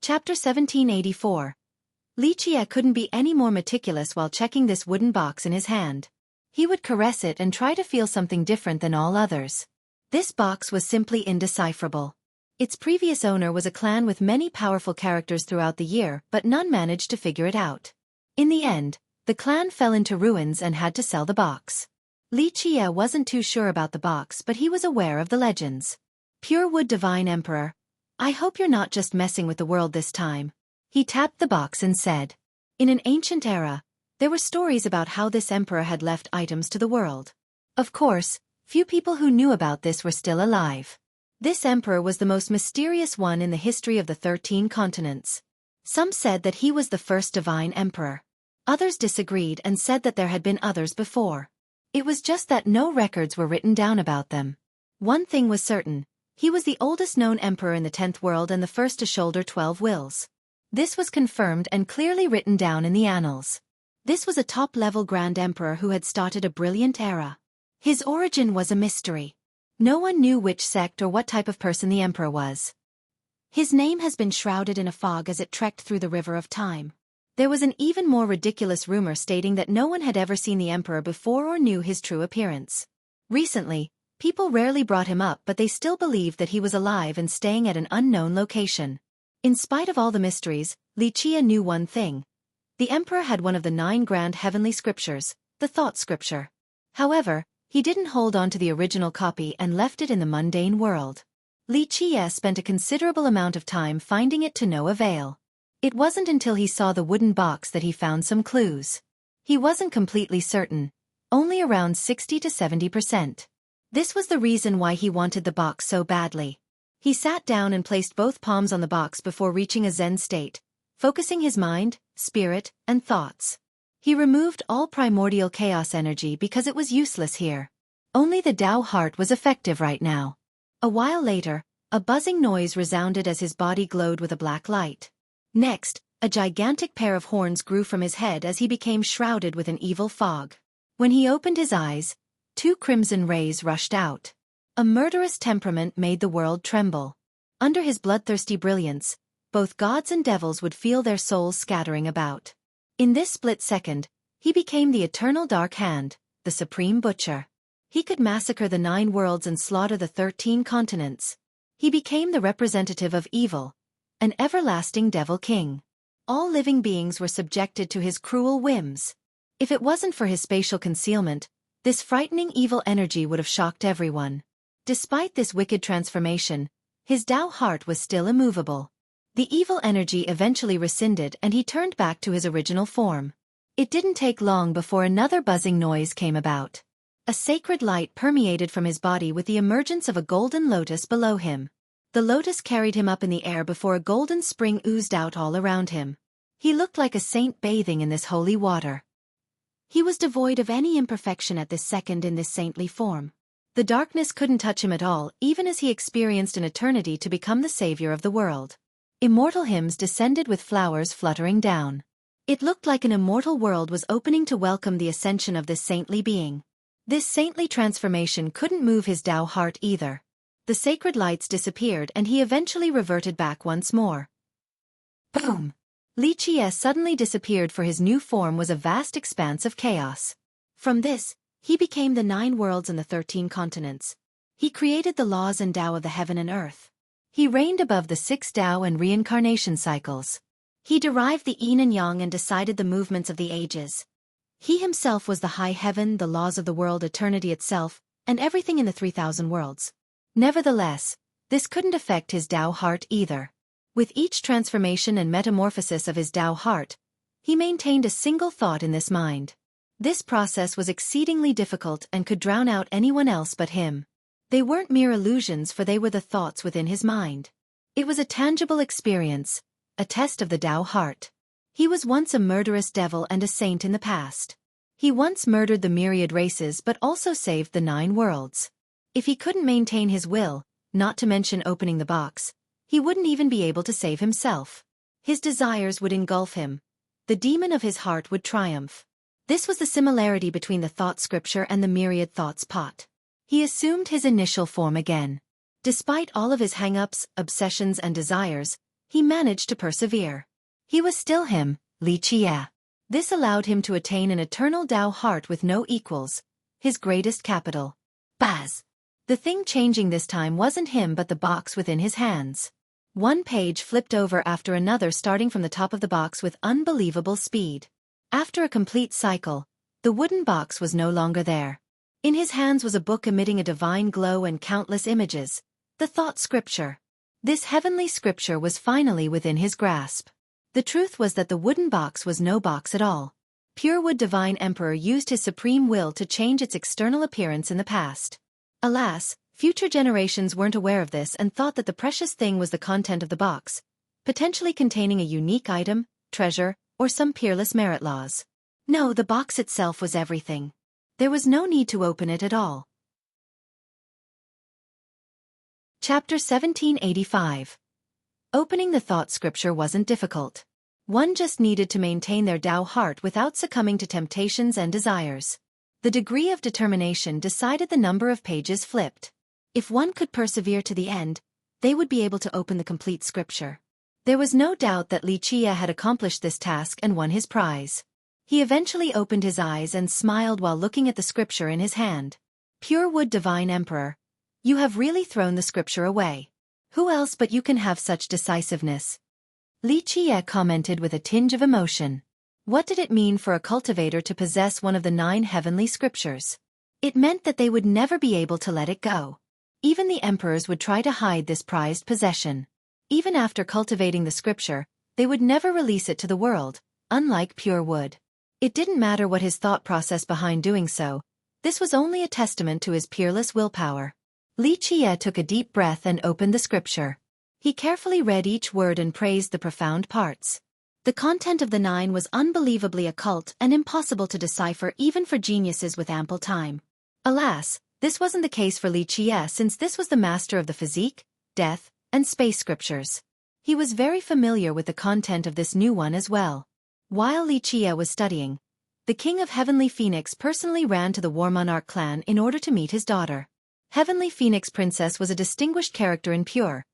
Chapter 1784. Xueqi couldn't be any more meticulous while checking this wooden box in his hand. He would caress it and try to feel something different than all others. This box was simply indecipherable. Its previous owner was a clan with many powerful characters throughout the year, but none managed to figure it out. In the end, the clan fell into ruins and had to sell the box. Xueqi wasn't too sure about the box, but he was aware of the legends. Pure Wood Divine Emperor, I hope you're not just messing with the world this time. He tapped the box and said. In an ancient era, there were stories about how this emperor had left items to the world. Of course, few people who knew about this were still alive. This emperor was the most mysterious one in the history of the 13 continents. Some said that he was the first divine emperor. Others disagreed and said that there had been others before. It was just that no records were written down about them. One thing was certain, he was the oldest known emperor in the 10th world and the first to shoulder 12 wills. This was confirmed and clearly written down in the annals. This was a top-level Grand Emperor who had started a brilliant era. His origin was a mystery. No one knew which sect or what type of person the emperor was. His name has been shrouded in a fog as it trekked through the river of time. There was an even more ridiculous rumor stating that no one had ever seen the emperor before or knew his true appearance. Recently, people rarely brought him up, but they still believed that he was alive and staying at an unknown location. In spite of all the mysteries, Xueqi knew one thing. The emperor had one of the 9 grand heavenly scriptures, the thought scripture. However, he didn't hold on to the original copy and left it in the mundane world. Xueqi spent a considerable amount of time finding it to no avail. It wasn't until he saw the wooden box that he found some clues. He wasn't completely certain, only around 60 to 70%. This was the reason why he wanted the box so badly. He sat down and placed both palms on the box before reaching a Zen state, focusing his mind, spirit, and thoughts. He removed all primordial chaos energy because it was useless here. Only the Tao heart was effective right now. A while later, a buzzing noise resounded as his body glowed with a black light. Next, a gigantic pair of horns grew from his head as he became shrouded with an evil fog. When he opened his eyes, 2 crimson rays rushed out. A murderous temperament made the world tremble. Under his bloodthirsty brilliance, both gods and devils would feel their souls scattering about. In this split second, he became the eternal Dark Hand, the supreme butcher. He could massacre the 9 worlds and slaughter the 13 continents. He became the representative of evil, an everlasting devil king. All living beings were subjected to his cruel whims. If it wasn't for his spatial concealment, this frightening evil energy would have shocked everyone. Despite this wicked transformation, his Tao heart was still immovable. The evil energy eventually rescinded and he turned back to his original form. It didn't take long before another buzzing noise came about. A sacred light permeated from his body with the emergence of a golden lotus below him. The lotus carried him up in the air before a golden spring oozed out all around him. He looked like a saint bathing in this holy water. He was devoid of any imperfection at this second in this saintly form. The darkness couldn't touch him at all, even as he experienced an eternity to become the savior of the world. Immortal hymns descended with flowers fluttering down. It looked like an immortal world was opening to welcome the ascension of this saintly being. This saintly transformation couldn't move his Tao heart either. The sacred lights disappeared and he eventually reverted back once more. Boom! Xueqi suddenly disappeared, for his new form was a vast expanse of chaos. From this, he became the 9 worlds and the 13 continents. He created the laws and Tao of the heaven and earth. He reigned above the 6 Tao and reincarnation cycles. He derived the yin and yang and decided the movements of the ages. He himself was the high heaven, the laws of the world, eternity itself, and everything in the 3,000 worlds. Nevertheless, this couldn't affect his Tao heart either. With each transformation and metamorphosis of his Tao heart, he maintained a single thought in this mind. This process was exceedingly difficult and could drown out anyone else but him. They weren't mere illusions, for they were the thoughts within his mind. It was a tangible experience, a test of the Tao heart. He was once a murderous devil and a saint in the past. He once murdered the myriad races but also saved the 9 worlds. If he couldn't maintain his will, not to mention opening the box, he wouldn't even be able to save himself. His desires would engulf him. The demon of his heart would triumph. This was the similarity between the thought scripture and the myriad thoughts pot. He assumed his initial form again. Despite all of his hang-ups, obsessions and desires, he managed to persevere. He was still him, Li Qie. This allowed him to attain an eternal Tao heart with no equals, his greatest capital. Baz! The thing changing this time wasn't him but the box within his hands. One page flipped over after another, starting from the top of the box with unbelievable speed. After a complete cycle, the wooden box was no longer there. In his hands was a book emitting a divine glow and countless images, the thought scripture. This heavenly scripture was finally within his grasp. The truth was that the wooden box was no box at all. Purewood Divine Emperor used his supreme will to change its external appearance in the past. Alas, future generations weren't aware of this and thought that the precious thing was the content of the box, potentially containing a unique item, treasure, or some peerless merit laws. No, the box itself was everything. There was no need to open it at all. Chapter 1785. Opening the thought scripture wasn't difficult. One just needed to maintain their Tao heart without succumbing to temptations and desires. The degree of determination decided the number of pages flipped. If one could persevere to the end, they would be able to open the complete scripture. There was no doubt that Li Qie had accomplished this task and won his prize. He eventually opened his eyes and smiled while looking at the scripture in his hand. Purewood Divine Emperor, you have really thrown the scripture away. Who else but you can have such decisiveness? Li Qie commented with a tinge of emotion. What did it mean for a cultivator to possess one of the 9 heavenly scriptures? It meant that they would never be able to let it go. Even the emperors would try to hide this prized possession. Even after cultivating the scripture, they would never release it to the world, unlike pure wood. It didn't matter what his thought process behind doing so, this was only a testament to his peerless willpower. Li Qie took a deep breath and opened the scripture. He carefully read each word and praised the profound parts. The content of the 9 was unbelievably occult and impossible to decipher even for geniuses with ample time. Alas, this wasn't the case for Li Qie, since this was the master of the physique, death, and space scriptures. He was very familiar with the content of this new one as well. While Li Qie was studying, the king of Heavenly Phoenix personally ran to the War Monarch clan in order to meet his daughter. Heavenly Phoenix Princess was a distinguished character in Pure,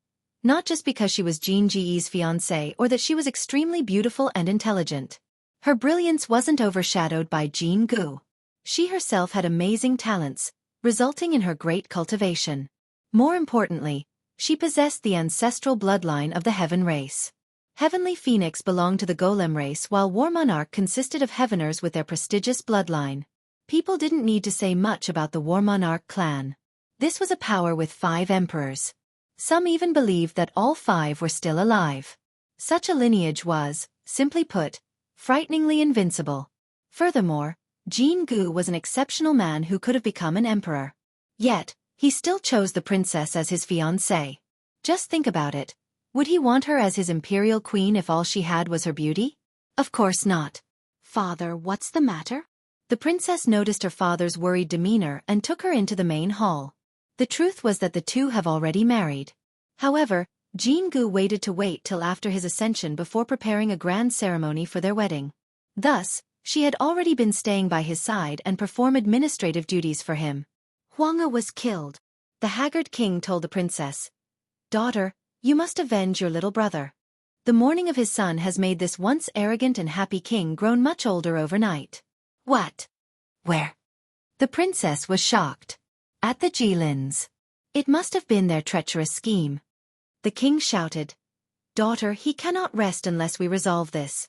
not just because she was Jin Ji's fiancée or that she was extremely beautiful and intelligent. Her brilliance wasn't overshadowed by Jin Gu. She herself had amazing talents, resulting in her great cultivation. More importantly, she possessed the ancestral bloodline of the Heaven race. Heavenly Phoenix belonged to the Golem race, while War Monarch consisted of Heaveners with their prestigious bloodline. People didn't need to say much about the War Monarch clan. This was a power with 5 emperors. Some even believed that all 5 were still alive. Such a lineage was, simply put, frighteningly invincible. Furthermore, Jin Gu was an exceptional man who could have become an emperor. Yet, he still chose the princess as his fiancée. Just think about it. Would he want her as his imperial queen if all she had was her beauty? Of course not. Father, what's the matter? The princess noticed her father's worried demeanor and took her into the main hall. The truth was that the two have already married. However, Jin Gu waited till after his ascension before preparing a grand ceremony for their wedding. Thus, she had already been staying by his side and perform administrative duties for him. Huang was killed. The haggard king told the princess, "Daughter, you must avenge your little brother. The mourning of his son has made this once arrogant and happy king grown much older overnight." What? Where? The princess was shocked. At the Jilins. It must have been their treacherous scheme. The king shouted, "Daughter, he cannot rest unless we resolve this."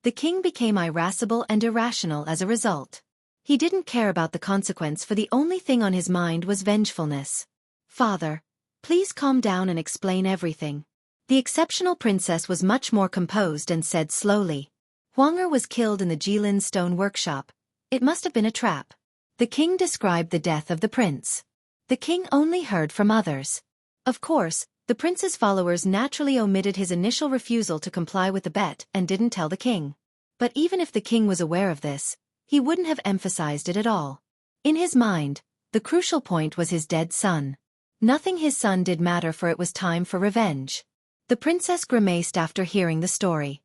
The king became irascible and irrational as a result. He didn't care about the consequence, for the only thing on his mind was vengefulness. "Father, please calm down and explain everything." The exceptional princess was much more composed and said slowly, "Huang was killed in the Jilin stone workshop. It must have been a trap." The king described the death of the prince. The king only heard from others. Of course, the prince's followers naturally omitted his initial refusal to comply with the bet and didn't tell the king. But even if the king was aware of this, he wouldn't have emphasized it at all. In his mind, the crucial point was his dead son. Nothing his son did matter, for it was time for revenge. The princess grimaced after hearing the story.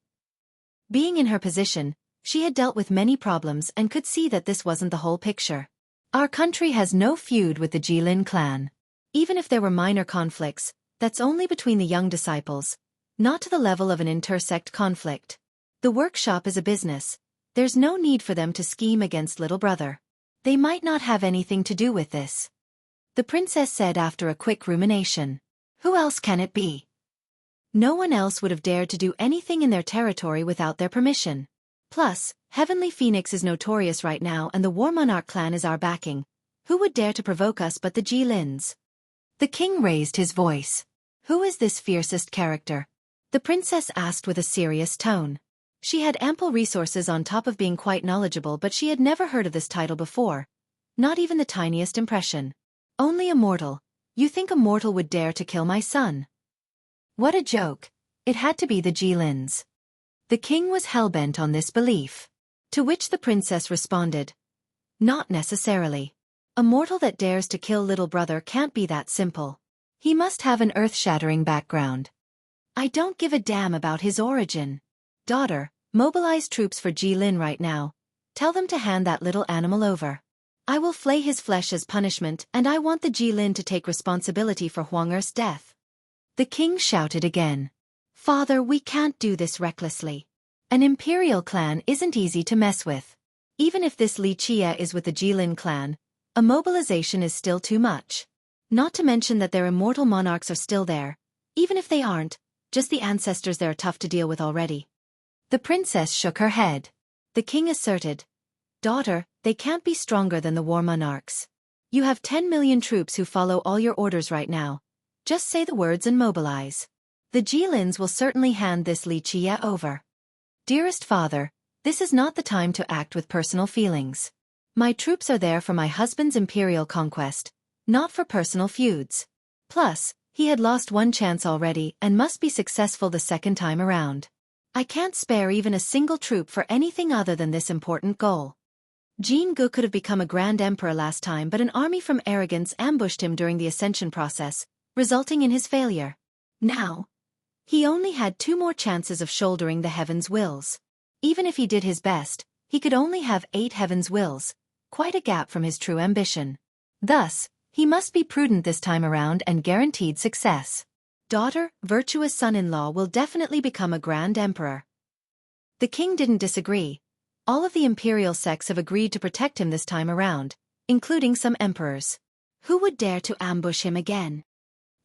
Being in her position, she had dealt with many problems and could see that this wasn't the whole picture. Our country has no feud with the Jilin clan. Even if there were minor conflicts, that's only between the young disciples. not to the level of an intersect conflict. The workshop is a business. There's no need for them to scheme against little brother. They might not have anything to do with this. The princess said after a quick rumination. Who else can it be? No one else would have dared to do anything in their territory without their permission. Plus, Heavenly Phoenix is notorious right now and the War Monarch clan is our backing. Who would dare to provoke us but the Jilins? The king raised his voice. Who is this fiercest character? The princess asked with a serious tone. She had ample resources on top of being quite knowledgeable, but she had never heard of this title before. Not even the tiniest impression. Only a mortal. You think a mortal would dare to kill my son? What a joke. It had to be the Jilins. The king was hell-bent on this belief. To which the princess responded. Not necessarily. A mortal that dares to kill little brother can't be that simple. He must have an earth-shattering background. I don't give a damn about his origin. Daughter, mobilize troops for Jilin right now. Tell them to hand that little animal over. I will flay his flesh as punishment, and I want the Jilin to take responsibility for Huang'er's death. The king shouted again. Father, we can't do this recklessly. An imperial clan isn't easy to mess with. Even if this Li Chia is with the Jilin clan, a mobilization is still too much. Not to mention that their immortal monarchs are still there. Even if they aren't, just the ancestors there are tough to deal with already. The princess shook her head. The king asserted. Daughter, they can't be stronger than the war monarchs. You have 10 million troops who follow all your orders right now. Just say the words and mobilize. The Jilins will certainly hand this Li Chia over. Dearest father, this is not the time to act with personal feelings. My troops are there for my husband's imperial conquest, not for personal feuds. Plus, he had lost one chance already and must be successful the second time around. I can't spare even a single troop for anything other than this important goal. Jean Gu could have become a grand emperor last time, but an army from arrogance ambushed him during the ascension process, resulting in his failure. Now, he only had 2 more chances of shouldering the heaven's wills. Even if he did his best, he could only have 8 heaven's wills, quite a gap from his true ambition. Thus, he must be prudent this time around and guaranteed success. Daughter, virtuous son-in-law will definitely become a grand emperor. The king didn't disagree. All of the imperial sects have agreed to protect him this time around, including some emperors. Who would dare to ambush him again?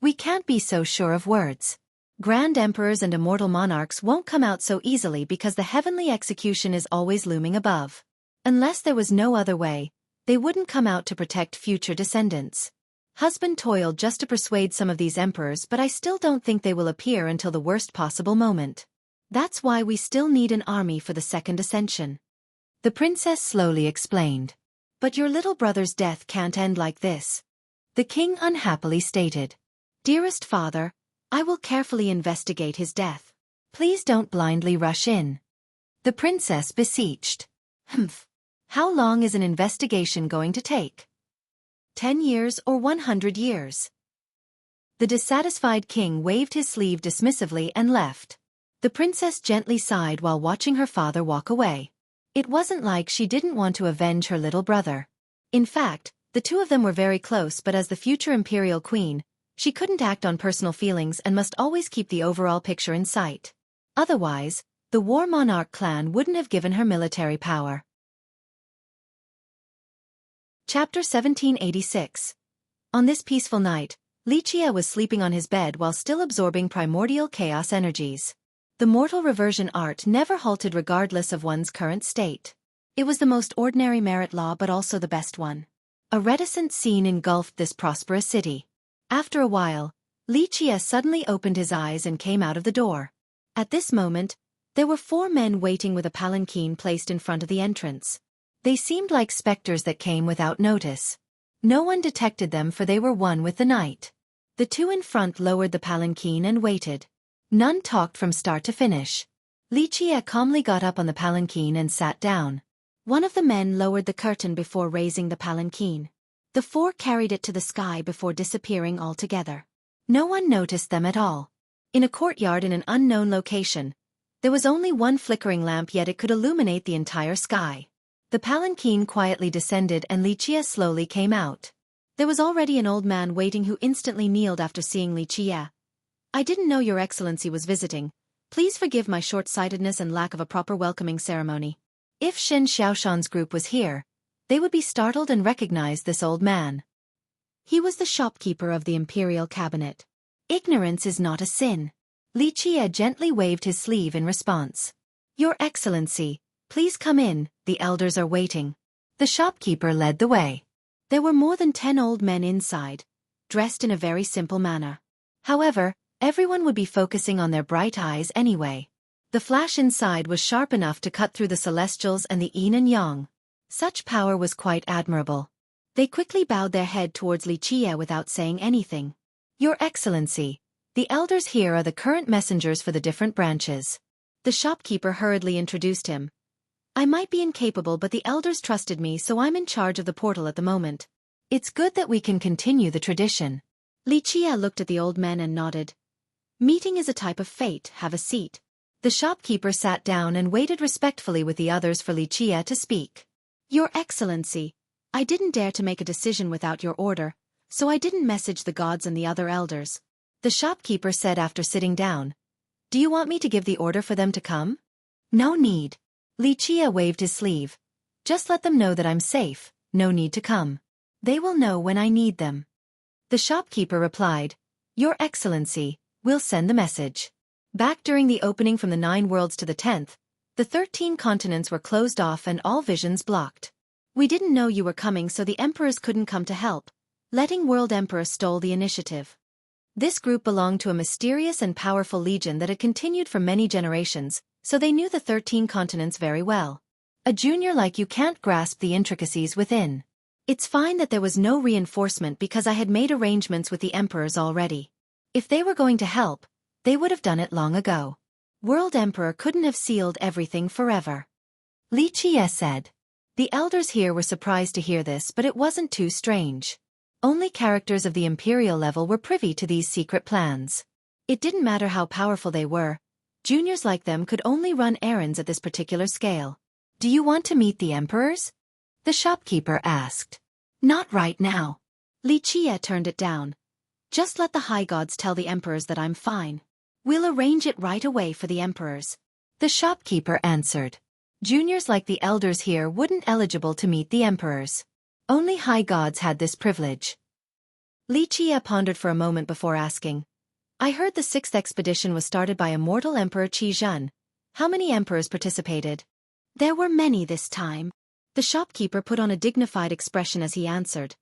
We can't be so sure of words. Grand emperors and immortal monarchs won't come out so easily because the heavenly execution is always looming above. Unless there was no other way, they wouldn't come out to protect future descendants. Husband toiled just to persuade some of these emperors, but I still don't think they will appear until the worst possible moment. That's why we still need an army for the second ascension. The princess slowly explained. But your little brother's death can't end like this. The king unhappily stated. Dearest father, I will carefully investigate his death. Please don't blindly rush in. The princess beseeched. How long is an investigation going to take? 10 years or 100 years? The dissatisfied king waved his sleeve dismissively and left. The princess gently sighed while watching her father walk away. It wasn't like she didn't want to avenge her little brother. In fact, the two of them were very close, but as the future imperial queen, she couldn't act on personal feelings and must always keep the overall picture in sight. Otherwise, the War Monarch clan wouldn't have given her military power. Chapter 1786. On this peaceful night, Li Chia was sleeping on his bed while still absorbing primordial chaos energies. The mortal reversion art never halted regardless of one's current state. It was the most ordinary merit law but also the best one. A reticent scene engulfed this prosperous city. After a while, Li Chia suddenly opened his eyes and came out of the door. At this moment, there were 4 men waiting with a palanquin placed in front of the entrance. They seemed like specters that came without notice. No one detected them for they were one with the night. The 2 in front lowered the palanquin and waited. None talked from start to finish. Li Chia calmly got up on the palanquin and sat down. One of the men lowered the curtain before raising the palanquin. The 4 carried it to the sky before disappearing altogether. No one noticed them at all. In a courtyard in an unknown location, there was only one flickering lamp, yet it could illuminate the entire sky. The palanquin quietly descended and Li Chia slowly came out. There was already an old man waiting who instantly kneeled after seeing Li Chia. I didn't know Your Excellency was visiting. Please forgive my short-sightedness and lack of a proper welcoming ceremony. If Shen Xiaoshan's group was here, they would be startled and recognize this old man. He was the shopkeeper of the imperial cabinet. Ignorance is not a sin. Li Qie gently waved his sleeve in response. Your Excellency, please come in, the elders are waiting. The shopkeeper led the way. There were more than 10 old men inside, dressed in a very simple manner. However, everyone would be focusing on their bright eyes anyway. The flash inside was sharp enough to cut through the celestials and the yin and yang. Such power was quite admirable. They quickly bowed their head towards Li Qie without saying anything. Your Excellency, the elders here are the current messengers for the different branches. The shopkeeper hurriedly introduced him. I might be incapable, but the elders trusted me, so I'm in charge of the portal at the moment. It's good that we can continue the tradition. Li Qie looked at the old men and nodded. Meeting is a type of fate, have a seat. The shopkeeper sat down and waited respectfully with the others for Li Qie to speak. Your Excellency, I didn't dare to make a decision without your order, so I didn't message the gods and the other elders. The shopkeeper said after sitting down. Do you want me to give the order for them to come? No need. Li Qie waved his sleeve. Just let them know that I'm safe, no need to come. They will know when I need them. The shopkeeper replied, Your Excellency, we'll send the message. Back during the opening from the 9 worlds to the 10th, the 13 continents were closed off and all visions blocked. We didn't know you were coming, so the emperors couldn't come to help. Letting World Emperor stole the initiative. This group belonged to a mysterious and powerful legion that had continued for many generations, so they knew the 13 continents very well. A junior like you can't grasp the intricacies within. It's fine that there was no reinforcement because I had made arrangements with the emperors already. If they were going to help, they would have done it long ago. World Emperor couldn't have sealed everything forever. Li Qie said. The elders here were surprised to hear this, but it wasn't too strange. Only characters of the imperial level were privy to these secret plans. It didn't matter how powerful they were. Juniors like them could only run errands at this particular scale. Do you want to meet the emperors? The shopkeeper asked. Not right now. Li Qie turned it down. Just let the high gods tell the emperors that I'm fine. We'll arrange it right away for the emperors. The shopkeeper answered. Juniors like the elders here wouldn't eligible to meet the emperors. Only high gods had this privilege. Li Qie pondered for a moment before asking. I heard the 6th expedition was started by immortal Emperor Qi Zhen. How many emperors participated? There were many this time. The shopkeeper put on a dignified expression as he answered.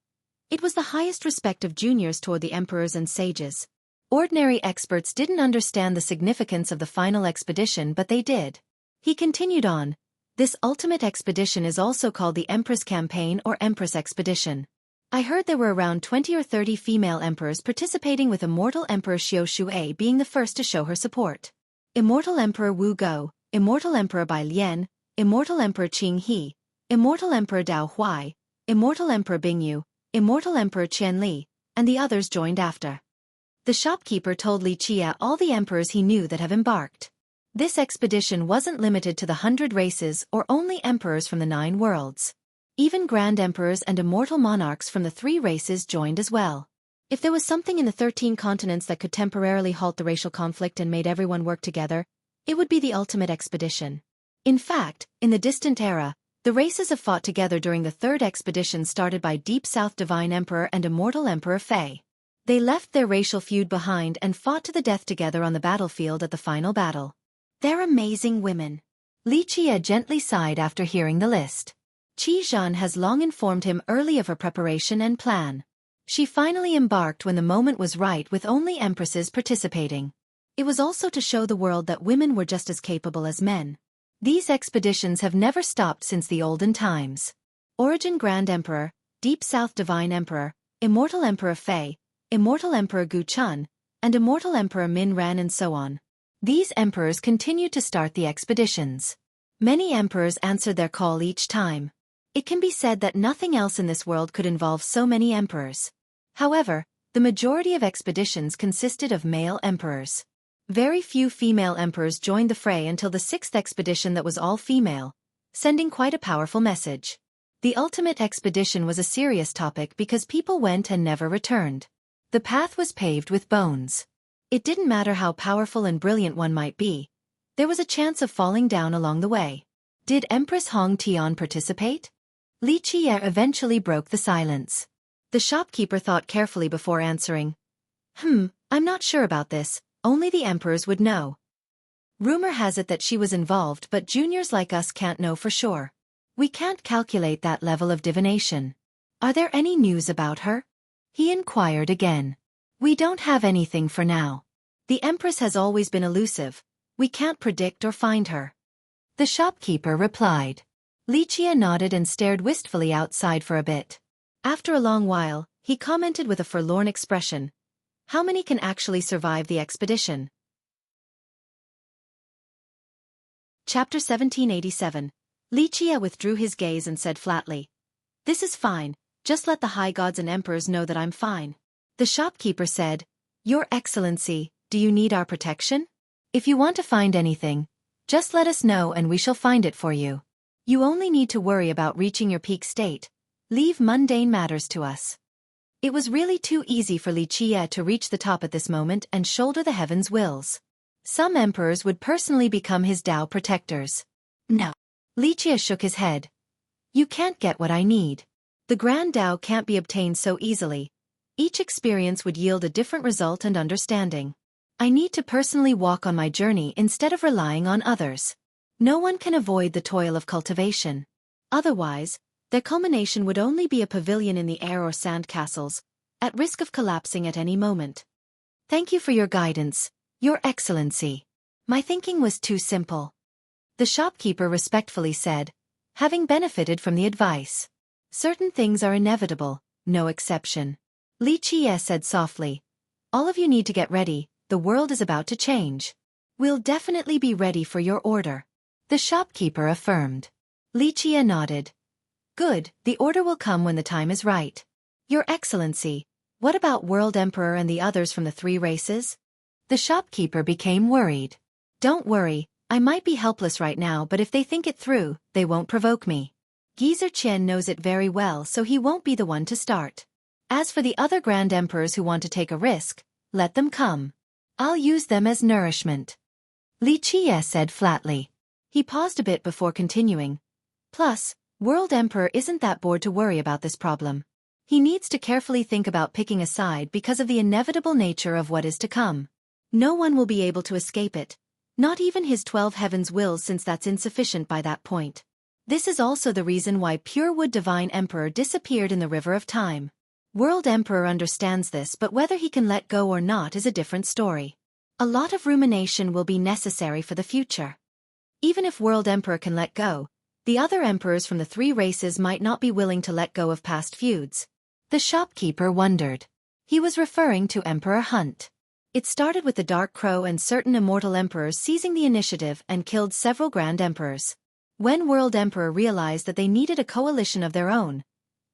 It was the highest respect of juniors toward the emperors and sages. Ordinary experts didn't understand the significance of the final expedition, but they did. He continued on. This ultimate expedition is also called the Empress Campaign or Empress Expedition. I heard there were around 20 or 30 female emperors participating, with Immortal Emperor Xueqi being the first to show her support. Immortal Emperor Wu Go, Immortal Emperor Bai Lian, Immortal Emperor Qing He, Immortal Emperor Dao Huai, Immortal Emperor Bingyu, Immortal Emperor Qian Li, and the others joined after. The shopkeeper told Li Qie all the emperors he knew that have embarked. This expedition wasn't limited to the 100 races or only emperors from the 9 worlds. Even grand emperors and immortal monarchs from the 3 races joined as well. If there was something in the 13 continents that could temporarily halt the racial conflict and made everyone work together, it would be the ultimate expedition. In fact, in the distant era, the races have fought together during the 3rd expedition started by Deep South Divine Emperor and Immortal Emperor Fei. They left their racial feud behind and fought to the death together on the battlefield at the final battle. They're amazing women. Li Qie gently sighed after hearing the list. Qi Zhan has long informed him early of her preparation and plan. She finally embarked when the moment was right, with only empresses participating. It was also to show the world that women were just as capable as men. These expeditions have never stopped since the olden times. Origin Grand Emperor, Deep South Divine Emperor, Immortal Emperor Fei, Immortal Emperor Gu Chun, and Immortal Emperor Min Ran, and so on. These emperors continued to start the expeditions. Many emperors answered their call each time. It can be said that nothing else in this world could involve so many emperors. However, the majority of expeditions consisted of male emperors. Very few female emperors joined the fray until the 6th expedition that was all female, sending quite a powerful message. The ultimate expedition was a serious topic because people went and never returned. The path was paved with bones. It didn't matter how powerful and brilliant one might be. There was a chance of falling down along the way. Did Empress Hong Tian participate? Li Qiye eventually broke the silence. The shopkeeper thought carefully before answering. I'm not sure about this, only the emperors would know. Rumor has it that she was involved, but juniors like us can't know for sure. We can't calculate that level of divination. Are there any news about her? He inquired again. We don't have anything for now. The Empress has always been elusive. We can't predict or find her. The shopkeeper replied. Li Qiye nodded and stared wistfully outside for a bit. After a long while, he commented with a forlorn expression. How many can actually survive the expedition? Chapter 1787. Li Qiye withdrew his gaze and said flatly. This is fine, just let the high gods and emperors know that I'm fine. The shopkeeper said, Your Excellency, do you need our protection? If you want to find anything, just let us know and we shall find it for you. You only need to worry about reaching your peak state. Leave mundane matters to us. It was really too easy for Li Qiye to reach the top at this moment and shoulder the heavens' wills. Some emperors would personally become his Tao protectors. No. Li Qiye shook his head. You can't get what I need. The Grand Tao can't be obtained so easily. Each experience would yield a different result and understanding. I need to personally walk on my journey instead of relying on others. No one can avoid the toil of cultivation. Otherwise, their culmination would only be a pavilion in the air or sand castles, at risk of collapsing at any moment. Thank you for your guidance, Your Excellency. My thinking was too simple. The shopkeeper respectfully said, having benefited from the advice. Certain things are inevitable, no exception. Li Qiye said softly. All of you need to get ready, the world is about to change. We'll definitely be ready for your order. The shopkeeper affirmed. Li Qiye nodded. Good, the order will come when the time is right. Your Excellency, what about World Emperor and the others from the 3 races? The shopkeeper became worried. Don't worry, I might be helpless right now, but if they think it through, they won't provoke me. Geezer Qian knows it very well, so he won't be the one to start. As for the other Grand Emperors who want to take a risk, let them come. I'll use them as nourishment. Li Qiye said flatly. He paused a bit before continuing. Plus, World Emperor isn't that bored to worry about this problem. He needs to carefully think about picking a side because of the inevitable nature of what is to come. No one will be able to escape it. Not even his 12 heavens wills, since that's insufficient by that point. This is also the reason why Purewood Divine Emperor disappeared in the River of Time. World Emperor understands this, but whether he can let go or not is a different story. A lot of rumination will be necessary for the future. Even if World Emperor can let go, the other emperors from the 3 races might not be willing to let go of past feuds. The shopkeeper wondered. He was referring to Emperor Hunt. It started with the Dark Crow and certain immortal emperors seizing the initiative and killed several Grand Emperors. When World Emperor realized that they needed a coalition of their own,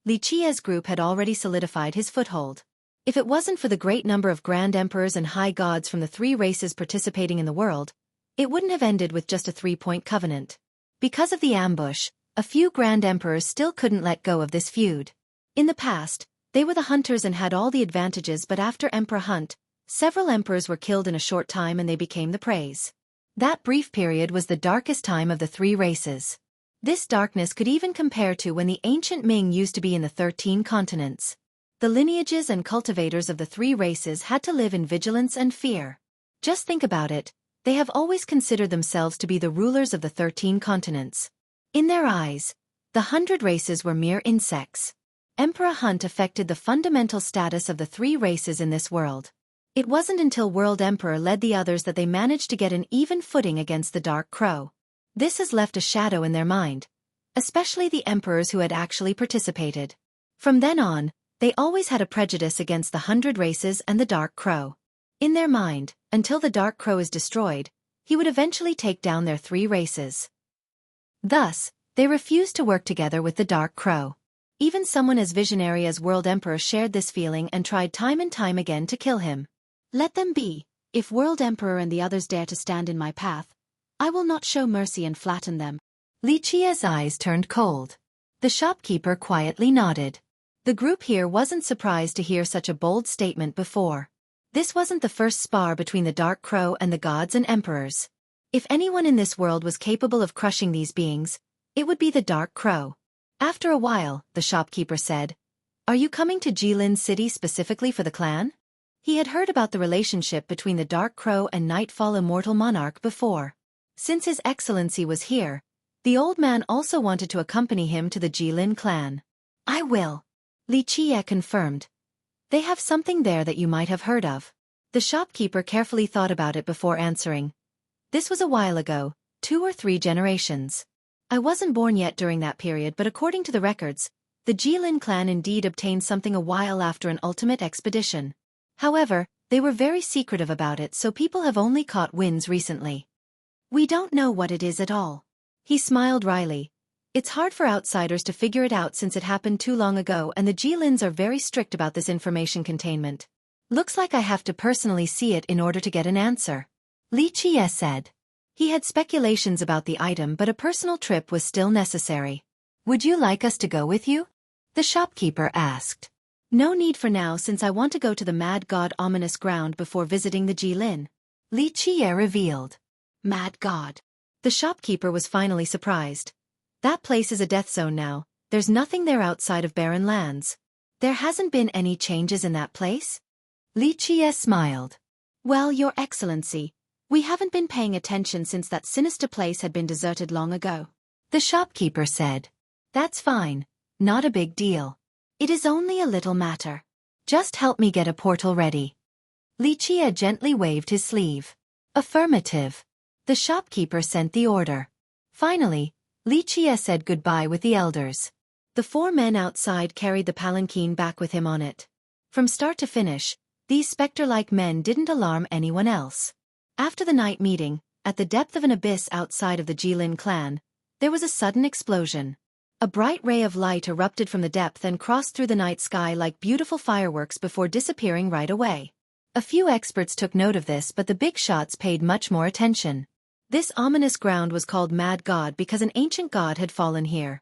Li Qiye's group had already solidified his foothold. If it wasn't for the great number of Grand Emperors and High Gods from the 3 races participating in the world, it wouldn't have ended with just a 3-point covenant. Because of the ambush, a few Grand Emperors still couldn't let go of this feud. In the past, they were the hunters and had all the advantages, but after Emperor Hunt, several emperors were killed in a short time and they became the preys. That brief period was the darkest time of the 3 races. This darkness could even compare to when the ancient Ming used to be in the 13 continents. The lineages and cultivators of the 3 races had to live in vigilance and fear. Just think about it. They have always considered themselves to be the rulers of the 13 continents. In their eyes, the 100 races were mere insects. Emperor Hunt affected the fundamental status of the 3 races in this world. It wasn't until World Emperor led the others that they managed to get an even footing against the Dark Crow. This has left a shadow in their mind, especially the emperors who had actually participated. From then on, they always had a prejudice against the 100 races and the Dark Crow. In their mind, until the Dark Crow is destroyed, he would eventually take down their 3 races. Thus, they refused to work together with the Dark Crow. Even someone as visionary as World Emperor shared this feeling and tried time and time again to kill him. Let them be. If World Emperor and the others dare to stand in my path, I will not show mercy and flatten them. Li Qiye's eyes turned cold. The shopkeeper quietly nodded. The group here wasn't surprised to hear such a bold statement before. This wasn't the first spar between the Dark Crow and the gods and emperors. If anyone in this world was capable of crushing these beings, it would be the Dark Crow. After a while, the shopkeeper said, "Are you coming to Jilin City specifically for the clan?" He had heard about the relationship between the Dark Crow and Nightfall Immortal Monarch before. Since His Excellency was here, the old man also wanted to accompany him to the Jilin clan. "I will," Xueqi confirmed. "They have something there that you might have heard of." The shopkeeper carefully thought about it before answering. "This was a while ago, 2 or 3 generations. I wasn't born yet during that period, but according to the records, the Jilin clan indeed obtained something a while after an ultimate expedition. However, they were very secretive about it, so people have only caught winds recently. We don't know what it is at all." He smiled wryly. "It's hard for outsiders to figure it out since it happened too long ago, and the Jilins are very strict about this information containment. Looks like I have to personally see it in order to get an answer," Xueqi said. He had speculations about the item, but a personal trip was still necessary. "Would you like us to go with you?" the shopkeeper asked. "No need for now, since I want to go to the Mad God Ominous Ground before visiting the Jilin," Xueqi revealed. Mad God. The shopkeeper was finally surprised. "That place is a death zone now. There's nothing there outside of barren lands." "There hasn't been any changes in that place?" Xueqi smiled. "Well, Your Excellency, we haven't been paying attention since that sinister place had been deserted long ago," the shopkeeper said. "That's fine. Not a big deal. It is only a little matter. Just help me get a portal ready." Xueqi gently waved his sleeve. "Affirmative." The shopkeeper sent the order. Finally, Xueqi said goodbye with the elders. The 4 men outside carried the palanquin back with him on it. From start to finish, these spectre-like men didn't alarm anyone else. After the night meeting, at the depth of an abyss outside of the Jilin clan, there was a sudden explosion. A bright ray of light erupted from the depth and crossed through the night sky like beautiful fireworks before disappearing right away. A few experts took note of this, but the big shots paid much more attention. This ominous ground was called Mad God because an ancient god had fallen here.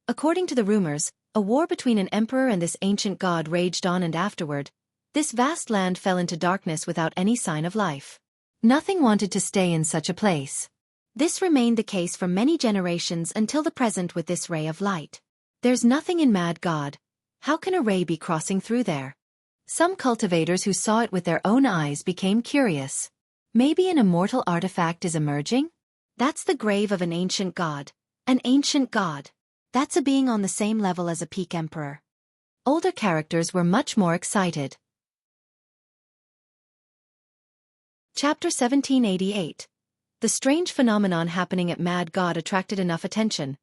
According to the rumors, a war between an emperor and this ancient god raged on, and afterward, this vast land fell into darkness without any sign of life. Nothing wanted to stay in such a place. This remained the case for many generations until the present with this ray of light. There's nothing in Mad God. How can a ray be crossing through there? Some cultivators who saw it with their own eyes became curious. Maybe an immortal artifact is emerging? That's the grave of an ancient god. An ancient god. That's a being on the same level as a peak emperor. Older characters were much more excited. Chapter 1788. The strange phenomenon happening at Mad God attracted enough attention,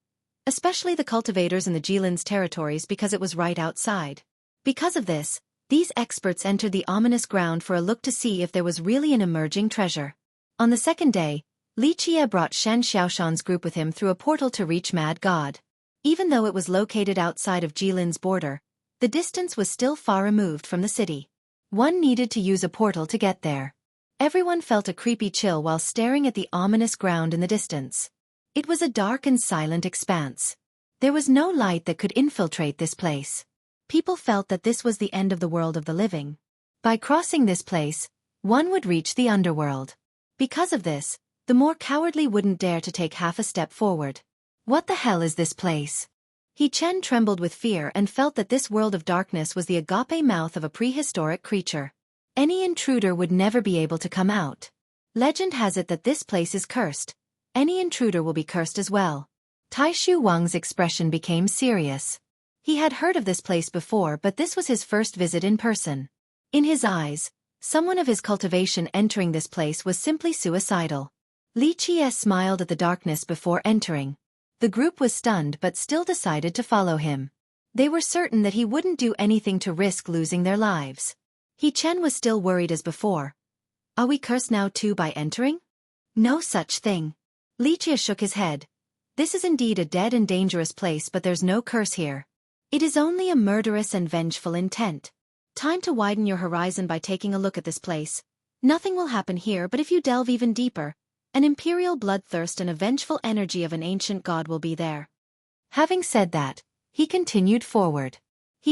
especially the cultivators in the Jilin's territories, because it was right outside. Because of this, these experts entered the ominous ground for a look to see if there was really an emerging treasure. On the second day, Xueqi brought Shan Xiaoshan's group with him through a portal to reach Mad God. Even though it was located outside of Jilin's border, the distance was still far removed from the city. One needed to use a portal to get there. Everyone felt a creepy chill while staring at the ominous ground in the distance. It was a dark and silent expanse. There was no light that could infiltrate this place. People felt that this was the end of the world of the living. By crossing this place, one would reach the underworld. Because of this, the more cowardly wouldn't dare to take half a step forward. What the hell is this place? Chen trembled with fear and felt that this world of darkness was the agape mouth of a prehistoric creature. Any intruder would never be able to come out. Legend has it that this place is cursed. Any intruder will be cursed as well. Taishu Wang's expression became serious. He had heard of this place before, but this was his first visit in person. In his eyes, someone of his cultivation entering this place was simply suicidal. Xueqi smiled at the darkness before entering. The group was stunned but still decided to follow him. They were certain that he wouldn't do anything to risk losing their lives. Chen was still worried as before. Are we cursed now too by entering? No such thing. Xueqi shook his head. This is indeed a dead and dangerous place, but there's no curse here. It is only a murderous and vengeful intent. Time to widen your horizon by taking a look at this place. Nothing will happen here, but if you delve even deeper, an imperial bloodthirst and a vengeful energy of an ancient god will be there. Having said that, he continued forward.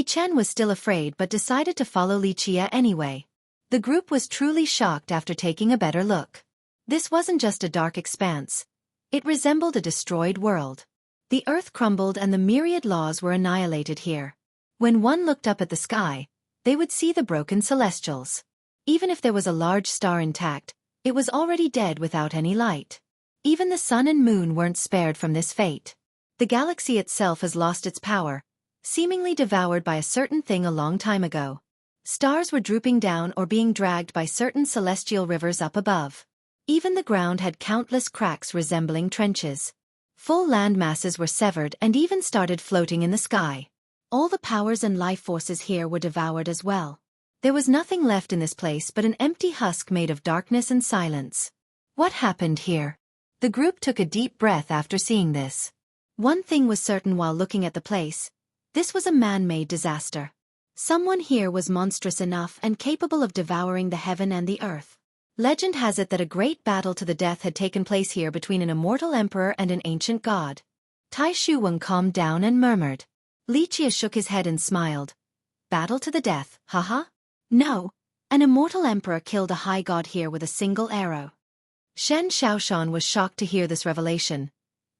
Chen was still afraid but decided to follow Xueqi anyway. The The group was truly shocked after taking a better look. This wasn't just a dark expanse. It resembled a destroyed world. The earth crumbled and the myriad laws were annihilated here. When one looked up at the sky, they would see the broken celestials. Even if there was a large star intact, it was already dead without any light. Even the sun and moon weren't spared from this fate. The galaxy itself has lost its power, seemingly devoured by a certain thing a long time ago. Stars were drooping down or being dragged by certain celestial rivers up above. Even the ground had countless cracks resembling trenches. Full land masses were severed and even started floating in the sky. All the powers and life forces here were devoured as well. There was nothing left in this place but an empty husk made of darkness and silence. What happened here? The group took a deep breath after seeing this. One thing was certain while looking at the place. This was a man-made disaster. Someone here was monstrous enough and capable of devouring the heaven and the earth. Legend has it that a great battle to the death had taken place here between an immortal emperor and an ancient god. Tai Xueqi calmed down and murmured. Li Jie shook his head and smiled. Battle to the death, haha? No. An immortal emperor killed a high god here with a single arrow. Shen Shaoshan was shocked to hear this revelation.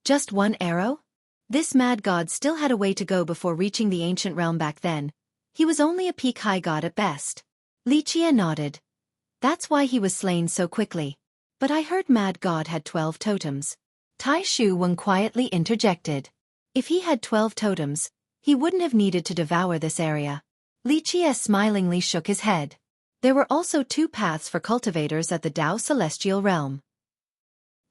Just one arrow? This mad god still had a way to go before reaching the ancient realm back then. He was only a peak high god at best. Li Jie nodded. That's why he was slain so quickly. But I heard mad god had 12 totems. Tai Xueqi quietly interjected. If he had 12 totems, he wouldn't have needed to devour this area. Li Jie smilingly shook his head. There were also 2 paths for cultivators at the Tao celestial realm.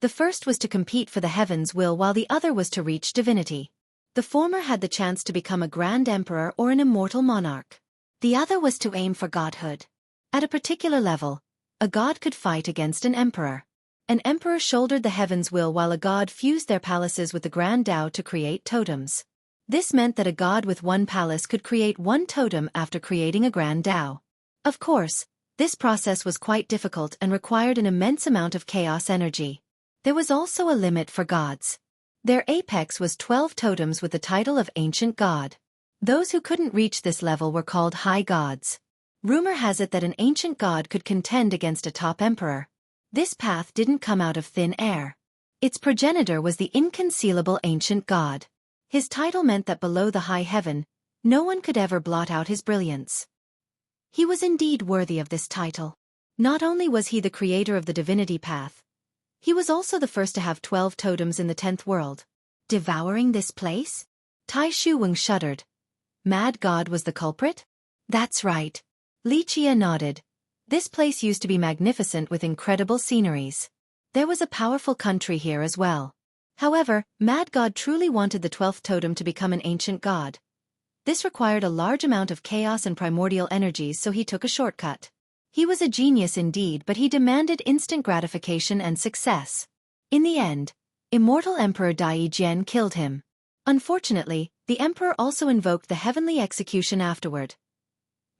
The first was to compete for the heaven's will while the other was to reach divinity. The former had the chance to become a grand emperor or an immortal monarch. The other was to aim for godhood. At a particular level, a god could fight against an emperor. An emperor shouldered the heaven's will while a god fused their palaces with the grand Tao to create totems. This meant that a god with 1 palace could create 1 totem after creating a grand Tao. Of course, this process was quite difficult and required an immense amount of chaos energy. There was also a limit for gods. Their apex was 12 totems with the title of ancient god. Those who couldn't reach this level were called high gods. Rumor has it that an ancient god could contend against a top emperor. This path didn't come out of thin air. Its progenitor was the inconcealable ancient god. His title meant that below the high heaven, no one could ever blot out his brilliance. He was indeed worthy of this title. Not only was he the creator of the divinity path, he was also the first to have 12 totems in the 10th world. Devouring this place? Tai Xueqi shuddered. Mad God was the culprit? That's right. Li Jie nodded. This place used to be magnificent with incredible sceneries. There was a powerful country here as well. However, Mad God truly wanted the 12th totem to become an ancient god. This required a large amount of chaos and primordial energies, so he took a shortcut. He was a genius indeed, but he demanded instant gratification and success. In the end, immortal Emperor Dai Jian killed him. Unfortunately, the emperor also invoked the heavenly execution afterward.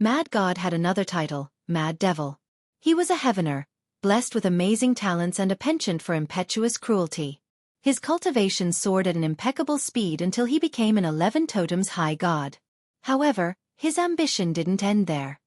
Mad God had another title, Mad Devil. He was a heavener, blessed with amazing talents and a penchant for impetuous cruelty. His cultivation soared at an impeccable speed until he became an 11 totems high god. However, his ambition didn't end there.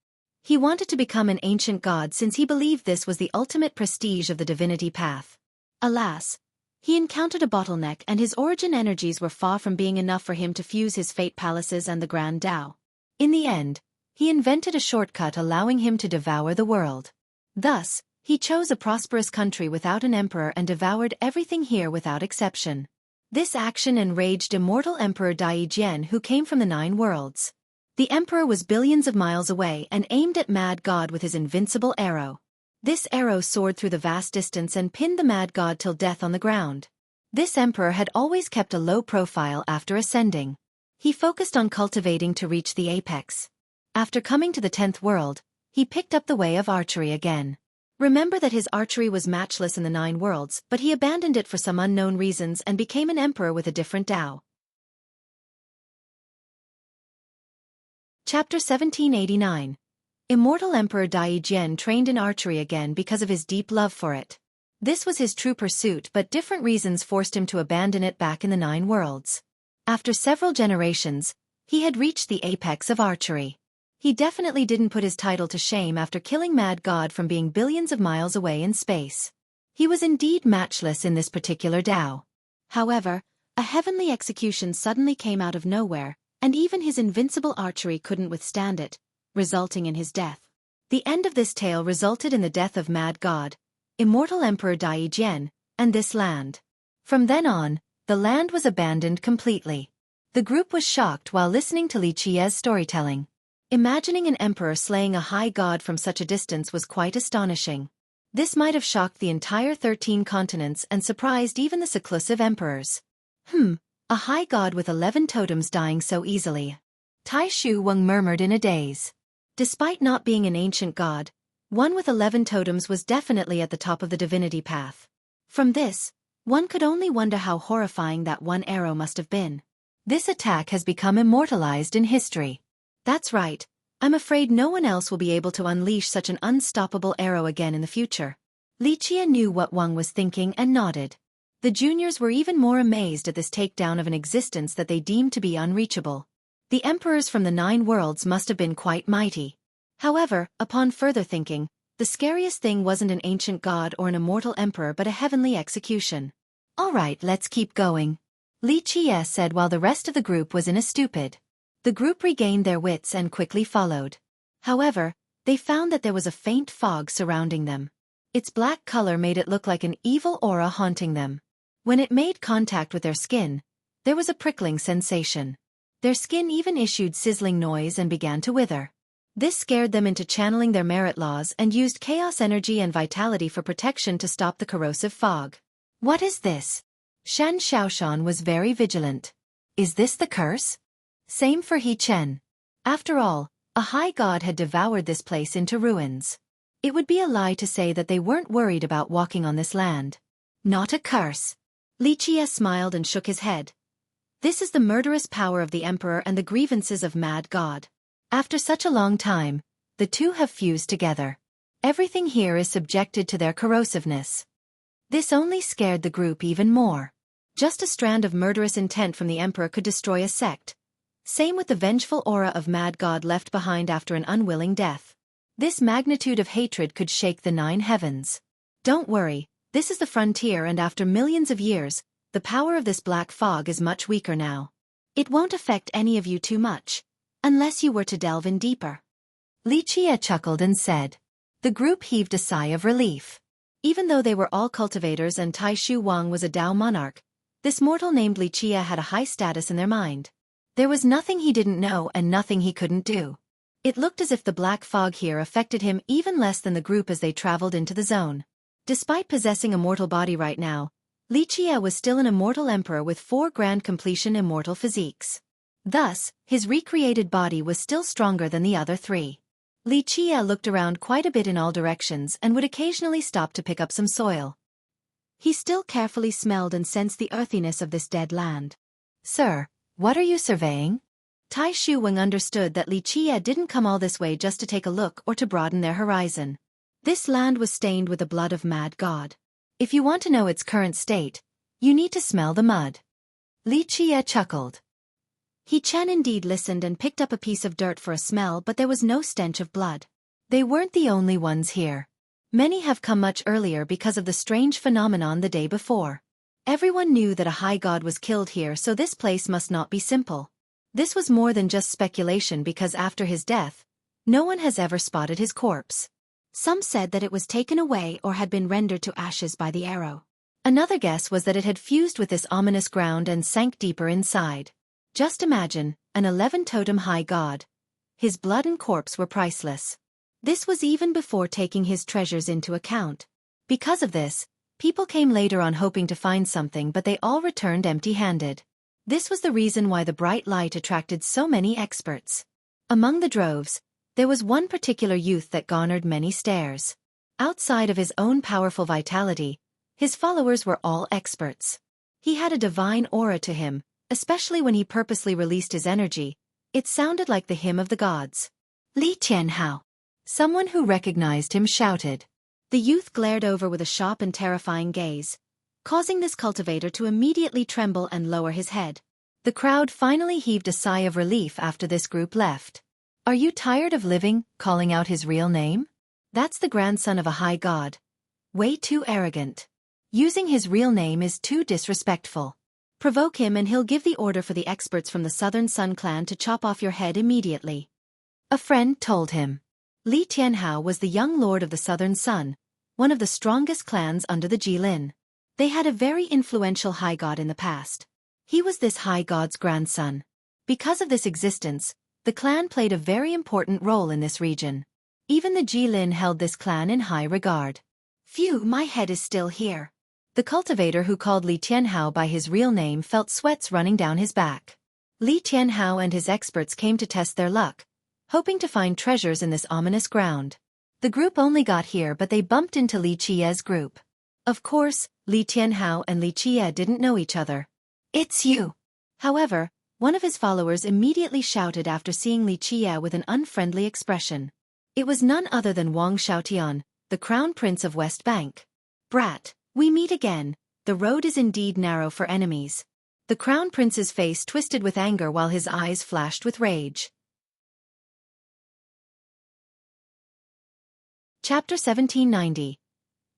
He wanted to become an ancient god since he believed this was the ultimate prestige of the divinity path. Alas, he encountered a bottleneck and his origin energies were far from being enough for him to fuse his fate palaces and the grand Tao. In the end, he invented a shortcut allowing him to devour the world. Thus, he chose a prosperous country without an emperor and devoured everything here without exception. This action enraged immortal Emperor Dai Jian, who came from the 9 worlds. The emperor was billions of miles away and aimed at Mad God with his invincible arrow. This arrow soared through the vast distance and pinned the Mad God till death on the ground. This emperor had always kept a low profile after ascending. He focused on cultivating to reach the apex. After coming to the 10th world, he picked up the way of archery again. Remember that his archery was matchless in the 9 worlds, but he abandoned it for some unknown reasons and became an emperor with a different Tao. Chapter 1789. Immortal Emperor Dai Jian trained in archery again because of his deep love for it. This was his true pursuit, but different reasons forced him to abandon it back in the 9 worlds. After several generations, he had reached the apex of archery. He definitely didn't put his title to shame after killing Mad God from being billions of miles away in space. He was indeed matchless in this particular Tao. However, a heavenly execution suddenly came out of nowhere, and even his invincible archery couldn't withstand it, resulting in his death. The end of this tale resulted in the death of Mad God, immortal Emperor Dai Jian, and this land. From then on, the land was abandoned completely. The group was shocked while listening to Li Qiye's storytelling. Imagining an emperor slaying a high god from such a distance was quite astonishing. This might have shocked the entire 13 continents and surprised even the seclusive emperors. A high god with 11 totems dying so easily. Tai Shu Weng murmured in a daze. Despite not being an ancient god, one with 11 totems was definitely at the top of the divinity path. From this, one could only wonder how horrifying that one arrow must have been. This attack has become immortalized in history. That's right, I'm afraid no one else will be able to unleash such an unstoppable arrow again in the future. Li Qiye knew what Wang was thinking and nodded. The juniors were even more amazed at this takedown of an existence that they deemed to be unreachable. The emperors from the 9 worlds must have been quite mighty. However, upon further thinking, the scariest thing wasn't an ancient god or an immortal emperor but a heavenly execution. Alright, let's keep going, Li Qiye said while the rest of the group was in a stupid. The group regained their wits and quickly followed. However, they found that there was a faint fog surrounding them. Its black color made it look like an evil aura haunting them. When it made contact with their skin, there was a prickling sensation. Their skin even issued sizzling noise and began to wither. This scared them into channeling their merit laws and used chaos energy and vitality for protection to stop the corrosive fog. What is this? Shan Xiaoshan was very vigilant. Is this the curse? Same for He Chen. After all, a high god had devoured this place into ruins. It would be a lie to say that they weren't worried about walking on this land. Not a curse. Li Qiye smiled and shook his head. This is the murderous power of the emperor and the grievances of Mad God. After such a long time, the two have fused together. Everything here is subjected to their corrosiveness. This only scared the group even more. Just a strand of murderous intent from the emperor could destroy a sect. Same with the vengeful aura of Mad God left behind after an unwilling death. This magnitude of hatred could shake the 9 heavens. Don't worry, this is the frontier and after millions of years, the power of this black fog is much weaker now. It won't affect any of you too much, unless you were to delve in deeper. Li Qiye chuckled and said. The group heaved a sigh of relief. Even though they were all cultivators and Tai Shu Wang was a Dao monarch, this mortal named Li Qiye had a high status in their mind. There was nothing he didn't know and nothing he couldn't do. It looked as if the black fog here affected him even less than the group as they traveled into the zone. Despite possessing a mortal body right now, Li Qiye was still an immortal emperor with 4 grand completion immortal physiques. Thus, his recreated body was still stronger than the other 3. Li Qiye looked around quite a bit in all directions and would occasionally stop to pick up some soil. He still carefully smelled and sensed the earthiness of this dead land. Sir, what are you surveying? Tai Shu Weng understood that Li Qiye didn't come all this way just to take a look or to broaden their horizon. This land was stained with the blood of Mad God. If you want to know its current state, you need to smell the mud. Li Qiye chuckled. He Chen indeed listened and picked up a piece of dirt for a smell, but there was no stench of blood. They weren't the only ones here. Many have come much earlier because of the strange phenomenon the day before. Everyone knew that a high god was killed here, so this place must not be simple. This was more than just speculation because after his death, no one has ever spotted his corpse. Some said that it was taken away or had been rendered to ashes by the arrow. Another guess was that it had fused with this ominous ground and sank deeper inside. Just imagine, an 11-totem high god. His blood and corpse were priceless. This was even before taking his treasures into account. Because of this, people came later on hoping to find something, but they all returned empty-handed. This was the reason why the bright light attracted so many experts. Among the droves, there was one particular youth that garnered many stares. Outside of his own powerful vitality, his followers were all experts. He had a divine aura to him, especially when he purposely released his energy. It sounded like the hymn of the gods. Li Tianhao. Someone who recognized him shouted. The youth glared over with a sharp and terrifying gaze, causing this cultivator to immediately tremble and lower his head. The crowd finally heaved a sigh of relief after this group left. Are you tired of living, calling out his real name? That's the grandson of a high god. Way too arrogant. Using his real name is too disrespectful. Provoke him and he'll give the order for the experts from the Southern Sun clan to chop off your head immediately. A friend told him. Li Tianhao was the young lord of the Southern Sun, one of the strongest clans under the Jilin. They had a very influential high god in the past. He was this high god's grandson. Because of this existence, the clan played a very important role in this region. Even the Jilin held this clan in high regard. Phew, my head is still here. The cultivator who called Li Tianhao by his real name felt sweats running down his back. Li Tianhao and his experts came to test their luck, hoping to find treasures in this ominous ground. The group only got here but they bumped into Li Qie's group. Of course, Li Tianhao and Li Qie didn't know each other. It's you! However, one of his followers immediately shouted after seeing Li Qie with an unfriendly expression. It was none other than Wang Xiaotian, the crown prince of West Bank. Brat, we meet again, the road is indeed narrow for enemies. The crown prince's face twisted with anger while his eyes flashed with rage. Chapter 1790.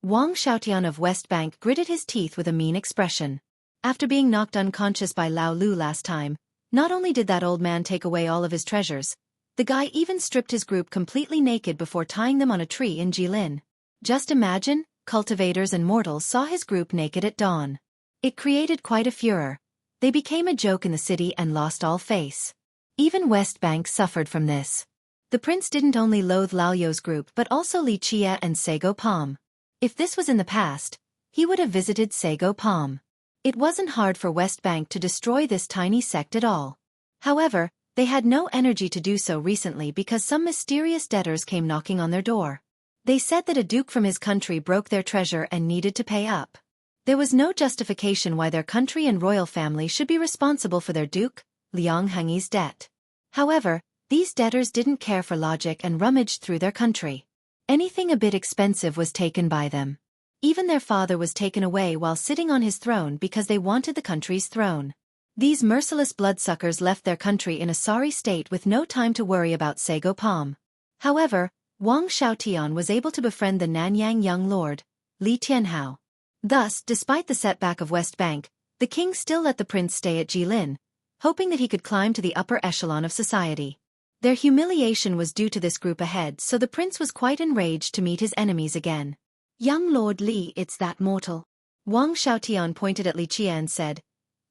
Wang Xiaotian of West Bank gritted his teeth with a mean expression. After being knocked unconscious by Lao Lu last time, not only did that old man take away all of his treasures, the guy even stripped his group completely naked before tying them on a tree in Jilin. Just imagine, cultivators and mortals saw his group naked at dawn. It created quite a furor. They became a joke in the city and lost all face. Even West Bank suffered from this. The prince didn't only loathe Lao You's group but also Li Qie and Sago Palm. If this was in the past, he would have visited Sago Palm. It wasn't hard for West Bank to destroy this tiny sect at all. However, they had no energy to do so recently because some mysterious debtors came knocking on their door. They said that a duke from his country broke their treasure and needed to pay up. There was no justification why their country and royal family should be responsible for their duke, Liang Hengyi's debt. However, these debtors didn't care for logic and rummaged through their country. Anything a bit expensive was taken by them. Even their father was taken away while sitting on his throne because they wanted the country's throne. These merciless bloodsuckers left their country in a sorry state with no time to worry about Sago Palm. However, Wang Xiaotian was able to befriend the Nanyang young lord, Li Tianhao. Thus, despite the setback of West Bank, the king still let the prince stay at Jilin, hoping that he could climb to the upper echelon of society. Their humiliation was due to this group ahead, so the prince was quite enraged to meet his enemies again. Young Lord Li, it's that mortal. Wang Xiaotian pointed at Li Qie and said,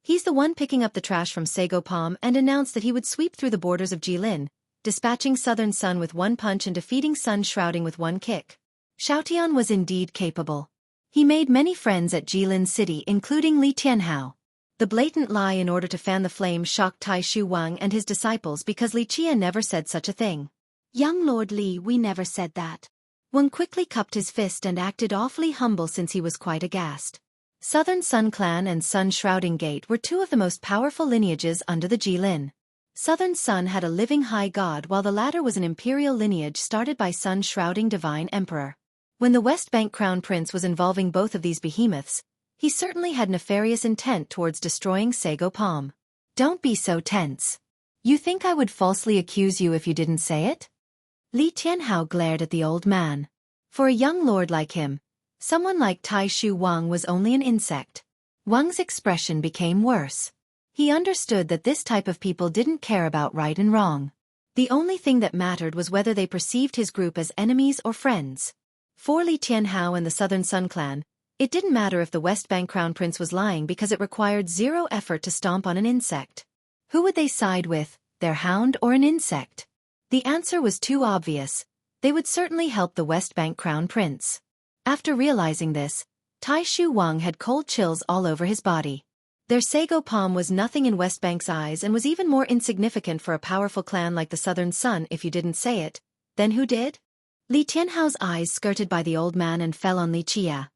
he's the one picking up the trash from Sago Palm, and announced that he would sweep through the borders of Jilin, dispatching Southern Sun with one punch and defeating Sun Shrouding with one kick. Xiaotian was indeed capable. He made many friends at Jilin City including Li Tianhao. The blatant lie in order to fan the flame shocked Tai Shu Wang and his disciples because Li Qie never said such a thing. Young Lord Li, we never said that. Wang quickly cupped his fist and acted awfully humble since he was quite aghast. Southern Sun Clan and Sun Shrouding Gate were two of the most powerful lineages under the Jilin. Southern Sun had a living high god while the latter was an imperial lineage started by Sun Shrouding Divine Emperor. When the West Bank Crown Prince was involving both of these behemoths, he certainly had nefarious intent towards destroying Sago Palm. Don't be so tense. You think I would falsely accuse you if you didn't say it? Li Tianhao glared at the old man. For a young lord like him, someone like Tai Shu Wang was only an insect. Wang's expression became worse. He understood that this type of people didn't care about right and wrong. The only thing that mattered was whether they perceived his group as enemies or friends. For Li Tianhao and the Southern Sun Clan, it didn't matter if the West Bank Crown Prince was lying because it required zero effort to stomp on an insect. Who would they side with, their hound or an insect? The answer was too obvious. They would certainly help the West Bank Crown Prince. After realizing this, Tai Shu Wang had cold chills all over his body. Their Sago Palm was nothing in West Bank's eyes and was even more insignificant for a powerful clan like the Southern Sun if you didn't say it. Then who did? Li Tianhao's eyes skirted by the old man and fell on Li Qie.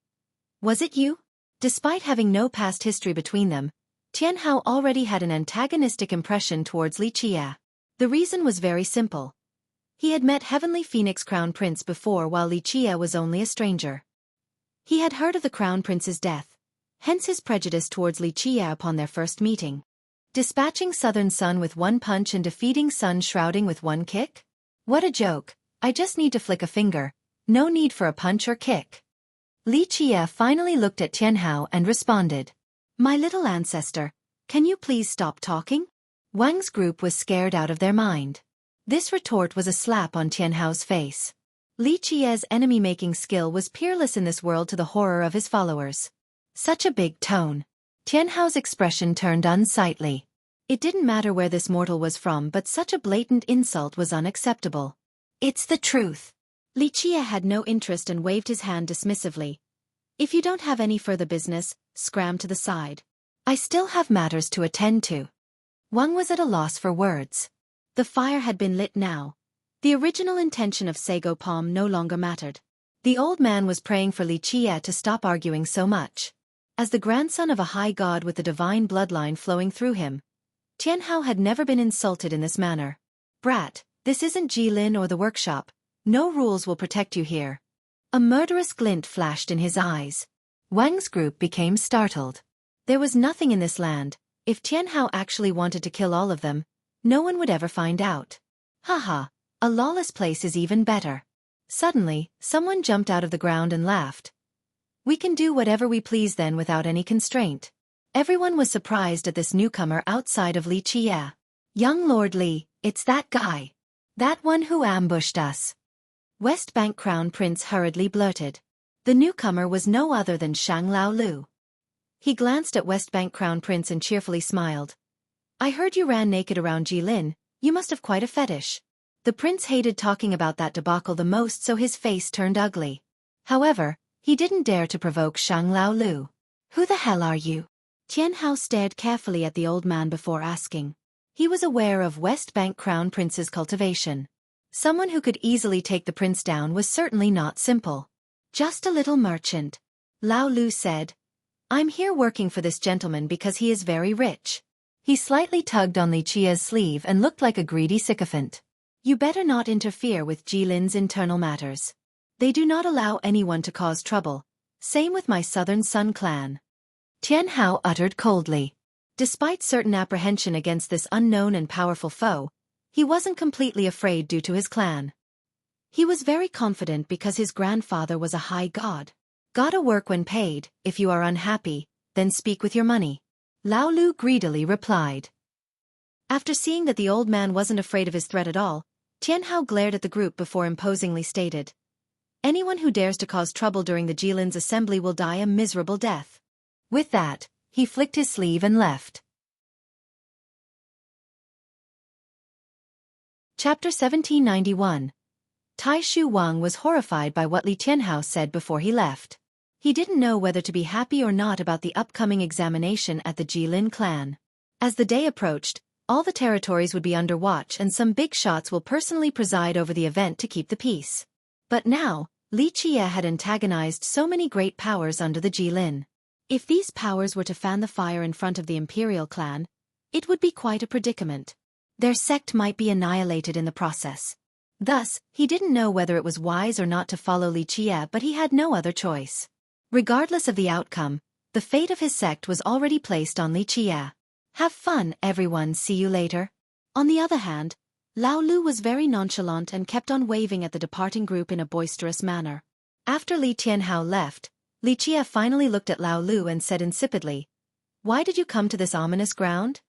Was it you? Despite having no past history between them, Tianhao already had an antagonistic impression towards Li Qie. The reason was very simple. He had met Heavenly Phoenix Crown Prince before while Li Qie was only a stranger. He had heard of the Crown Prince's death, hence his prejudice towards Li Qie upon their first meeting. Dispatching Southern Sun with one punch and defeating Sun Shrouding with one kick? What a joke, I just need to flick a finger, no need for a punch or kick. Li Qie finally looked at Tianhao and responded. My little ancestor, can you please stop talking? Wang's group was scared out of their mind. This retort was a slap on Tianhao's face. Li Qie's enemy-making skill was peerless in this world to the horror of his followers. Such a big tone. Tianhao's expression turned unsightly. It didn't matter where this mortal was from, but such a blatant insult was unacceptable. It's the truth. Li Qie had no interest and waved his hand dismissively. If you don't have any further business, scram to the side. I still have matters to attend to. Wang was at a loss for words. The fire had been lit now. The original intention of Sago Palm no longer mattered. The old man was praying for Li Qie to stop arguing so much. As the grandson of a high god with the divine bloodline flowing through him, Tianhao had never been insulted in this manner. Brat, this isn't Jilin or the workshop. No rules will protect you here. A murderous glint flashed in his eyes. Wang's group became startled. There was nothing in this land. If Tianhao actually wanted to kill all of them, no one would ever find out. Haha, a lawless place is even better. Suddenly, someone jumped out of the ground and laughed. We can do whatever we please then without any constraint. Everyone was surprised at this newcomer outside of Li Qie. Young Lord Li, it's that guy. That one who ambushed us. West Bank Crown Prince hurriedly blurted. The newcomer was no other than Shang Laolu. He glanced at West Bank Crown Prince and cheerfully smiled. I heard you ran naked around Jilin, you must have quite a fetish. The prince hated talking about that debacle the most, so his face turned ugly. However, he didn't dare to provoke Shang Laolu. Who the hell are you? Tianhao stared carefully at the old man before asking. He was aware of West Bank Crown Prince's cultivation. Someone who could easily take the prince down was certainly not simple. Just a little merchant. Laolu said. I'm here working for this gentleman because he is very rich. He slightly tugged on Li Qie's sleeve and looked like a greedy sycophant. You better not interfere with Jilin's internal matters. They do not allow anyone to cause trouble. Same with my Southern Sun clan. Tianhao uttered coldly. Despite certain apprehension against this unknown and powerful foe, he wasn't completely afraid due to his clan. He was very confident because his grandfather was a high god. Gotta work when paid. If you are unhappy, then speak with your money. Laolu greedily replied. After seeing that the old man wasn't afraid of his threat at all, Tianhao glared at the group before imposingly stated. Anyone who dares to cause trouble during the Jilin's assembly will die a miserable death. With that, he flicked his sleeve and left. Chapter 1791. Tai Shu Wang was horrified by what Li Tianhao said before he left. He didn't know whether to be happy or not about the upcoming examination at the Jilin clan. As the day approached, all the territories would be under watch and some big shots will personally preside over the event to keep the peace. But now, Li Qie had antagonized so many great powers under the Jilin. If these powers were to fan the fire in front of the imperial clan, it would be quite a predicament. Their sect might be annihilated in the process. Thus, he didn't know whether it was wise or not to follow Li Qie, but he had no other choice. Regardless of the outcome, the fate of his sect was already placed on Li Qie. Have fun, everyone, see you later. On the other hand, Laolu was very nonchalant and kept on waving at the departing group in a boisterous manner. After Li Tianhao left, Li Qie finally looked at Laolu and said insipidly, Why did you come to this ominous ground?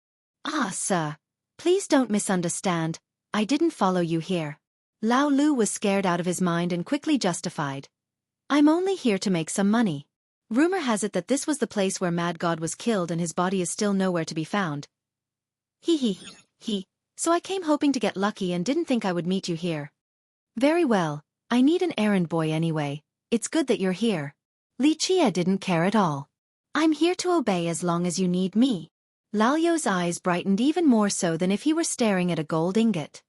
Ah, sir. Please don't misunderstand, I didn't follow you here. Laolu was scared out of his mind and quickly justified. I'm only here to make some money. Rumor has it that this was the place where Mad God was killed and his body is still nowhere to be found. He. So I came hoping to get lucky and didn't think I would meet you here. Very well, I need an errand boy anyway. It's good that you're here. Li Qie didn't care at all. I'm here to obey as long as you need me. Lao's eyes brightened even more so than if he were staring at a gold ingot.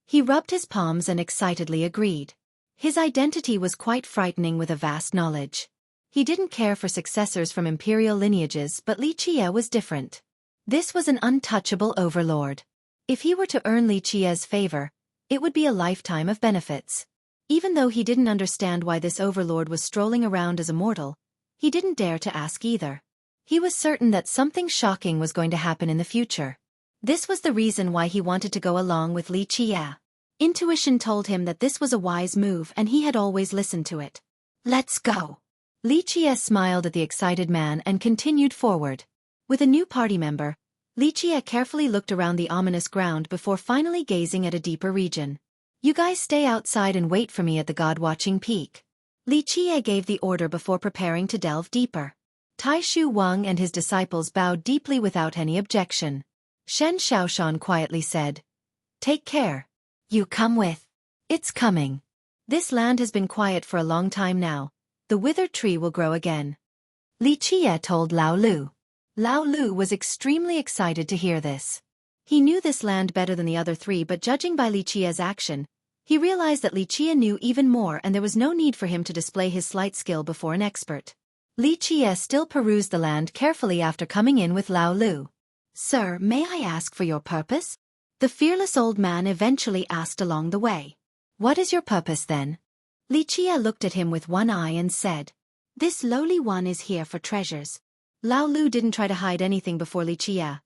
He rubbed his palms and excitedly agreed. His identity was quite frightening with a vast knowledge. He didn't care for successors from imperial lineages, but Li Qie was different. This was an untouchable overlord. If he were to earn Li Qie's favor, it would be a lifetime of benefits. Even though he didn't understand why this overlord was strolling around as a mortal, he didn't dare to ask either. He was certain that something shocking was going to happen in the future. This was the reason why he wanted to go along with Li Qie. Intuition told him that this was a wise move and he had always listened to it. Let's go. Li Qie smiled at the excited man and continued forward. With a new party member, Li Qie carefully looked around the ominous ground before finally gazing at a deeper region. You guys stay outside and wait for me at the God-watching peak. Li Qie gave the order before preparing to delve deeper. Tai Shu Wang and his disciples bowed deeply without any objection. Shen Xiaoshan quietly said, Take care. You come with. It's coming. This land has been quiet for a long time now. The withered tree will grow again. Li Qie told Lao Lu. Lao Lu was extremely excited to hear this. He knew this land better than the other three, but judging by Li Qie's action, he realized that Li Qie knew even more and there was no need for him to display his slight skill before an expert. Li Qie still perused the land carefully after coming in with Lao Lu. Sir, may I ask for your purpose? The fearless old man eventually asked along the way. What is your purpose then? Li Qie looked at him with one eye and said, This lowly one is here for treasures. Lao Lu didn't try to hide anything before Li Qie.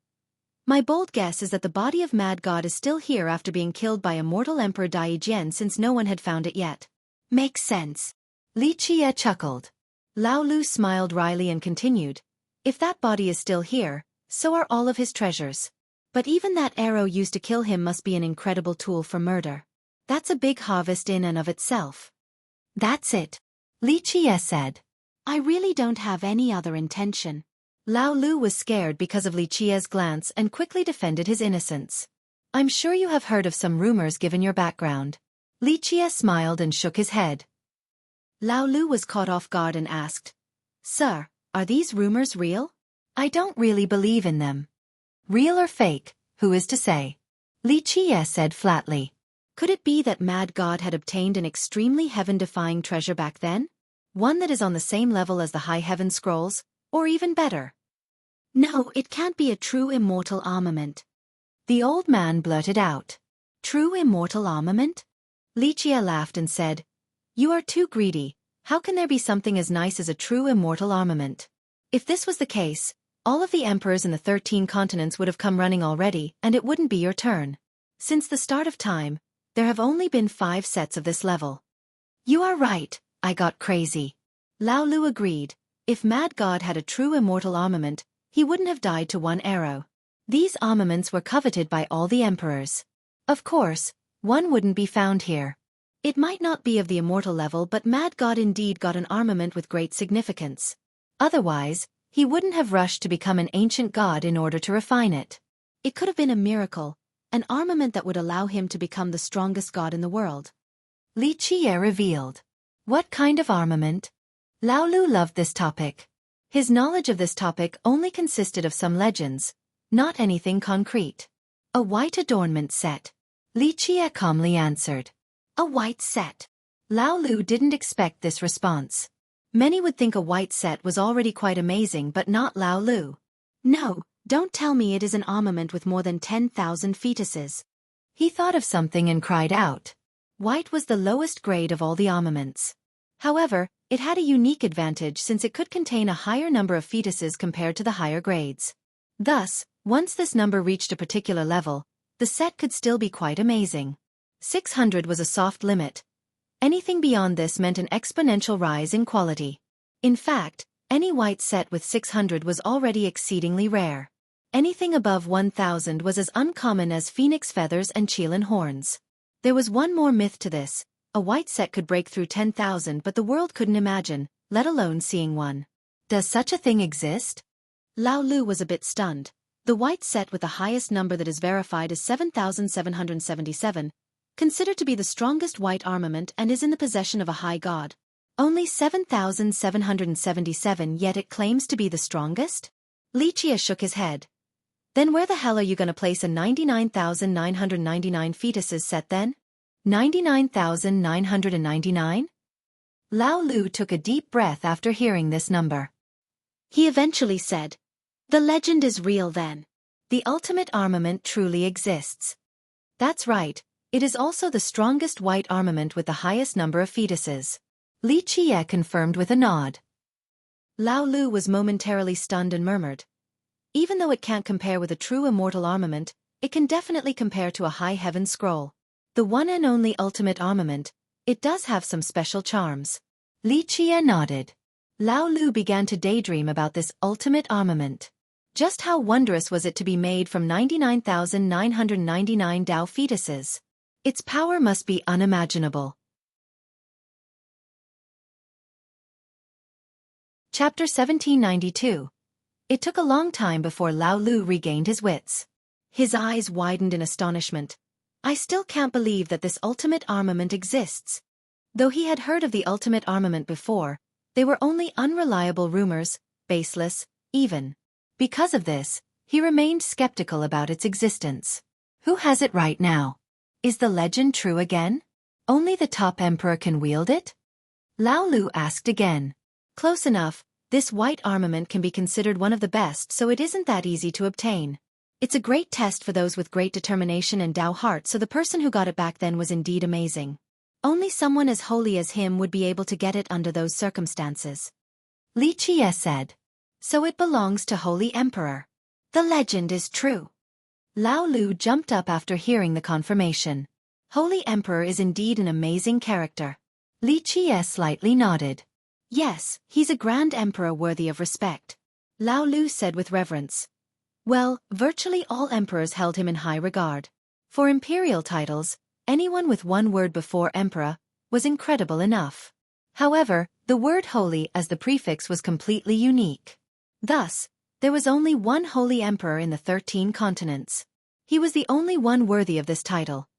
My bold guess is that the body of Mad God is still here after being killed by immortal Emperor Dai Jian since no one had found it yet. Makes sense. Li Qie chuckled. Lao Lu smiled wryly and continued, If that body is still here, so are all of his treasures. But even that arrow used to kill him must be an incredible tool for murder. That's a big harvest in and of itself. That's it. Li Qie said. I really don't have any other intention. Lao Lu was scared because of Li Qie's glance and quickly defended his innocence. I'm sure you have heard of some rumors given your background. Li Qie smiled and shook his head. Lao Lu was caught off guard and asked, Sir, are these rumors real? I don't really believe in them. Real or fake, who is to say? Li Qie said flatly. Could it be that Mad God had obtained an extremely heaven-defying treasure back then? One that is on the same level as the High Heaven Scrolls, or even better? No, it can't be a true immortal armament. The old man blurted out. True immortal armament? Li Qie laughed and said, You are too greedy. How can there be something as nice as a true immortal armament? If this was the case, all of the emperors in the 13 continents would have come running already, and it wouldn't be your turn. Since the start of time, there have only been 5 sets of this level. You are right, I got crazy. Lao Lu agreed. If Mad God had a true immortal armament, he wouldn't have died to one arrow. These armaments were coveted by all the emperors. Of course, one wouldn't be found here. It might not be of the immortal level, but Mad God indeed got an armament with great significance. Otherwise, he wouldn't have rushed to become an ancient god in order to refine it. It could have been a miracle, an armament that would allow him to become the strongest god in the world. Li Qie revealed. What kind of armament? Lao Lu loved this topic. His knowledge of this topic only consisted of some legends, not anything concrete. A white adornment set. Li Qie calmly answered. A white set. Lao Lu didn't expect this response. Many would think a white set was already quite amazing, but not Lao Lu. No, don't tell me it is an armament with more than 10,000 fetuses. He thought of something and cried out. White was the lowest grade of all the armaments. However, it had a unique advantage since it could contain a higher number of fetuses compared to the higher grades. Thus, once this number reached a particular level, the set could still be quite amazing. 600 was a soft limit. Anything beyond this meant an exponential rise in quality. In fact, any white set with 600 was already exceedingly rare. Anything above 1,000 was as uncommon as phoenix feathers and Qilin horns. There was one more myth to this. A white set could break through 10,000, but the world couldn't imagine, let alone seeing one. Does such a thing exist? Lao Lu was a bit stunned. The white set with the highest number that is verified is 7,777, considered to be the strongest white armament and is in the possession of a high god. Only 7,777, yet it claims to be the strongest? Li Qie shook his head. Then where the hell are you going to place a 99,999 fetuses set then? 99,999? Lao Lu took a deep breath after hearing this number. He eventually said, The legend is real then. The ultimate armament truly exists. That's right, it is also the strongest white armament with the highest number of fetuses. Li Qie confirmed with a nod. Lao Lu was momentarily stunned and murmured. Even though it can't compare with a true immortal armament, it can definitely compare to a high heaven scroll. The one and only ultimate armament, it does have some special charms. Li Qie nodded. Lao Lu began to daydream about this ultimate armament. Just how wondrous was it to be made from 99,999 Dao fetuses? Its power must be unimaginable. Chapter 1792. It took a long time before Lao Lu regained his wits. His eyes widened in astonishment. I still can't believe that this ultimate armament exists. Though he had heard of the ultimate armament before, they were only unreliable rumors, baseless, even. Because of this, he remained skeptical about its existence. Who has it right now? Is the legend true again? Only the top emperor can wield it? Lao Lu asked again. Close enough, this white armament can be considered one of the best, so it isn't that easy to obtain. It's a great test for those with great determination and Dao heart, so the person who got it back then was indeed amazing. Only someone as holy as him would be able to get it under those circumstances. Li Qie said. So it belongs to Holy Emperor. The legend is true. Lao Lu jumped up after hearing the confirmation. Holy Emperor is indeed an amazing character. Li Qie slightly nodded. Yes, he's a grand emperor worthy of respect. Lao Lu said with reverence. Well, virtually all emperors held him in high regard. For imperial titles, anyone with one word before emperor was incredible enough. However, the word holy as the prefix was completely unique. Thus, there was only one holy emperor in the 13 continents. He was the only one worthy of this title.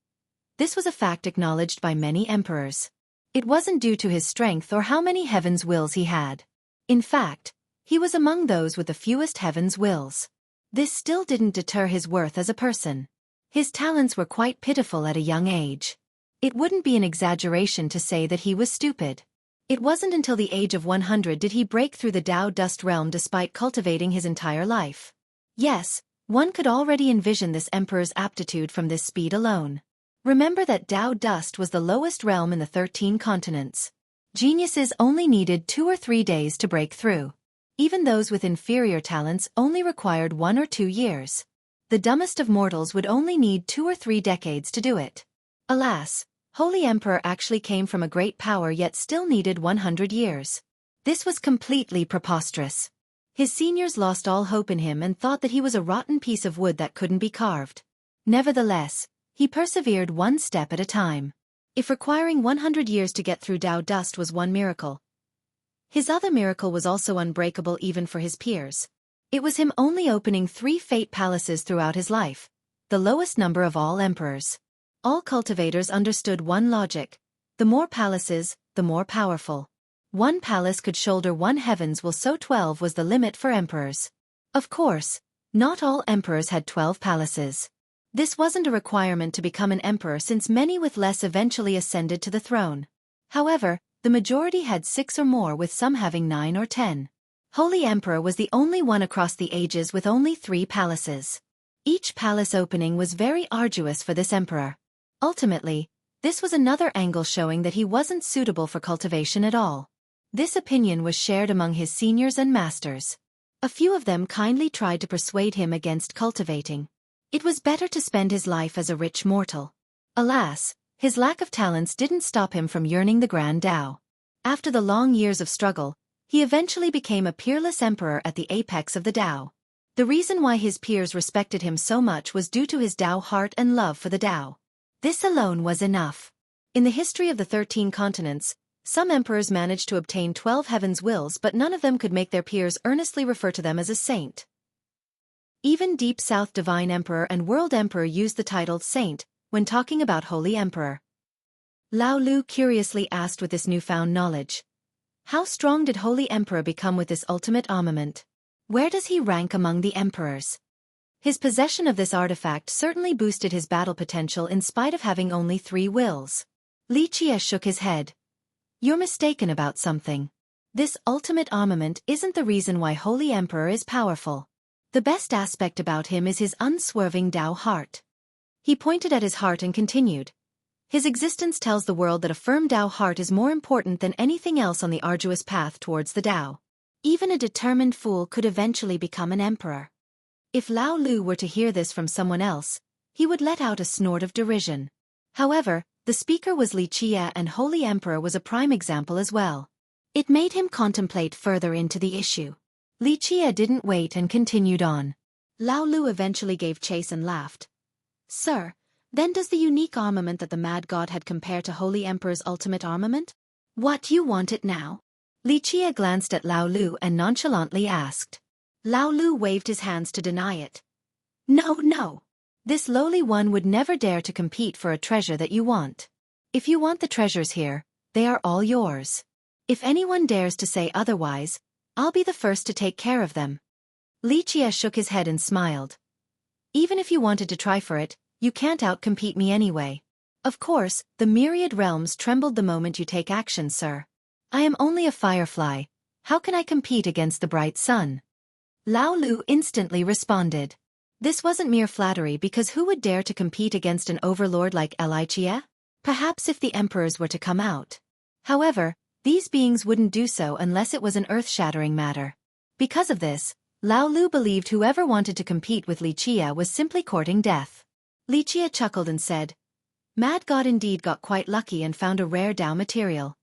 This was a fact acknowledged by many emperors. It wasn't due to his strength or how many heaven's wills he had. In fact, he was among those with the fewest heaven's wills. This still didn't deter his worth as a person. His talents were quite pitiful at a young age. It wouldn't be an exaggeration to say that he was stupid. It wasn't until the age of 100 did he break through the Dao dust realm despite cultivating his entire life. Yes, one could already envision this emperor's aptitude from this speed alone. Remember that Dao dust was the lowest realm in the 13 continents. Geniuses only needed 2 or 3 days to break through. Even those with inferior talents only required 1 or 2 years. The dumbest of mortals would only need 2 or 3 decades to do it. Alas, Holy Emperor actually came from a great power yet still needed 100 years. This was completely preposterous. His seniors lost all hope in him and thought that he was a rotten piece of wood that couldn't be carved. Nevertheless, he persevered one step at a time. If requiring 100 years to get through Dao dust was one miracle, his other miracle was also unbreakable even for his peers. It was him only opening 3 fate palaces throughout his life, the lowest number of all emperors. All cultivators understood one logic. The more palaces, the more powerful. One palace could shoulder 1 heaven's will, so 12 was the limit for emperors. Of course, not all emperors had 12 palaces. This wasn't a requirement to become an emperor since many with less eventually ascended to the throne. However, the majority had 6 or more, with some having 9 or 10. Holy Emperor was the only one across the ages with only 3 palaces. Each palace opening was very arduous for this emperor. Ultimately, this was another angle showing that he wasn't suitable for cultivation at all. This opinion was shared among his seniors and masters. A few of them kindly tried to persuade him against cultivating. It was better to spend his life as a rich mortal. Alas, his lack of talents didn't stop him from yearning the grand Dao. After the long years of struggle, he eventually became a peerless emperor at the apex of the Dao. The reason why his peers respected him so much was due to his Dao heart and love for the Dao. This alone was enough. In the history of the 13 continents, some emperors managed to obtain 12 heaven's wills, but none of them could make their peers earnestly refer to them as a saint. Even Deep South Divine Emperor and World Emperor used the title saint when talking about Holy Emperor. Lao Lu curiously asked with this newfound knowledge. How strong did Holy Emperor become with this ultimate armament? Where does he rank among the emperors? His possession of this artifact certainly boosted his battle potential in spite of having only 3 wills. Li Qie shook his head. You're mistaken about something. This ultimate armament isn't the reason why Holy Emperor is powerful. The best aspect about him is his unswerving Dao heart. He pointed at his heart and continued. His existence tells the world that a firm Dao heart is more important than anything else on the arduous path towards the Dao. Even a determined fool could eventually become an emperor. If Lao Lu were to hear this from someone else, he would let out a snort of derision. However, the speaker was Li Qie, and Holy Emperor was a prime example as well. It made him contemplate further into the issue. Li Qie didn't wait and continued on. Lao Lu eventually gave chase and laughed. Sir, then does the unique armament that the mad god had compare to Holy Emperor's ultimate armament? What, you want it now? Li Qie glanced at Lao Lu and nonchalantly asked. Lao Lu waved his hands to deny it. No, no. This lowly one would never dare to compete for a treasure that you want. If you want the treasures here, they are all yours. If anyone dares to say otherwise, I'll be the first to take care of them. Li Qie shook his head and smiled. Even if you wanted to try for it, you can't outcompete me anyway. Of course, the myriad realms trembled the moment you take action, sir. I am only a firefly. How can I compete against the bright sun? Lao Lu instantly responded. This wasn't mere flattery, because who would dare to compete against an overlord like Li Qie? Perhaps if the emperors were to come out. However, these beings wouldn't do so unless it was an earth-shattering matter. Because of this, Lao Lu believed whoever wanted to compete with Li Qie was simply courting death. Li Qie chuckled and said, Mad God indeed got quite lucky and found a rare Dao material.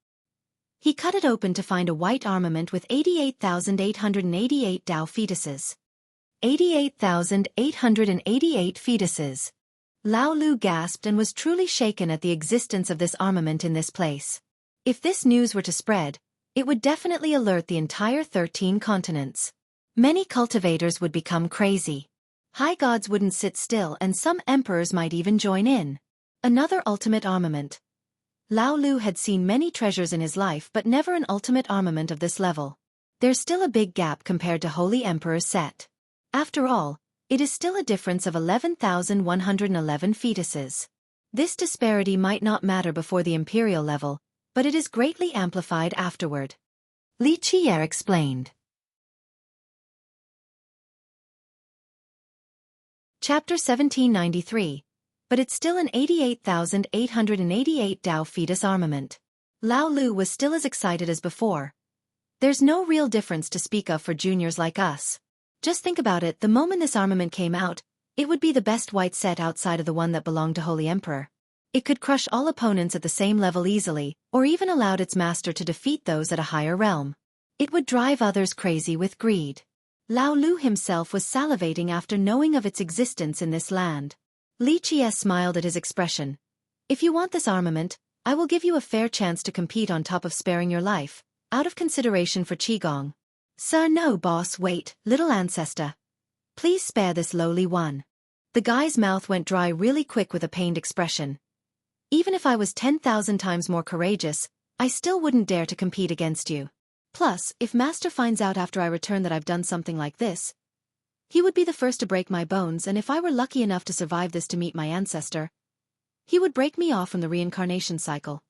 He cut it open to find a white armament with 88,888 Dao fetuses. 88,888 fetuses. Lao Lu gasped and was truly shaken at the existence of this armament in this place. If this news were to spread, it would definitely alert the entire 13 continents. Many cultivators would become crazy. High gods wouldn't sit still, and some emperors might even join in. Another ultimate armament. Lao Lu had seen many treasures in his life, but never an ultimate armament of this level. There's still a big gap compared to Holy Emperor's set. After all, it is still a difference of 11,111 fetuses. This disparity might not matter before the imperial level, but it is greatly amplified afterward. Li Qie explained. Chapter 1793. But it's still an 88,888 Dao fetus armament. Lao Lu was still as excited as before. There's no real difference to speak of for juniors like us. Just think about it, the moment this armament came out, it would be the best white set outside of the one that belonged to Holy Emperor. It could crush all opponents at the same level easily, or even allowed its master to defeat those at a higher realm. It would drive others crazy with greed. Lao Lu himself was salivating after knowing of its existence in this land. Li Qie smiled at his expression. If you want this armament, I will give you a fair chance to compete on top of sparing your life, out of consideration for Qigong. Sir, no boss, wait, little ancestor. Please spare this lowly one. The guy's mouth went dry really quick with a pained expression. Even if I was 10,000 times more courageous, I still wouldn't dare to compete against you. Plus, if Master finds out after I return that I've done something like this, he would be the first to break my bones, and if I were lucky enough to survive this to meet my ancestor, he would break me off from the reincarnation cycle.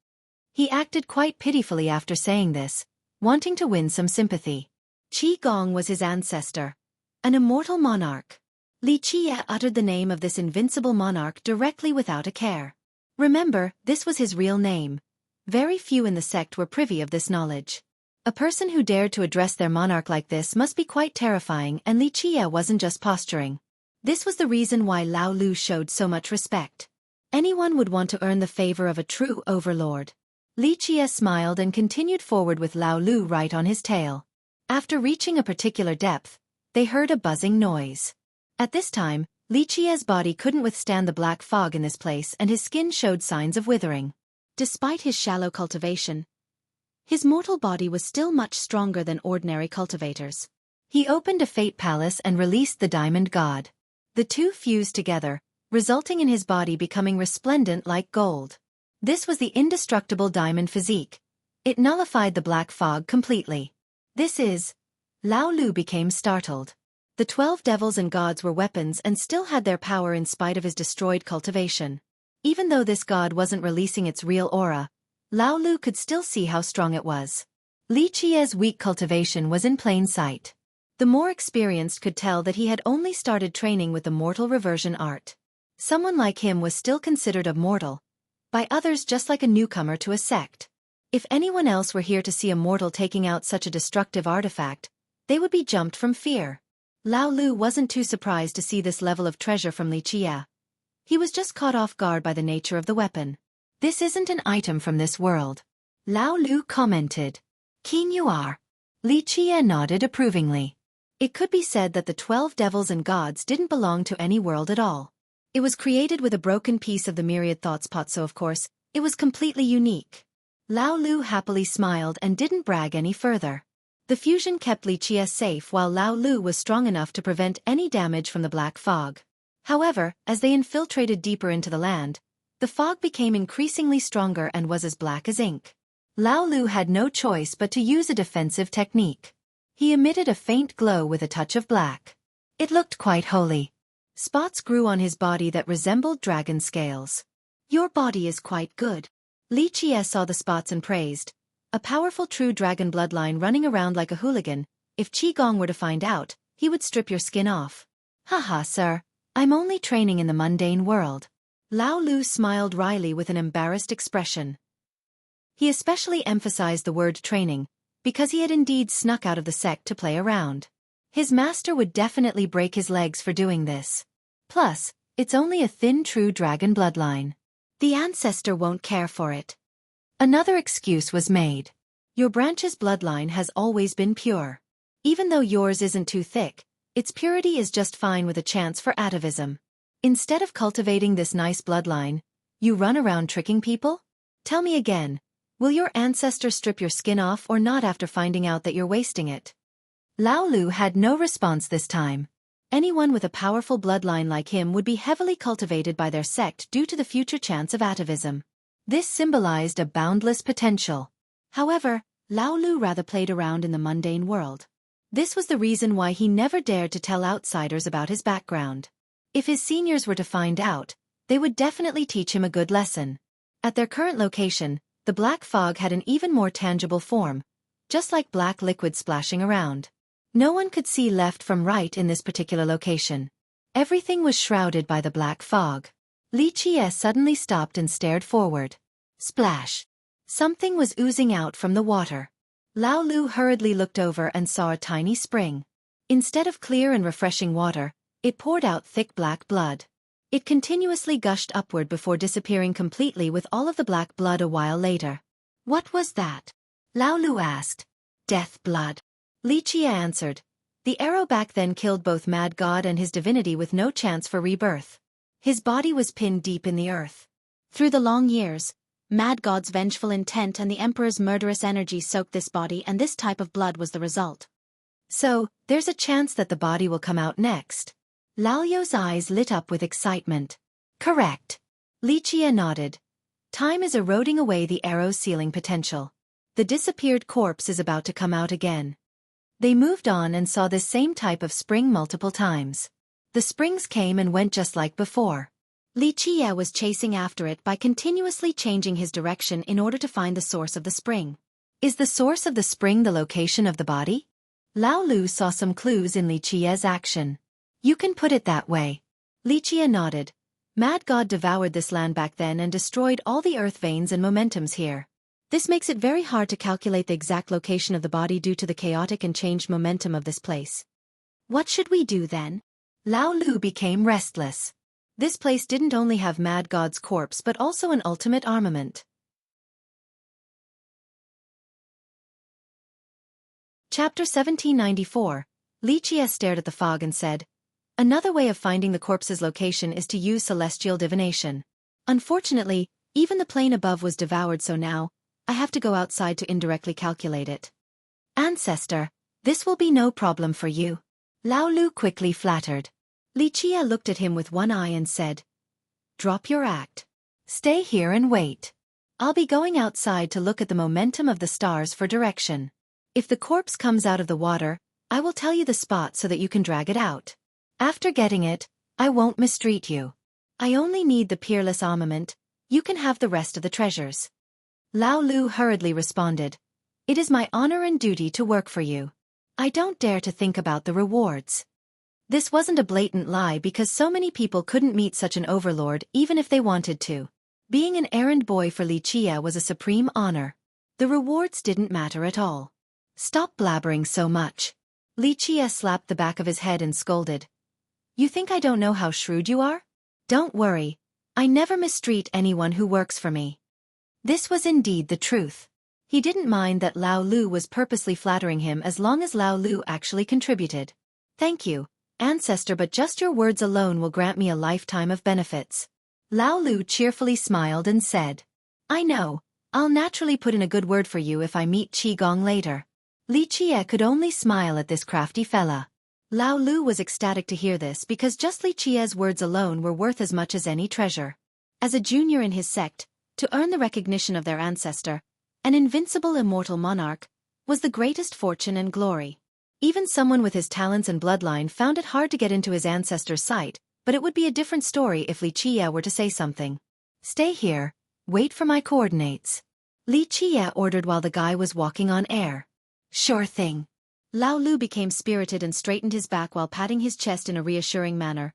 He acted quite pitifully after saying this, wanting to win some sympathy. Qi Gong was his ancestor, an immortal monarch. Li Qie uttered the name of this invincible monarch directly without a care. Remember, this was his real name. Very few in the sect were privy of this knowledge. A person who dared to address their monarch like this must be quite terrifying, and Li Qie wasn't just posturing. This was the reason why Lao Lu showed so much respect. Anyone would want to earn the favor of a true overlord. Li Qie smiled and continued forward with Lao Lu right on his tail. After reaching a particular depth, they heard a buzzing noise. At this time, Li Qie's body couldn't withstand the black fog in this place, and his skin showed signs of withering. Despite his shallow cultivation, his mortal body was still much stronger than ordinary cultivators. He opened a fate palace and released the diamond god. The two fused together, resulting in his body becoming resplendent like gold. This was the indestructible diamond physique. It nullified the black fog completely. This is... Lao Lu became startled. The 12 devils and gods were weapons and still had their power in spite of his destroyed cultivation. Even though this god wasn't releasing its real aura, Lao Lu could still see how strong it was. Li Qie's weak cultivation was in plain sight. The more experienced could tell that he had only started training with the mortal reversion art. Someone like him was still considered a mortal, by others just like a newcomer to a sect. If anyone else were here to see a mortal taking out such a destructive artifact, they would be jumped from fear. Lao Lu wasn't too surprised to see this level of treasure from Li Qie. He was just caught off guard by the nature of the weapon. This isn't an item from this world. Lao Lu commented. Keen you are. Li Qie nodded approvingly. It could be said that the 12 devils and gods didn't belong to any world at all. It was created with a broken piece of the myriad thoughts pot, so of course, it was completely unique. Lao Lu happily smiled and didn't brag any further. The fusion kept Li Qie safe while Lao Lu was strong enough to prevent any damage from the black fog. However, as they infiltrated deeper into the land, the fog became increasingly stronger and was as black as ink. Lao Lu had no choice but to use a defensive technique. He emitted a faint glow with a touch of black. It looked quite holy. Spots grew on his body that resembled dragon scales. Your body is quite good. Li Qie saw the spots and praised. A powerful true dragon bloodline running around like a hooligan. If Qigong were to find out, he would strip your skin off. Haha, sir. I'm only training in the mundane world. Lao Lu smiled wryly with an embarrassed expression. He especially emphasized the word training, because he had indeed snuck out of the sect to play around. His master would definitely break his legs for doing this. Plus, it's only a thin true dragon bloodline. The ancestor won't care for it. Another excuse was made. Your branch's bloodline has always been pure. Even though yours isn't too thick, its purity is just fine with a chance for atavism. Instead of cultivating this nice bloodline, you run around tricking people? Tell me again, will your ancestor strip your skin off or not after finding out that you're wasting it? Lao Lu had no response this time. Anyone with a powerful bloodline like him would be heavily cultivated by their sect due to the future chance of atavism. This symbolized a boundless potential. However, Lao Lu rather played around in the mundane world. This was the reason why he never dared to tell outsiders about his background. If his seniors were to find out, they would definitely teach him a good lesson. At their current location, the black fog had an even more tangible form, just like black liquid splashing around. No one could see left from right in this particular location. Everything was shrouded by the black fog. Li Qie suddenly stopped and stared forward. Splash! Something was oozing out from the water. Lao Lu hurriedly looked over and saw a tiny spring. Instead of clear and refreshing water, it poured out thick black blood. It continuously gushed upward before disappearing completely with all of the black blood a while later. What was that? Lao Lu asked. Death blood. Li Qie answered. The arrow back then killed both Mad God and his divinity with no chance for rebirth. His body was pinned deep in the earth. Through the long years, Mad God's vengeful intent and the Emperor's murderous energy soaked this body, and this type of blood was the result. So, there's a chance that the body will come out next. Lao Yu's eyes lit up with excitement. Correct. Li Qie nodded. Time is eroding away the arrow's sealing potential. The disappeared corpse is about to come out again. They moved on and saw this same type of spring multiple times. The springs came and went just like before. Li Qie was chasing after it by continuously changing his direction in order to find the source of the spring. Is the source of the spring the location of the body? Lao Lu saw some clues in Li Qie's action. You can put it that way. Li Qie nodded. Mad God devoured this land back then and destroyed all the earth veins and momentums here. This makes it very hard to calculate the exact location of the body due to the chaotic and changed momentum of this place. What should we do then? Lao Lu became restless. This place didn't only have Mad God's corpse but also an ultimate armament. Chapter 1794. Li Qie stared at the fog and said, another way of finding the corpse's location is to use celestial divination. Unfortunately, even the plane above was devoured, so now, I have to go outside to indirectly calculate it. Ancestor, this will be no problem for you. Lao Lu quickly flattered. Li Qie looked at him with one eye and said, drop your act. Stay here and wait. I'll be going outside to look at the momentum of the stars for direction. If the corpse comes out of the water, I will tell you the spot so that you can drag it out. After getting it, I won't mistreat you. I only need the peerless armament, you can have the rest of the treasures. Lao Lu hurriedly responded, it is my honor and duty to work for you. I don't dare to think about the rewards. This wasn't a blatant lie because so many people couldn't meet such an overlord even if they wanted to. Being an errand boy for Li Qie was a supreme honor. The rewards didn't matter at all. Stop blabbering so much. Li Qie slapped the back of his head and scolded. You think I don't know how shrewd you are? Don't worry. I never mistreat anyone who works for me. This was indeed the truth. He didn't mind that Lao Lu was purposely flattering him as long as Lao Lu actually contributed. Thank you, ancestor, but just your words alone will grant me a lifetime of benefits. Lao Lu cheerfully smiled and said, I know, I'll naturally put in a good word for you if I meet Qigong later. Li Qie could only smile at this crafty fella. Lao Lu was ecstatic to hear this because just Li Qie's words alone were worth as much as any treasure. As a junior in his sect, to earn the recognition of their ancestor, an invincible immortal monarch, was the greatest fortune and glory. Even someone with his talents and bloodline found it hard to get into his ancestor's sight, but it would be a different story if Li Qie were to say something. Stay here, wait for my coordinates. Li Qie ordered while the guy was walking on air. Sure thing. Lao Lu became spirited and straightened his back while patting his chest in a reassuring manner.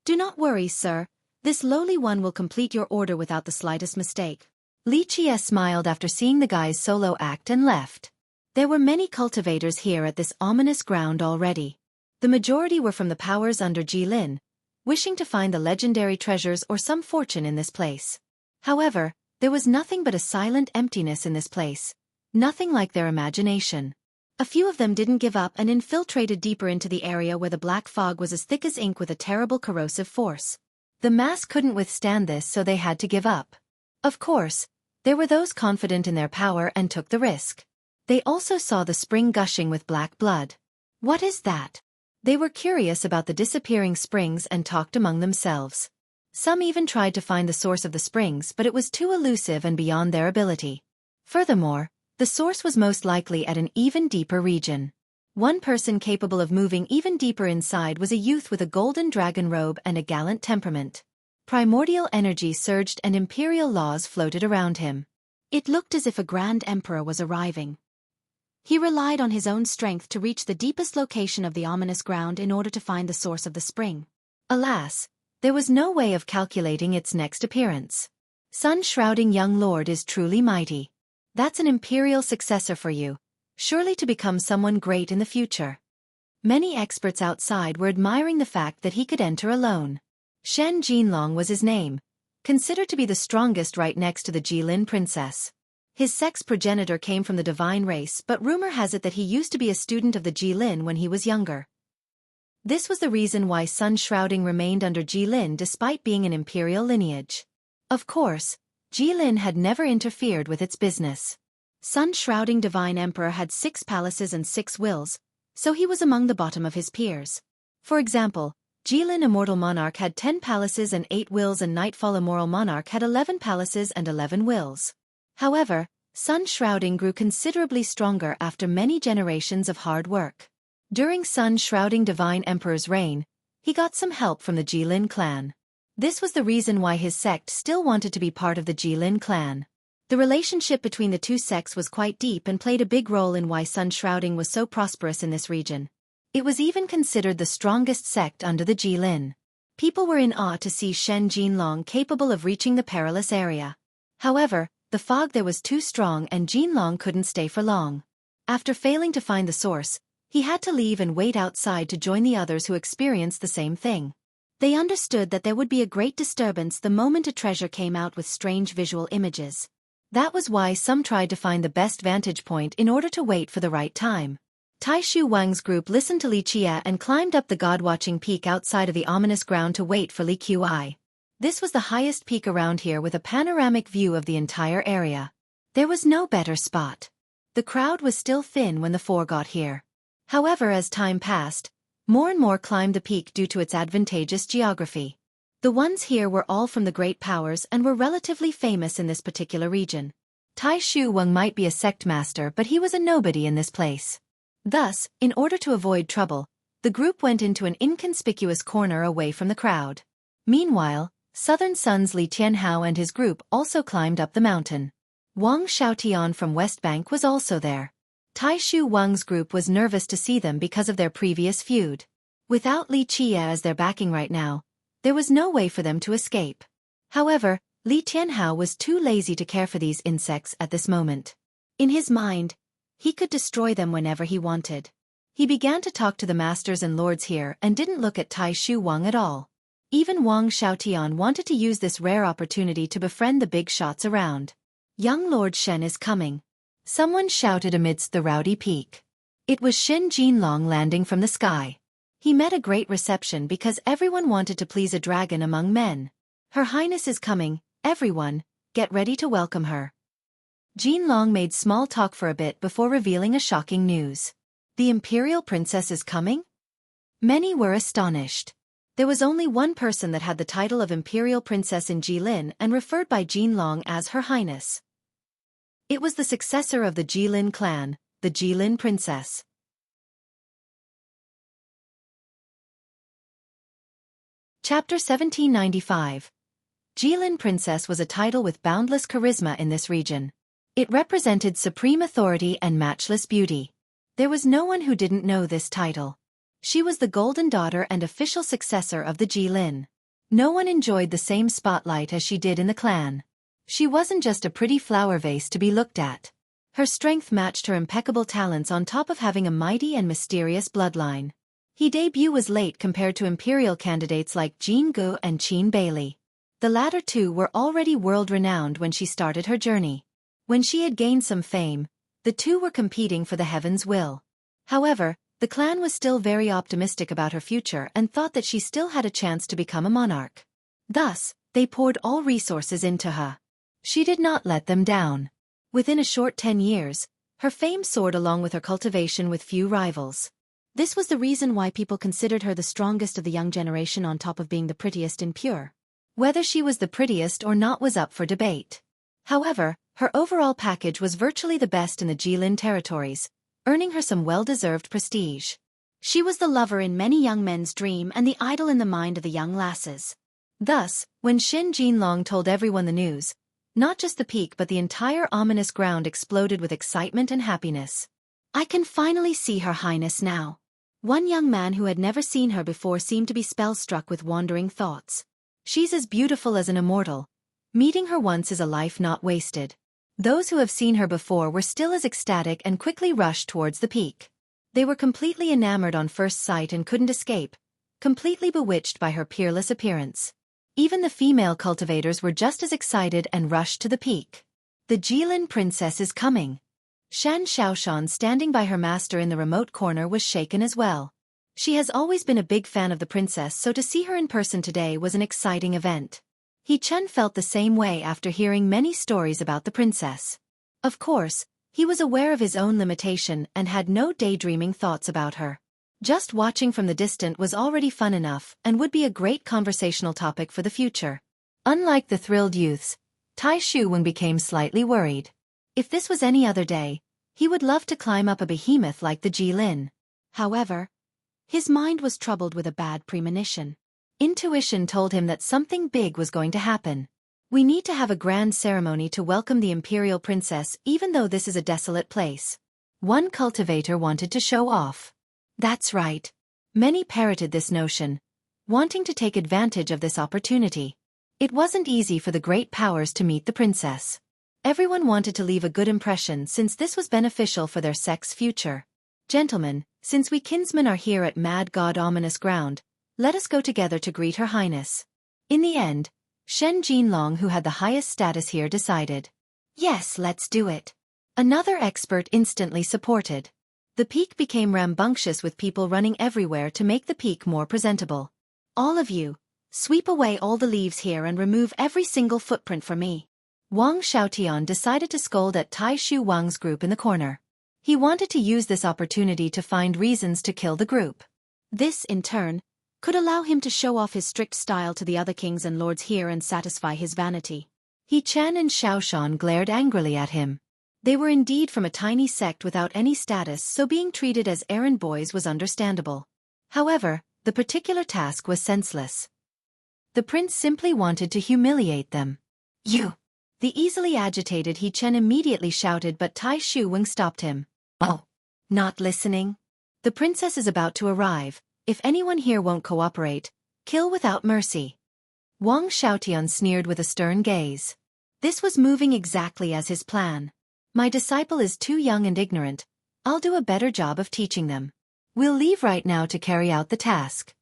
Do not worry, sir. This lowly one will complete your order without the slightest mistake. Li Qie smiled after seeing the guy's solo act and left. There were many cultivators here at this ominous ground already. The majority were from the powers under Jilin, wishing to find the legendary treasures or some fortune in this place. However, there was nothing but a silent emptiness in this place. Nothing like their imagination. A few of them didn't give up and infiltrated deeper into the area where the black fog was as thick as ink with a terrible corrosive force. The mass couldn't withstand this, so they had to give up. Of course, there were those confident in their power and took the risk. They also saw the spring gushing with black blood. What is that? They were curious about the disappearing springs and talked among themselves. Some even tried to find the source of the springs, but it was too elusive and beyond their ability. Furthermore, the source was most likely at an even deeper region. One person capable of moving even deeper inside was a youth with a golden dragon robe and a gallant temperament. Primordial energy surged and imperial laws floated around him. It looked as if a grand emperor was arriving. He relied on his own strength to reach the deepest location of the ominous ground in order to find the source of the spring. Alas, there was no way of calculating its next appearance. Sun-shrouding young lord is truly mighty. That's an imperial successor for you, surely to become someone great in the future. Many experts outside were admiring the fact that he could enter alone. Shen Jinlong was his name, considered to be the strongest right next to the Jilin princess. His sex progenitor came from the divine race, but rumor has it that he used to be a student of the Jilin when he was younger. This was the reason why Sun-shrouding remained under Jilin despite being an imperial lineage. Of course, Jilin had never interfered with its business. Sun-shrouding divine emperor had 6 palaces and 6 wills, so he was among the bottom of his peers. For example, Jilin immortal monarch had 10 palaces and 8 wills, and Nightfall immoral monarch had 11 palaces and 11 wills. However, Sun-shrouding grew considerably stronger after many generations of hard work. During Sun-shrouding divine emperor's reign, he got some help from the Jilin clan. This was the reason why his sect still wanted to be part of the Jilin clan. The relationship between the two sects was quite deep and played a big role in why Sun-shrouding was so prosperous in this region. It was even considered the strongest sect under the Jilin. People were in awe to see Shen Jinlong capable of reaching the perilous area. However, the fog there was too strong and Jinlong couldn't stay for long. After failing to find the source, he had to leave and wait outside to join the others who experienced the same thing. They understood that there would be a great disturbance the moment a treasure came out with strange visual images. That was why some tried to find the best vantage point in order to wait for the right time. Tai Shu Wang's group listened to Li Qie and climbed up the god-watching peak outside of the ominous ground to wait for Li Qi. This was the highest peak around here with a panoramic view of the entire area. There was no better spot. The crowd was still thin when the 4 got here. However, as time passed, more and more climbed the peak due to its advantageous geography. The ones here were all from the great powers and were relatively famous in this particular region. Tai Shu Wang might be a sect master, but he was a nobody in this place. Thus, in order to avoid trouble, the group went into an inconspicuous corner away from the crowd. Meanwhile, Southern Sun's Li Tianhao and his group also climbed up the mountain. Wang Xiaotian from West Bank was also there. Tai Shu Wang's group was nervous to see them because of their previous feud. Without Li Qie as their backing right now, there was no way for them to escape. However, Li Tianhao was too lazy to care for these insects at this moment. In his mind, he could destroy them whenever he wanted. He began to talk to the masters and lords here and didn't look at Tai Shu Wang at all. Even Wang Xiaotian wanted to use this rare opportunity to befriend the big shots around. Young Lord Shen is coming. Someone shouted amidst the rowdy peak. It was Shen Jinlong landing from the sky. He met a great reception because everyone wanted to please a dragon among men. Her Highness is coming, everyone, get ready to welcome her. Jinlong made small talk for a bit before revealing a shocking news. The Imperial Princess is coming? Many were astonished. There was only one person that had the title of Imperial Princess in Jilin and referred by Jinlong as Her Highness. It was the successor of the Jilin clan, the Jilin Princess. Chapter 1795. Jilin Princess was a title with boundless charisma in this region. It represented supreme authority and matchless beauty. There was no one who didn't know this title. She was the golden daughter and official successor of the Jilin. No one enjoyed the same spotlight as she did in the clan. She wasn't just a pretty flower vase to be looked at. Her strength matched her impeccable talents on top of having a mighty and mysterious bloodline. Her debut was late compared to imperial candidates like Jean Gu and Qin Bailey. The latter two were already world-renowned when she started her journey. When she had gained some fame, the two were competing for the heaven's will. However, the clan was still very optimistic about her future and thought that she still had a chance to become a monarch. Thus, they poured all resources into her. She did not let them down. Within a short 10 years, her fame soared along with her cultivation with few rivals. This was the reason why people considered her the strongest of the young generation on top of being the prettiest and pure. Whether she was the prettiest or not was up for debate. However, her overall package was virtually the best in the Jilin territories, earning her some well-deserved prestige. She was the lover in many young men's dream and the idol in the mind of the young lasses. Thus, when Shen Jinlong told everyone the news, not just the peak but the entire ominous ground exploded with excitement and happiness. I can finally see Her Highness now. One young man who had never seen her before seemed to be spellstruck with wandering thoughts. She's as beautiful as an immortal. Meeting her once is a life not wasted. Those who have seen her before were still as ecstatic and quickly rushed towards the peak. They were completely enamored on first sight and couldn't escape, completely bewitched by her peerless appearance. Even the female cultivators were just as excited and rushed to the peak. The Jilin Princess is coming. Shan Xiaoshan, standing by her master in the remote corner, was shaken as well. She has always been a big fan of the princess, so to see her in person today was an exciting event. He Chen felt the same way after hearing many stories about the princess. Of course, he was aware of his own limitation and had no daydreaming thoughts about her. Just watching from the distance was already fun enough and would be a great conversational topic for the future. Unlike the thrilled youths, Tai Shuwen became slightly worried. If this was any other day, he would love to climb up a behemoth like the Jilin. However, his mind was troubled with a bad premonition. Intuition told him that something big was going to happen. We need to have a grand ceremony to welcome the Imperial Princess even though this is a desolate place. One cultivator wanted to show off. That's right. Many parroted this notion, wanting to take advantage of this opportunity. It wasn't easy for the great powers to meet the princess. Everyone wanted to leave a good impression since this was beneficial for their sect's future. Gentlemen, since we kinsmen are here at Mad God Ominous Ground, let us go together to greet Her Highness. In the end, Shen Jinlong, who had the highest status here, decided. Yes, let's do it. Another expert instantly supported. The peak became rambunctious with people running everywhere to make the peak more presentable. All of you, sweep away all the leaves here and remove every single footprint for me. Wang Xiaotian decided to scold at Tai Shu Wang's group in the corner. He wanted to use this opportunity to find reasons to kill the group. This, in turn, could allow him to show off his strict style to the other kings and lords here and satisfy his vanity. He Chen and Xiaoshan glared angrily at him. They were indeed from a tiny sect without any status, so being treated as errand boys was understandable. However, the particular task was senseless. The prince simply wanted to humiliate them. You! The easily agitated He Chen immediately shouted, but Tai Shuwen stopped him. Oh! Not listening? The princess is about to arrive. If anyone here won't cooperate, kill without mercy. Wang Xiaotian sneered with a stern gaze. This was moving exactly as his plan. My disciple is too young and ignorant. I'll do a better job of teaching them. We'll leave right now to carry out the task.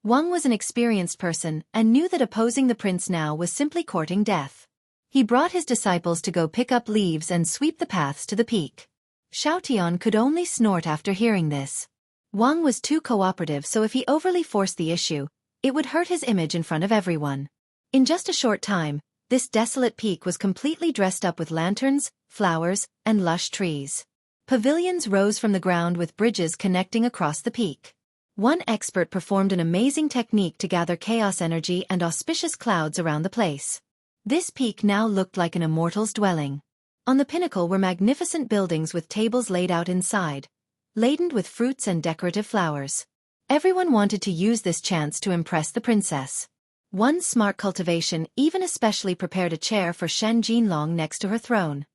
Wang was an experienced person and knew that opposing the prince now was simply courting death. He brought his disciples to go pick up leaves and sweep the paths to the peak. Xueqi could only snort after hearing this. Wang was too cooperative, so if he overly forced the issue, it would hurt his image in front of everyone. In just a short time, this desolate peak was completely dressed up with lanterns, flowers, and lush trees. Pavilions rose from the ground with bridges connecting across the peak. One expert performed an amazing technique to gather chaos energy and auspicious clouds around the place. This peak now looked like an immortal's dwelling. On the pinnacle were magnificent buildings with tables laid out inside, laden with fruits and decorative flowers. Everyone wanted to use this chance to impress the princess. One smart cultivation even especially prepared a chair for Shen Jinlong next to her throne.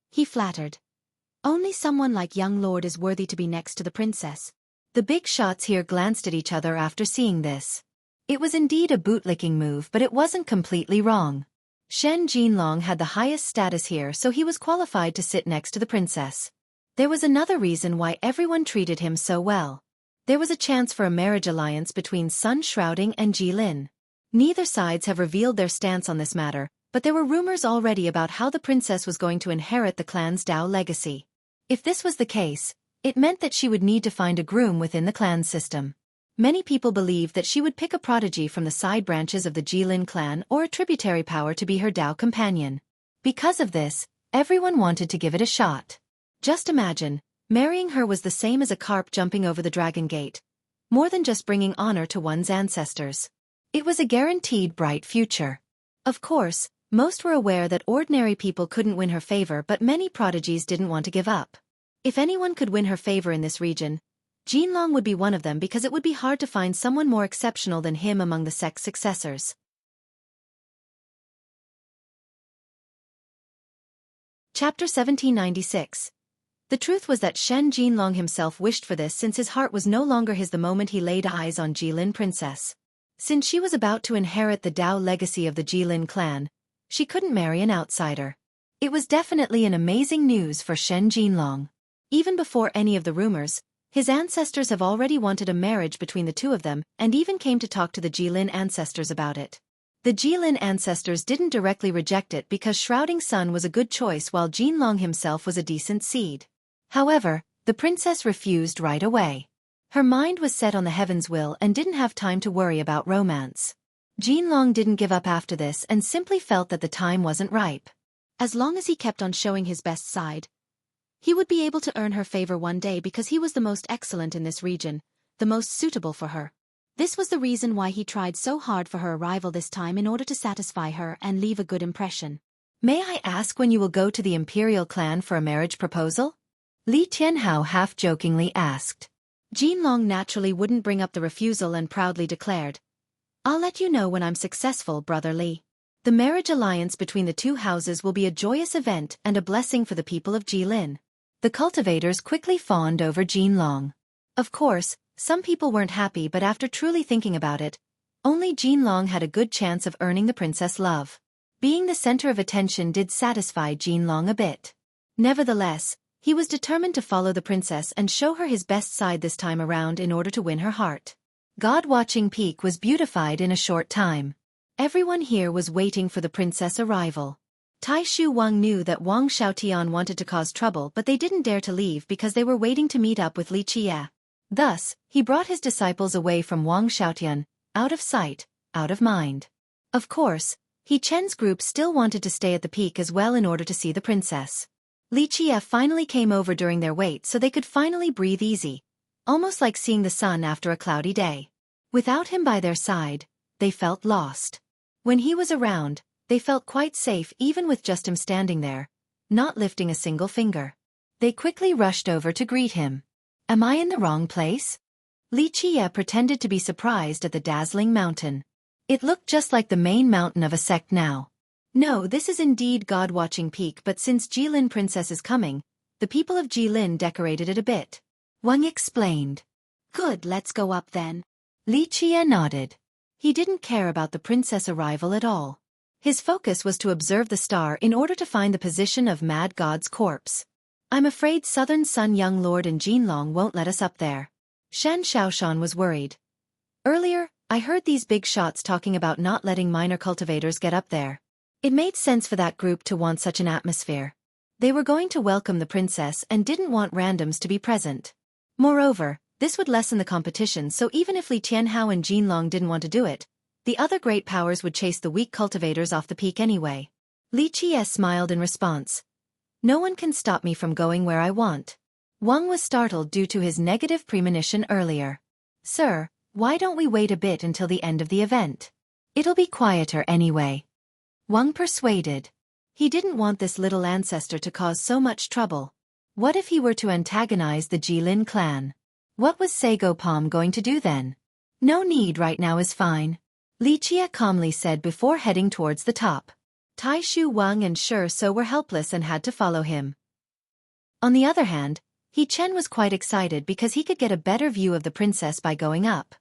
He flattered. Only someone like young lord is worthy to be next to the princess. The big shots here glanced at each other after seeing this. It was indeed a bootlicking move, but it wasn't completely wrong. Shen Jinlong had the highest status here, so he was qualified to sit next to the princess. There was another reason why everyone treated him so well. There was a chance for a marriage alliance between Sun Shrouding and Jilin. Neither sides have revealed their stance on this matter, but there were rumors already about how the princess was going to inherit the clan's Dao legacy. If this was the case, it meant that she would need to find a groom within the clan's system. Many people believed that she would pick a prodigy from the side branches of the Jilin clan or a tributary power to be her Dao companion. Because of this, everyone wanted to give it a shot. Just imagine, marrying her was the same as a carp jumping over the dragon gate. More than just bringing honor to one's ancestors. It was a guaranteed bright future. Of course, most were aware that ordinary people couldn't win her favor, but many prodigies didn't want to give up. If anyone could win her favor in this region, Jinlong would be one of them, because it would be hard to find someone more exceptional than him among the sect's successors. Chapter 1796. The truth was that Shen Jinlong himself wished for this, since his heart was no longer his the moment he laid eyes on Jilin princess. Since she was about to inherit the Dao legacy of the Jilin clan, she couldn't marry an outsider. It was definitely an amazing news for Shen Jinlong. Even before any of the rumors, his ancestors have already wanted a marriage between the two of them, and even came to talk to the Jilin ancestors about it. The Jilin ancestors didn't directly reject it because Shrouding Sun was a good choice while Jinlong himself was a decent seed. However, the princess refused right away. Her mind was set on the heaven's will and didn't have time to worry about romance. Jinlong didn't give up after this and simply felt that the time wasn't ripe. As long as he kept on showing his best side, he would be able to earn her favor one day, because he was the most excellent in this region, the most suitable for her. This was the reason why he tried so hard for her arrival this time, in order to satisfy her and leave a good impression. May I ask when you will go to the Imperial clan for a marriage proposal? Li Tianhao half-jokingly asked. Jinlong naturally wouldn't bring up the refusal and proudly declared, "I'll let you know when I'm successful, brother Li. The marriage alliance between the two houses will be a joyous event and a blessing for the people of Jilin." The cultivators quickly fawned over Jinlong. Of course, some people weren't happy, but after truly thinking about it, only Jinlong had a good chance of earning the princess' love. Being the center of attention did satisfy Jinlong a bit. Nevertheless, he was determined to follow the princess and show her his best side this time around in order to win her heart. God-watching Peak was beautified in a short time. Everyone here was waiting for the princess' arrival. Tai Shu Wang knew that Wang Xiaotian wanted to cause trouble, but they didn't dare to leave because they were waiting to meet up with Li Qie. Thus, he brought his disciples away from Wang Xiaotian, out of sight, out of mind. Of course, He Chen's group still wanted to stay at the peak as well in order to see the princess. Li Qie finally came over during their wait so they could finally breathe easy, almost like seeing the sun after a cloudy day. Without him by their side, they felt lost. When he was around, they felt quite safe even with just him standing there, not lifting a single finger. They quickly rushed over to greet him. "Am I in the wrong place?" Li Qie pretended to be surprised at the dazzling mountain. It looked just like the main mountain of a sect now. "No, this is indeed God-watching Peak, but since Jilin Princess is coming, the people of Jilin decorated it a bit," Wang explained. "Good, let's go up then." Li Qie nodded. He didn't care about the princess' arrival at all. His focus was to observe the star in order to find the position of Mad God's corpse. "I'm afraid Southern Sun Young Lord and Jinlong won't let us up there." Shan Shaoshan was worried. Earlier, I heard these big shots talking about not letting minor cultivators get up there. It made sense for that group to want such an atmosphere. They were going to welcome the princess and didn't want randoms to be present. Moreover, this would lessen the competition, so even if Li Tianhao and Jinlong didn't want to do it, the other great powers would chase the weak cultivators off the peak anyway. Li Qie smiled in response. No one can stop me from going where I want. Wang was startled due to his negative premonition earlier. Sir, why don't we wait a bit until the end of the event? It'll be quieter anyway. Wang persuaded. He didn't want this little ancestor to cause so much trouble. What if he were to antagonize the Jilin clan? What was Sago Palm going to do then? No need, right now is fine. Li Qie calmly said before heading towards the top. Tai Shu Wang and Shi So were helpless and had to follow him. On the other hand, He Chen was quite excited because he could get a better view of the princess by going up.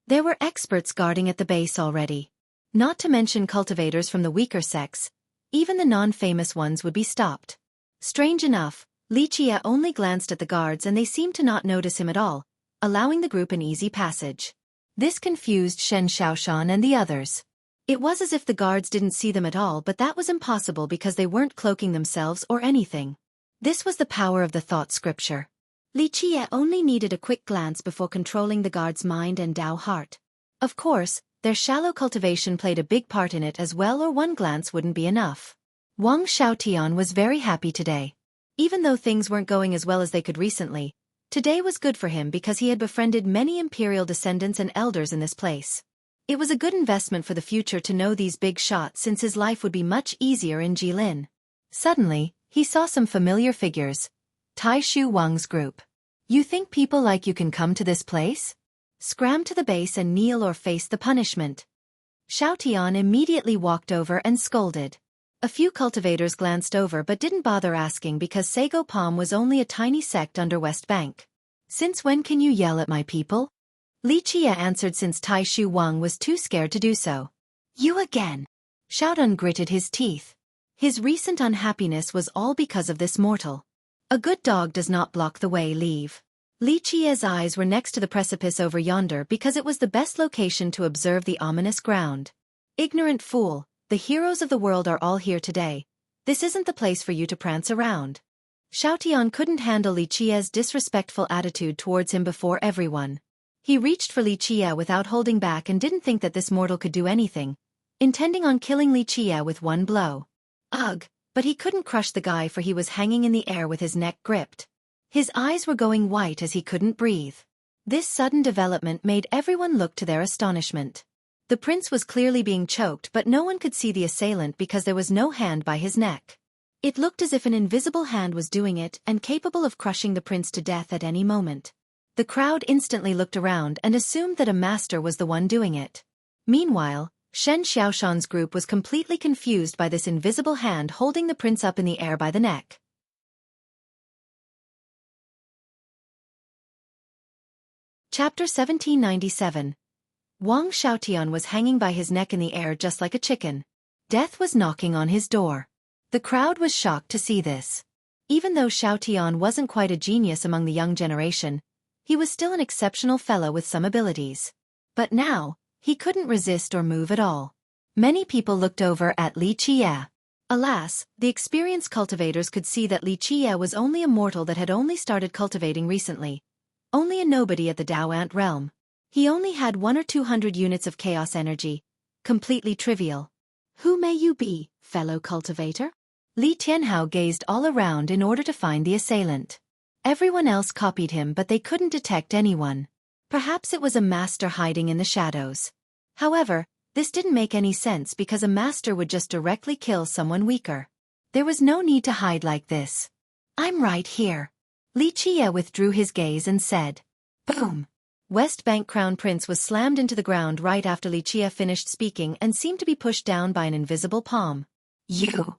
There were experts guarding at the base already. Not to mention cultivators from the weaker sex, even the non-famous ones would be stopped. Strange enough, Li Qie only glanced at the guards and they seemed to not notice him at all, allowing the group an easy passage. This confused Shen Xiaoshan and the others. It was as if the guards didn't see them at all, but that was impossible because they weren't cloaking themselves or anything. This was the power of the thought scripture. Li Qie only needed a quick glance before controlling the guard's mind and Dao heart. Of course, their shallow cultivation played a big part in it as well, or one glance wouldn't be enough. Wang Xiaotian was very happy today. Even though things weren't going as well as they could recently, today was good for him because he had befriended many imperial descendants and elders in this place. It was a good investment for the future to know these big shots, since his life would be much easier in Jilin. Suddenly, he saw some familiar figures. Tai Shu Wang's group. You think people like you can come to this place? Scram to the base and kneel or face the punishment. Xiaotian immediately walked over and scolded. A few cultivators glanced over but didn't bother asking because Sago Palm was only a tiny sect under West Bank. Since when can you yell at my people? Li Qie answered since Tai Shu Wang was too scared to do so. You again. Xiaodan gritted his teeth. His recent unhappiness was all because of this mortal. A good dog does not block the way, leave. Li Qie's eyes were next to the precipice over yonder because it was the best location to observe the ominous ground. Ignorant fool, the heroes of the world are all here today. This isn't the place for you to prance around. Xiaotian couldn't handle Li Qie's disrespectful attitude towards him before everyone. He reached for Li Qie without holding back and didn't think that this mortal could do anything, intending on killing Li Qie with one blow. Ugh, but he couldn't crush the guy for he was hanging in the air with his neck gripped. His eyes were going white as he couldn't breathe. This sudden development made everyone look to their astonishment. The prince was clearly being choked, but no one could see the assailant because there was no hand by his neck. It looked as if an invisible hand was doing it and capable of crushing the prince to death at any moment. The crowd instantly looked around and assumed that a master was the one doing it. Meanwhile, Shen Xiaoshan's group was completely confused by this invisible hand holding the prince up in the air by the neck. Chapter 1797. Wang Xiaotian was hanging by his neck in the air just like a chicken. Death was knocking on his door. The crowd was shocked to see this. Even though Xiaotian wasn't quite a genius among the young generation, he was still an exceptional fellow with some abilities. But now, he couldn't resist or move at all. Many people looked over at Li Qie. Alas, the experienced cultivators could see that Li Qie was only a mortal that had only started cultivating recently. Only a nobody at the Dao Ant realm. He only had 100 or 200 units of chaos energy. Completely trivial. Who may you be, fellow cultivator? Li Tianhao gazed all around in order to find the assailant. Everyone else copied him, but they couldn't detect anyone. Perhaps it was a master hiding in the shadows. However, this didn't make any sense because a master would just directly kill someone weaker. There was no need to hide like this. I'm right here. Li Qie withdrew his gaze and said. Boom! West Bank Crown Prince was slammed into the ground right after Li Qie finished speaking and seemed to be pushed down by an invisible palm. You!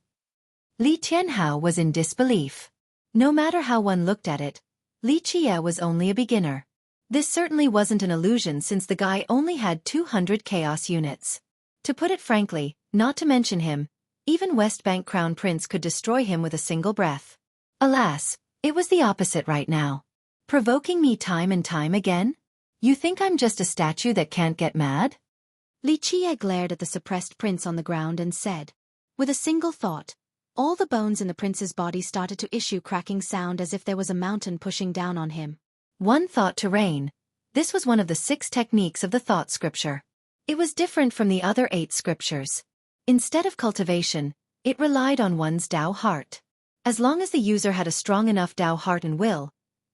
Li Tianhao was in disbelief. No matter how one looked at it, Li Qie was only a beginner. This certainly wasn't an illusion since the guy only had 200 chaos units. To put it frankly, not to mention him, even West Bank Crown Prince could destroy him with a single breath. Alas, it was the opposite right now. Provoking me time and time again? You think I'm just a statue that can't get mad? Li Qie glared at the suppressed prince on the ground and said, with a single thought, all the bones in the prince's body started to issue cracking sound as if there was a mountain pushing down on him. One thought to reign. This was one of the 6 techniques of the thought scripture. It was different from the other 8 scriptures. Instead of cultivation, it relied on one's Tao heart. As long as the user had a strong enough Tao heart and will,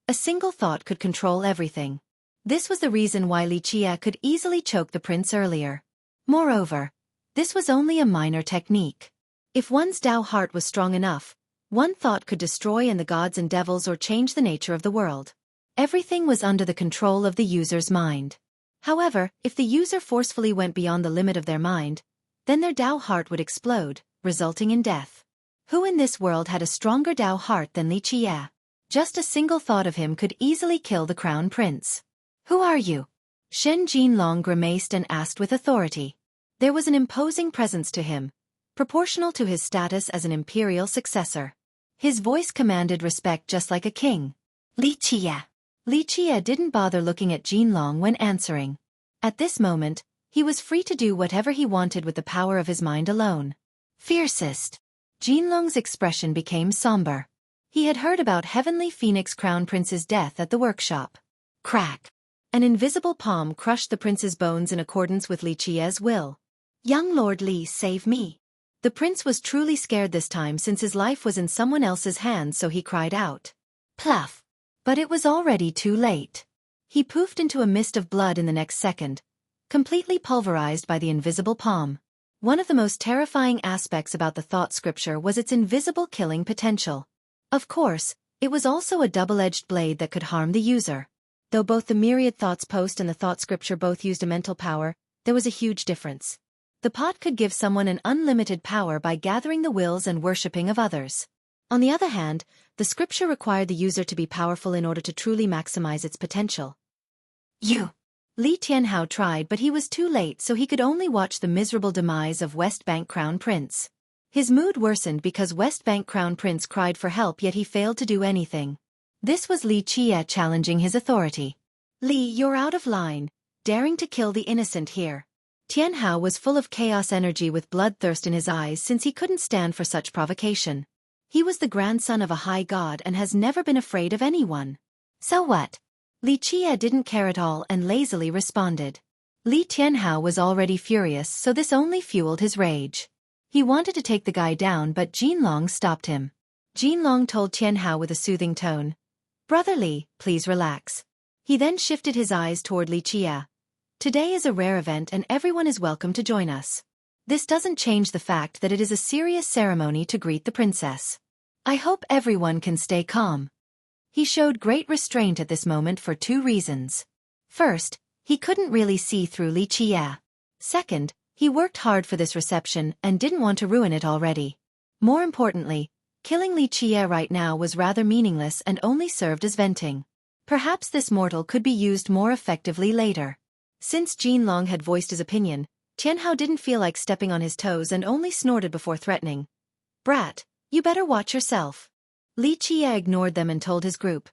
a single thought could control everything. This was the reason why Li Qie could easily choke the prince earlier. Moreover, this was only a minor technique. If one's Tao heart was strong enough, one thought could destroy the gods and devils or change the nature of the world. Everything was under the control of the user's mind. However, if the user forcefully went beyond the limit of their mind, then their Tao heart would explode, resulting in death. Who in this world had a stronger Tao heart than Li Qie? Just a single thought of him could easily kill the crown prince. Who are you? Shen Jinlong grimaced and asked with authority. There was an imposing presence to him, proportional to his status as an imperial successor. His voice commanded respect just like a king. Li Qie. Li Qie didn't bother looking at Jinlong when answering. At this moment, he was free to do whatever he wanted with the power of his mind alone. Fiercest. Jinlong's expression became somber. He had heard about Heavenly Phoenix Crown Prince's death at the workshop. Crack. An invisible palm crushed the prince's bones in accordance with Li Qie's will. Young Lord Li, save me. The prince was truly scared this time since his life was in someone else's hands, so he cried out. Pluff. But it was already too late. He poofed into a mist of blood in the next second, completely pulverized by the invisible palm. One of the most terrifying aspects about the thought scripture was its invisible killing potential. Of course, it was also a double-edged blade that could harm the user. Though both the myriad thoughts post and the thought scripture both used a mental power, there was a huge difference. The pot could give someone an unlimited power by gathering the wills and worshipping of others. On the other hand, the scripture required the user to be powerful in order to truly maximize its potential. Li Tianhao tried, but he was too late, so he could only watch the miserable demise of West Bank Crown Prince. His mood worsened because West Bank Crown Prince cried for help, yet he failed to do anything. This was Li Qie challenging his authority. Li, you're out of line, daring to kill the innocent here. Tianhao was full of chaos energy with bloodthirst in his eyes since he couldn't stand for such provocation. He was the grandson of a high god and has never been afraid of anyone. So what? Li Qie didn't care at all and lazily responded. Li Tianhao was already furious, so this only fueled his rage. He wanted to take the guy down, but Jinlong stopped him. Jinlong told Tianhao with a soothing tone, Brother Li, please relax. He then shifted his eyes toward Li Qie. Today is a rare event and everyone is welcome to join us. This doesn't change the fact that it is a serious ceremony to greet the princess. I hope everyone can stay calm. He showed great restraint at this moment for 2 reasons. First, he couldn't really see through Li Qie. Second, he worked hard for this reception and didn't want to ruin it already. More importantly, killing Li Qie right now was rather meaningless and only served as venting. Perhaps this mortal could be used more effectively later. Since Jinlong had voiced his opinion, Tianhao didn't feel like stepping on his toes and only snorted before threatening. Brat, you better watch yourself. Li Qie ignored them and told his group.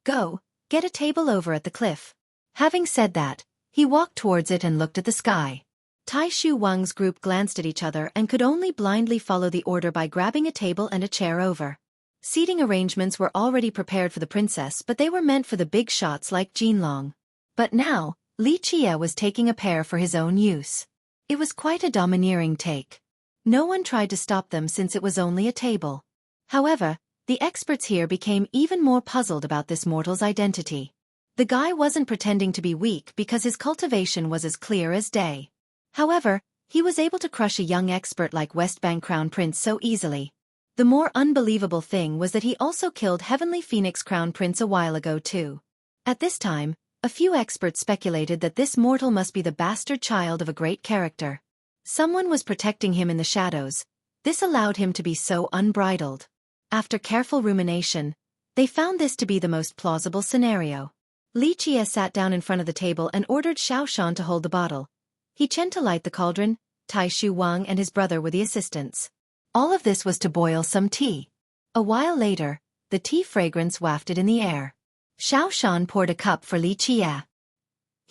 Go, get a table over at the cliff. Having said that, he walked towards it and looked at the sky. Tai Shu Wang's group glanced at each other and could only blindly follow the order by grabbing a table and a chair over. Seating arrangements were already prepared for the princess, but they were meant for the big shots like Jinlong. But now, Li Qie was taking a pair for his own use. It was quite a domineering take. No one tried to stop them since it was only a table. However, the experts here became even more puzzled about this mortal's identity. The guy wasn't pretending to be weak because his cultivation was as clear as day. However, he was able to crush a young expert like West Bank Crown Prince so easily. The more unbelievable thing was that he also killed Heavenly Phoenix Crown Prince a while ago too. At this time, a few experts speculated that this mortal must be the bastard child of a great character. Someone was protecting him in the shadows. This allowed him to be so unbridled. After careful rumination, they found this to be the most plausible scenario. Li Qie sat down in front of the table and ordered Xiao Shan to hold the bottle. He Chen to light the cauldron, Tai Shu Wang and his brother were the assistants. All of this was to boil some tea. A while later, the tea fragrance wafted in the air. Xiao Shan poured a cup for Li Qie.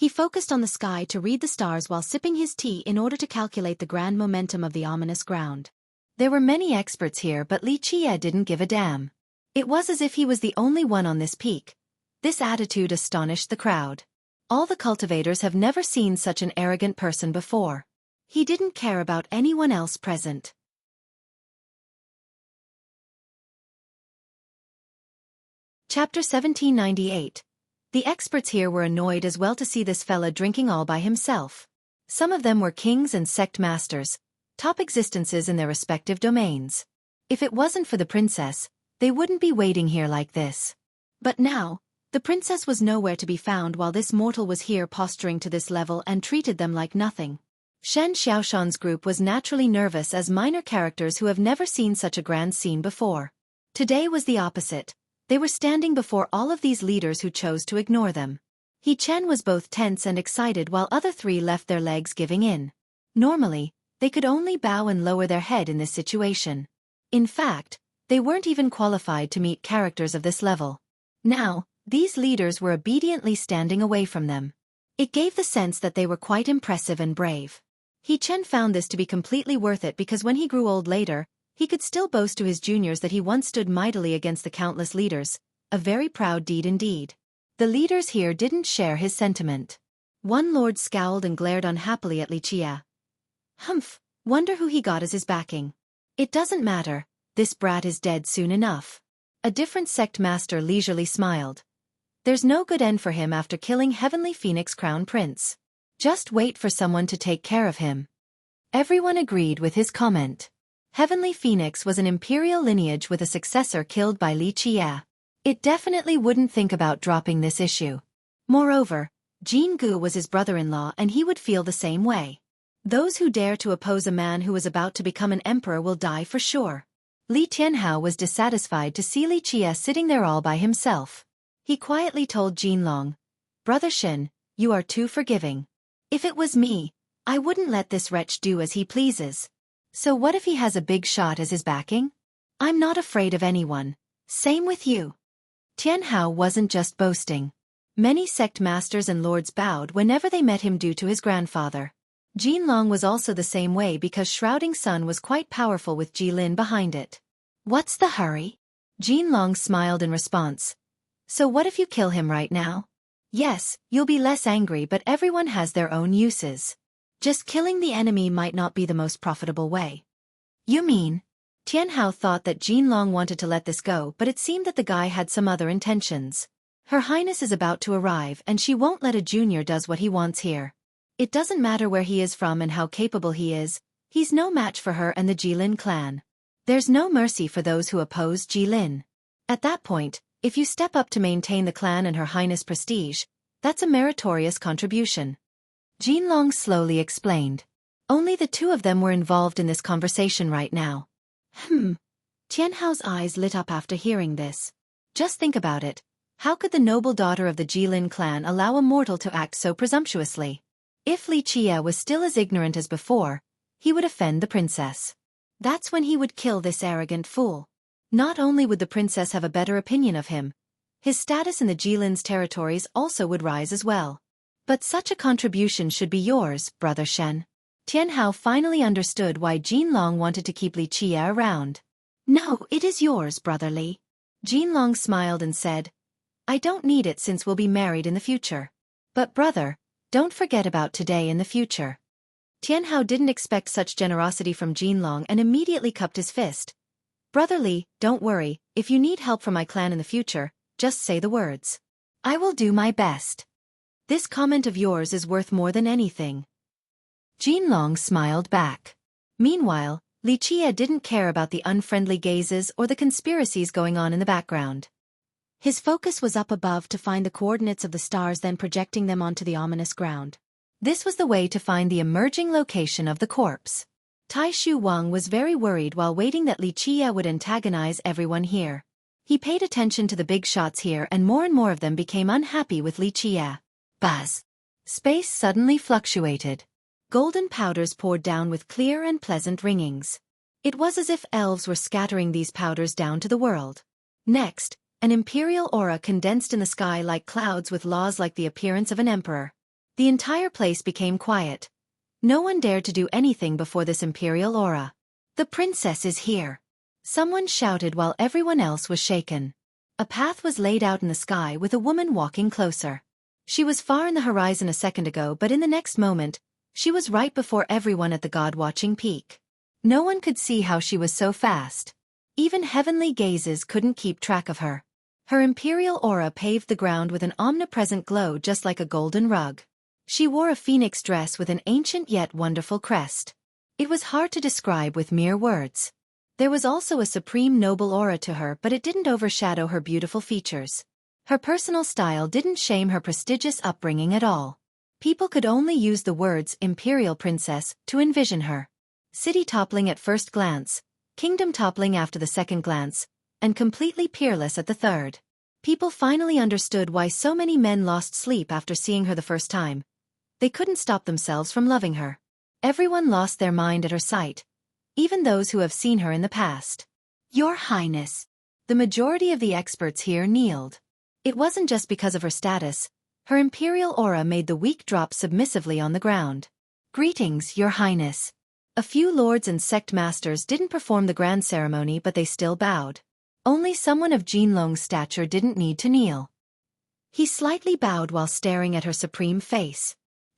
He focused on the sky to read the stars while sipping his tea in order to calculate the grand momentum of the ominous ground. There were many experts here, but Li Qie didn't give a damn. It was as if he was the only one on this peak. This attitude astonished the crowd. All the cultivators have never seen such an arrogant person before. He didn't care about anyone else present. Chapter 1798. The experts here were annoyed as well to see this fella drinking all by himself. Some of them were kings and sect masters, top existences in their respective domains. If it wasn't for the princess, they wouldn't be waiting here like this. But now, the princess was nowhere to be found while this mortal was here posturing to this level and treated them like nothing. Shen Xiaoshan's group was naturally nervous as minor characters who have never seen such a grand scene before. Today was the opposite. They were standing before all of these leaders who chose to ignore them. He Chen was both tense and excited while other three left their legs giving in. Normally, they could only bow and lower their head in this situation. In fact, they weren't even qualified to meet characters of this level. Now, these leaders were obediently standing away from them. It gave the sense that they were quite impressive and brave. He Chen found this to be completely worth it because when he grew old later, he could still boast to his juniors that he once stood mightily against the countless leaders, a very proud deed indeed. The leaders here didn't share his sentiment. One lord scowled and glared unhappily at Li Qie. Humph, wonder who he got as his backing. It doesn't matter, this brat is dead soon enough. A different sect master leisurely smiled. There's no good end for him after killing Heavenly Phoenix Crown Prince. Just wait for someone to take care of him. Everyone agreed with his comment. Heavenly Phoenix was an imperial lineage with a successor killed by Li Qie. It definitely wouldn't think about dropping this issue. Moreover, Jin Gu was his brother-in-law and he would feel the same way. Those who dare to oppose a man who is about to become an emperor will die for sure. Li Tianhao was dissatisfied to see Li Qie sitting there all by himself. He quietly told Jinlong, "Brother Shen, you are too forgiving. If it was me, I wouldn't let this wretch do as he pleases. So what if he has a big shot as his backing? I'm not afraid of anyone. Same with you." Tianhao wasn't just boasting. Many sect masters and lords bowed whenever they met him due to his grandfather. Jinlong was also the same way because Shrouding Sun was quite powerful with Jilin behind it. "What's the hurry?" Jinlong smiled in response. "So what if you kill him right now? Yes, you'll be less angry, but everyone has their own uses. Just killing the enemy might not be the most profitable way." "You mean?" Tianhao thought that Jinlong wanted to let this go, but it seemed that the guy had some other intentions. Her Highness is about to arrive and she won't let a junior does what he wants here. It doesn't matter where he is from and how capable he is, he's no match for her and the Jilin clan. There's no mercy for those who oppose Jilin. At that point, if you step up to maintain the clan and Her Highness' prestige, that's a meritorious contribution. Jinlong slowly explained. Only the two of them were involved in this conversation right now. Tianhao's eyes lit up after hearing this. Just think about it. How could the noble daughter of the Jilin clan allow a mortal to act so presumptuously? If Li Qie was still as ignorant as before, he would offend the princess. That's when he would kill this arrogant fool. Not only would the princess have a better opinion of him, his status in the Jilin's territories also would rise as well. But such a contribution should be yours, Brother Shen. Tianhao finally understood why Jinlong wanted to keep Li Qie around. "No, it is yours, Brother Li." Jinlong smiled and said, "I don't need it since we'll be married in the future. But brother, don't forget about today in the future." Tianhao didn't expect such generosity from Jinlong and immediately cupped his fist. "Brother Li, don't worry, if you need help from my clan in the future, just say the words. I will do my best. This comment of yours is worth more than anything." Jinlong smiled back. Meanwhile, Li Qie didn't care about the unfriendly gazes or the conspiracies going on in the background. His focus was up above to find the coordinates of the stars, then projecting them onto the ominous ground. This was the way to find the emerging location of the corpse. Tai Shu Wang was very worried while waiting that Li Qie would antagonize everyone here. He paid attention to the big shots here and more of them became unhappy with Li Qie. Buzz! Space suddenly fluctuated. Golden powders poured down with clear and pleasant ringings. It was as if elves were scattering these powders down to the world. Next, an imperial aura condensed in the sky like clouds with laws like the appearance of an emperor. The entire place became quiet. No one dared to do anything before this imperial aura. "The princess is here!" someone shouted while everyone else was shaken. A path was laid out in the sky with a woman walking closer. She was far in the horizon a second ago, but in the next moment, she was right before everyone at the God-watching peak. No one could see how she was so fast. Even heavenly gazes couldn't keep track of her. Her imperial aura paved the ground with an omnipresent glow just like a golden rug. She wore a phoenix dress with an ancient yet wonderful crest. It was hard to describe with mere words. There was also a supreme noble aura to her, but it didn't overshadow her beautiful features. Her personal style didn't shame her prestigious upbringing at all. People could only use the words imperial princess to envision her. City toppling at first glance, kingdom toppling after the second glance, and completely peerless at the third. People finally understood why so many men lost sleep after seeing her the first time. They couldn't stop themselves from loving her. Everyone lost their mind at her sight, even those who have seen her in the past. "Your Highness." The majority of the experts here kneeled. It wasn't just because of her status. Her imperial aura made the weak drop submissively on the ground. "Greetings, Your Highness." A few lords and sect masters didn't perform the grand ceremony, but they still bowed. Only someone of Jinlong's stature didn't need to kneel. He slightly bowed while staring at her supreme face.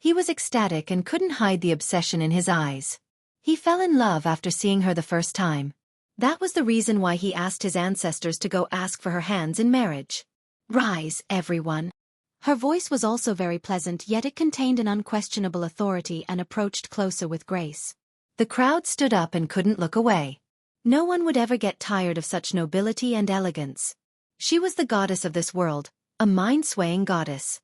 He was ecstatic and couldn't hide the obsession in his eyes. He fell in love after seeing her the first time. That was the reason why he asked his ancestors to go ask for her hands in marriage. "Rise, everyone." Her voice was also very pleasant, yet it contained an unquestionable authority and approached closer with grace. The crowd stood up and couldn't look away. No one would ever get tired of such nobility and elegance. She was the goddess of this world, a mind-swaying goddess.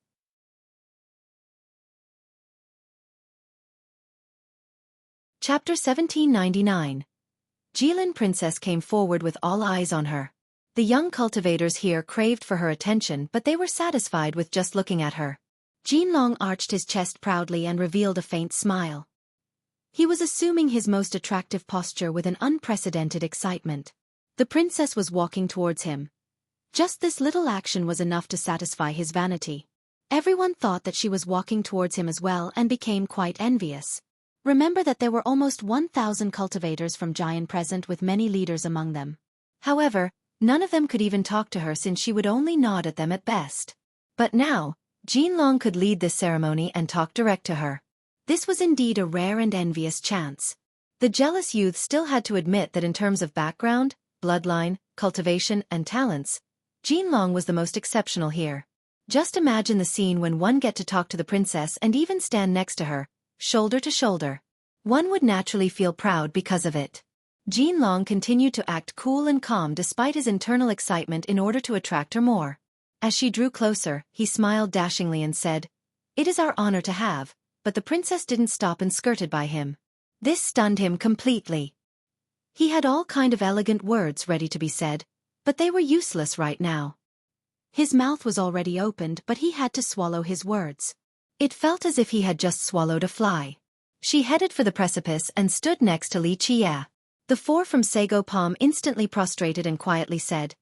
Chapter 1799. Jilin Princess came forward with all eyes on her. The young cultivators here craved for her attention, but they were satisfied with just looking at her. Jinlong arched his chest proudly and revealed a faint smile. He was assuming his most attractive posture with an unprecedented excitement. The princess was walking towards him. Just this little action was enough to satisfy his vanity. Everyone thought that she was walking towards him as well and became quite envious. Remember that there were almost 1,000 cultivators from Giant present, with many leaders among them. However, none of them could even talk to her since she would only nod at them at best. But now, Jinlong could lead this ceremony and talk direct to her. This was indeed a rare and envious chance. The jealous youth still had to admit that in terms of background, bloodline, cultivation, and talents, Jinlong was the most exceptional here. Just imagine the scene when one get to talk to the princess and even stand next to her, shoulder to shoulder. One would naturally feel proud because of it. Jinlong continued to act cool and calm despite his internal excitement in order to attract her more. As she drew closer, he smiled dashingly and said, "It is our honor to have," but the princess didn't stop and skirted by him. This stunned him completely. He had all kind of elegant words ready to be said, but they were useless right now. His mouth was already opened, but he had to swallow his words. It felt as if he had just swallowed a fly. She headed for the precipice and stood next to Li Qia. The four from Sago Palm instantly prostrated and quietly said,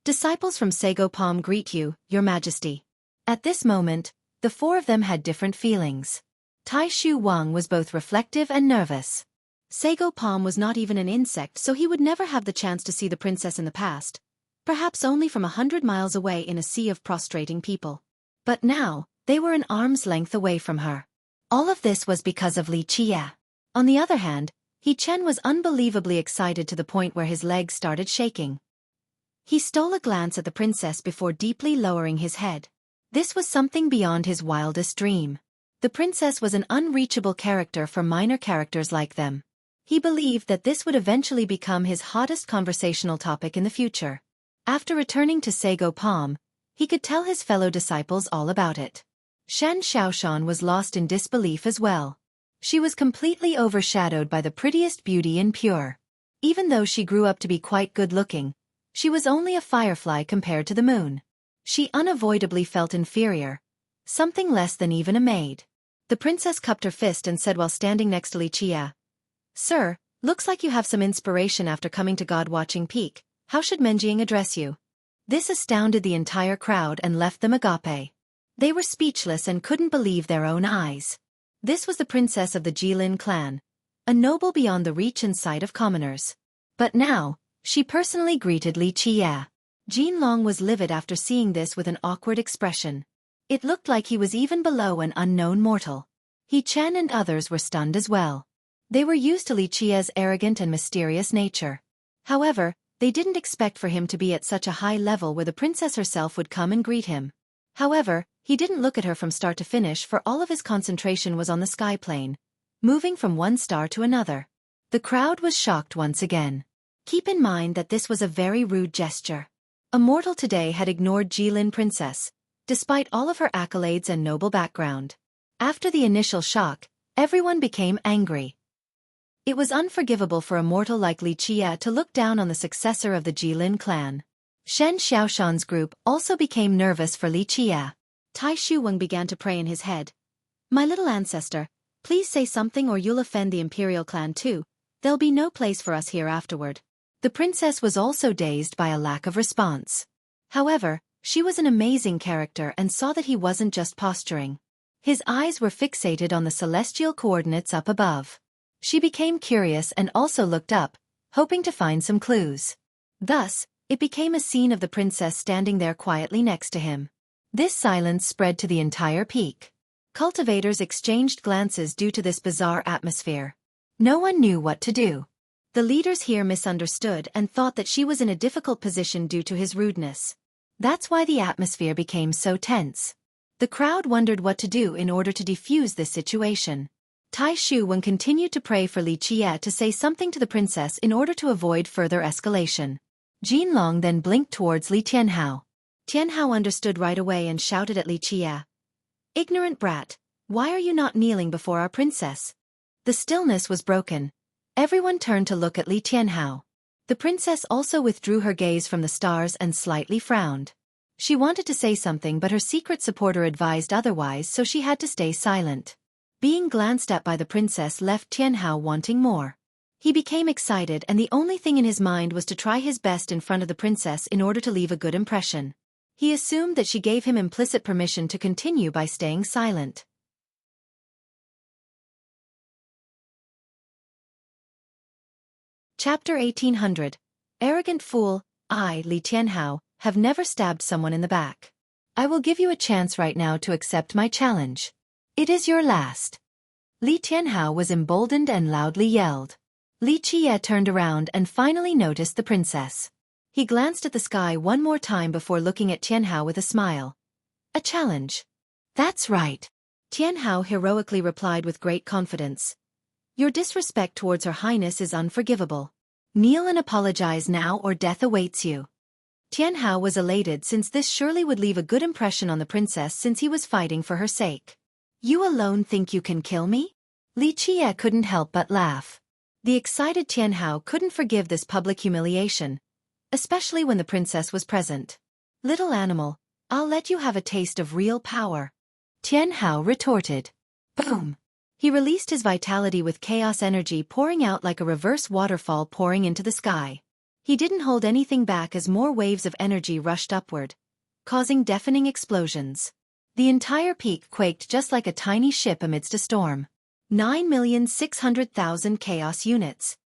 "Disciples from Sago Palm greet you, Your Majesty." At this moment, the four of them had different feelings. Tai Shu Wang was both reflective and nervous. Sago Palm was not even an insect, so he would never have the chance to see the princess in the past, perhaps only from 100 miles away in a sea of prostrating people. But now, they were an arm's length away from her. All of this was because of Li Qia. On the other hand, He Chen was unbelievably excited to the point where his legs started shaking. He stole a glance at the princess before deeply lowering his head. This was something beyond his wildest dream. The princess was an unreachable character for minor characters like them. He believed that this would eventually become his hottest conversational topic in the future. After returning to Sago Palm, he could tell his fellow disciples all about it. Shan Xiaoshan was lost in disbelief as well. She was completely overshadowed by the prettiest beauty in Pure. Even though she grew up to be quite good-looking, she was only a firefly compared to the moon. She unavoidably felt inferior, something less than even a maid. The princess cupped her fist and said while standing next to Li Qia, "Sir, looks like you have some inspiration after coming to God-watching Peak. How should Menjiang address you?" This astounded the entire crowd and left them agape. They were speechless and couldn't believe their own eyes. This was the princess of the Jilin clan, a noble beyond the reach and sight of commoners. But now, she personally greeted Li Qie. Jinlong was livid after seeing this with an awkward expression. It looked like he was even below an unknown mortal. He Chen and others were stunned as well. They were used to Li Qie's arrogant and mysterious nature. However, they didn't expect for him to be at such a high level where the princess herself would come and greet him. However, he didn't look at her from start to finish, for all of his concentration was on the sky plane, moving from one star to another. The crowd was shocked once again. Keep in mind that this was a very rude gesture. A mortal today had ignored Jilin princess, despite all of her accolades and noble background. After the initial shock, everyone became angry. It was unforgivable for a mortal like Li Qie to look down on the successor of the Jilin clan. Shen Xiaoshan's group also became nervous for Li Qie. Tai Shuwen began to pray in his head. My little ancestor, please say something or you'll offend the imperial clan too. There'll be no place for us here afterward. The princess was also dazed by a lack of response. However, she was an amazing character and saw that he wasn't just posturing. His eyes were fixated on the celestial coordinates up above. She became curious and also looked up, hoping to find some clues. Thus, it became a scene of the princess standing there quietly next to him. This silence spread to the entire peak. Cultivators exchanged glances due to this bizarre atmosphere. No one knew what to do. The leaders here misunderstood and thought that she was in a difficult position due to his rudeness. That's why the atmosphere became so tense. The crowd wondered what to do in order to defuse this situation. Tai Shuwen continued to pray for Li Qie to say something to the princess in order to avoid further escalation. Jinlong then blinked towards Li Tianhao. Tianhao understood right away and shouted at Li Qie. Ignorant brat, why are you not kneeling before our princess? The stillness was broken. Everyone turned to look at Li Tianhao. The princess also withdrew her gaze from the stars and slightly frowned. She wanted to say something, but her secret supporter advised otherwise, so she had to stay silent. Being glanced at by the princess left Tianhao wanting more. He became excited and the only thing in his mind was to try his best in front of the princess in order to leave a good impression. He assumed that she gave him implicit permission to continue by staying silent. Chapter 1800. Arrogant fool, I, Li Tianhao, have never stabbed someone in the back. I will give you a chance right now to accept my challenge. It is your last. Li Tianhao was emboldened and loudly yelled. Li Qie turned around and finally noticed the princess. He glanced at the sky one more time before looking at Tianhao with a smile. A challenge. That's right. Tianhao heroically replied with great confidence. Your disrespect towards Her Highness is unforgivable. Kneel and apologize now or death awaits you. Tianhao was elated since this surely would leave a good impression on the princess since he was fighting for her sake. You alone think you can kill me? Li Qie couldn't help but laugh. The excited Tianhao couldn't forgive this public humiliation, especially when the princess was present. Little animal, I'll let you have a taste of real power. Tianhao retorted. Boom! He released his vitality with chaos energy pouring out like a reverse waterfall pouring into the sky. He didn't hold anything back as more waves of energy rushed upward, causing deafening explosions. The entire peak quaked just like a tiny ship amidst a storm. 9,600,000 chaos units.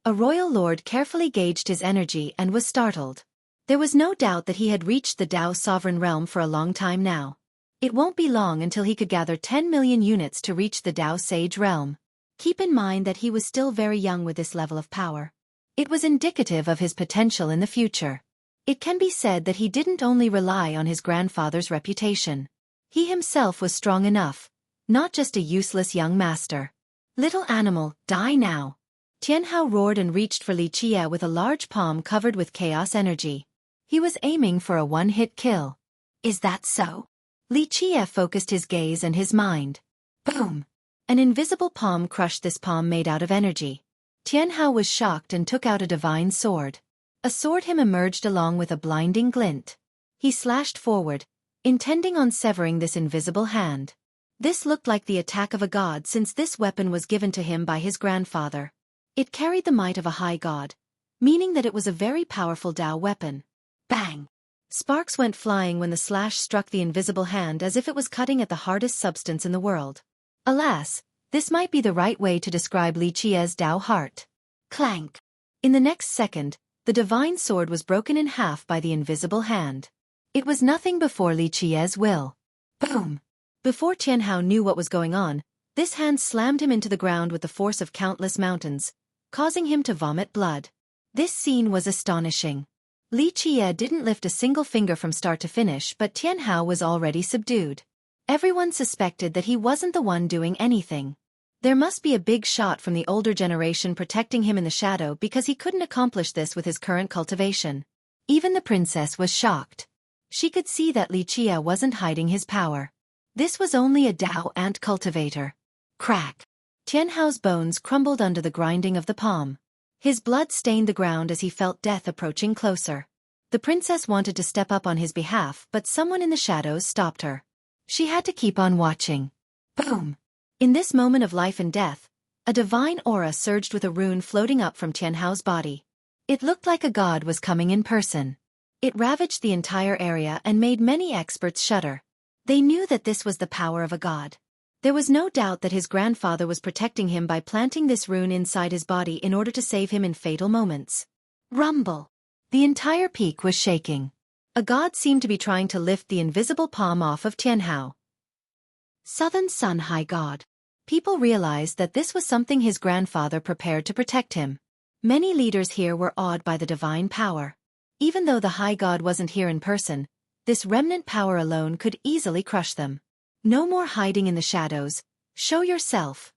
A royal lord carefully gauged his energy and was startled. There was no doubt that he had reached the Dao sovereign realm for a long time now. It won't be long until he could gather 10 million units to reach the Dao Sage realm. Keep in mind that he was still very young with this level of power. It was indicative of his potential in the future. It can be said that he didn't only rely on his grandfather's reputation. He himself was strong enough, not just a useless young master. Little animal, die now. Tianhao roared and reached for Li Qie with a large palm covered with chaos energy. He was aiming for a one-hit kill. Is that so? Li Qie focused his gaze and his mind. Boom! An invisible palm crushed this palm made out of energy. Tianhao was shocked and took out a divine sword. A sword him emerged along with a blinding glint. He slashed forward, intending on severing this invisible hand. This looked like the attack of a god since this weapon was given to him by his grandfather. It carried the might of a high god, meaning that it was a very powerful Dao weapon. Bang! Sparks went flying when the slash struck the invisible hand as if it was cutting at the hardest substance in the world. Alas, this might be the right way to describe Li Qi's Dao heart. Clank! In the next second, the divine sword was broken in half by the invisible hand. It was nothing before Li Qi's will. Boom! Before Tianhao knew what was going on, this hand slammed him into the ground with the force of countless mountains, causing him to vomit blood. This scene was astonishing. Li Qie didn't lift a single finger from start to finish, but Tianhao was already subdued. Everyone suspected that he wasn't the one doing anything. There must be a big shot from the older generation protecting him in the shadow because he couldn't accomplish this with his current cultivation. Even the princess was shocked. She could see that Li Qie wasn't hiding his power. This was only a Dao ant cultivator. Crack! Tianhao's bones crumbled under the grinding of the palm. His blood stained the ground as he felt death approaching closer. The princess wanted to step up on his behalf, but someone in the shadows stopped her. She had to keep on watching. Boom! In this moment of life and death, a divine aura surged with a rune floating up from Tianhao's body. It looked like a god was coming in person. It ravaged the entire area and made many experts shudder. They knew that this was the power of a god. There was no doubt that his grandfather was protecting him by planting this rune inside his body in order to save him in fatal moments. Rumble! The entire peak was shaking. A god seemed to be trying to lift the invisible palm off of Tianhao. Southern Sun High God. People realized that this was something his grandfather prepared to protect him. Many leaders here were awed by the divine power. Even though the High God wasn't here in person, this remnant power alone could easily crush them. No more hiding in the shadows. Show yourself.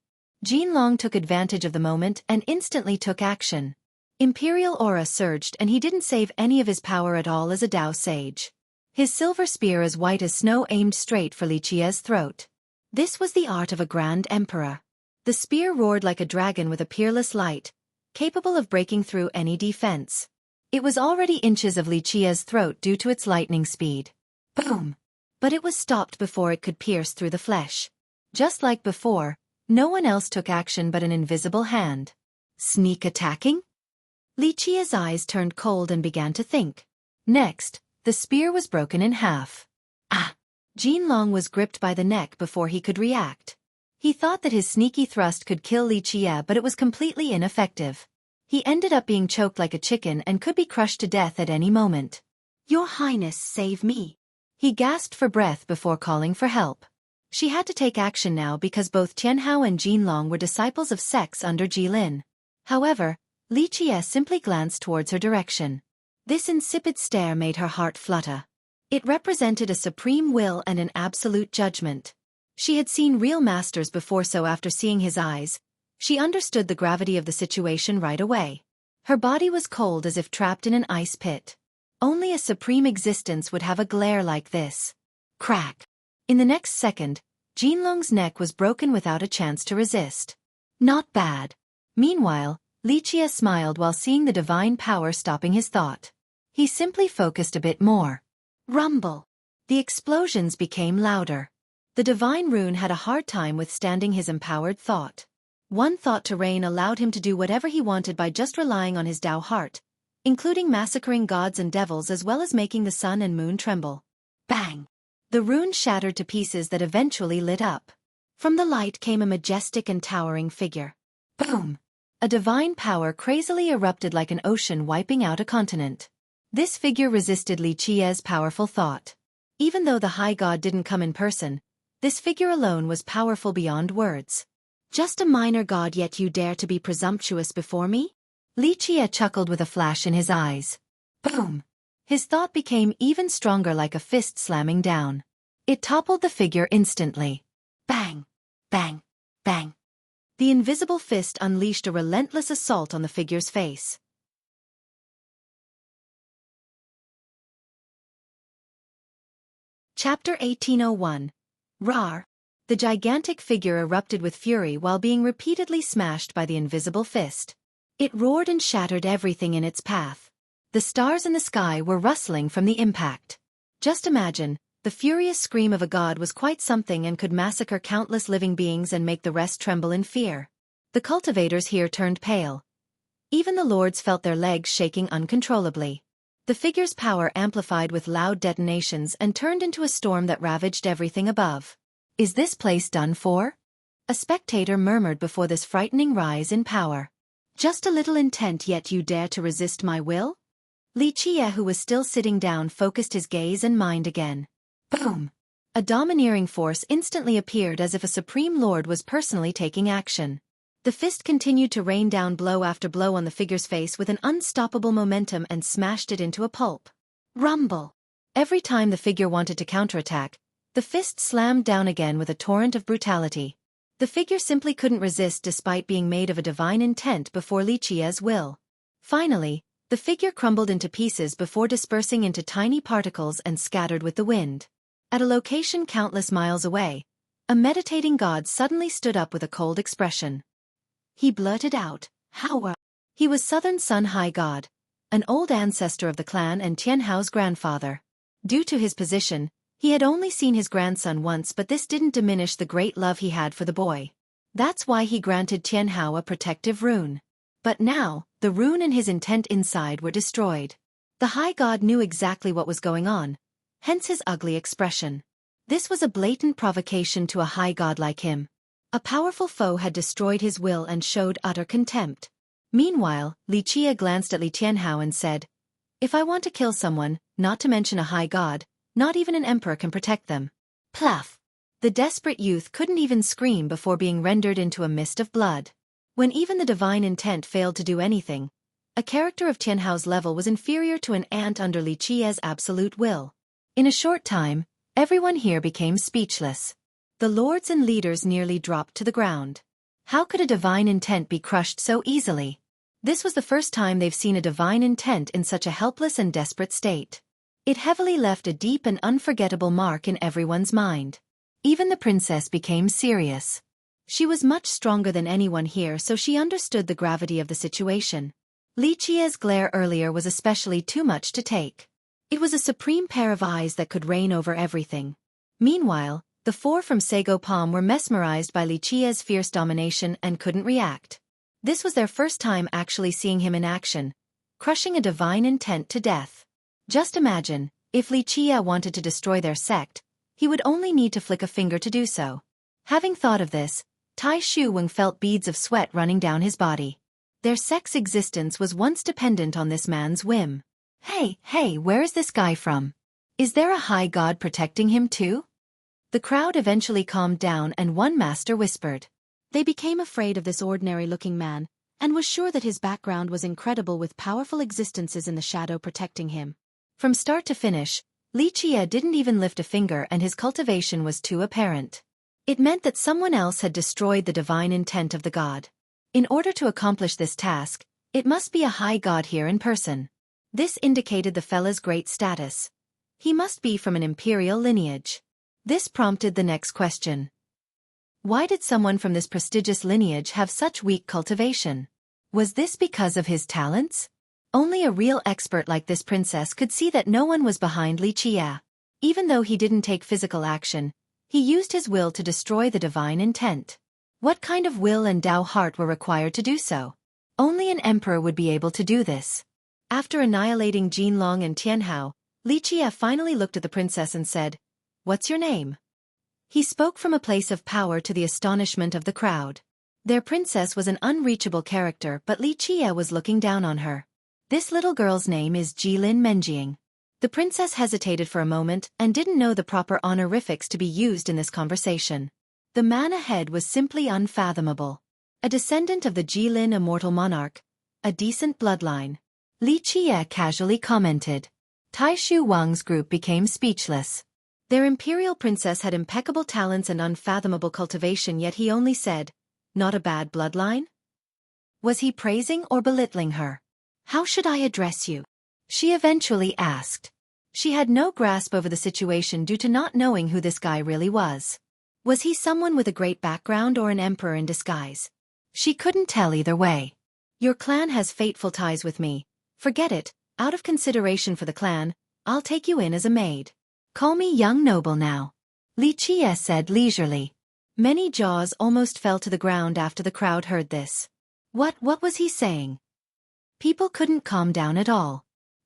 Jinlong took advantage of the moment and instantly took action. Imperial aura surged and he didn't save any of his power at all as a Dao sage. His silver spear as white as snow aimed straight for Li Qie's throat. This was the art of a grand emperor. The spear roared like a dragon with a peerless light, capable of breaking through any defense. It was already inches of Li Qie's throat due to its lightning speed. Boom! But it was stopped before it could pierce through the flesh. Just like before, no one else took action but an invisible hand. Sneak attacking? Li Qie's eyes turned cold and began to think. Next, the spear was broken in half. Ah! Jinlong was gripped by the neck before he could react. He thought that his sneaky thrust could kill Li Qie, but it was completely ineffective. He ended up being choked like a chicken and could be crushed to death at any moment. Your Highness, save me. He gasped for breath before calling for help. She had to take action now because both Tianhao and Jinlong were disciples of sects under Jilin. However, Li Qie simply glanced towards her direction. This insipid stare made her heart flutter. It represented a supreme will and an absolute judgment. She had seen real masters before, so after seeing his eyes, she understood the gravity of the situation right away. Her body was cold as if trapped in an ice pit. Only a supreme existence would have a glare like this. Crack! In the next second, Jinlong's neck was broken without a chance to resist. Not bad. Meanwhile, Li Qie smiled while seeing the divine power stopping his thought. He simply focused a bit more. Rumble! The explosions became louder. The divine rune had a hard time withstanding his empowered thought. One thought to reign allowed him to do whatever he wanted by just relying on his Dao heart, including massacring gods and devils as well as making the sun and moon tremble. Bang! The rune shattered to pieces that eventually lit up. From the light came a majestic and towering figure. Boom! A divine power crazily erupted like an ocean wiping out a continent. This figure resisted Li Qie's powerful thought. Even though the High God didn't come in person, this figure alone was powerful beyond words. Just a minor god, yet you dare to be presumptuous before me? Li Qie chuckled with a flash in his eyes. Boom! His thought became even stronger, like a fist slamming down. It toppled the figure instantly. Bang! Bang! Bang! The invisible fist unleashed a relentless assault on the figure's face. Chapter 1801. Rar. The gigantic figure erupted with fury while being repeatedly smashed by the invisible fist. It roared and shattered everything in its path. The stars in the sky were rustling from the impact. Just imagine, the furious scream of a god was quite something and could massacre countless living beings and make the rest tremble in fear. The cultivators here turned pale. Even the lords felt their legs shaking uncontrollably. The figure's power amplified with loud detonations and turned into a storm that ravaged everything above. "Is this place done for?" a spectator murmured before this frightening rise in power. "Just a little intent, yet you dare to resist my will?" Xueqi, who was still sitting down, focused his gaze and mind again. Boom! A domineering force instantly appeared, as if a supreme lord was personally taking action. The fist continued to rain down blow after blow on the figure's face with an unstoppable momentum and smashed it into a pulp. Rumble! Every time the figure wanted to counterattack, the fist slammed down again with a torrent of brutality. The figure simply couldn't resist despite being made of a divine intent before Xueqi's will. Finally, the figure crumbled into pieces before dispersing into tiny particles and scattered with the wind. At a location countless miles away, a meditating god suddenly stood up with a cold expression. He blurted out, "How?" He was Southern Sun High God, an old ancestor of the clan and Tianhao's grandfather. Due to his position, he had only seen his grandson once, but this didn't diminish the great love he had for the boy. That's why he granted Tianhao a protective rune. But now, the rune and his intent inside were destroyed. The High God knew exactly what was going on, hence his ugly expression. This was a blatant provocation to a High God like him. A powerful foe had destroyed his will and showed utter contempt. Meanwhile, Xueqi glanced at Li Tianhao and said, "If I want to kill someone, not to mention a high god, not even an emperor can protect them." Pluff! The desperate youth couldn't even scream before being rendered into a mist of blood. When even the divine intent failed to do anything, a character of Tianhao's level was inferior to an ant under Xueqi's absolute will. In a short time, everyone here became speechless. The lords and leaders nearly dropped to the ground. How could a divine intent be crushed so easily? This was the first time they've seen a divine intent in such a helpless and desperate state. It heavily left a deep and unforgettable mark in everyone's mind. Even the princess became serious. She was much stronger than anyone here, so she understood the gravity of the situation. Xueqi's glare earlier was especially too much to take. It was a supreme pair of eyes that could reign over everything. Meanwhile, the four from Sago Palm were mesmerized by Xueqi's fierce domination and couldn't react. This was their first time actually seeing him in action, crushing a divine intent to death. Just imagine, if Xueqi wanted to destroy their sect, he would only need to flick a finger to do so. Having thought of this, Tai Shuweng felt beads of sweat running down his body. Their sect's existence was once dependent on this man's whim. Hey, where is this guy from? Is there a high god protecting him too?" The crowd eventually calmed down and one master whispered. They became afraid of this ordinary-looking man, and was sure that his background was incredible with powerful existences in the shadow protecting him. From start to finish, Xueqi didn't even lift a finger, and his cultivation was too apparent. It meant that someone else had destroyed the divine intent of the god. In order to accomplish this task, it must be a high god here in person. This indicated the fella's great status. He must be from an imperial lineage. This prompted the next question. Why did someone from this prestigious lineage have such weak cultivation? Was this because of his talents? Only a real expert like this princess could see that no one was behind Xueqi. Even though he didn't take physical action, he used his will to destroy the divine intent. What kind of will and Dao heart were required to do so? Only an emperor would be able to do this. After annihilating Jinlong and Tianhao, Xueqi finally looked at the princess and said, "What's your name?" He spoke from a place of power to the astonishment of the crowd. Their princess was an unreachable character, but Xueqi was looking down on her. "This little girl's name is Jilin Menjiang." The princess hesitated for a moment and didn't know the proper honorifics to be used in this conversation. The man ahead was simply unfathomable. A descendant of the Jilin immortal monarch. A decent bloodline. Xueqi casually commented. Tai Shuwang's group became speechless. Their imperial princess had impeccable talents and unfathomable cultivation, yet he only said, "Not a bad bloodline?" Was he praising or belittling her? "How should I address you?" she eventually asked. She had no grasp over the situation due to not knowing who this guy really was. Was he someone with a great background or an emperor in disguise? She couldn't tell either way. "Your clan has fateful ties with me. Forget it, out of consideration for the clan, I'll take you in as a maid. Call me young noble now," Xueqi said leisurely. Many jaws almost fell to the ground after the crowd heard this. What was he saying? People couldn't calm down at all.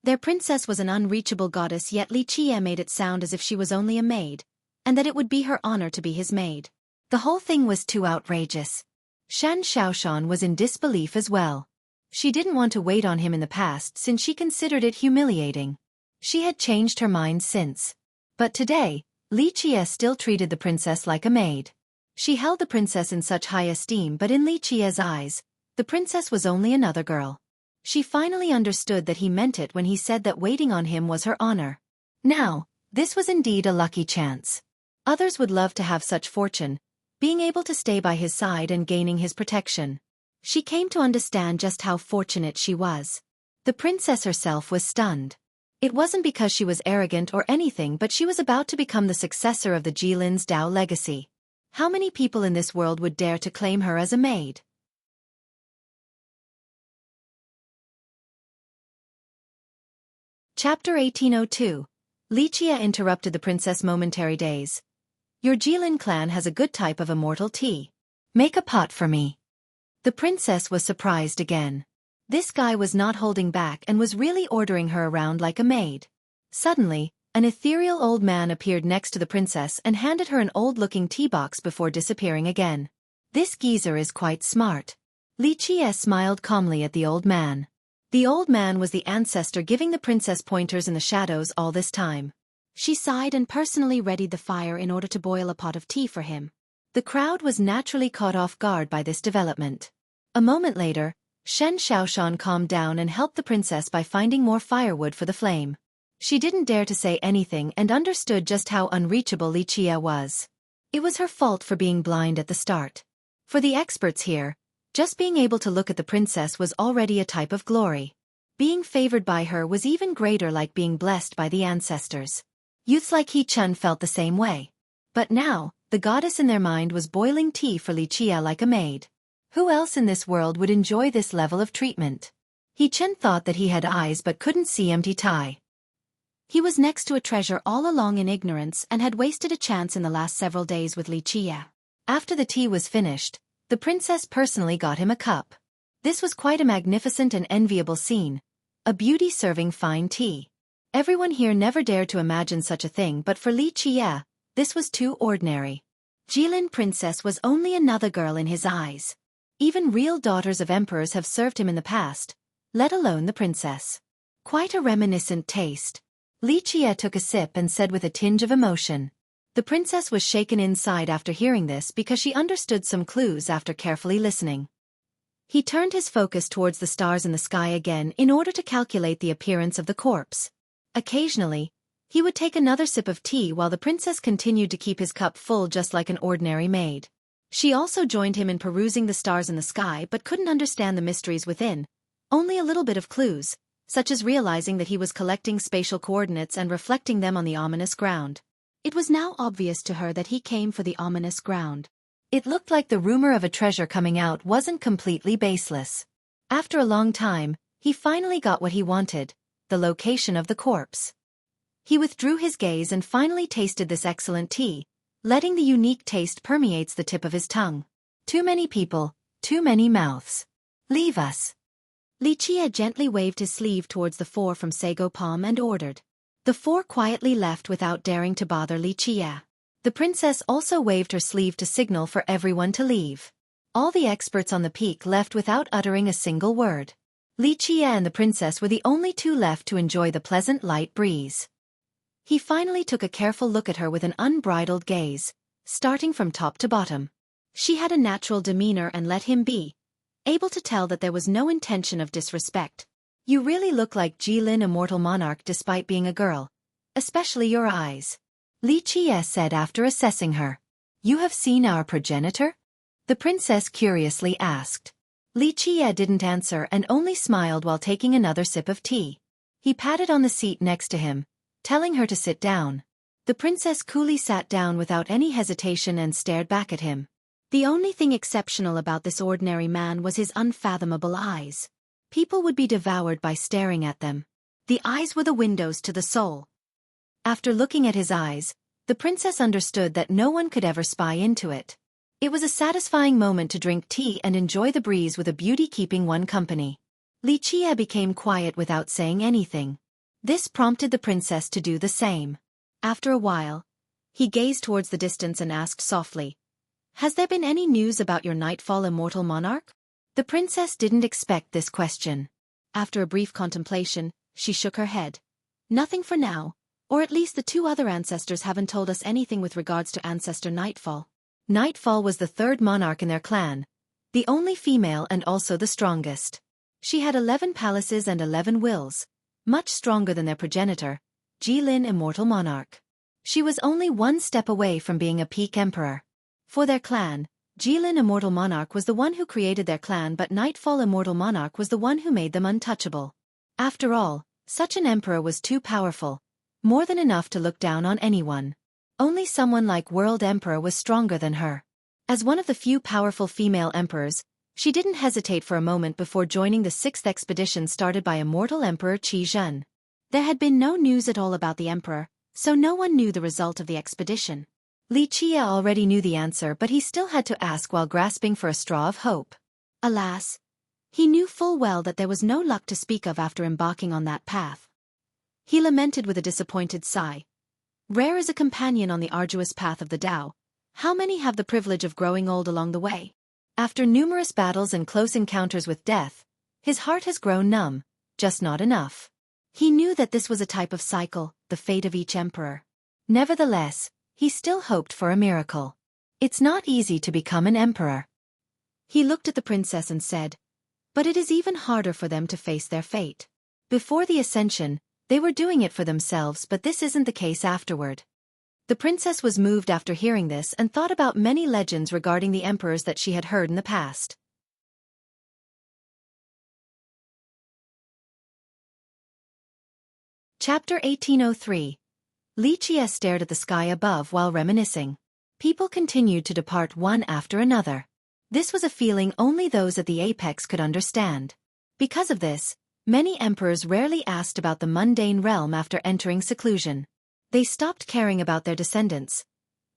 Their princess was an unreachable goddess, yet Li Qie made it sound as if she was only a maid, and that it would be her honor to be his maid. The whole thing was too outrageous. Shan Xiaoshan was in disbelief as well. She didn't want to wait on him in the past since she considered it humiliating. She had changed her mind since. But today, Li Qie still treated the princess like a maid. She held the princess in such high esteem, but in Li Qie's eyes, the princess was only another girl. She finally understood that he meant it when he said that waiting on him was her honor. Now, this was indeed a lucky chance. Others would love to have such fortune, being able to stay by his side and gaining his protection. She came to understand just how fortunate she was. The princess herself was stunned. It wasn't because she was arrogant or anything, but she was about to become the successor of the Jilin's Dao legacy. How many people in this world would dare to claim her as a maid? Chapter 1802. Li Qie interrupted the princess' momentary daze. Your Jilin clan has a good type of immortal tea. Make a pot for me. The princess was surprised again. This guy was not holding back and was really ordering her around like a maid. Suddenly, an ethereal old man appeared next to the princess and handed her an old-looking tea box before disappearing again. This geezer is quite smart. Li Qie smiled calmly at the old man. The old man was the ancestor giving the princess pointers in the shadows all this time. She sighed and personally readied the fire in order to boil a pot of tea for him. The crowd was naturally caught off guard by this development. A moment later, Shen Xiaoshan calmed down and helped the princess by finding more firewood for the flame. She didn't dare to say anything and understood just how unreachable Li Qie was. It was her fault for being blind at the start. For the experts here, just being able to look at the princess was already a type of glory. Being favored by her was even greater, like being blessed by the ancestors. Youths like He Chun felt the same way. But now, the goddess in their mind was boiling tea for Li Qie like a maid. Who else in this world would enjoy this level of treatment? He Chun thought that he had eyes but couldn't see empty Tai. He was next to a treasure all along in ignorance and had wasted a chance in the last several days with Li Qie. After the tea was finished, the princess personally got him a cup. This was quite a magnificent and enviable scene. A beauty serving fine tea. Everyone here never dared to imagine such a thing, but for Li Qie, this was too ordinary. Jilin princess was only another girl in his eyes. Even real daughters of emperors have served him in the past, let alone the princess. Quite a reminiscent taste. Li Qie took a sip and said with a tinge of emotion. The princess was shaken inside after hearing this because she understood some clues after carefully listening. He turned his focus towards the stars in the sky again in order to calculate the appearance of the corpse. Occasionally, he would take another sip of tea while the princess continued to keep his cup full just like an ordinary maid. She also joined him in perusing the stars in the sky but couldn't understand the mysteries within, only a little bit of clues, such as realizing that he was collecting spatial coordinates and reflecting them on the ominous ground. It was now obvious to her that he came for the ominous ground. It looked like the rumor of a treasure coming out wasn't completely baseless. After a long time, he finally got what he wanted, the location of the corpse. He withdrew his gaze and finally tasted this excellent tea, letting the unique taste permeate the tip of his tongue. Too many people, too many mouths. Leave us. Li Qie gently waved his sleeve towards the four from Sago Palm and ordered. The four quietly left without daring to bother Li Qie. The princess also waved her sleeve to signal for everyone to leave. All the experts on the peak left without uttering a single word. Li Qie and the princess were the only two left to enjoy the pleasant light breeze. He finally took a careful look at her with an unbridled gaze, starting from top to bottom. She had a natural demeanor and let him be, able to tell that there was no intention of disrespect. You really look like Jilin, immortal monarch, despite being a girl. Especially your eyes. Li Qie said after assessing her. You have seen our progenitor? The princess curiously asked. Li Qie didn't answer and only smiled while taking another sip of tea. He patted on the seat next to him, telling her to sit down. The princess coolly sat down without any hesitation and stared back at him. The only thing exceptional about this ordinary man was his unfathomable eyes. People would be devoured by staring at them. The eyes were the windows to the soul. After looking at his eyes, the princess understood that no one could ever spy into it. It was a satisfying moment to drink tea and enjoy the breeze with a beauty keeping one company. Li Qie became quiet without saying anything. This prompted the princess to do the same. After a while, he gazed towards the distance and asked softly, "Has there been any news about your nightfall immortal monarch?" The princess didn't expect this question. After a brief contemplation, she shook her head. "Nothing for now, or at least the two other ancestors haven't told us anything with regards to ancestor Nightfall." Nightfall was the third monarch in their clan, the only female and also the strongest. She had 11 palaces and 11 wills, much stronger than their progenitor, Jilin Immortal Monarch. She was only one step away from being a peak emperor. For their clan, Jilin Immortal Monarch was the one who created their clan, but Nightfall Immortal Monarch was the one who made them untouchable. After all, such an emperor was too powerful, more than enough to look down on anyone. Only someone like World Emperor was stronger than her. As one of the few powerful female emperors, she didn't hesitate for a moment before joining the 6th expedition started by Immortal Emperor Qi Zhen. There had been no news at all about the emperor, so no one knew the result of the expedition. Li Qie already knew the answer, but he still had to ask while grasping for a straw of hope. Alas, he knew full well that there was no luck to speak of after embarking on that path. He lamented with a disappointed sigh. Rare is a companion on the arduous path of the Tao. How many have the privilege of growing old along the way? After numerous battles and close encounters with death, his heart has grown numb, just not enough. He knew that this was a type of cycle, the fate of each emperor. Nevertheless, he still hoped for a miracle. It's not easy to become an emperor. He looked at the princess and said, "But it is even harder for them to face their fate. Before the ascension, they were doing it for themselves, but this isn't the case afterward." The princess was moved after hearing this and thought about many legends regarding the emperors that she had heard in the past. Chapter 1803. Li Qie stared at the sky above while reminiscing. People continued to depart one after another. This was a feeling only those at the apex could understand. Because of this, many emperors rarely asked about the mundane realm after entering seclusion. They stopped caring about their descendants.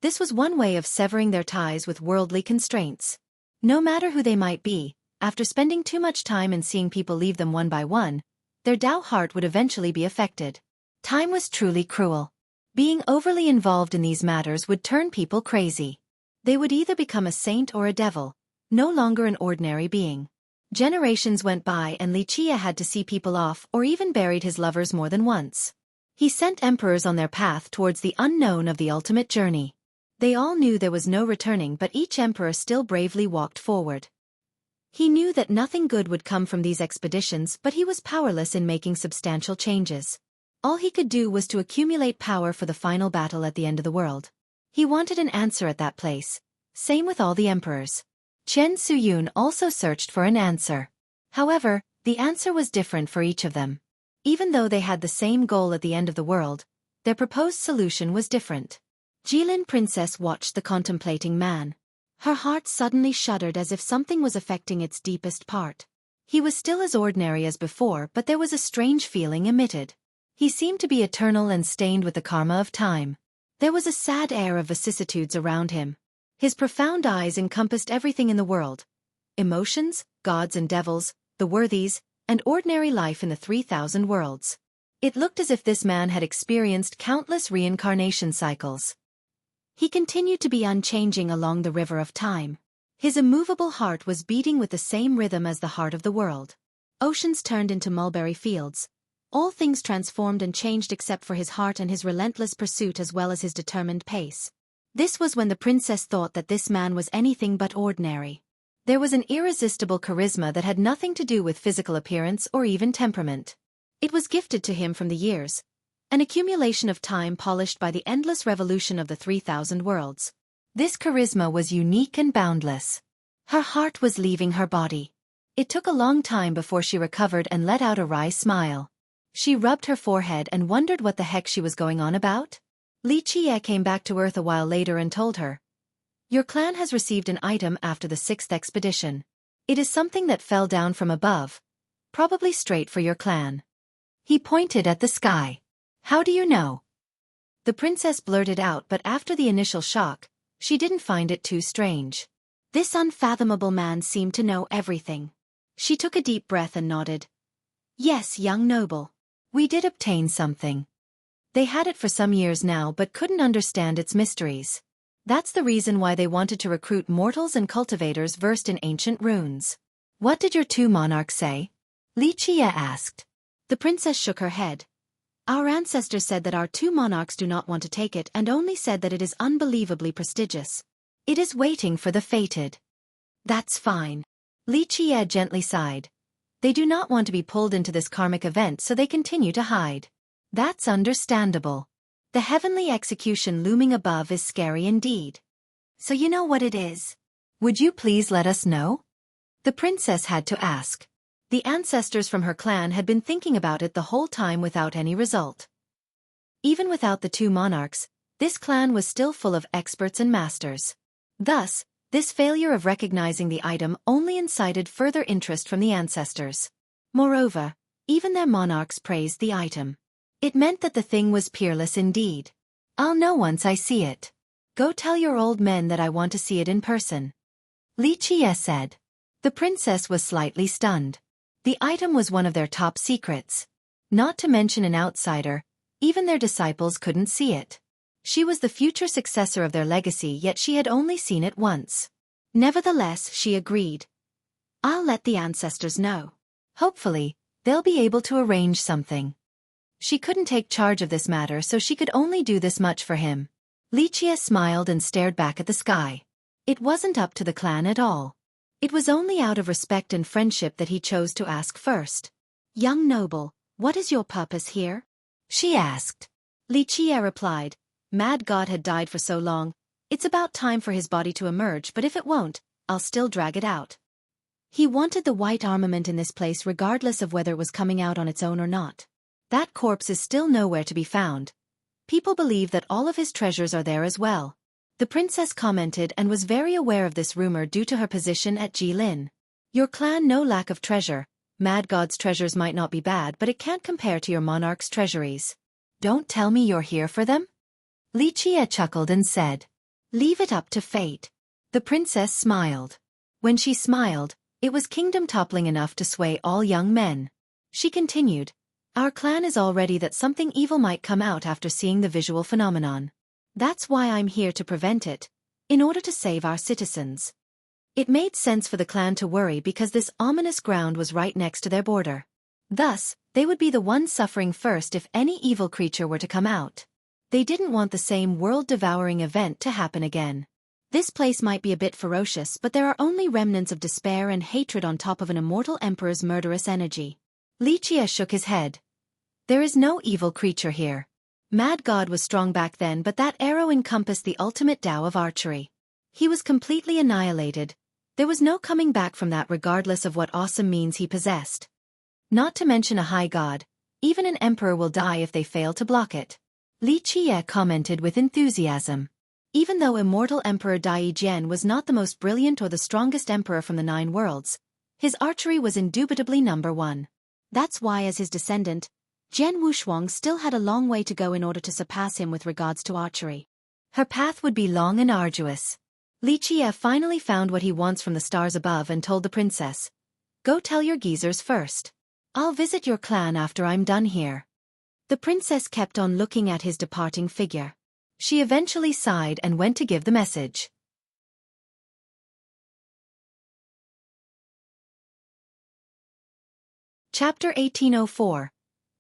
This was one way of severing their ties with worldly constraints. No matter who they might be, after spending too much time and seeing people leave them one by one, their Tao heart would eventually be affected. Time was truly cruel. Being overly involved in these matters would turn people crazy. They would either become a saint or a devil, no longer an ordinary being. Generations went by and Li Qie had to see people off or even buried his lovers more than once. He sent emperors on their path towards the unknown of the ultimate journey. They all knew there was no returning, but each emperor still bravely walked forward. He knew that nothing good would come from these expeditions, but he was powerless in making substantial changes. All he could do was to accumulate power for the final battle at the end of the world. He wanted an answer at that place. Same with all the emperors. Chen Suyun also searched for an answer. However, the answer was different for each of them. Even though they had the same goal at the end of the world, their proposed solution was different. Jilin Princess watched the contemplating man. Her heart suddenly shuddered as if something was affecting its deepest part. He was still as ordinary as before, but there was a strange feeling emitted. He seemed to be eternal and stained with the karma of time. There was a sad air of vicissitudes around him. His profound eyes encompassed everything in the world. Emotions, gods and devils, the worthies, and ordinary life in the 3,000 worlds. It looked as if this man had experienced countless reincarnation cycles. He continued to be unchanging along the river of time. His immovable heart was beating with the same rhythm as the heart of the world. Oceans turned into mulberry fields. All things transformed and changed except for his heart and his relentless pursuit as well as his determined pace. This was when the princess thought that this man was anything but ordinary. There was an irresistible charisma that had nothing to do with physical appearance or even temperament. It was gifted to him from the years, an accumulation of time polished by the endless revolution of the 3,000 worlds. This charisma was unique and boundless. Her heart was leaving her body. It took a long time before she recovered and let out a wry smile. She rubbed her forehead and wondered what the heck she was going on about. Li Qie came back to Earth a while later and told her, "Your clan has received an item after the 6th expedition. It is something that fell down from above, probably straight for your clan." He pointed at the sky. "How do you know?" The princess blurted out, but after the initial shock, she didn't find it too strange. This unfathomable man seemed to know everything. She took a deep breath and nodded. "Yes, young noble. We did obtain something. They had it for some years now but couldn't understand its mysteries. That's the reason why they wanted to recruit mortals and cultivators versed in ancient runes. What did your two monarchs say? Lichia asked. The princess shook her head. Our ancestors said that our two monarchs do not want to take it and only said that it is unbelievably prestigious. It is waiting for the fated. That's fine. Lichia gently sighed. They do not want to be pulled into this karmic event, so they continue to hide. That's understandable. The heavenly execution looming above is scary indeed. So you know what it is? Would you please let us know? The princess had to ask. The ancestors from her clan had been thinking about it the whole time without any result. Even without the two monarchs, this clan was still full of experts and masters. Thus, this failure of recognizing the item only incited further interest from the ancestors. Moreover, even their monarchs praised the item. It meant that the thing was peerless indeed. I'll know once I see it. Go tell your old men that I want to see it in person. Lichia said. The princess was slightly stunned. The item was one of their top secrets. Not to mention an outsider, even their disciples couldn't see it. She was the future successor of their legacy, yet she had only seen it once. Nevertheless, she agreed. I'll let the ancestors know. Hopefully, they'll be able to arrange something. She couldn't take charge of this matter, so she could only do this much for him. Lichia smiled and stared back at the sky. It wasn't up to the clan at all. It was only out of respect and friendship that he chose to ask first. Young noble, what is your purpose here? She asked. Lichia replied. Mad God had died for so long, it's about time for his body to emerge, but if it won't, I'll still drag it out. He wanted the white armament in this place regardless of whether it was coming out on its own or not. That corpse is still nowhere to be found. People believe that all of his treasures are there as well. The princess commented and was very aware of this rumor due to her position at Jilin. Your clan no lack of treasure. Mad God's treasures might not be bad, but it can't compare to your monarch's treasuries. Don't tell me you're here for them? Lichia chuckled and said. Leave it up to fate. The princess smiled. When she smiled, it was kingdom-toppling enough to sway all young men. She continued. Our clan is all ready that something evil might come out after seeing the visual phenomenon. That's why I'm here to prevent it, in order to save our citizens. It made sense for the clan to worry because this ominous ground was right next to their border. Thus, they would be the ones suffering first if any evil creature were to come out. They didn't want the same world-devouring event to happen again. This place might be a bit ferocious, but there are only remnants of despair and hatred on top of an immortal emperor's murderous energy. Lichia shook his head. There is no evil creature here. Mad God was strong back then, but that arrow encompassed the ultimate Tao of archery. He was completely annihilated. There was no coming back from that regardless of what awesome means he possessed. Not to mention a high god, even an emperor will die if they fail to block it. Lichia commented with enthusiasm. Even though immortal Emperor Dai Jian was not the most brilliant or the strongest emperor from the 9 worlds, his archery was indubitably number 1. That's why as his descendant, Jian Wushuang still had a long way to go in order to surpass him with regards to archery. Her path would be long and arduous. Lichia finally found what he wants from the stars above and told the princess, Go tell your geezers first. I'll visit your clan after I'm done here. The princess kept on looking at his departing figure. She eventually sighed and went to give the message. Chapter 1804.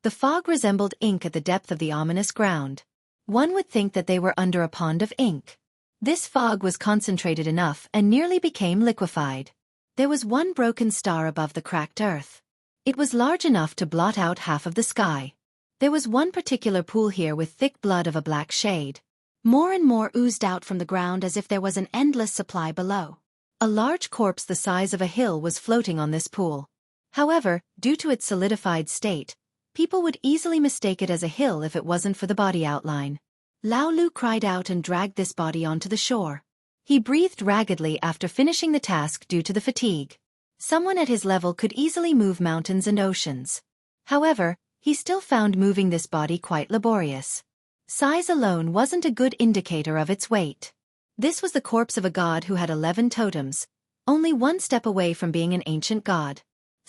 The fog resembled ink at the depth of the ominous ground. One would think that they were under a pond of ink. This fog was concentrated enough and nearly became liquefied. There was one broken star above the cracked earth. It was large enough to blot out half of the sky. There was one particular pool here with thick blood of a black shade. More and more oozed out from the ground as if there was an endless supply below. A large corpse the size of a hill was floating on this pool. However, due to its solidified state, people would easily mistake it as a hill if it wasn't for the body outline. Lao Lu cried out and dragged this body onto the shore. He breathed raggedly after finishing the task due to the fatigue. Someone at his level could easily move mountains and oceans. However, he still found moving this body quite laborious. Size alone wasn't a good indicator of its weight. This was the corpse of a god who had 11 totems, only one step away from being an ancient god.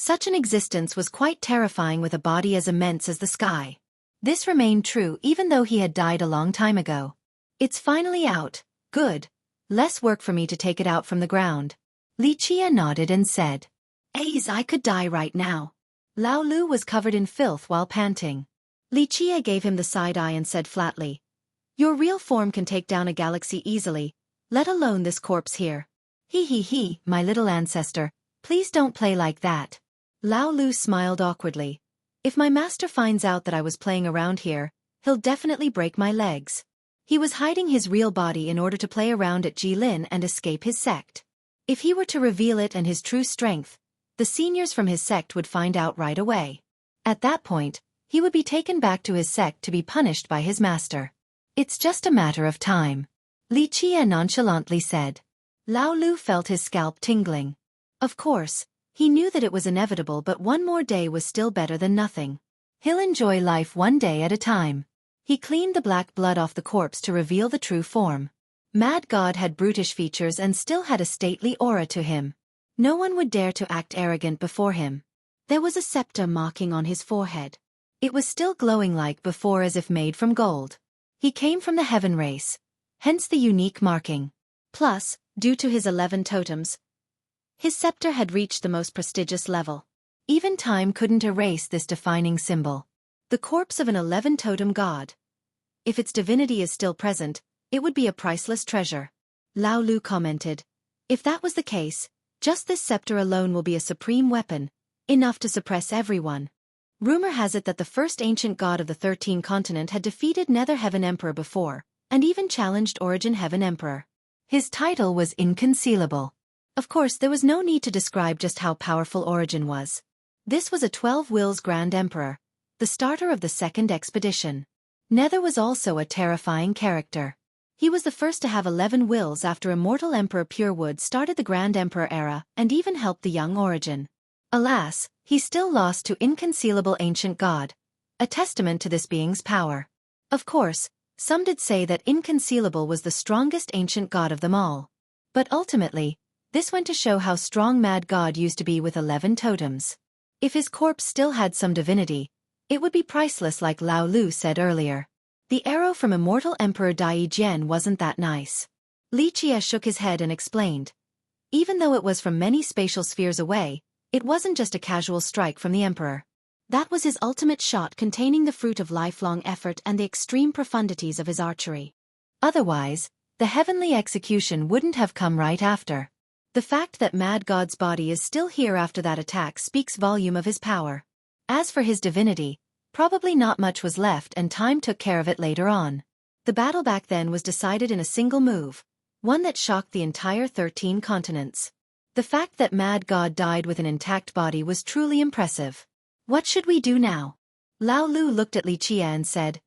Such an existence was quite terrifying with a body as immense as the sky. This remained true even though he had died a long time ago. It's finally out. Good. Less work for me to take it out from the ground. Li Chia nodded and said, "Aze, I could die right now." Lao Lu was covered in filth while panting. Li Chia gave him the side eye and said flatly, "Your real form can take down a galaxy easily, let alone this corpse here." He, my little ancestor, please don't play like that." Lao Lu smiled awkwardly. "If my master finds out that I was playing around here, he'll definitely break my legs." He was hiding his real body in order to play around at Jilin and escape his sect. If he were to reveal it and his true strength, the seniors from his sect would find out right away. At that point, he would be taken back to his sect to be punished by his master. "It's just a matter of time," Li Chia nonchalantly said. Lao Lu felt his scalp tingling. Of course, he knew that it was inevitable, but one more day was still better than nothing. He'll enjoy life one day at a time. He cleaned the black blood off the corpse to reveal the true form. Mad God had brutish features and still had a stately aura to him. No one would dare to act arrogant before him. There was a scepter marking on his forehead. It was still glowing like before, as if made from gold. He came from the heaven race, hence the unique marking. Plus, due to his 11 totems, his scepter had reached the most prestigious level. Even time couldn't erase this defining symbol. The corpse of an 11 totem god. If its divinity is still present, it would be a priceless treasure. Lao Lu commented. If that was the case, just this scepter alone will be a supreme weapon, enough to suppress everyone. Rumor has it that the first ancient god of the 13 continent had defeated Nether Heaven Emperor before, and even challenged Origin Heaven Emperor. His title was Inconcealable. Of course, there was no need to describe just how powerful Origin was. This was a 12 Wills Grand Emperor, the starter of the second expedition. Nether was also a terrifying character. He was the first to have 11 wills after Immortal Emperor Purewood started the Grand Emperor era and even helped the young Origin. Alas, he still lost to Inconcealable Ancient God, a testament to this being's power. Of course, some did say that Inconcealable was the strongest ancient god of them all. But ultimately, this went to show how strong Mad God used to be with 11 totems. If his corpse still had some divinity, it would be priceless, like Lao Lu said earlier. The arrow from Immortal Emperor Dai Jian wasn't that nice. Li Chia shook his head and explained. Even though it was from many spatial spheres away, it wasn't just a casual strike from the Emperor. That was his ultimate shot, containing the fruit of lifelong effort and the extreme profundities of his archery. Otherwise, the heavenly execution wouldn't have come right after. The fact that Mad God's body is still here after that attack speaks volume of his power. As for his divinity, probably not much was left, and time took care of it later on. The battle back then was decided in a single move, one that shocked the entire 13 continents. The fact that Mad God died with an intact body was truly impressive. What should we do now? Lao Lu looked at Li Chia and said,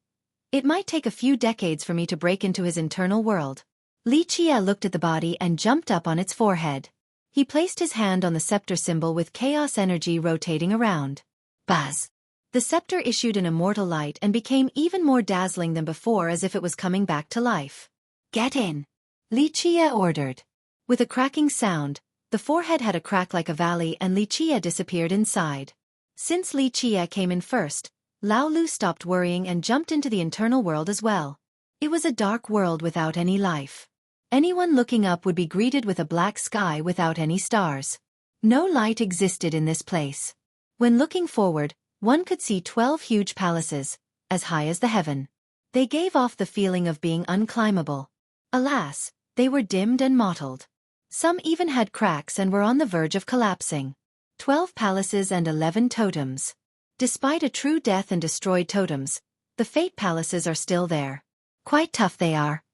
"It might take a few decades for me to break into his internal world." Li Chia looked at the body and jumped up on its forehead. He placed his hand on the scepter symbol with chaos energy rotating around. Buzz! The scepter issued an immortal light and became even more dazzling than before, as if it was coming back to life. "Get in!" Li Chia ordered. With a cracking sound, the forehead had a crack like a valley and Li Chia disappeared inside. Since Li Chia came in first, Lao Lu stopped worrying and jumped into the internal world as well. It was a dark world without any life. Anyone looking up would be greeted with a black sky without any stars. No light existed in this place. When looking forward, one could see 12 huge palaces, as high as the heaven. They gave off the feeling of being unclimbable. Alas, they were dimmed and mottled. Some even had cracks and were on the verge of collapsing. 12 palaces and 11 totems. Despite a true death and destroyed totems, the Fate Palaces are still there. Quite tough they are.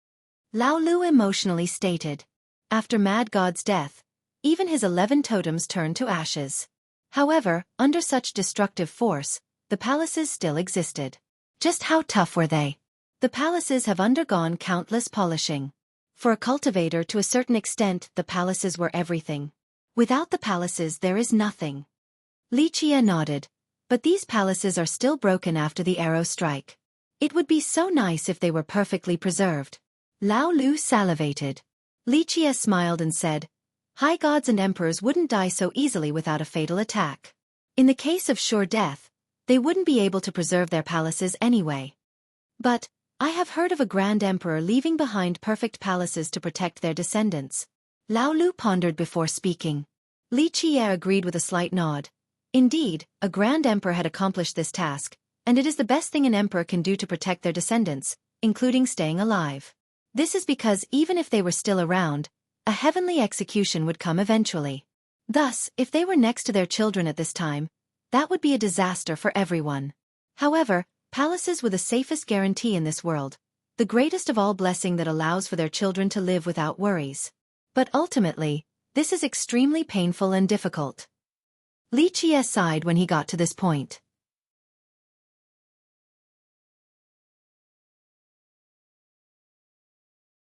Lao Lu emotionally stated. After Mad God's death, even his 11 totems turned to ashes. However, under such destructive force, the palaces still existed. Just how tough were they? The palaces have undergone countless polishing. For a cultivator, to a certain extent, the palaces were everything. Without the palaces there is nothing. Li Chia nodded. But these palaces are still broken after the arrow strike. It would be so nice if they were perfectly preserved. Lao Lu salivated. Li Chia smiled and said, "High gods and emperors wouldn't die so easily without a fatal attack." In the case of sure death, they wouldn't be able to preserve their palaces anyway. But, I have heard of a grand emperor leaving behind perfect palaces to protect their descendants. Lao Lu pondered before speaking. Li Qiye agreed with a slight nod. Indeed, a grand emperor had accomplished this task, and it is the best thing an emperor can do to protect their descendants, including staying alive. This is because even if they were still around, a heavenly execution would come eventually. Thus, if they were next to their children at this time, that would be a disaster for everyone. However, palaces were the safest guarantee in this world, the greatest of all blessing that allows for their children to live without worries. But ultimately, this is extremely painful and difficult. Li Qiye sighed when he got to this point.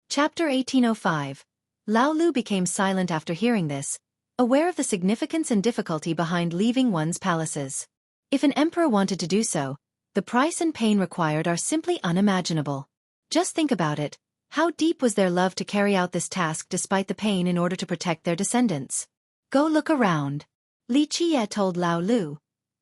Chapter 1805. Lao Lu became silent after hearing this, aware of the significance and difficulty behind leaving one's palaces. If an emperor wanted to do so, the price and pain required are simply unimaginable. Just think about it. How deep was their love to carry out this task despite the pain in order to protect their descendants? Go look around. Li Qiye told Lao Lu.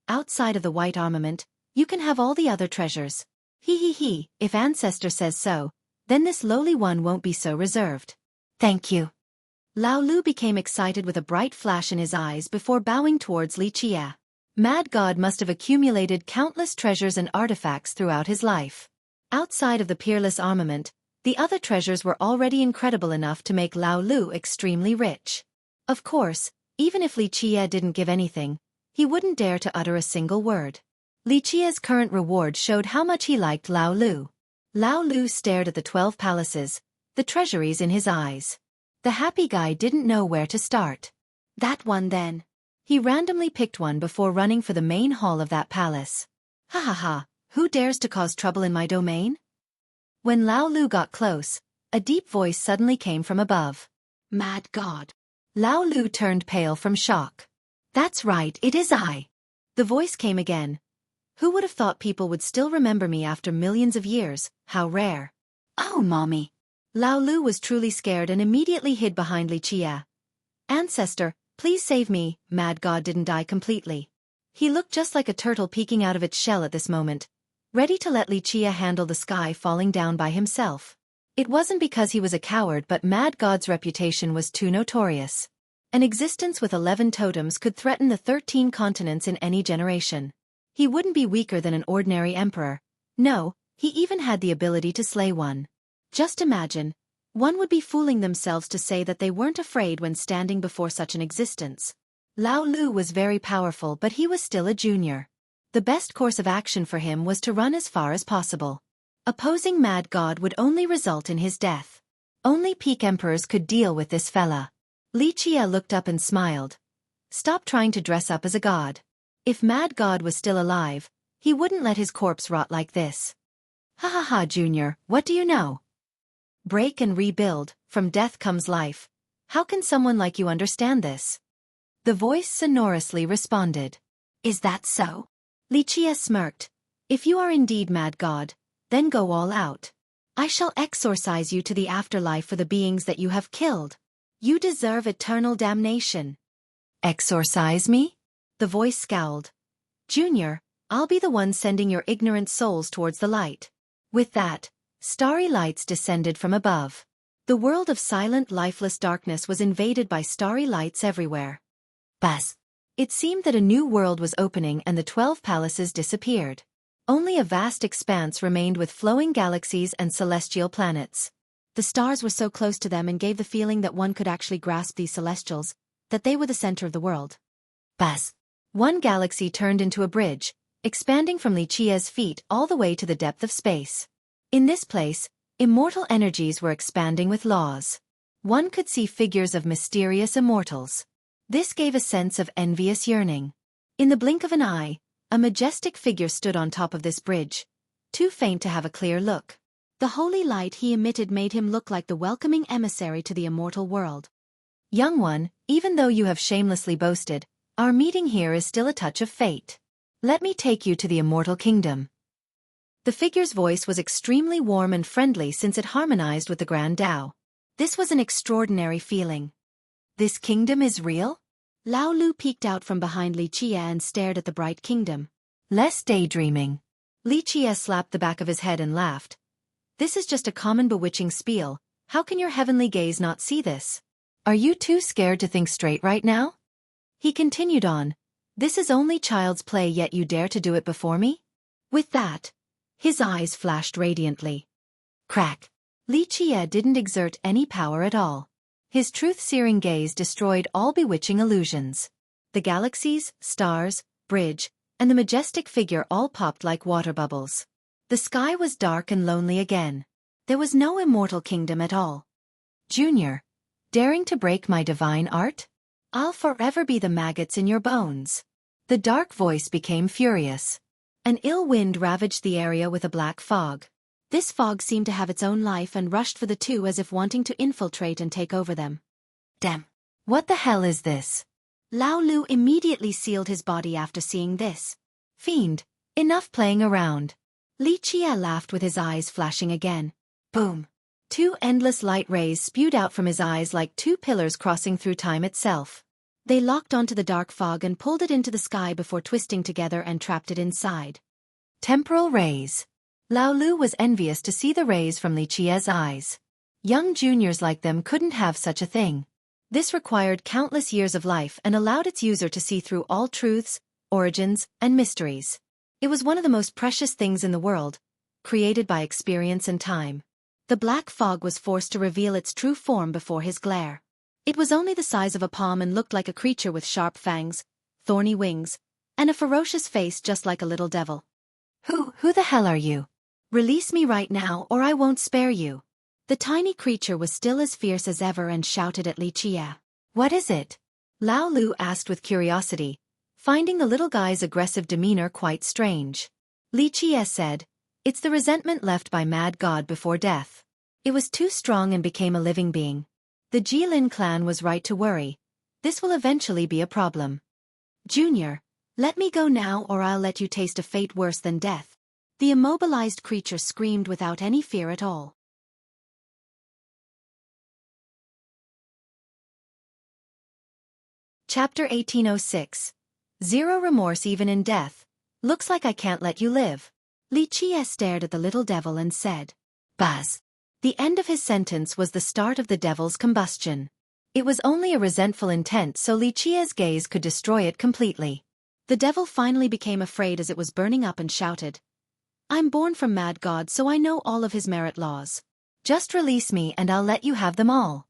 Outside of the white armament, you can have all the other treasures. He, if ancestor says so, then this lowly one won't be so reserved. Thank you. Lao Lu became excited with a bright flash in his eyes before bowing towards Li Qiye. Mad God must have accumulated countless treasures and artifacts throughout his life. Outside of the peerless armament, the other treasures were already incredible enough to make Lao Lu extremely rich. Of course, even if Li Qiye didn't give anything, he wouldn't dare to utter a single word. Li Qiye's current reward showed how much he liked Lao Lu. Lao Lu stared at the 12 palaces, the treasuries in his eyes. The happy guy didn't know where to start. That one then. He randomly picked one before running for the main hall of that palace. Ha, who dares to cause trouble in my domain? When Lao Lu got close, a deep voice suddenly came from above. Mad God. Lao Lu turned pale from shock. That's right, it is I. The voice came again. Who would have thought people would still remember me after millions of years? How rare. Oh, mommy. Lao Lu was truly scared and immediately hid behind Li Qiye. Ancestor, please save me. Mad God didn't die completely. He looked just like a turtle peeking out of its shell at this moment, ready to let Li Qiye handle the sky falling down by himself. It wasn't because he was a coward, but Mad God's reputation was too notorious. An existence with 11 totems could threaten the 13 continents in any generation. He wouldn't be weaker than an ordinary emperor. No, he even had the ability to slay one. Just imagine, one would be fooling themselves to say that they weren't afraid when standing before such an existence. Lao Lu was very powerful, but he was still a junior. The best course of action for him was to run as far as possible. Opposing Mad God would only result in his death. Only peak emperors could deal with this fella. Li Qiye looked up and smiled. Stop trying to dress up as a god. If Mad God was still alive, he wouldn't let his corpse rot like this. Ha, Junior, what do you know? Break and rebuild, from death comes life. How can someone like you understand this? The voice sonorously responded. Is that so? Li Qiye smirked. If you are indeed Mad God, then go all out. I shall exorcise you to the afterlife for the beings that you have killed. You deserve eternal damnation. Exorcise me? The voice scowled. Junior, I'll be the one sending your ignorant souls towards the light. With that, starry lights descended from above. The world of silent, lifeless darkness was invaded by starry lights everywhere. Buzz. It seemed that a new world was opening and the 12 palaces disappeared. Only a vast expanse remained with flowing galaxies and celestial planets. The stars were so close to them and gave the feeling that one could actually grasp these celestials, that they were the center of the world. Buzz. One galaxy turned into a bridge, expanding from Li Qiye's feet all the way to the depth of space. In this place, immortal energies were expanding with laws. One could see figures of mysterious immortals. This gave a sense of envious yearning. In the blink of an eye, a majestic figure stood on top of this bridge, too faint to have a clear look. The holy light he emitted made him look like the welcoming emissary to the immortal world. Young one, even though you have shamelessly boasted, our meeting here is still a touch of fate. Let me take you to the immortal kingdom. The figure's voice was extremely warm and friendly since it harmonized with the Grand Tao. This was an extraordinary feeling. This kingdom is real? Lao Lu peeked out from behind Li Chia and stared at the bright kingdom. Less daydreaming. Li Chia slapped the back of his head and laughed. This is just a common bewitching spiel. How can your heavenly gaze not see this? Are you too scared to think straight right now? He continued on. This is only child's play, yet you dare to do it before me? With that, his eyes flashed radiantly. Crack. Li Chia didn't exert any power at all. His truth-searing gaze destroyed all bewitching illusions. The galaxies, stars, bridge, and the majestic figure all popped like water bubbles. The sky was dark and lonely again. There was no immortal kingdom at all. Junior, daring to break my divine art? I'll forever be the maggots in your bones. The dark voice became furious. An ill wind ravaged the area with a black fog. This fog seemed to have its own life and rushed for the two as if wanting to infiltrate and take over them. Damn. What the hell is this? Lao Lu immediately sealed his body after seeing this. Fiend, enough playing around. Li Chia laughed with his eyes flashing again. Boom. Two endless light rays spewed out from his eyes like two pillars crossing through time itself. They locked onto the dark fog and pulled it into the sky before twisting together and trapped it inside. Temporal rays. Lao Lu was envious to see the rays from Li Chia's eyes. Young juniors like them couldn't have such a thing. This required countless years of life and allowed its user to see through all truths, origins, and mysteries. It was one of the most precious things in the world, created by experience and time. The black fog was forced to reveal its true form before his glare. It was only the size of a palm and looked like a creature with sharp fangs, thorny wings, and a ferocious face just like a little devil. Who the hell are you? Release me right now or I won't spare you. The tiny creature was still as fierce as ever and shouted at Li Chia. What is it? Lao Lu asked with curiosity, finding the little guy's aggressive demeanor quite strange. Li Chia said, it's the resentment left by Mad God before death. It was too strong and became a living being. The Jilin clan was right to worry. This will eventually be a problem. Junior, let me go now or I'll let you taste a fate worse than death. The immobilized creature screamed without any fear at all. Chapter 1806. Zero remorse even in death. Looks like I can't let you live. Li Chia stared at the little devil and said, Buzz. The end of his sentence was the start of the devil's combustion. It was only a resentful intent so Li Chia's gaze could destroy it completely. The devil finally became afraid as it was burning up and shouted, I'm born from Mad God so I know all of his merit laws. Just release me and I'll let you have them all.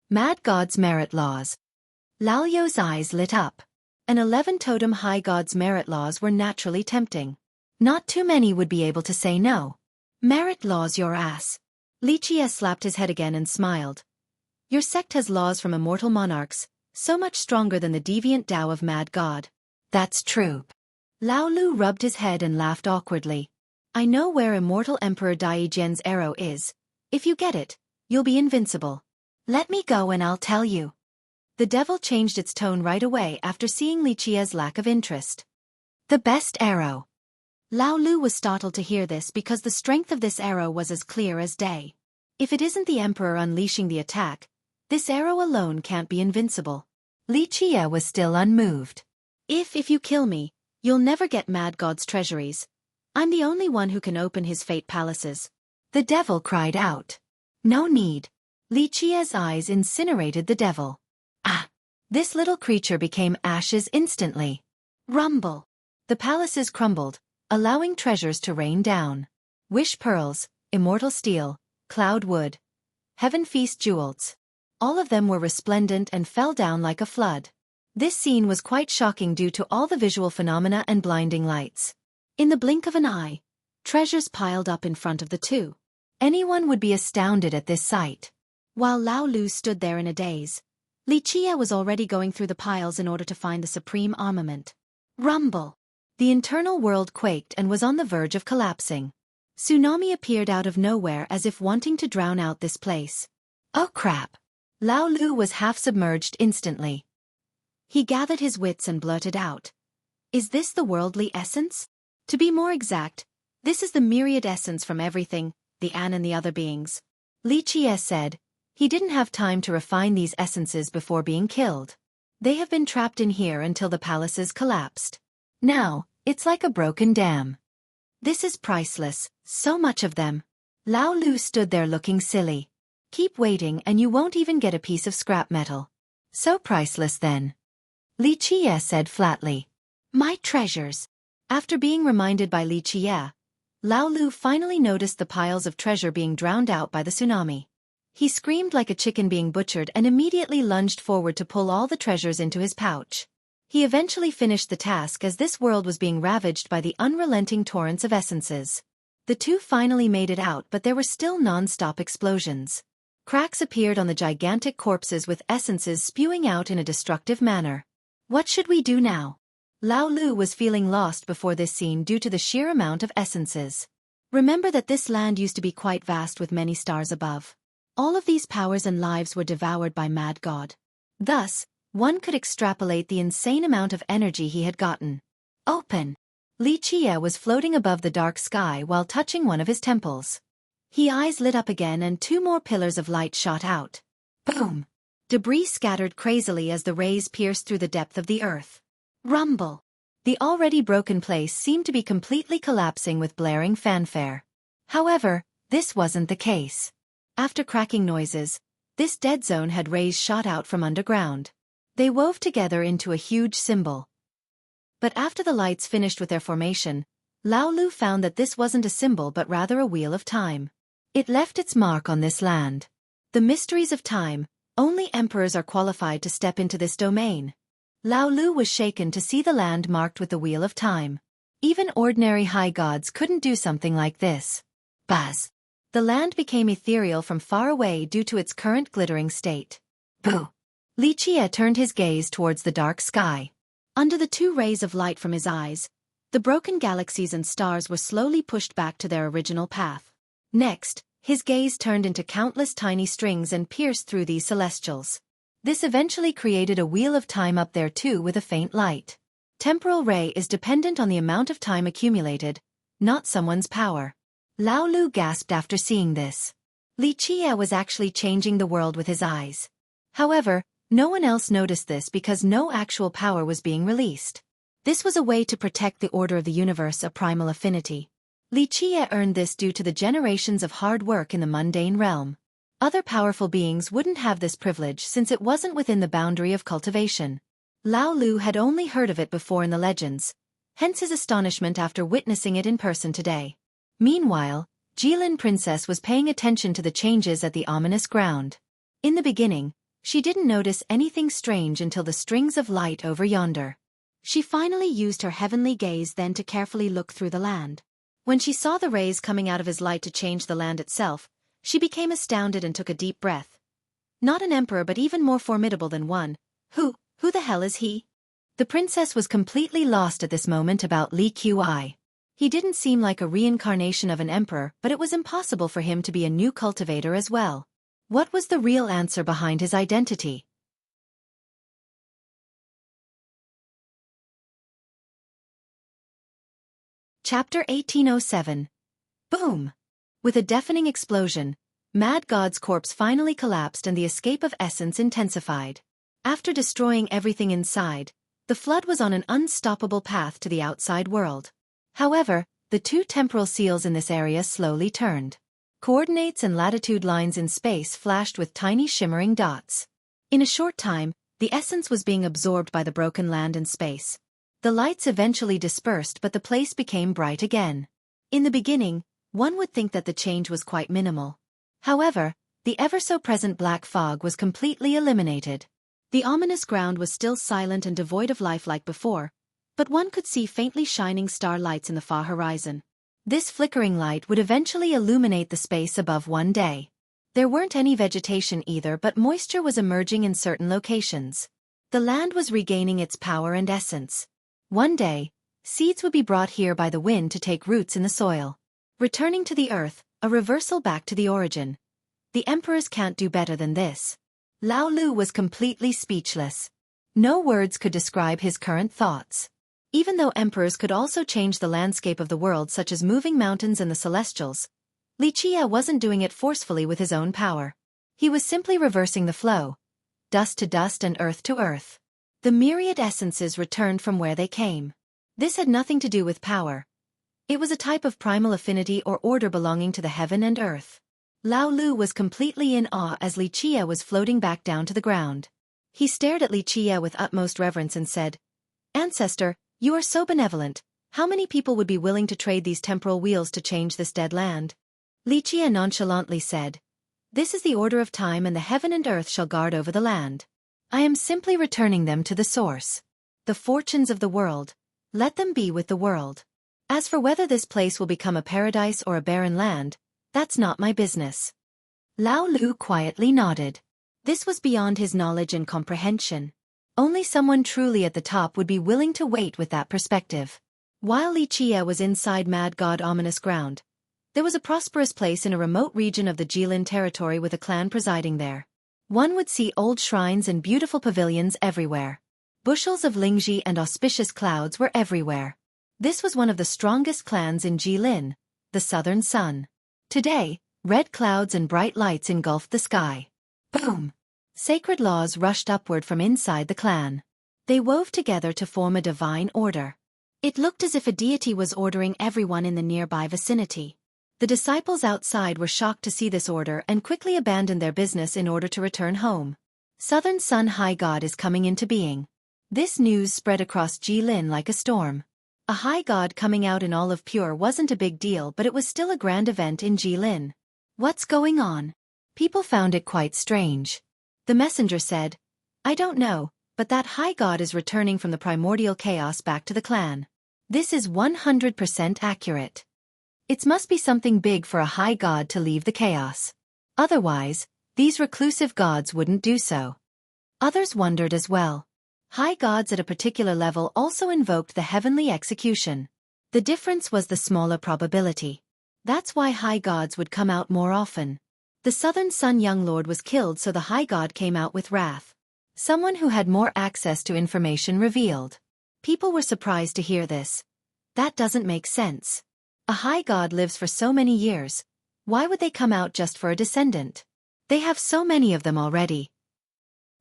Mad God's merit laws. Lao Yo's eyes lit up. An 11-totem high God's merit laws were naturally tempting. Not too many would be able to say no. Merit laws your ass. Li Chia slapped his head again and smiled. Your sect has laws from immortal monarchs, so much stronger than the deviant Tao of Mad God. That's true. Lao Lu rubbed his head and laughed awkwardly. I know where immortal Emperor Dai Jian's arrow is. If you get it, you'll be invincible. Let me go and I'll tell you. The devil changed its tone right away after seeing Li Chia's lack of interest. The best arrow. Lao Lu was startled to hear this because the strength of this arrow was as clear as day. If it isn't the Emperor unleashing the attack, this arrow alone can't be invincible. Li Chia was still unmoved. If you kill me, you'll never get Mad God's treasuries. I'm the only one who can open his fate palaces. The devil cried out. No need. Li Chia's eyes incinerated the devil. Ah! This little creature became ashes instantly. Rumble. The palaces crumbled, allowing treasures to rain down. Wish pearls, immortal steel, cloud wood, heaven feast jewels. All of them were resplendent and fell down like a flood. This scene was quite shocking due to all the visual phenomena and blinding lights. In the blink of an eye, treasures piled up in front of the two. Anyone would be astounded at this sight. While Lao Lu stood there in a daze, Li Chia was already going through the piles in order to find the supreme armament. Rumble. The internal world quaked and was on the verge of collapsing. Tsunami appeared out of nowhere as if wanting to drown out this place. Oh crap! Lao Lu was half submerged instantly. He gathered his wits and blurted out. Is this the worldly essence? To be more exact, this is the myriad essence from everything, the An and the other beings. Li Chia said. He didn't have time to refine these essences before being killed. They have been trapped in here until the palaces collapsed. Now, it's like a broken dam. This is priceless, so much of them. Lao Lu stood there looking silly. Keep waiting and you won't even get a piece of scrap metal. So priceless then. Li Qie said flatly. My treasures. After being reminded by Li Qie, Lao Lu finally noticed the piles of treasure being drowned out by the tsunami. He screamed like a chicken being butchered and immediately lunged forward to pull all the treasures into his pouch. He eventually finished the task as this world was being ravaged by the unrelenting torrents of essences. The two finally made it out, but there were still non-stop explosions. Cracks appeared on the gigantic corpses with essences spewing out in a destructive manner. What should we do now? Lao Lu was feeling lost before this scene due to the sheer amount of essences. Remember that this land used to be quite vast with many stars above. All of these powers and lives were devoured by Mad God. Thus, one could extrapolate the insane amount of energy he had gotten. Open! Li Qie was floating above the dark sky while touching one of his temples. His eyes lit up again and two more pillars of light shot out. Boom! Debris scattered crazily as the rays pierced through the depth of the earth. Rumble! The already broken place seemed to be completely collapsing with blaring fanfare. However, this wasn't the case. After cracking noises, this dead zone had rays shot out from underground. They wove together into a huge symbol. But after the lights finished with their formation, Lao Lu found that this wasn't a symbol but rather a wheel of time. It left its mark on this land. The mysteries of time, only emperors are qualified to step into this domain. Lao Lu was shaken to see the land marked with the wheel of time. Even ordinary high gods couldn't do something like this. Buzz! The land became ethereal from far away due to its current glittering state. Boo! Li Qie turned his gaze towards the dark sky. Under the two rays of light from his eyes, the broken galaxies and stars were slowly pushed back to their original path. Next, his gaze turned into countless tiny strings and pierced through these celestials. This eventually created a wheel of time up there too with a faint light. Temporal ray is dependent on the amount of time accumulated, not someone's power. Lao Lu gasped after seeing this. Li Qie was actually changing the world with his eyes. However, no one else noticed this because no actual power was being released. This was a way to protect the order of the universe, a primal affinity. Li Qie earned this due to the generations of hard work in the mundane realm. Other powerful beings wouldn't have this privilege since it wasn't within the boundary of cultivation. Lao Lu had only heard of it before in the legends, hence his astonishment after witnessing it in person today. Meanwhile, Jilin Princess was paying attention to the changes at the ominous ground. In the beginning, she didn't notice anything strange until the strings of light over yonder. She finally used her heavenly gaze then to carefully look through the land. When she saw the rays coming out of his light to change the land itself, she became astounded and took a deep breath. Not an emperor but even more formidable than one. Who the hell is he? The princess was completely lost at this moment about Li Qi. He didn't seem like a reincarnation of an emperor, but it was impossible for him to be a new cultivator as well. What was the real answer behind his identity? Chapter 1807. Boom! With a deafening explosion, Mad God's corpse finally collapsed and the escape of essence intensified. After destroying everything inside, the flood was on an unstoppable path to the outside world. However, the two temporal seals in this area slowly turned. Coordinates and latitude lines in space flashed with tiny shimmering dots. In a short time, the essence was being absorbed by the broken land and space. The lights eventually dispersed but the place became bright again. In the beginning, one would think that the change was quite minimal. However, the ever-so-present black fog was completely eliminated. The ominous ground was still silent and devoid of life like before, but one could see faintly shining star lights in the far horizon. This flickering light would eventually illuminate the space above one day. There weren't any vegetation either, but moisture was emerging in certain locations. The land was regaining its power and essence. One day, seeds would be brought here by the wind to take roots in the soil. Returning to the earth, a reversal back to the origin. The emperors can't do better than this. Lao Lu was completely speechless. No words could describe his current thoughts. Even though emperors could also change the landscape of the world such as moving mountains and the celestials, Li Qie wasn't doing it forcefully with his own power. He was simply reversing the flow. Dust to dust and earth to earth. The myriad essences returned from where they came. This had nothing to do with power. It was a type of primal affinity or order belonging to the heaven and earth. Lao Lu was completely in awe as Li Chia was floating back down to the ground. He stared at Li Chia with utmost reverence and said, "Ancestor, you are so benevolent. How many people would be willing to trade these temporal wheels to change this dead land?" Li Chia nonchalantly said, "This is the order of time and the heaven and earth shall guard over the land. I am simply returning them to the source. The fortunes of the world, let them be with the world. As for whether this place will become a paradise or a barren land, that's not my business." Lao Lu quietly nodded. This was beyond his knowledge and comprehension. Only someone truly at the top would be willing to wait with that perspective. While Li Chia was inside Mad God Ominous Ground, there was a prosperous place in a remote region of the Jilin territory with a clan presiding there. One would see old shrines and beautiful pavilions everywhere. Bushels of lingji and auspicious clouds were everywhere. This was one of the strongest clans in Jilin, the Southern Sun. Today, red clouds and bright lights engulfed the sky. Boom! Sacred laws rushed upward from inside the clan. They wove together to form a divine order. It looked as if a deity was ordering everyone in the nearby vicinity. The disciples outside were shocked to see this order and quickly abandoned their business in order to return home. Southern Sun High God is coming into being. This news spread across Jilin like a storm. A high god coming out in all of pure wasn't a big deal, but it was still a grand event in Jilin. What's going on? People found it quite strange. The messenger said, "I don't know, but that high god is returning from the primordial chaos back to the clan. This is 100% accurate. It must be something big for a high god to leave the chaos. Otherwise, these reclusive gods wouldn't do so." Others wondered as well. High gods at a particular level also invoked the heavenly execution. The difference was the smaller probability. That's why high gods would come out more often. The Southern Sun Young Lord was killed, so the high god came out with wrath. Someone who had more access to information revealed. People were surprised to hear this. That doesn't make sense. A high god lives for so many years. Why would they come out just for a descendant? They have so many of them already.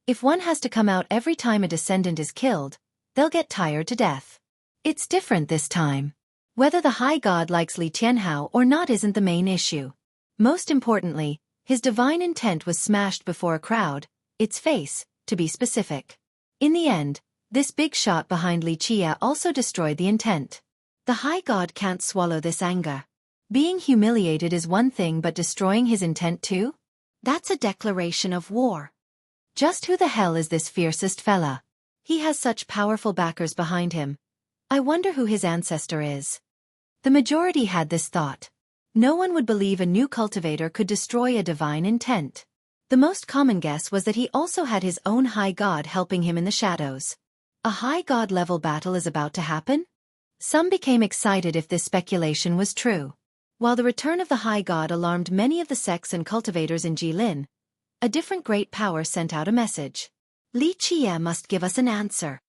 If one has to come out every time a descendant is killed, they'll get tired to death. It's different this time. Whether the high god likes Li Tianhao or not isn't the main issue. Most importantly, his divine intent was smashed before a crowd, its face, to be specific. In the end, this big shot behind Li Chia also destroyed the intent. The high god can't swallow this anger. Being humiliated is one thing, but destroying his intent too? That's a declaration of war. Just who the hell is this fiercest fella? He has such powerful backers behind him. I wonder who his ancestor is. The majority had this thought. No one would believe a new cultivator could destroy a divine intent. The most common guess was that he also had his own high god helping him in the shadows. A high god level battle is about to happen? Some became excited if this speculation was true. While the return of the high god alarmed many of the sects and cultivators in Jilin, a different great power sent out a message. Li Chia must give us an answer.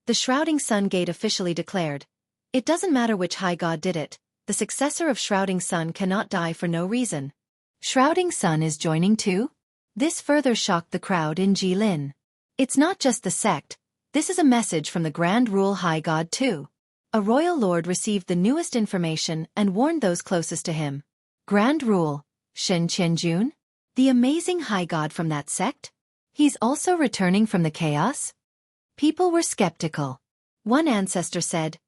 The Shrouding Sun Gate officially declared, "It doesn't matter which high god did it, the successor of Shrouding Sun cannot die for no reason." Shrouding Sun is joining too? This further shocked the crowd in Jilin. It's not just the sect, this is a message from the Grand Rule High God too. A royal lord received the newest information and warned those closest to him. Grand Rule, Shen Qianjun? The amazing high god from that sect? He's also returning from the chaos? People were skeptical. One ancestor said,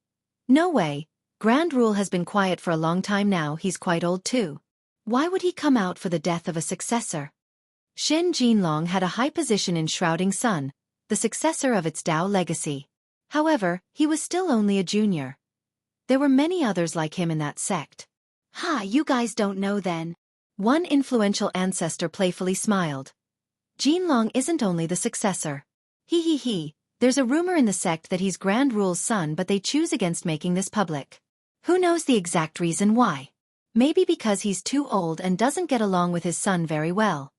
"No way, Grand Rule has been quiet for a long time now, he's quite old too. Why would he come out for the death of a successor?" Shen Jinlong had a high position in Shrouding Sun, the successor of its Dao legacy. However, he was still only a junior. There were many others like him in that sect. "Ha, you guys don't know then." One influential ancestor playfully smiled. "Jinlong isn't only the successor. He. There's a rumor in the sect that he's Grand Rule's son, but they choose against making this public. Who knows the exact reason why? Maybe because he's too old and doesn't get along with his son very well."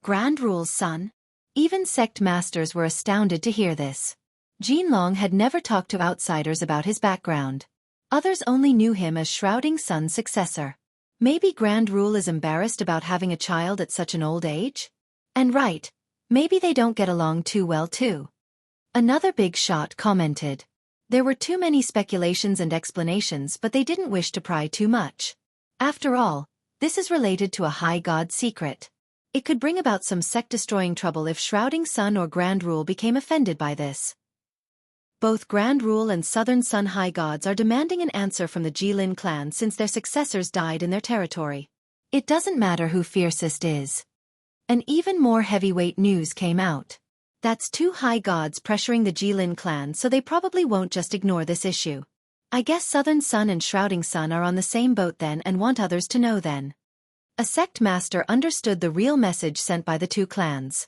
Grand Rule's son? Even sect masters were astounded to hear this. Jinlong had never talked to outsiders about his background. Others only knew him as Shrouding Sun's successor. Maybe Grand Rule is embarrassed about having a child at such an old age? And right, maybe they don't get along too well too. Another big shot commented. There were too many speculations and explanations, but they didn't wish to pry too much. After all, this is related to a high god secret. It could bring about some sect-destroying trouble if Shrouding Sun or Grand Rule became offended by this. Both Grand Rule and Southern Sun High Gods are demanding an answer from the Jilin clan since their successors died in their territory. It doesn't matter who fiercest is. And even more heavyweight news came out. That's two high gods pressuring the Jilin clan, so they probably won't just ignore this issue. I guess Southern Sun and Shrouding Sun are on the same boat then and want others to know then. A sect master understood the real message sent by the two clans.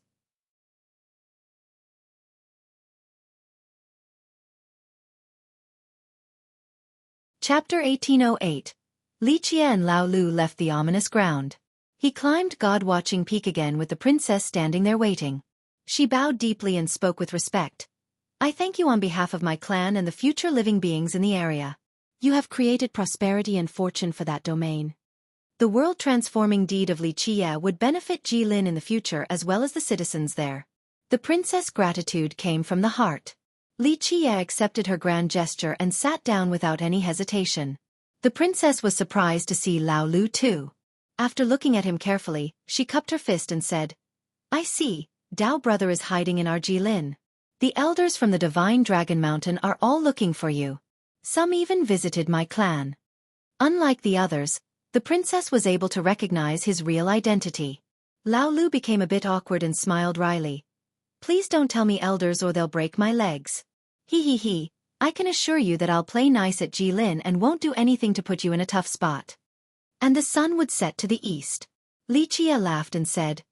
Chapter 1808. Li Jie and Lao Lu left the ominous ground. He climbed God-watching peak again with the princess standing there waiting. She bowed deeply and spoke with respect. I thank you on behalf of my clan and the future living beings in the area. You have created prosperity and fortune for that domain. The world-transforming deed of Li Jie would benefit Jilin in the future as well as the citizens there. The princess' gratitude came from the heart. Li Jie accepted her grand gesture and sat down without any hesitation. The princess was surprised to see Lao Lu too. After looking at him carefully, she cupped her fist and said, I see, Dao brother is hiding in our Jilin. The elders from the Divine Dragon Mountain are all looking for you. Some even visited my clan. Unlike the others, the princess was able to recognize his real identity. Lao Lu became a bit awkward and smiled wryly. Please don't tell me elders or they'll break my legs. He. I can assure you that I'll play nice at Jilin and won't do anything to put you in a tough spot. And the sun would set to the east. Li Jie laughed and said,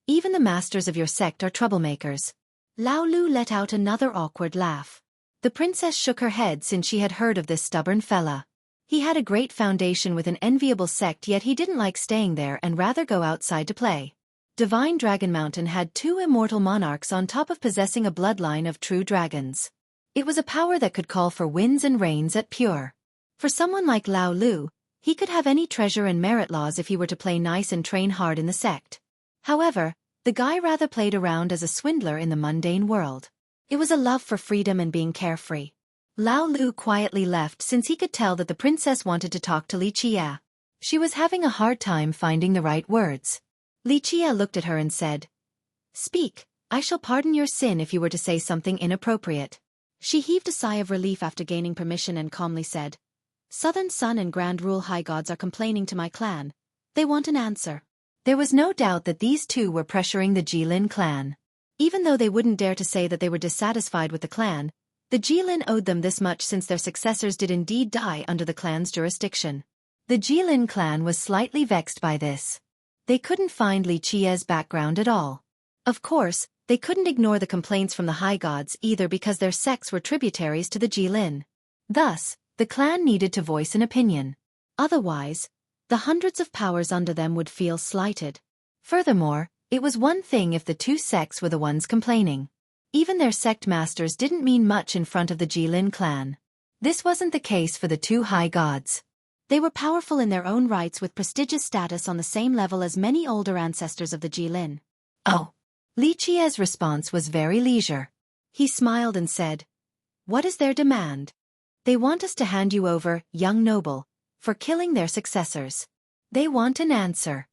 even the masters of your sect are troublemakers. Lao Lu let out another awkward laugh. The princess shook her head since she had heard of this stubborn fella. He had a great foundation with an enviable sect, yet he didn't like staying there and rather go outside to play. Divine Dragon Mountain had two immortal monarchs on top of possessing a bloodline of true dragons. It was a power that could call for winds and rains at pure. For someone like Lao Lu, he could have any treasure and merit laws if he were to play nice and train hard in the sect. However, the guy rather played around as a swindler in the mundane world. It was a love for freedom and being carefree. Lao Lu quietly left since he could tell that the princess wanted to talk to Li Jie. She was having a hard time finding the right words. Li Jie looked at her and said, Speak, I shall pardon your sin if you were to say something inappropriate. She heaved a sigh of relief after gaining permission and calmly said, Southern Sun and Grand Rule High Gods are complaining to my clan. They want an answer. There was no doubt that these two were pressuring the Jilin clan. Even though they wouldn't dare to say that they were dissatisfied with the clan, the Jilin owed them this much since their successors did indeed die under the clan's jurisdiction. The Jilin clan was slightly vexed by this. They couldn't find Li Jie's background at all. Of course, they couldn't ignore the complaints from the high gods either because their sects were tributaries to the Jilin. Thus, the clan needed to voice an opinion. Otherwise, the hundreds of powers under them would feel slighted. Furthermore, it was one thing if the two sects were the ones complaining. Even their sect masters didn't mean much in front of the Jilin clan. This wasn't the case for the two high gods. They were powerful in their own rights with prestigious status on the same level as many older ancestors of the Jilin. Oh. Li Jie's response was very leisure. He smiled and said, What is their demand? They want us to hand you over, young noble, for killing their successors. They want an answer.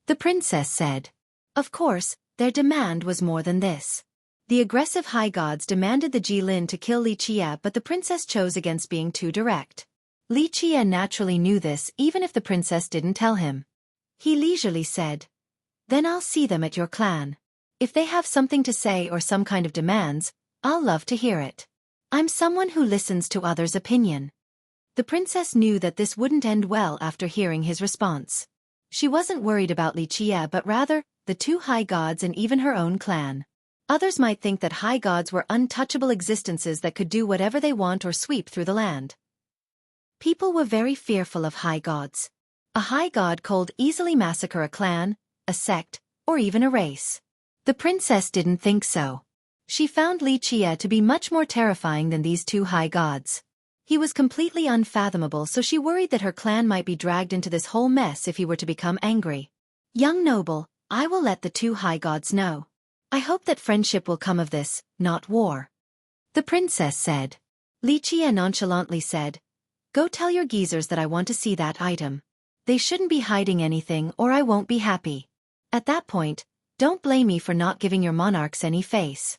The princess said. Of course, their demand was more than this. The aggressive high gods demanded the Jilin to kill Li Jie, but the princess chose against being too direct. Li Jie naturally knew this even if the princess didn't tell him. He leisurely said, Then I'll see them at your clan. If they have something to say or some kind of demands, I'll love to hear it. I'm someone who listens to others' opinion. The princess knew that this wouldn't end well after hearing his response. She wasn't worried about Li Jie but rather, the two high gods and even her own clan. Others might think that high gods were untouchable existences that could do whatever they want or sweep through the land. People were very fearful of high gods. A high god could easily massacre a clan, a sect, or even a race. The princess didn't think so. She found Li Jie to be much more terrifying than these two high gods. He was completely unfathomable, so she worried that her clan might be dragged into this whole mess if he were to become angry. Young noble, I will let the two high gods know. I hope that friendship will come of this, not war. the princess said. Li Qie nonchalantly said, "Go tell your geezers that I want to see that item. They shouldn't be hiding anything or I won't be happy. At that point, don't blame me for not giving your monarchs any face."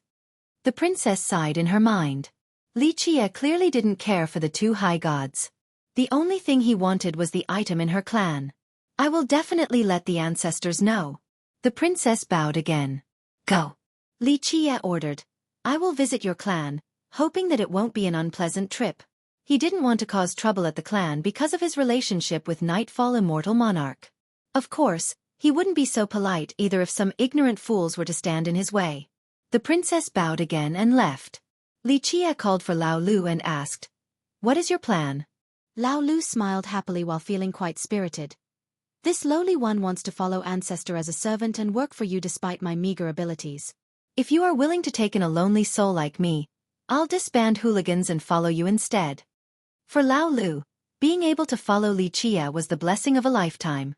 The princess sighed in her mind. Li Qie clearly didn't care for the two high gods. The only thing he wanted was the item in her clan. "I will definitely let the ancestors know." The princess bowed again. "Go," Li Qie ordered. "I will visit your clan, hoping that it won't be an unpleasant trip." He didn't want to cause trouble at the clan because of his relationship with Nightfall Immortal Monarch. Of course, he wouldn't be so polite either if some ignorant fools were to stand in his way. The princess bowed again and left. Li Qie called for Lao Lu and asked, "What is your plan?" Lao Lu smiled happily while feeling quite spirited. "This lowly one wants to follow Ancestor as a servant and work for you despite my meager abilities. "If you are willing to take in a lonely soul like me, I'll disband hooligans and follow you instead." For Lao Lu, being able to follow Li Qie was the blessing of a lifetime.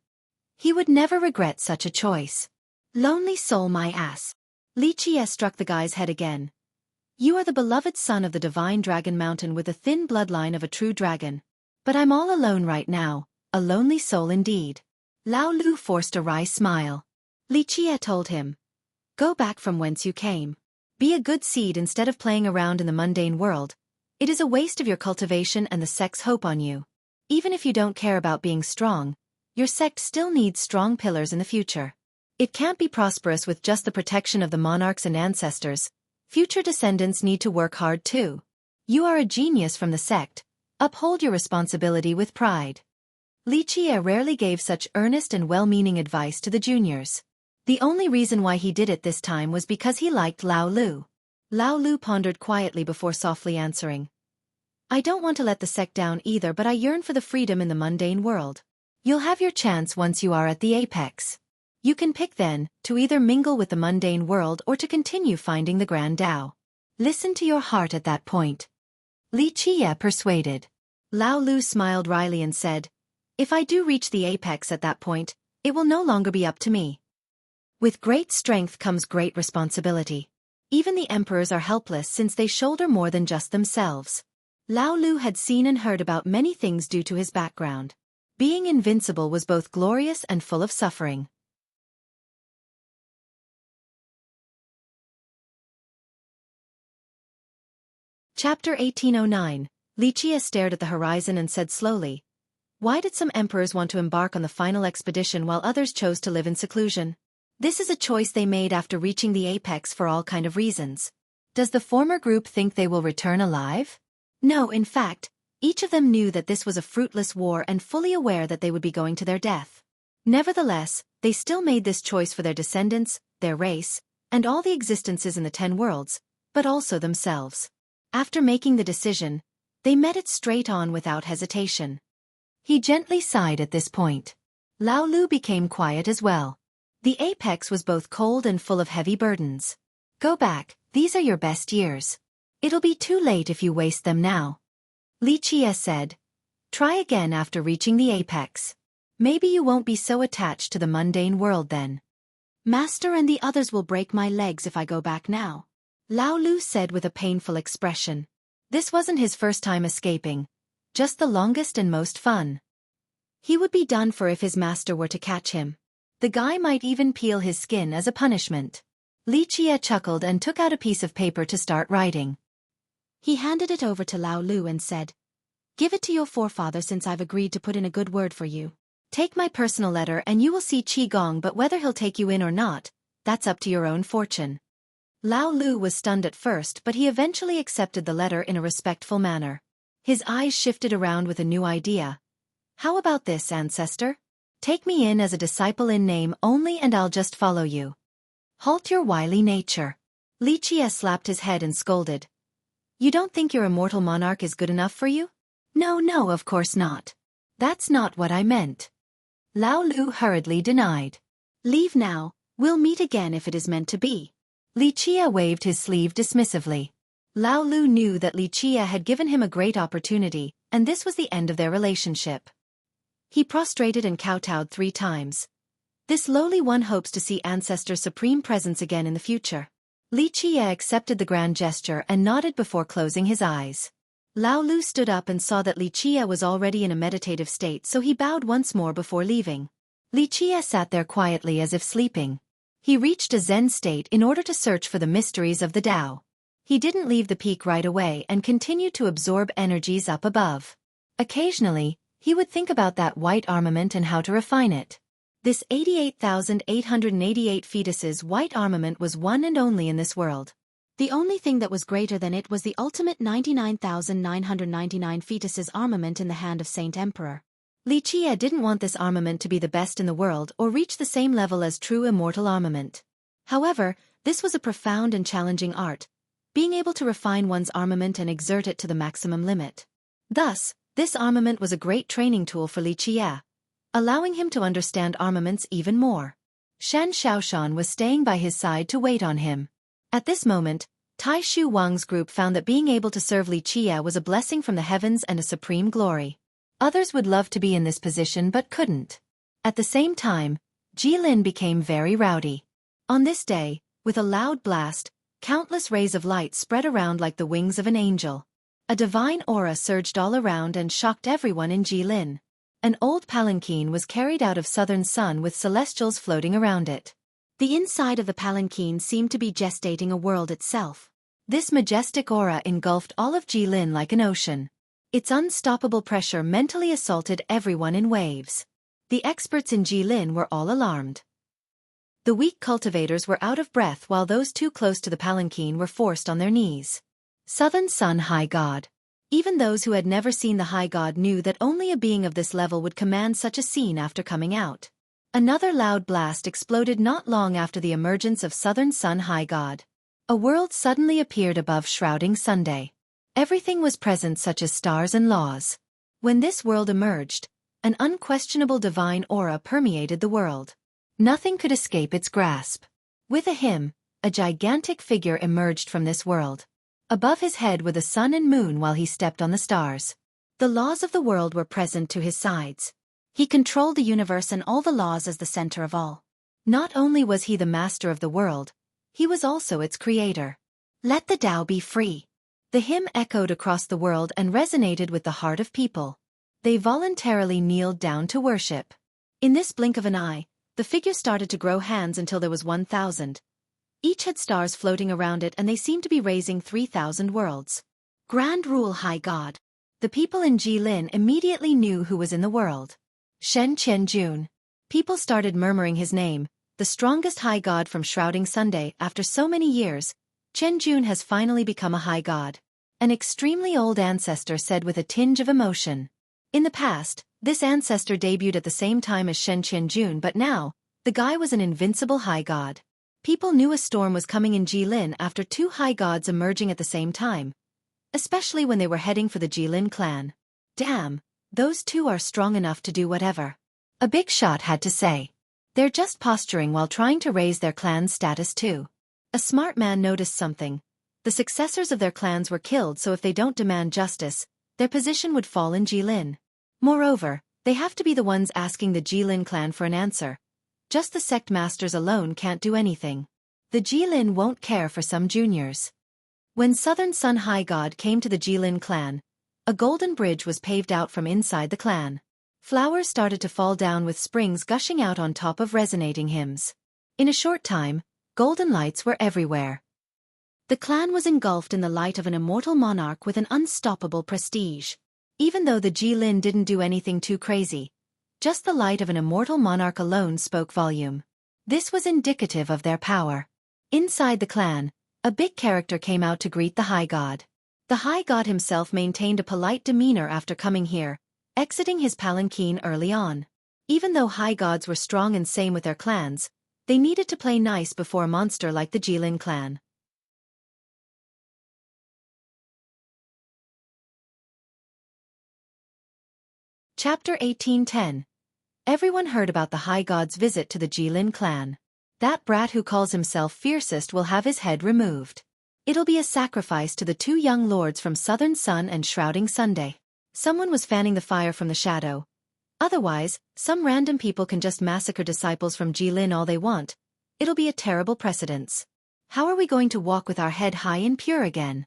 He would never regret such a choice. "Lonely soul, my ass." Li Qie struck the guy's head again. "You are the beloved son of the divine dragon mountain with the thin bloodline of a true dragon. But I'm all alone right now, a lonely soul indeed." Lao Lu forced a wry smile. Li Qie told him, "Go back from whence you came. Be a good seed instead of playing around in the mundane world. It is a waste of your cultivation and the sect's hope on you. Even if you don't care about being strong, your sect still needs strong pillars in the future. It can't be prosperous with just the protection of the monarchs and ancestors. Future descendants need to work hard too. You are a genius from the sect. Uphold your responsibility with pride." Li Qie rarely gave such earnest and well-meaning advice to the juniors. The only reason why he did it this time was because he liked Lao Lu. Lao Lu pondered quietly before softly answering, "I don't want to let the sect down either, but I yearn for the freedom in the mundane world. You'll have your chance once you are at the apex. You can pick then, to either mingle with the mundane world or to continue finding the Grand Tao. Listen to your heart at that point." Li Qie persuaded. Lao Lu smiled wryly and said, "If I do reach the apex at that point, it will no longer be up to me. With great strength comes great responsibility. Even the emperors are helpless since they shoulder more than just themselves." Lao Lu had seen and heard about many things due to his background. Being invincible was both glorious and full of suffering. Chapter 1809. Li Qie stared at the horizon and said slowly, "Why did some emperors want to embark on the final expedition while others chose to live in seclusion? This is a choice they made after reaching the apex for all kind of reasons. Does the former group think they will return alive? No, in fact, each of them knew that this was a fruitless war and fully aware that they would be going to their death. Nevertheless, they still made this choice for their descendants, their race, and all the existences in the 10 worlds, but also themselves. After making the decision, they met it straight on without hesitation." He gently sighed at this point. Lao Lu became quiet as well. The apex was both cold and full of heavy burdens. "Go back, these are your best years. It'll be too late if you waste them now." Li Qie said, "Try again after reaching the apex. Maybe you won't be so attached to the mundane world then." "Master and the others will break my legs if I go back now," Lao Lu said with a painful expression. This wasn't his first time escaping, just the longest and most fun. He would be done for if his master were to catch him. The guy might even peel his skin as a punishment. Li Qie chuckled and took out a piece of paper to start writing. He handed it over to Lao Lu and said, "Give it to your forefather since I've agreed to put in a good word for you. Take my personal letter and you will see Qigong, but whether he'll take you in or not, that's up to your own fortune." Lao Lu was stunned at first, but he eventually accepted the letter in a respectful manner. His eyes shifted around with a new idea. "How about this, ancestor? Take me in as a disciple in name only and I'll just follow you. Halt your wily nature." Li Qie slapped his head and scolded. "You don't think your immortal monarch is good enough for you?" No, of course not. That's not what I meant." Lao Lu hurriedly denied. "Leave now, we'll meet again if it is meant to be." Li Qie waved his sleeve dismissively. Lao Lu knew that Li Qie had given him a great opportunity, and this was the end of their relationship. He prostrated and kowtowed 3 times. This lowly one hopes to see Ancestor's supreme presence again in the future. Li Qiye accepted the grand gesture and nodded before closing his eyes. Lao Lu stood up and saw that Li Qiye was already in a meditative state, so he bowed once more before leaving. Li Qiye sat there quietly as if sleeping. He reached a Zen state in order to search for the mysteries of the Tao. He didn't leave the peak right away and continued to absorb energies up above. Occasionally, he would think about that white armament and how to refine it. This 88,888 fetuses white armament was one and only in this world. The only thing that was greater than it was the ultimate 99,999 fetuses armament in the hand of Saint Emperor. Li Qiye didn't want this armament to be the best in the world or reach the same level as true immortal armament. However, this was a profound and challenging art, being able to refine one's armament and exert it to the maximum limit. Thus, this armament was a great training tool for Li Qiye, allowing him to understand armaments even more. Shan Xiaoshan was staying by his side to wait on him. At this moment, Tai Shu Wang's group found that being able to serve Li Qiye was a blessing from the heavens and a supreme glory. Others would love to be in this position but couldn't. At the same time, Jilin became very rowdy. On this day, with a loud blast, countless rays of light spread around like the wings of an angel. A divine aura surged all around and shocked everyone in Jilin. An old palanquin was carried out of southern sun with celestials floating around it. The inside of the palanquin seemed to be gestating a world itself. This majestic aura engulfed all of Jilin like an ocean. Its unstoppable pressure mentally assaulted everyone in waves. The experts in Jilin were all alarmed. The weak cultivators were out of breath while those too close to the palanquin were forced on their knees. Southern Sun High God. Even those who had never seen the High God knew that only a being of this level would command such a scene after coming out. Another loud blast exploded not long after the emergence of Southern Sun High God. A world suddenly appeared above shrouding Sunday. Everything was present such as stars and laws. When this world emerged, an unquestionable divine aura permeated the world. Nothing could escape its grasp. With a hymn, a gigantic figure emerged from this world. Above his head were the sun and moon while he stepped on the stars. The laws of the world were present to his sides. He controlled the universe and all the laws as the center of all. Not only was he the master of the world, he was also its creator. Let the Tao be free. The hymn echoed across the world and resonated with the heart of people. They voluntarily kneeled down to worship. In this blink of an eye, the figure started to grow hands until there was 1,000. Each had stars floating around it and they seemed to be raising 3,000 worlds. Grand Rule High God. The people in Jilin immediately knew who was in the world. Shen Qianjun. People started murmuring his name, the strongest high god from Shrouding Sunday. After so many years, Qianjun has finally become a high god. An extremely old ancestor said with a tinge of emotion. In the past, this ancestor debuted at the same time as Shen Qianjun, but now, the guy was an invincible high god. People knew a storm was coming in Jilin after two high gods emerging at the same time, especially when they were heading for the Jilin clan. Damn, those two are strong enough to do whatever. A big shot had to say. They're just posturing while trying to raise their clan's status too. A smart man noticed something. The successors of their clans were killed, so if they don't demand justice, their position would fall in Jilin. Moreover, they have to be the ones asking the Jilin clan for an answer. Just the sect masters alone can't do anything. The Jilin won't care for some juniors. When Southern Sun High God came to the Jilin clan, a golden bridge was paved out from inside the clan. Flowers started to fall down with springs gushing out on top of resonating hymns. In a short time, golden lights were everywhere. The clan was engulfed in the light of an immortal monarch with an unstoppable prestige. Even though the Jilin didn't do anything too crazy, just the light of an immortal monarch alone spoke volume. This was indicative of their power. Inside the clan, a big character came out to greet the high god. The high god himself maintained a polite demeanor after coming here, exiting his palanquin early on. Even though high gods were strong and same with their clans, they needed to play nice before a monster like the Jilin clan. Chapter 1810. Everyone heard about the high god's visit to the Jilin clan. That brat who calls himself fiercest will have his head removed. It'll be a sacrifice to the two young lords from Southern Sun and Shrouding Sunday. Someone was fanning the fire from the shadow. Otherwise, some random people can just massacre disciples from Jilin all they want. It'll be a terrible precedence. How are we going to walk with our head high and pure again?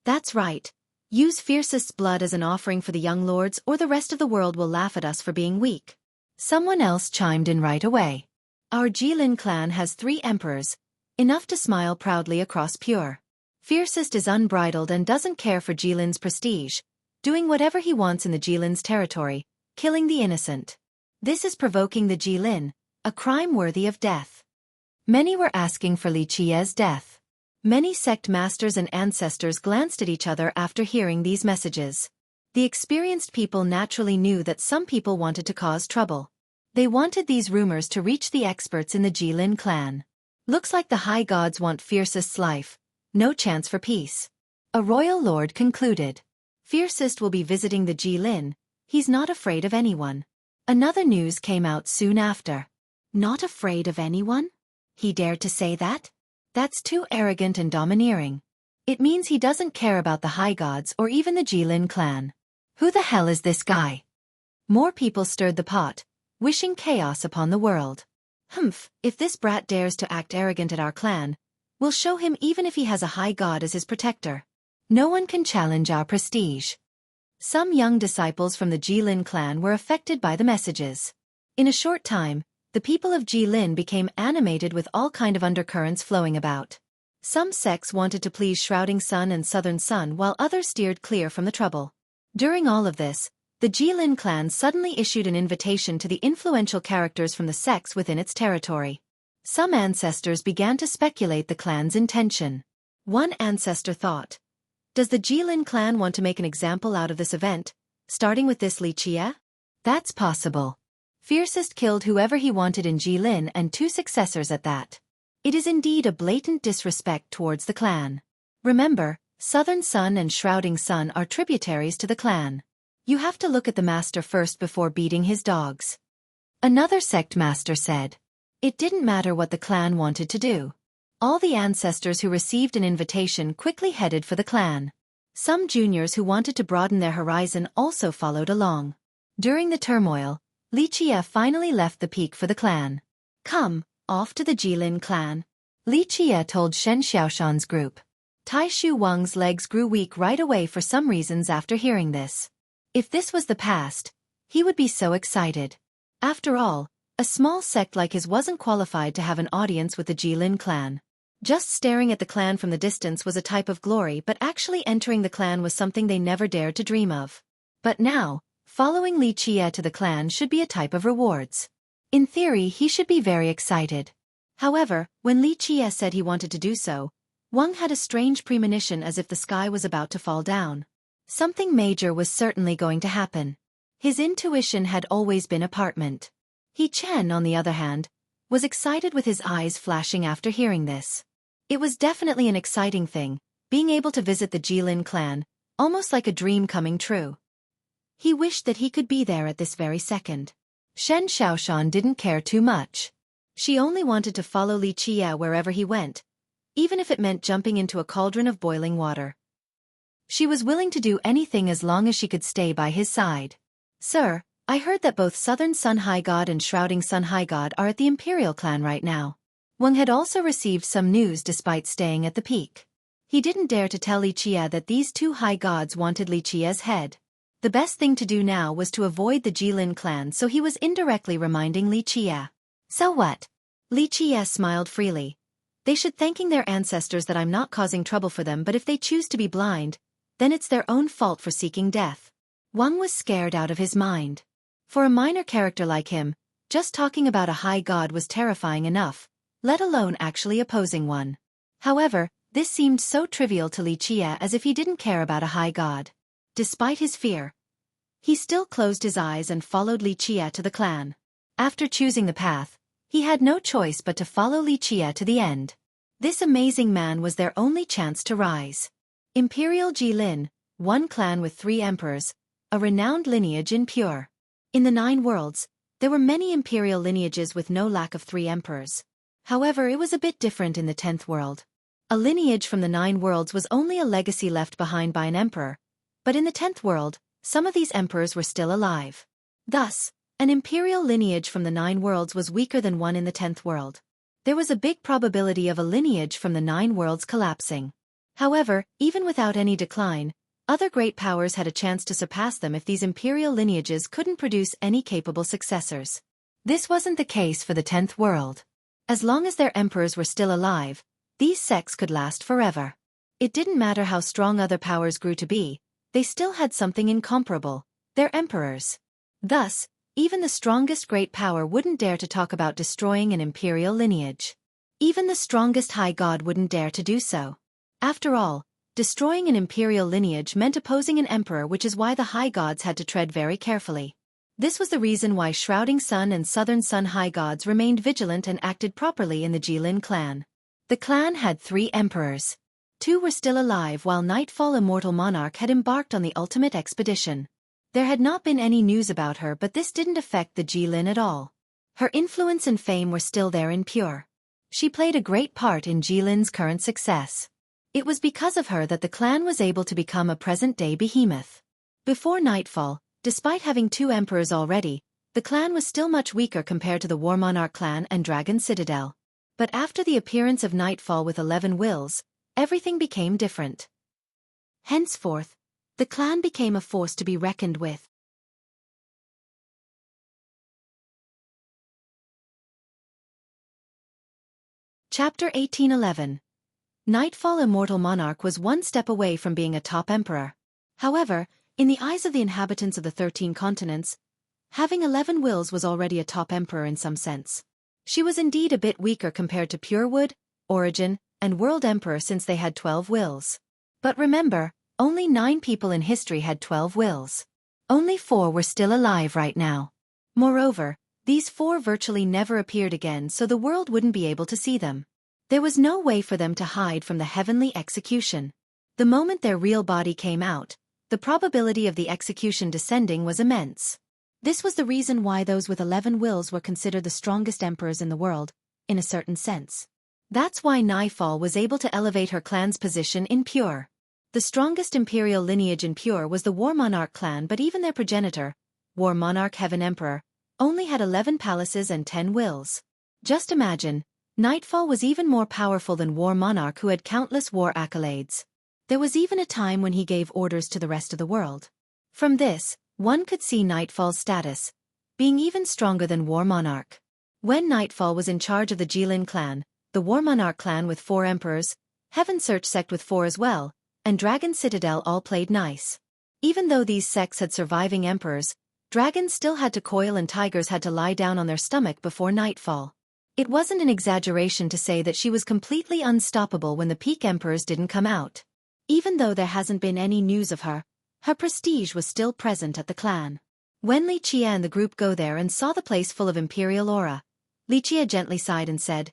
That's right. Use fiercest blood as an offering for the young lords, or the rest of the world will laugh at us for being weak. Someone else chimed in right away. Our Jilin clan has 3 emperors, enough to smile proudly across pure. Fiercest is unbridled and doesn't care for Jilin's prestige, doing whatever he wants in the Jilin's territory, killing the innocent. This is provoking the Jilin, a crime worthy of death. Many were asking for Li Qie's death. Many sect masters and ancestors glanced at each other after hearing these messages. The experienced people naturally knew that some people wanted to cause trouble. They wanted these rumors to reach the experts in the Jilin clan. Looks like the high gods want Fiercest's life. No chance for peace. A royal lord concluded. Fiercest will be visiting the Jilin. He's not afraid of anyone. Another news came out soon after. Not afraid of anyone? He dared to say that? That's too arrogant and domineering. It means he doesn't care about the high gods or even the Jilin clan. Who the hell is this guy? More people stirred the pot, wishing chaos upon the world. Humph, if this brat dares to act arrogant at our clan, we'll show him even if he has a high god as his protector. No one can challenge our prestige. Some young disciples from the Jilin clan were affected by the messages. In a short time, the people of Jilin became animated with all kind of undercurrents flowing about. Some sects wanted to please Shrouding Sun and Southern Sun while others steered clear from the trouble. During all of this, the Jilin clan suddenly issued an invitation to the influential characters from the sects within its territory. Some ancestors began to speculate the clan's intention. One ancestor thought, does the Jilin clan want to make an example out of this event, starting with this Li Qie? That's possible. Fiercest killed whoever he wanted in Jilin and 2 successors at that. It is indeed a blatant disrespect towards the clan. Remember, Southern Sun and Shrouding Sun are tributaries to the clan. You have to look at the master first before beating his dogs. Another sect master said. It didn't matter what the clan wanted to do. All the ancestors who received an invitation quickly headed for the clan. Some juniors who wanted to broaden their horizon also followed along. During the turmoil, Li Qie finally left the peak for the clan. Come, off to the Jilin clan. Li Qie told Shen Xiaoshan's group. Tai Shu Wang's legs grew weak right away for some reasons after hearing this. If this was the past, he would be so excited. After all, a small sect like his wasn't qualified to have an audience with the Jilin clan. Just staring at the clan from the distance was a type of glory, but actually entering the clan was something they never dared to dream of. But now, following Li Qie to the clan should be a type of rewards. In theory, he should be very excited. However, when Li Qie said he wanted to do so, Wang had a strange premonition as if the sky was about to fall down. Something major was certainly going to happen. His intuition had always been apartment. He Chen, on the other hand, was excited with his eyes flashing after hearing this. It was definitely an exciting thing, being able to visit the Jilin clan, almost like a dream coming true. He wished that he could be there at this very second. Shen Xiaoshan didn't care too much. She only wanted to follow Li Qie wherever he went, even if it meant jumping into a cauldron of boiling water. She was willing to do anything as long as she could stay by his side. Sir, I heard that both Southern Sun High God and Shrouding Sun High God are at the Imperial clan right now. Wang had also received some news despite staying at the peak. He didn't dare to tell Li Qie that these 2 high gods wanted Li Qie's head. The best thing to do now was to avoid the Jilin clan, so he was indirectly reminding Li Qie. So what? Li Qie smiled freely. They should thanking their ancestors that I'm not causing trouble for them, but if they choose to be blind, then it's their own fault for seeking death. Wang was scared out of his mind. For a minor character like him, just talking about a high god was terrifying enough, let alone actually opposing one. However, this seemed so trivial to Li Qie as if he didn't care about a high god. Despite his fear, he still closed his eyes and followed Li Qie to the clan. After choosing the path, he had no choice but to follow Li Qie to the end. This amazing man was their only chance to rise. Imperial Jilin, one clan with 3 emperors, a renowned lineage in pure. In the 9 worlds, there were many imperial lineages with no lack of 3 emperors. However, it was a bit different in the 10th world. A lineage from the 9 worlds was only a legacy left behind by an emperor, but in the 10th world, some of these emperors were still alive. Thus, an imperial lineage from the 9 worlds was weaker than one in the 10th world. There was a big probability of a lineage from the 9 worlds collapsing. However, even without any decline, other great powers had a chance to surpass them if these imperial lineages couldn't produce any capable successors. This wasn't the case for the 10th world. As long as their emperors were still alive, these sects could last forever. It didn't matter how strong other powers grew to be, they still had something incomparable: their emperors. Thus, even the strongest great power wouldn't dare to talk about destroying an imperial lineage. Even the strongest high god wouldn't dare to do so. After all, destroying an imperial lineage meant opposing an emperor, which is why the high gods had to tread very carefully. This was the reason why Shrouding Sun and Southern Sun high gods remained vigilant and acted properly in the Jilin clan. The clan had 3 emperors. 2 were still alive while Nightfall Immortal Monarch had embarked on the ultimate expedition. There had not been any news about her, but this didn't affect the Jilin at all. Her influence and fame were still there in Pure. She played a great part in Jilin's current success. It was because of her that the clan was able to become a present-day behemoth. Before Nightfall, despite having 2 emperors already, the clan was still much weaker compared to the War Monarch clan and Dragon Citadel. But after the appearance of Nightfall with 11 wills, everything became different. Henceforth, the clan became a force to be reckoned with. Chapter 1811. Nightfall Immortal Monarch was one step away from being a top emperor. However, in the eyes of the inhabitants of the 13 continents, having 11 wills was already a top emperor in some sense. She was indeed a bit weaker compared to Purewood, Origin, and World Emperor since they had 12 wills. But remember, only 9 people in history had 12 wills. Only 4 were still alive right now. Moreover, these 4 virtually never appeared again, so the world wouldn't be able to see them. There was no way for them to hide from the heavenly execution. The moment their real body came out, the probability of the execution descending was immense. This was the reason why those with 11 wills were considered the strongest emperors in the world, in a certain sense. That's why Nightfall was able to elevate her clan's position in Pure. The strongest imperial lineage in Pure was the War Monarch clan, but even their progenitor, War Monarch Heaven Emperor, only had 11 palaces and 10 wills. Just imagine, Nightfall was even more powerful than War Monarch, who had countless war accolades. There was even a time when he gave orders to the rest of the world. From this, one could see Nightfall's status, being even stronger than War Monarch. When Nightfall was in charge of the Jilin clan, the War Monarch clan with 4 emperors, Heaven Search sect with 4 as well, and Dragon Citadel all played nice. Even though these sects had surviving emperors, dragons still had to coil and tigers had to lie down on their stomach before Nightfall. It wasn't an exaggeration to say that she was completely unstoppable when the peak emperors didn't come out. Even though there hasn't been any news of her, her prestige was still present at the clan. When Li Chia and the group go there and saw the place full of imperial aura, Li Chia gently sighed and said,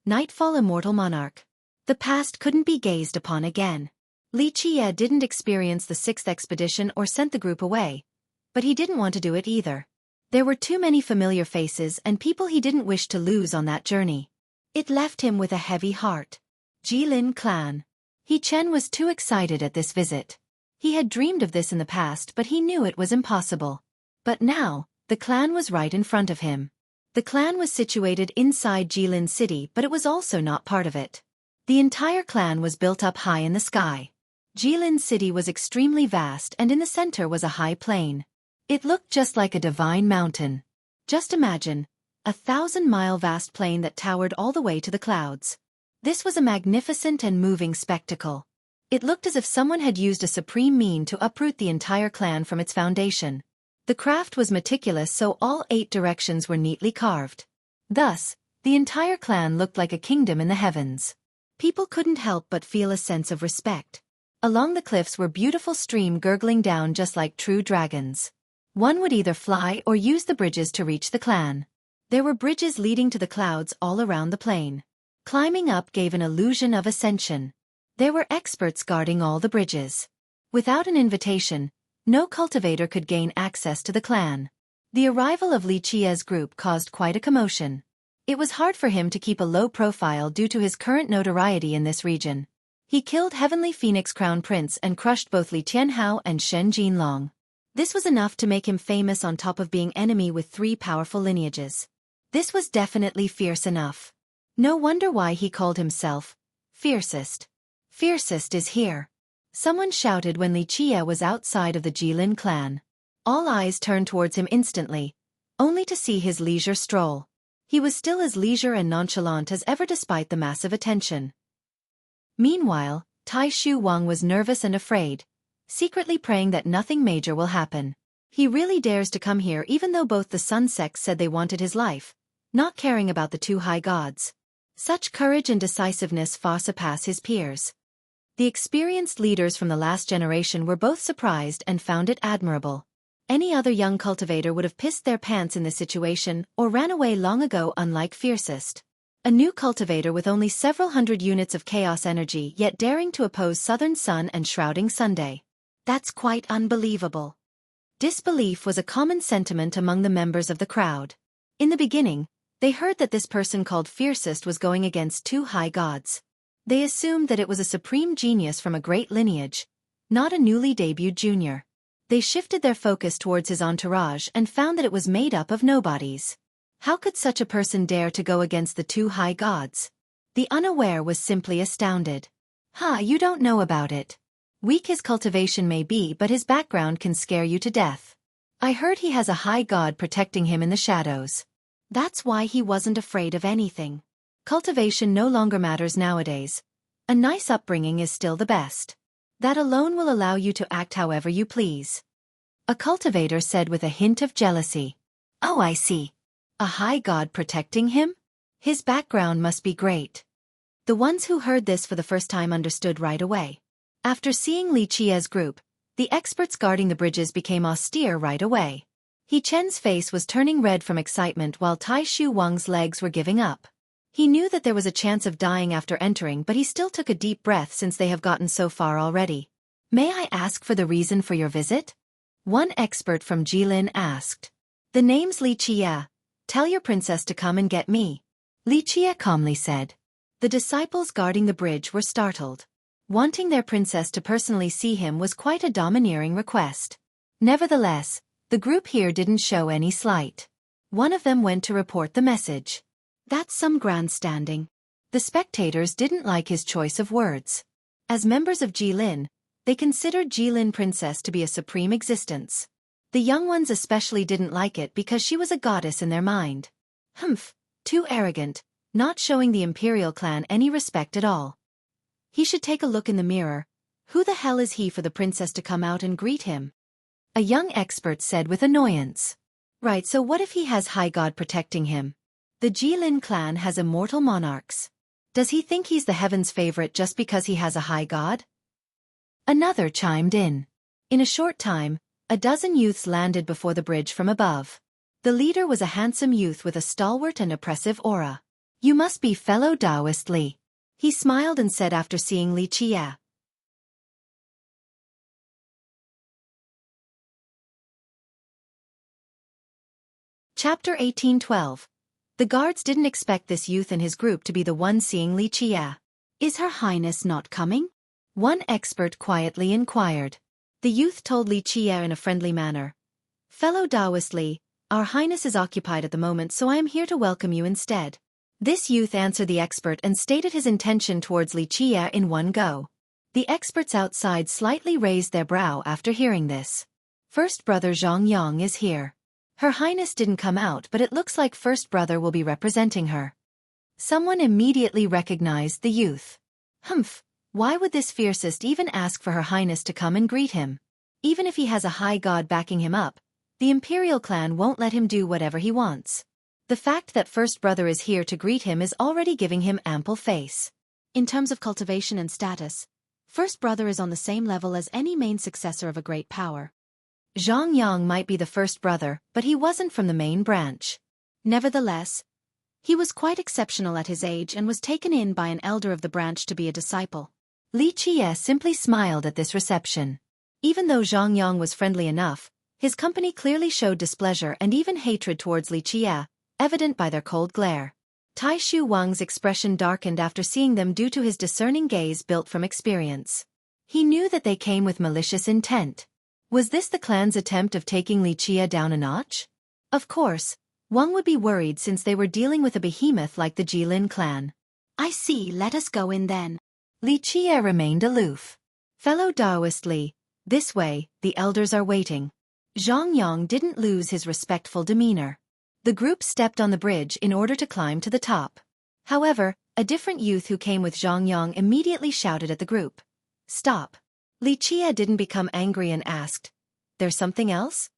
"Nightfall Immortal Monarch. The past couldn't be gazed upon again." Li Chia didn't experience the 6th expedition or sent the group away, but he didn't want to do it either. There were too many familiar faces and people he didn't wish to lose on that journey. It left him with a heavy heart. Jilin clan. He Chen was too excited at this visit. He had dreamed of this in the past, but he knew it was impossible. But now, the clan was right in front of him. The clan was situated inside Jilin City, but it was also not part of it. The entire clan was built up high in the sky. Jilin City was extremely vast, and in the center was a high plain. It looked just like a divine mountain. Just imagine, a 1,000-mile vast plain that towered all the way to the clouds. This was a magnificent and moving spectacle. It looked as if someone had used a supreme mean to uproot the entire clan from its foundation. The craft was meticulous, so all 8 directions were neatly carved. Thus, the entire clan looked like a kingdom in the heavens. People couldn't help but feel a sense of respect. Along the cliffs were beautiful streams gurgling down just like true dragons. One would either fly or use the bridges to reach the clan. There were bridges leading to the clouds all around the plain. Climbing up gave an illusion of ascension. There were experts guarding all the bridges. Without an invitation, no cultivator could gain access to the clan. The arrival of Li Chia's group caused quite a commotion. It was hard for him to keep a low profile due to his current notoriety in this region. He killed Heavenly Phoenix Crown Prince and crushed both Li Tianhao and Shen Jinlong. This was enough to make him famous, on top of being enemy with 3 powerful lineages. This was definitely fierce enough. No wonder why he called himself Fiercest. Fiercest is here. Someone shouted when Li Qie was outside of the Jilin clan. All eyes turned towards him instantly, only to see his leisure stroll. He was still as leisure and nonchalant as ever despite the massive attention. Meanwhile, Tai Shu Wang was nervous and afraid, secretly praying that nothing major will happen. He really dares to come here even though both the Sun sects said they wanted his life, not caring about the two high gods. Such courage and decisiveness far surpass his peers. The experienced leaders from the last generation were both surprised and found it admirable. Any other young cultivator would have pissed their pants in this situation or ran away long ago, unlike Fiercest. A new cultivator with only several hundred units of chaos energy yet daring to oppose Southern Sun and Shrouding Sunday. That's quite unbelievable. Disbelief was a common sentiment among the members of the crowd. In the beginning, they heard that this person called Fiercest was going against two high gods. They assumed that it was a supreme genius from a great lineage, not a newly debuted junior. They shifted their focus towards his entourage and found that it was made up of nobodies. How could such a person dare to go against the two high gods? The unaware was simply astounded. You don't know about it. Weak his cultivation may be, but his background can scare you to death. I heard he has a high god protecting him in the shadows. That's why he wasn't afraid of anything. Cultivation no longer matters nowadays. A nice upbringing is still the best. That alone will allow you to act however you please. A cultivator said with a hint of jealousy. Oh, I see. A high god protecting him? His background must be great. The ones who heard this for the first time understood right away. After seeing Li Qie's group, the experts guarding the bridges became austere right away. He Chen's face was turning red from excitement while Tai Shu Wang's legs were giving up. He knew that there was a chance of dying after entering, but he still took a deep breath since they have gotten so far already. May I ask for the reason for your visit? One expert from Jilin asked. The name's Li Qie. Tell your princess to come and get me. Li Qie calmly said. The disciples guarding the bridge were startled. Wanting their princess to personally see him was quite a domineering request. Nevertheless, the group here didn't show any slight. One of them went to report the message. That's some grandstanding. The spectators didn't like his choice of words. As members of Jilin, they considered Jilin princess to be a supreme existence. The young ones especially didn't like it because she was a goddess in their mind. Too arrogant, not showing the imperial clan any respect at all. He should take a look in the mirror. Who the hell is he for the princess to come out and greet him? A young expert said with annoyance. Right, so what if he has high god protecting him? The Jilin clan has immortal monarchs. Does he think he's the heaven's favorite just because he has a high god? Another chimed in. In a short time, a dozen youths landed before the bridge from above. The leader was a handsome youth with a stalwart and oppressive aura. You must be fellow Taoist Li. He smiled and said after seeing Li Qie. Chapter 1812. The guards didn't expect this youth and his group to be the one seeing Li Qie. Is Her Highness not coming? One expert quietly inquired. The youth told Li Qie in a friendly manner. Fellow Taoist Li, Our Highness is occupied at the moment, so I am here to welcome you instead. This youth answered the expert and stated his intention towards Li Qie in one go. The experts outside slightly raised their brow after hearing this. First brother Zhang Yang is here. Her Highness didn't come out, but it looks like First Brother will be representing her. Someone immediately recognized the youth. Why would this Fiercest even ask for Her Highness to come and greet him? Even if he has a high god backing him up, the Imperial clan won't let him do whatever he wants. The fact that First Brother is here to greet him is already giving him ample face. In terms of cultivation and status, First Brother is on the same level as any main successor of a great power. Zhang Yang might be the first brother, but he wasn't from the main branch. Nevertheless, he was quite exceptional at his age and was taken in by an elder of the branch to be a disciple. Li Qie simply smiled at this reception. Even though Zhang Yang was friendly enough, his company clearly showed displeasure and even hatred towards Li Qie, evident by their cold glare. Tai Shu Wang's expression darkened after seeing them due to his discerning gaze built from experience. He knew that they came with malicious intent. Was this the clan's attempt of taking Li Qie down a notch? Of course, Wang would be worried since they were dealing with a behemoth like the Jilin clan. I see, let us go in then. Li Qie remained aloof. Fellow Daoist Li, this way, the elders are waiting. Zhang Yang didn't lose his respectful demeanor. The group stepped on the bridge in order to climb to the top. However, a different youth who came with Zhang Yang immediately shouted at the group. Stop. Li Qie didn't become angry and asked, there's something else?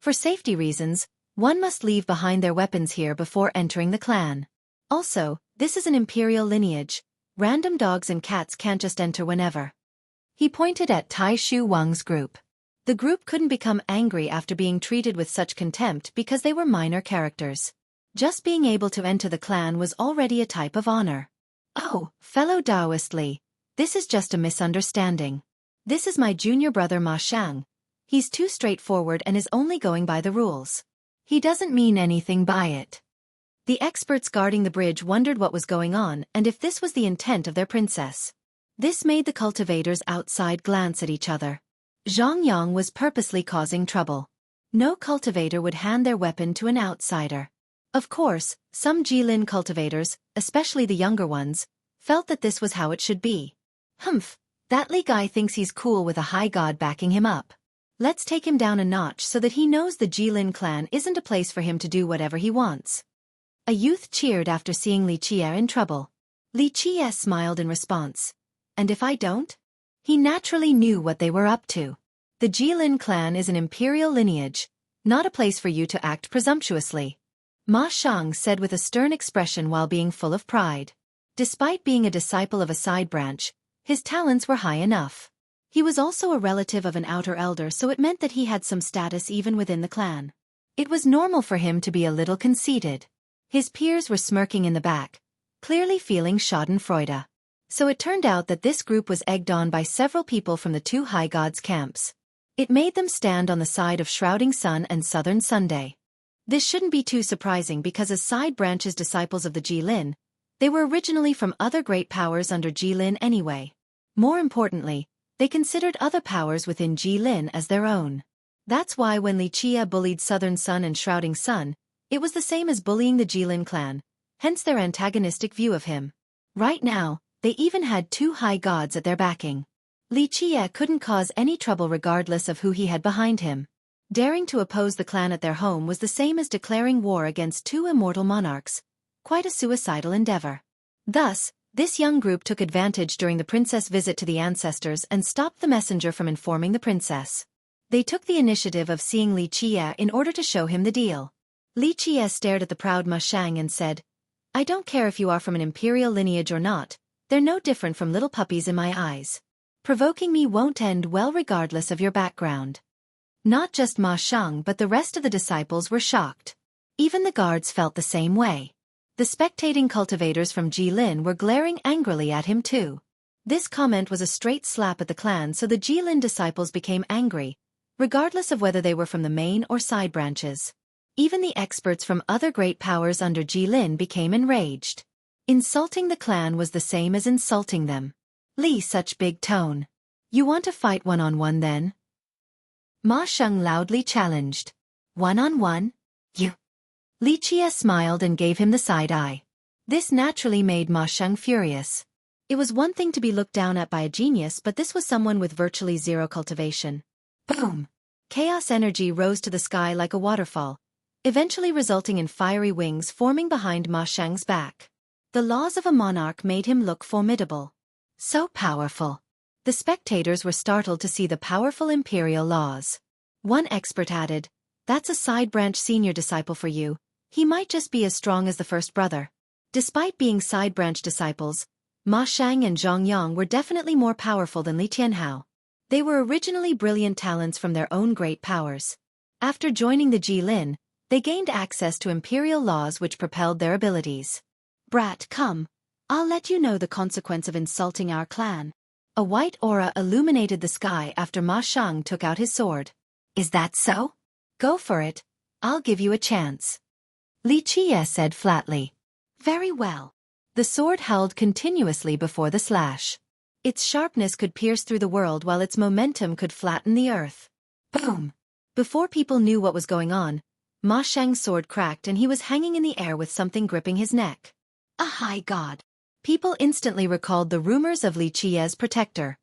For safety reasons, one must leave behind their weapons here before entering the clan. Also, this is an imperial lineage. Random dogs and cats can't just enter whenever. He pointed at Tai Shu Wang's group. The group couldn't become angry after being treated with such contempt because they were minor characters. Just being able to enter the clan was already a type of honor. Oh, fellow Daoist Li, this is just a misunderstanding. This is my junior brother Ma Shang. He's too straightforward and is only going by the rules. He doesn't mean anything by it. The experts guarding the bridge wondered what was going on and if this was the intent of their princess. This made the cultivators outside glance at each other. Zhang Yang was purposely causing trouble. No cultivator would hand their weapon to an outsider. Of course, some Jilin cultivators, especially the younger ones, felt that this was how it should be. Humph, that Li guy thinks he's cool with a high god backing him up. Let's take him down a notch so that he knows the Jilin clan isn't a place for him to do whatever he wants. A youth cheered after seeing Li Qie in trouble. Li Qie smiled in response. And if I don't? He naturally knew what they were up to. The Jilin clan is an imperial lineage, not a place for you to act presumptuously. Ma Shang said with a stern expression while being full of pride. Despite being a disciple of a side branch, his talents were high enough. He was also a relative of an outer elder, so it meant that he had some status even within the clan. It was normal for him to be a little conceited. His peers were smirking in the back, clearly feeling schadenfreude. So it turned out that this group was egged on by several people from the two high gods' camps. It made them stand on the side of Shrouding Sun and Southern Sunday. This shouldn't be too surprising because as side branches disciples of the Jilin, they were originally from other great powers under Jilin anyway. More importantly, they considered other powers within Jilin as their own. That's why when Li Qie bullied Southern Sun and Shrouding Sun, it was the same as bullying the Jilin clan, hence their antagonistic view of him. Right now, they even had two high gods at their backing. Li Qie couldn't cause any trouble regardless of who he had behind him. Daring to oppose the clan at their home was the same as declaring war against two immortal monarchs, quite a suicidal endeavor. Thus, this young group took advantage during the princess' visit to the ancestors and stopped the messenger from informing the princess. They took the initiative of seeing Li Qie in order to show him the deal. Li Qie stared at the proud Ma Shang and said, I don't care if you are from an imperial lineage or not, they're no different from little puppies in my eyes. Provoking me won't end well regardless of your background. Not just Ma Shang but the rest of the disciples were shocked. Even the guards felt the same way. The spectating cultivators from Jilin were glaring angrily at him too. This comment was a straight slap at the clan, so the Jilin disciples became angry, regardless of whether they were from the main or side branches. Even the experts from other great powers under Jilin became enraged. Insulting the clan was the same as insulting them. Li, such big tone. You want to fight one-on-one then? Ma Shang loudly challenged. One-on-one? You? Li Qie smiled and gave him the side eye. This naturally made Ma Shang furious. It was one thing to be looked down at by a genius, but this was someone with virtually zero cultivation. Boom! Chaos energy rose to the sky like a waterfall, eventually resulting in fiery wings forming behind Ma Shang's back. The laws of a monarch made him look formidable. So powerful. The spectators were startled to see the powerful imperial laws. One expert added, That's a side branch senior disciple for you. He might just be as strong as the first brother. Despite being side branch disciples, Ma Shang and Zhang Yang were definitely more powerful than Li Tianhao. They were originally brilliant talents from their own great powers. After joining the Jilin, they gained access to imperial laws which propelled their abilities. Brat, come. I'll let you know the consequence of insulting our clan. A white aura illuminated the sky after Ma Shang took out his sword. Is that so? Go for it. I'll give you a chance. Li Qie said flatly. Very well. The sword held continuously before the slash. Its sharpness could pierce through the world while its momentum could flatten the earth. Boom! Before people knew what was going on, Ma Sheng's sword cracked and he was hanging in the air with something gripping his neck. A high god. People instantly recalled the rumors of Li Qiye's protector.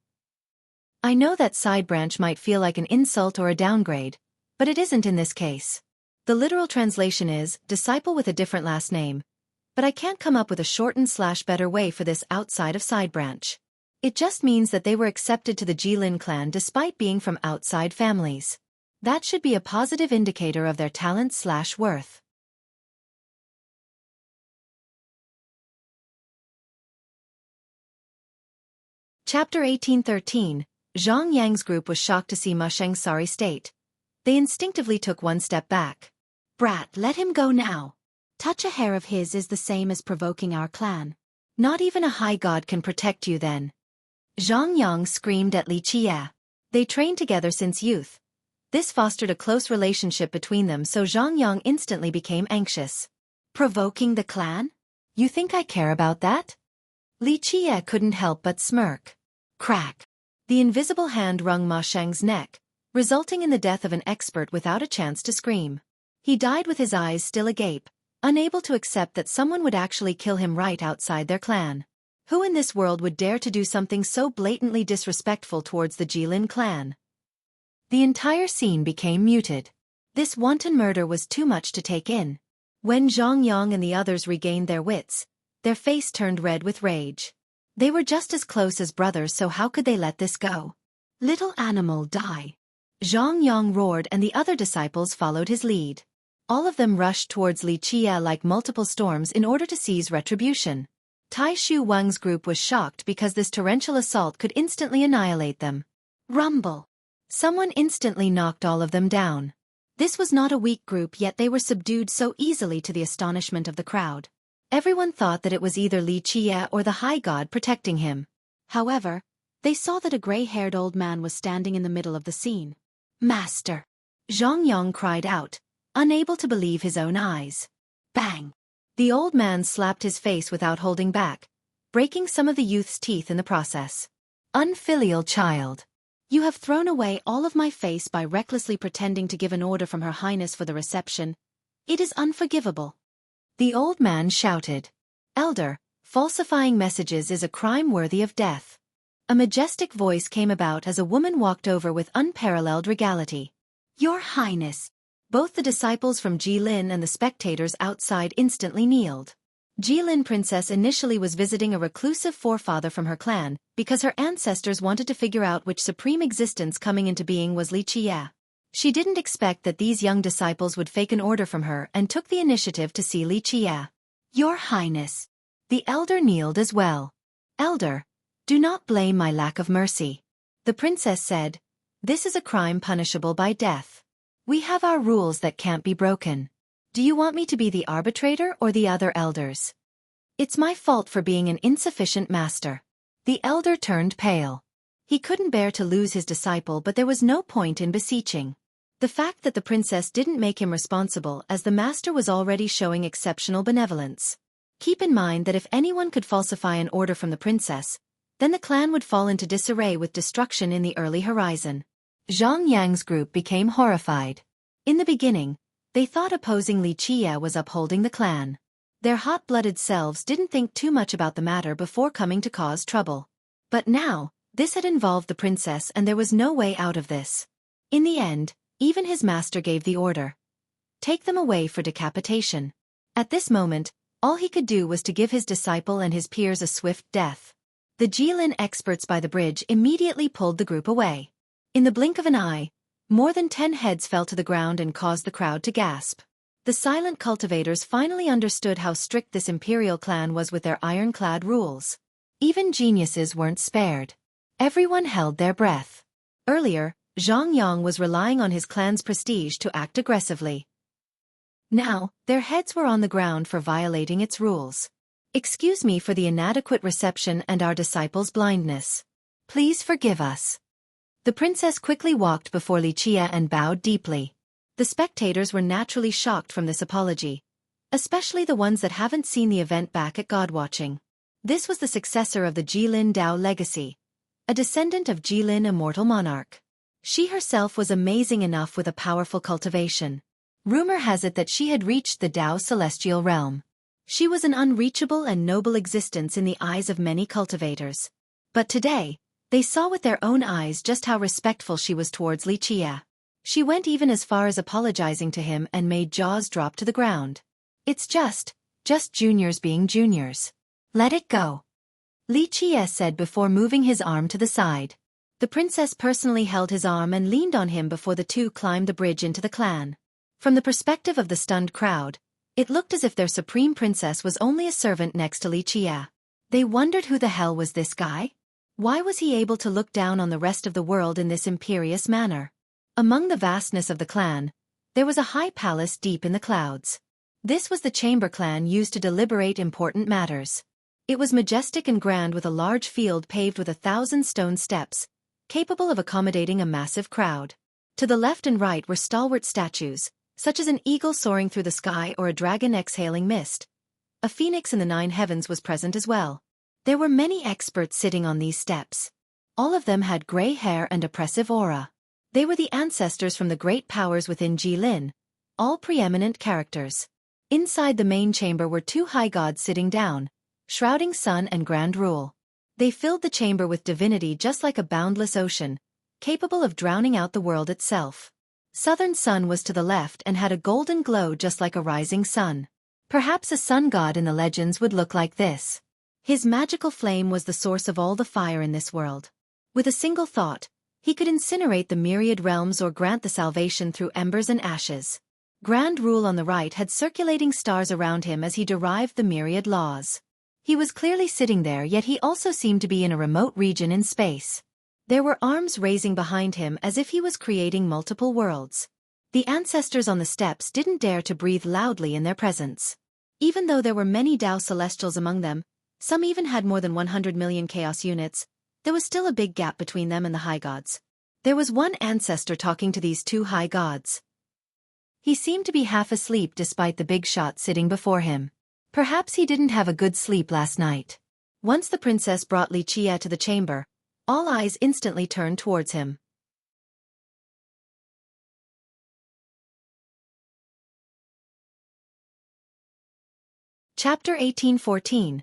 I know that side branch might feel like an insult or a downgrade, but it isn't in this case. The literal translation is, disciple with a different last name, but I can't come up with a shortened/better way for this outside of side branch. It just means that they were accepted to the Jilin clan despite being from outside families. That should be a positive indicator of their talent/worth. Chapter 1813. Zhang Yang's group was shocked to see Ma Sheng's sorry state. They instinctively took one step back. Brat, let him go now. Touch a hair of his is the same as provoking our clan. Not even a high god can protect you then. Zhang Yang screamed at Li Qiye. They trained together since youth. This fostered a close relationship between them, so Zhang Yang instantly became anxious. Provoking the clan? You think I care about that? Li Qiye couldn't help but smirk. Crack. The invisible hand wrung Ma Sheng's neck, resulting in the death of an expert without a chance to scream. He died with his eyes still agape, unable to accept that someone would actually kill him right outside their clan. Who in this world would dare to do something so blatantly disrespectful towards the Jilin clan? The entire scene became muted. This wanton murder was too much to take in. When Zhang Yang and the others regained their wits, their face turned red with rage. They were just as close as brothers, so how could they let this go? Little animal, die. Zhang Yang roared and the other disciples followed his lead. All of them rushed towards Li Qiye like multiple storms in order to seize retribution. Tai Shu Wang's group was shocked because this torrential assault could instantly annihilate them. Rumble. Someone instantly knocked all of them down. This was not a weak group, yet they were subdued so easily to the astonishment of the crowd. Everyone thought that it was either Li Qiye or the high god protecting him. However, they saw that a gray-haired old man was standing in the middle of the scene. Master! Zhang Yang cried out, unable to believe his own eyes. Bang! The old man slapped his face without holding back, breaking some of the youth's teeth in the process. Unfilial child! You have thrown away all of my face by recklessly pretending to give an order from Her Highness for the reception. It is unforgivable. The old man shouted. Elder, falsifying messages is a crime worthy of death. A majestic voice came about as a woman walked over with unparalleled regality. Your Highness! Both the disciples from Jilin and the spectators outside instantly kneeled. Jilin Princess initially was visiting a reclusive forefather from her clan, because her ancestors wanted to figure out which supreme existence coming into being was Li Qiye. She didn't expect that these young disciples would fake an order from her and took the initiative to see Li Qiye. Your Highness! The elder kneeled as well. Elder, do not blame my lack of mercy. The princess said, this is a crime punishable by death. We have our rules that can't be broken. Do you want me to be the arbitrator or the other elders? It's my fault for being an insufficient master. The elder turned pale. He couldn't bear to lose his disciple, but there was no point in beseeching. The fact that the princess didn't make him responsible, as the master was already showing exceptional benevolence. Keep in mind that if anyone could falsify an order from the princess, then the clan would fall into disarray with destruction in the early horizon. Zhang Yang's group became horrified. In the beginning, they thought opposing Li Qiye was upholding the clan. Their hot-blooded selves didn't think too much about the matter before coming to cause trouble. But now, this had involved the princess and there was no way out of this. In the end, even his master gave the order. Take them away for decapitation. At this moment, all he could do was to give his disciple and his peers a swift death. The Jilin experts by the bridge immediately pulled the group away. In the blink of an eye, more than 10 heads fell to the ground and caused the crowd to gasp. The silent cultivators finally understood how strict this imperial clan was with their ironclad rules. Even geniuses weren't spared. Everyone held their breath. Earlier, Zhang Yang was relying on his clan's prestige to act aggressively. Now, their heads were on the ground for violating its rules. Excuse me for the inadequate reception and our disciples' blindness. Please forgive us. The princess quickly walked before Li Qiye and bowed deeply. The spectators were naturally shocked from this apology, especially the ones that haven't seen the event back at Godwatching. This was the successor of the Jilin Dao legacy, a descendant of Jilin immortal monarch. She herself was amazing enough with a powerful cultivation. Rumor has it that she had reached the Tao celestial realm. She was an unreachable and noble existence in the eyes of many cultivators. But today, they saw with their own eyes just how respectful she was towards Li Qie. She went even as far as apologizing to him and made jaws drop to the ground. It's just juniors being juniors. Let it go. Li Qie said before moving his arm to the side. The princess personally held his arm and leaned on him before the two climbed the bridge into the clan. From the perspective of the stunned crowd, it looked as if their supreme princess was only a servant next to Li Qie. They wondered who the hell was this guy? Why was he able to look down on the rest of the world in this imperious manner? Among the vastness of the clan, there was a high palace deep in the clouds. This was the chamber clan used to deliberate important matters. It was majestic and grand with a large field paved with 1,000 stone steps, capable of accommodating a massive crowd. To the left and right were stalwart statues, such as an eagle soaring through the sky or a dragon exhaling mist. A phoenix in the 9 heavens was present as well. There were many experts sitting on these steps. All of them had gray hair and oppressive aura. They were the ancestors from the great powers within Jilin, all preeminent characters. Inside the main chamber were 2 high gods sitting down, shrouding sun and grand rule. They filled the chamber with divinity just like a boundless ocean, capable of drowning out the world itself. Southern Sun was to the left and had a golden glow just like a rising sun. Perhaps a sun god in the legends would look like this. His magical flame was the source of all the fire in this world. With a single thought, he could incinerate the myriad realms or grant the salvation through embers and ashes. Grand Rule on the right had circulating stars around him as he derived the myriad laws. He was clearly sitting there, yet he also seemed to be in a remote region in space. There were arms raising behind him as if he was creating multiple worlds. The ancestors on the steps didn't dare to breathe loudly in their presence. Even though there were many Tao Celestials among them, some even had more than 100 million chaos units, there was still a big gap between them and the high gods. There was one ancestor talking to these 2 high gods. He seemed to be half asleep despite the big shot sitting before him. Perhaps he didn't have a good sleep last night. Once the princess brought Li Qie to the chamber, all eyes instantly turned towards him. Chapter 1814.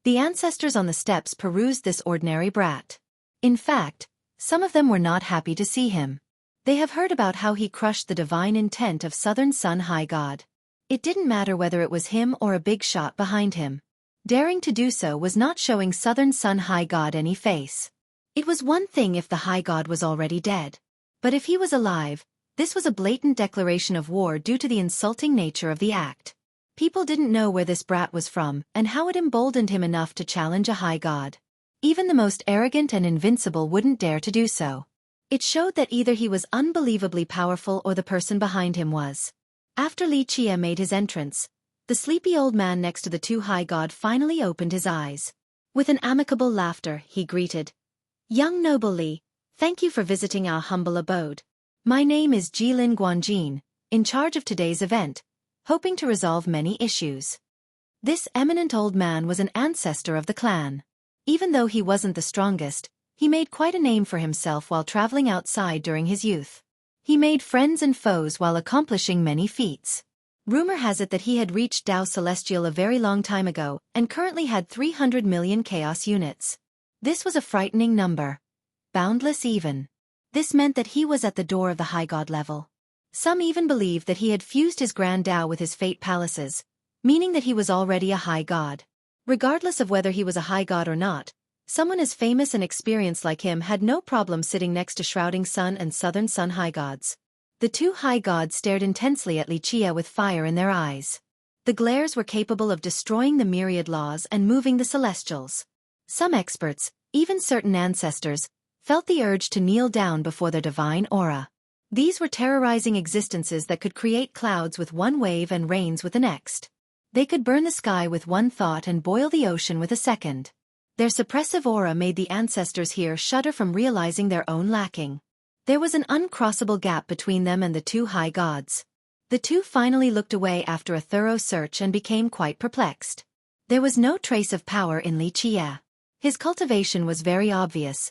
The ancestors on the steps perused this ordinary brat. In fact, some of them were not happy to see him. They have heard about how he crushed the divine intent of Southern Sun High God. It didn't matter whether it was him or a big shot behind him. Daring to do so was not showing Southern Sun High God any face. It was one thing if the High God was already dead. But if he was alive, this was a blatant declaration of war due to the insulting nature of the act. People didn't know where this brat was from and how it emboldened him enough to challenge a High God. Even the most arrogant and invincible wouldn't dare to do so. It showed that either he was unbelievably powerful or the person behind him was. After Li Qie made his entrance, the sleepy old man next to the 2 high god finally opened his eyes. With an amicable laughter, he greeted, "Young noble Li, thank you for visiting our humble abode. My name is Jilin Guanjin, in charge of today's event, hoping to resolve many issues." This eminent old man was an ancestor of the clan. Even though he wasn't the strongest, he made quite a name for himself while traveling outside during his youth. He made friends and foes while accomplishing many feats. Rumor has it that he had reached Tao Celestial a very long time ago and currently had 300 million chaos units. This was a frightening number. Boundless even. This meant that he was at the door of the high god level. Some even believed that he had fused his grand Tao with his fate palaces, meaning that he was already a high god. Regardless of whether he was a high god or not, someone as famous and experienced like him had no problem sitting next to Shrouding Sun and Southern Sun high gods. The 2 high gods stared intensely at Li Qie with fire in their eyes. The glares were capable of destroying the myriad laws and moving the celestials. Some experts, even certain ancestors, felt the urge to kneel down before their divine aura. These were terrorizing existences that could create clouds with one wave and rains with the next. They could burn the sky with one thought and boil the ocean with a second. Their suppressive aura made the ancestors here shudder from realizing their own lacking. There was an uncrossable gap between them and the 2 high gods. The 2 finally looked away after a thorough search and became quite perplexed. There was no trace of power in Li Qie. His cultivation was very obvious.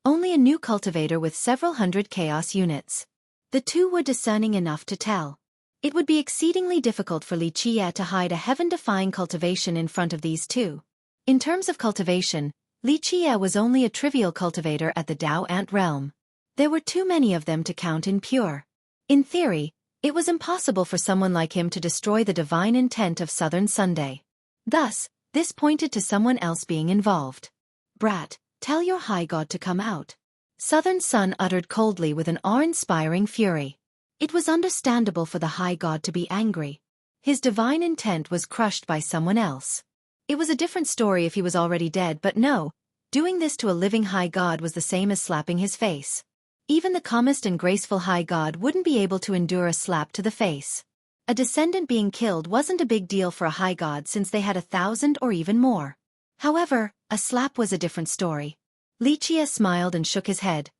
Only a new cultivator with several hundred chaos units. The 2 were discerning enough to tell. It would be exceedingly difficult for Li Qie to hide a heaven-defying cultivation in front of these two. In terms of cultivation, Li Qie was only a trivial cultivator at the Dao Ant realm. There were too many of them to count in pure. In theory, it was impossible for someone like him to destroy the divine intent of Southern Sunday. Thus, this pointed to someone else being involved. "Brat, tell your high god to come out," Southern Sun uttered coldly with an awe-inspiring fury. It was understandable for the high god to be angry. His divine intent was crushed by someone else. It was a different story if he was already dead, but no, doing this to a living high god was the same as slapping his face. Even the calmest and graceful high god wouldn't be able to endure a slap to the face. A descendant being killed wasn't a big deal for a high god since they had 1,000 or even more. However, a slap was a different story. Li Qie smiled and shook his head.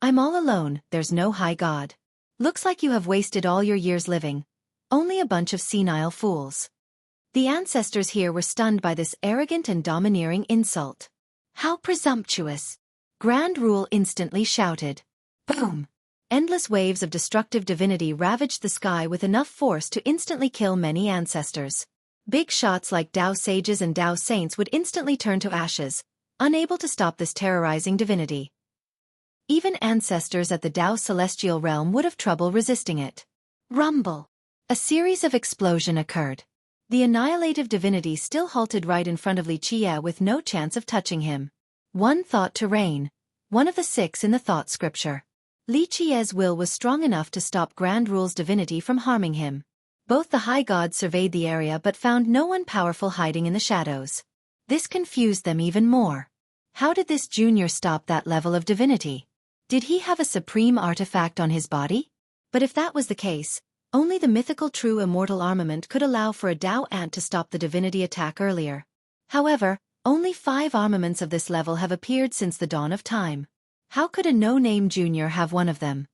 "I'm all alone, there's no high god. Looks like you have wasted all your years living. Only a bunch of senile fools." The ancestors here were stunned by this arrogant and domineering insult. "How presumptuous!" Grand Rule instantly shouted. Boom! Endless waves of destructive divinity ravaged the sky with enough force to instantly kill many ancestors. Big shots like Dao sages and Dao saints would instantly turn to ashes, unable to stop this terrorizing divinity. Even ancestors at the Dao celestial realm would have trouble resisting it. Rumble! A series of explosions occurred. The annihilative divinity still halted right in front of Li Qie with no chance of touching him. One thought to reign, one of the 6 in the thought scripture. Li Qie's will was strong enough to stop Grand Rule's divinity from harming him. Both the high gods surveyed the area but found no one powerful hiding in the shadows. This confused them even more. How did this junior stop that level of divinity? Did he have a supreme artifact on his body? But if that was the case, only the mythical true immortal armament could allow for a Dao ant to stop the divinity attack earlier. However, only 5 armaments of this level have appeared since the dawn of time. How could a no-name junior have one of them?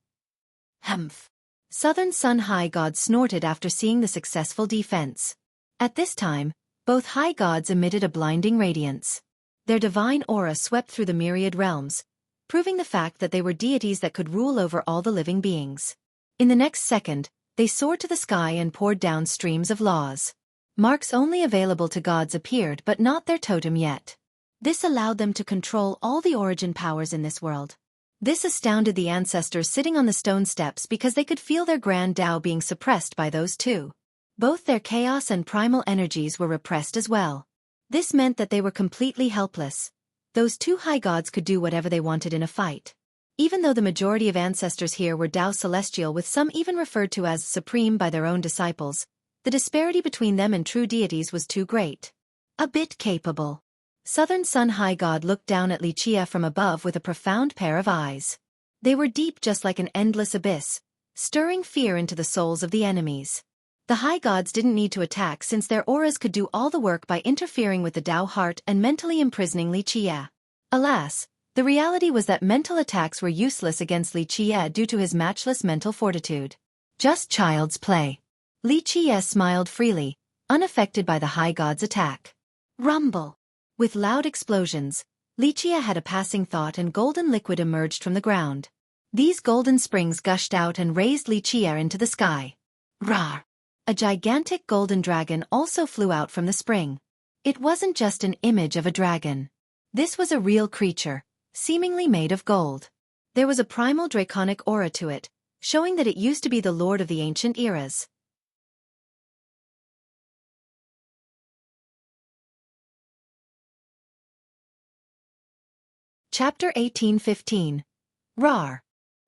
Humph! Southern Sun High God snorted after seeing the successful defense. At this time, both high gods emitted a blinding radiance. Their divine aura swept through the myriad realms, proving the fact that they were deities that could rule over all the living beings. In the next second, they soared to the sky and poured down streams of laws. Marks only available to gods appeared but not their totem yet. This allowed them to control all the origin powers in this world. This astounded the ancestors sitting on the stone steps because they could feel their grand Tao being suppressed by those two. Both their chaos and primal energies were repressed as well. This meant that they were completely helpless. Those two high gods could do whatever they wanted in a fight. Even though the majority of ancestors here were Dao Celestial, with some even referred to as supreme by their own disciples, the disparity between them and true deities was too great. A bit capable. Southern Sun High God looked down at Li Qie from above with a profound pair of eyes. They were deep just like an endless abyss, stirring fear into the souls of the enemies. The high gods didn't need to attack since their auras could do all the work by interfering with the Dao heart and mentally imprisoning Li Qie. Alas, the reality was that mental attacks were useless against Li Qie due to his matchless mental fortitude. Just child's play. Li Qie smiled freely, unaffected by the high god's attack. Rumble! With loud explosions, Li Qie had a passing thought and golden liquid emerged from the ground. These golden springs gushed out and raised Li Qie into the sky. Rawr! A gigantic golden dragon also flew out from the spring. It wasn't just an image of a dragon. This was a real creature, seemingly made of gold. There was a primal draconic aura to it, showing that it used to be the lord of the ancient eras. Chapter 1815. Rawr!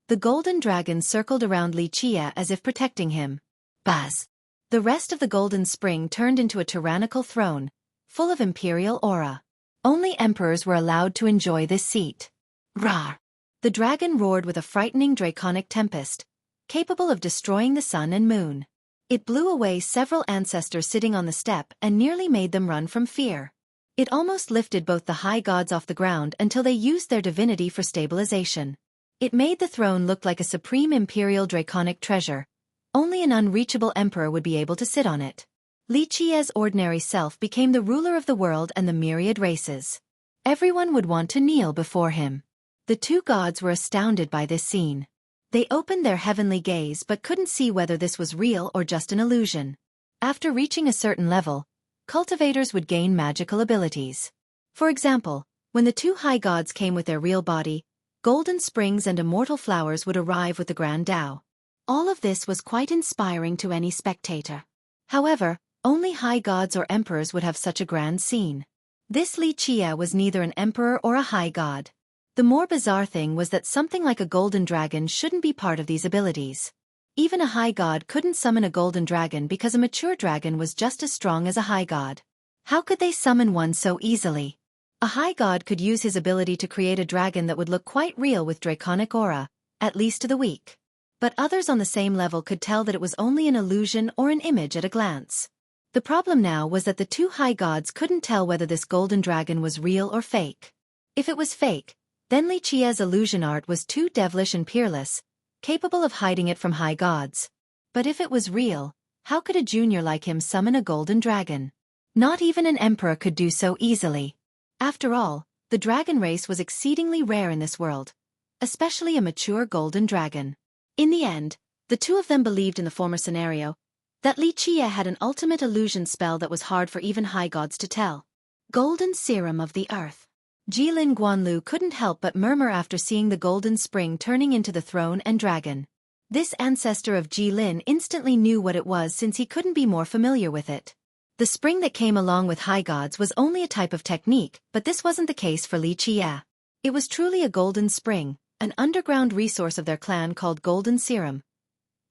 The golden dragon circled around Li Qie as if protecting him. Buzz! The rest of the golden spring turned into a tyrannical throne, full of imperial aura. Only emperors were allowed to enjoy this seat. Rawr! The dragon roared with a frightening draconic tempest, capable of destroying the sun and moon. It blew away several ancestors sitting on the step and nearly made them run from fear. It almost lifted both the high gods off the ground until they used their divinity for stabilization. It made the throne look like a supreme imperial draconic treasure. Only an unreachable emperor would be able to sit on it. Li Qie's ordinary self became the ruler of the world and the myriad races. Everyone would want to kneel before him. The two gods were astounded by this scene. They opened their heavenly gaze but couldn't see whether this was real or just an illusion. After reaching a certain level, cultivators would gain magical abilities. For example, when the two high gods came with their real body, golden springs and immortal flowers would arrive with the grand Tao. All of this was quite inspiring to any spectator. However, only high gods or emperors would have such a grand scene. This Li Qie was neither an emperor or a high god. The more bizarre thing was that something like a golden dragon shouldn't be part of these abilities. Even a high god couldn't summon a golden dragon because a mature dragon was just as strong as a high god. How could they summon one so easily? A high god could use his ability to create a dragon that would look quite real with draconic aura, at least to the weak. But others on the same level could tell that it was only an illusion or an image at a glance. The problem now was that the two high gods couldn't tell whether this golden dragon was real or fake. If it was fake, then Li Qie's illusion art was too devilish and peerless, capable of hiding it from high gods. But if it was real, how could a junior like him summon a golden dragon? Not even an emperor could do so easily. After all, the dragon race was exceedingly rare in this world, especially a mature golden dragon. In the end, the two of them believed in the former scenario, that Li Qie had an ultimate illusion spell that was hard for even high gods to tell. Golden Serum of the Earth. Jilin Guanlu couldn't help but murmur after seeing the golden spring turning into the throne and dragon. This ancestor of Jilin instantly knew what it was since he couldn't be more familiar with it. The spring that came along with high gods was only a type of technique, but this wasn't the case for Li Qie. It was truly a golden spring, an underground resource of their clan called Golden Serum.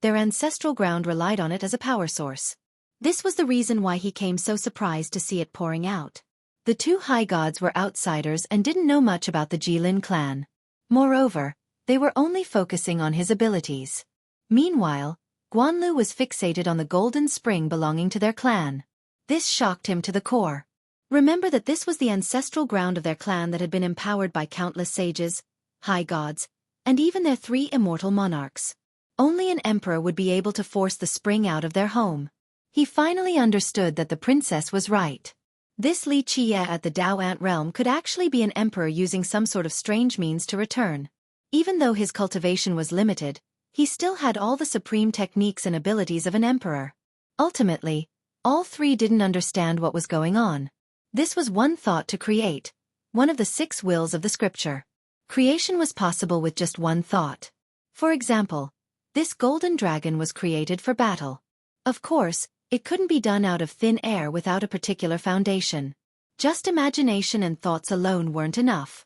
Their ancestral ground relied on it as a power source. This was the reason why he came so surprised to see it pouring out. The two high gods were outsiders and didn't know much about the Jilin clan. Moreover, they were only focusing on his abilities. Meanwhile, Guanlu was fixated on the golden spring belonging to their clan. This shocked him to the core. Remember that this was the ancestral ground of their clan that had been empowered by countless sages, high gods, and even their 3 immortal monarchs. Only an emperor would be able to force the spring out of their home. He finally understood that the princess was right. This Li Qie at the Dao Ant realm could actually be an emperor using some sort of strange means to return. Even though his cultivation was limited, he still had all the supreme techniques and abilities of an emperor. Ultimately, all 3 didn't understand what was going on. This was one thought to create, one of the 6 wills of the scripture. Creation was possible with just one thought. For example, this golden dragon was created for battle. Of course, it couldn't be done out of thin air without a particular foundation. Just imagination and thoughts alone weren't enough.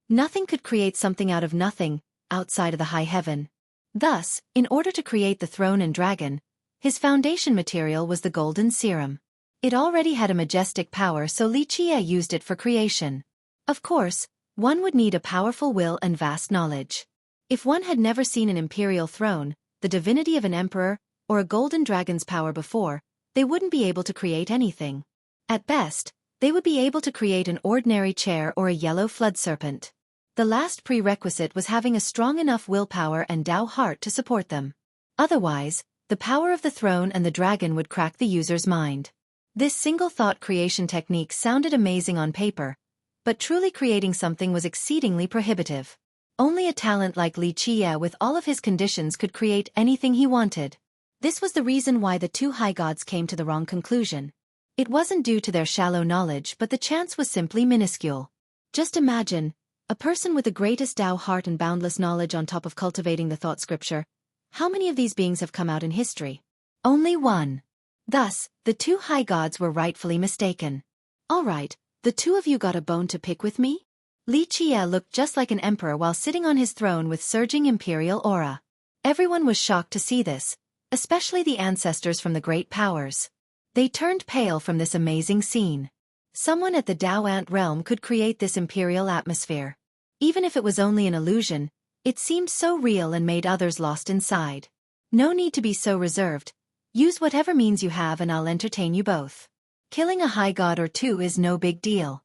Nothing could create something out of nothing, outside of the high heaven. Thus, in order to create the throne and dragon, his foundation material was the golden serum. It already had a majestic power, so Li Qie used it for creation. Of course, one would need a powerful will and vast knowledge. If one had never seen an imperial throne, the divinity of an emperor, or a golden dragon's power before, they wouldn't be able to create anything. At best, they would be able to create an ordinary chair or a yellow flood serpent. The last prerequisite was having a strong enough willpower and Tao heart to support them. Otherwise, the power of the throne and the dragon would crack the user's mind. This single-thought creation technique sounded amazing on paper, but truly creating something was exceedingly prohibitive. Only a talent like Li Qie with all of his conditions could create anything he wanted. This was the reason why the 2 high gods came to the wrong conclusion. It wasn't due to their shallow knowledge, but the chance was simply minuscule. Just imagine, a person with the greatest Tao heart and boundless knowledge on top of cultivating the thought scripture. How many of these beings have come out in history? Only one. Thus, the 2 high gods were rightfully mistaken. All right, the 2 of you got a bone to pick with me? Li Qie looked just like an emperor while sitting on his throne with surging imperial aura. Everyone was shocked to see this, especially the ancestors from the great powers. They turned pale from this amazing scene. Someone at the Dao Ant realm could create this imperial atmosphere. Even if it was only an illusion, it seemed so real and made others lost inside. No need to be so reserved. Use whatever means you have and I'll entertain you both. Killing a high god or 2 is no big deal.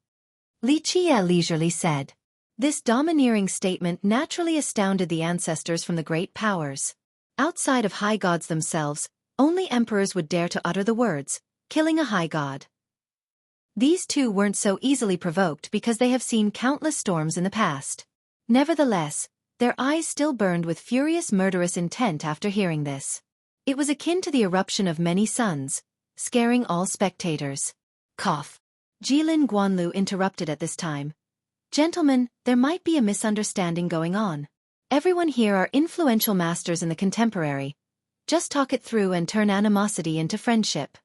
Li Qie leisurely said. This domineering statement naturally astounded the ancestors from the great powers. Outside of high gods themselves, only emperors would dare to utter the words, killing a high god. These 2 weren't so easily provoked because they have seen countless storms in the past. Nevertheless, Their eyes still burned with furious murderous intent after hearing this. It was akin to the eruption of many suns, scaring all spectators. Cough. Jilin Guanlu interrupted at this time. Gentlemen, there might be a misunderstanding going on. Everyone here are influential masters in the contemporary. Just talk it through and turn animosity into friendship.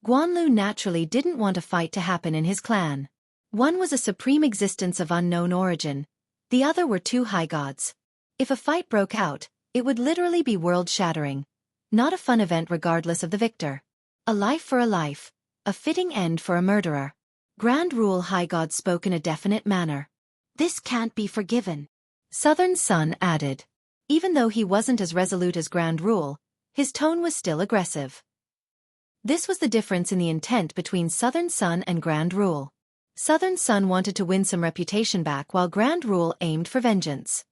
Guanlu naturally didn't want a fight to happen in his clan. One was a supreme existence of unknown origin. The other were two high gods. If a fight broke out, it would literally be world-shattering. Not a fun event regardless of the victor. A life for a life. A fitting end for a murderer. Grand Rule High God spoke in a definite manner. This can't be forgiven. Southern Sun added. Even though he wasn't as resolute as Grand Rule, his tone was still aggressive. This was the difference in the intent between Southern Sun and Grand Rule. Southern Sun wanted to win some reputation back while Grand Rule aimed for vengeance.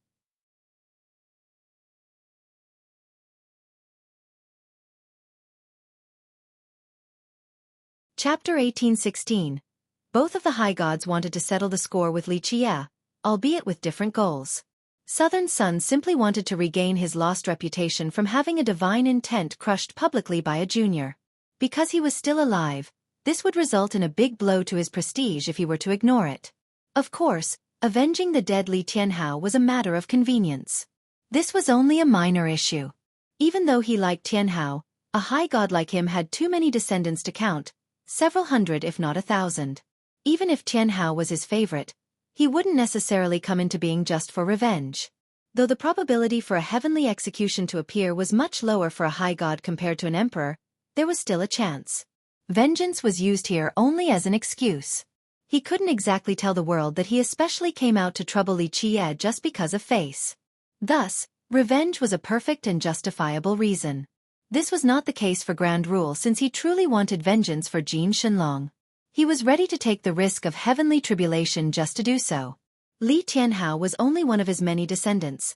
Chapter 1816. Both of the high gods wanted to settle the score with Lichie, albeit with different goals. Southern Sun simply wanted to regain his lost reputation from having a divine intent crushed publicly by a junior. Because he was still alive, this would result in a big blow to his prestige if he were to ignore it. Of course, avenging the dead Li Tianhao was a matter of convenience. This was only a minor issue. Even though he liked Tianhao, a high god like him had too many descendants to count, several hundred if not 1,000. Even if Tianhao was his favorite, he wouldn't necessarily come into being just for revenge. Though the probability for a heavenly execution to appear was much lower for a high god compared to an emperor, there was still a chance. Vengeance was used here only as an excuse. He couldn't exactly tell the world that he especially came out to trouble Lichie just because of face. Thus, revenge was a perfect and justifiable reason. This was not the case for Grand Rule since he truly wanted vengeance for Jin Shenlong. He was ready to take the risk of heavenly tribulation just to do so. Li Tianhao was only one of his many descendants.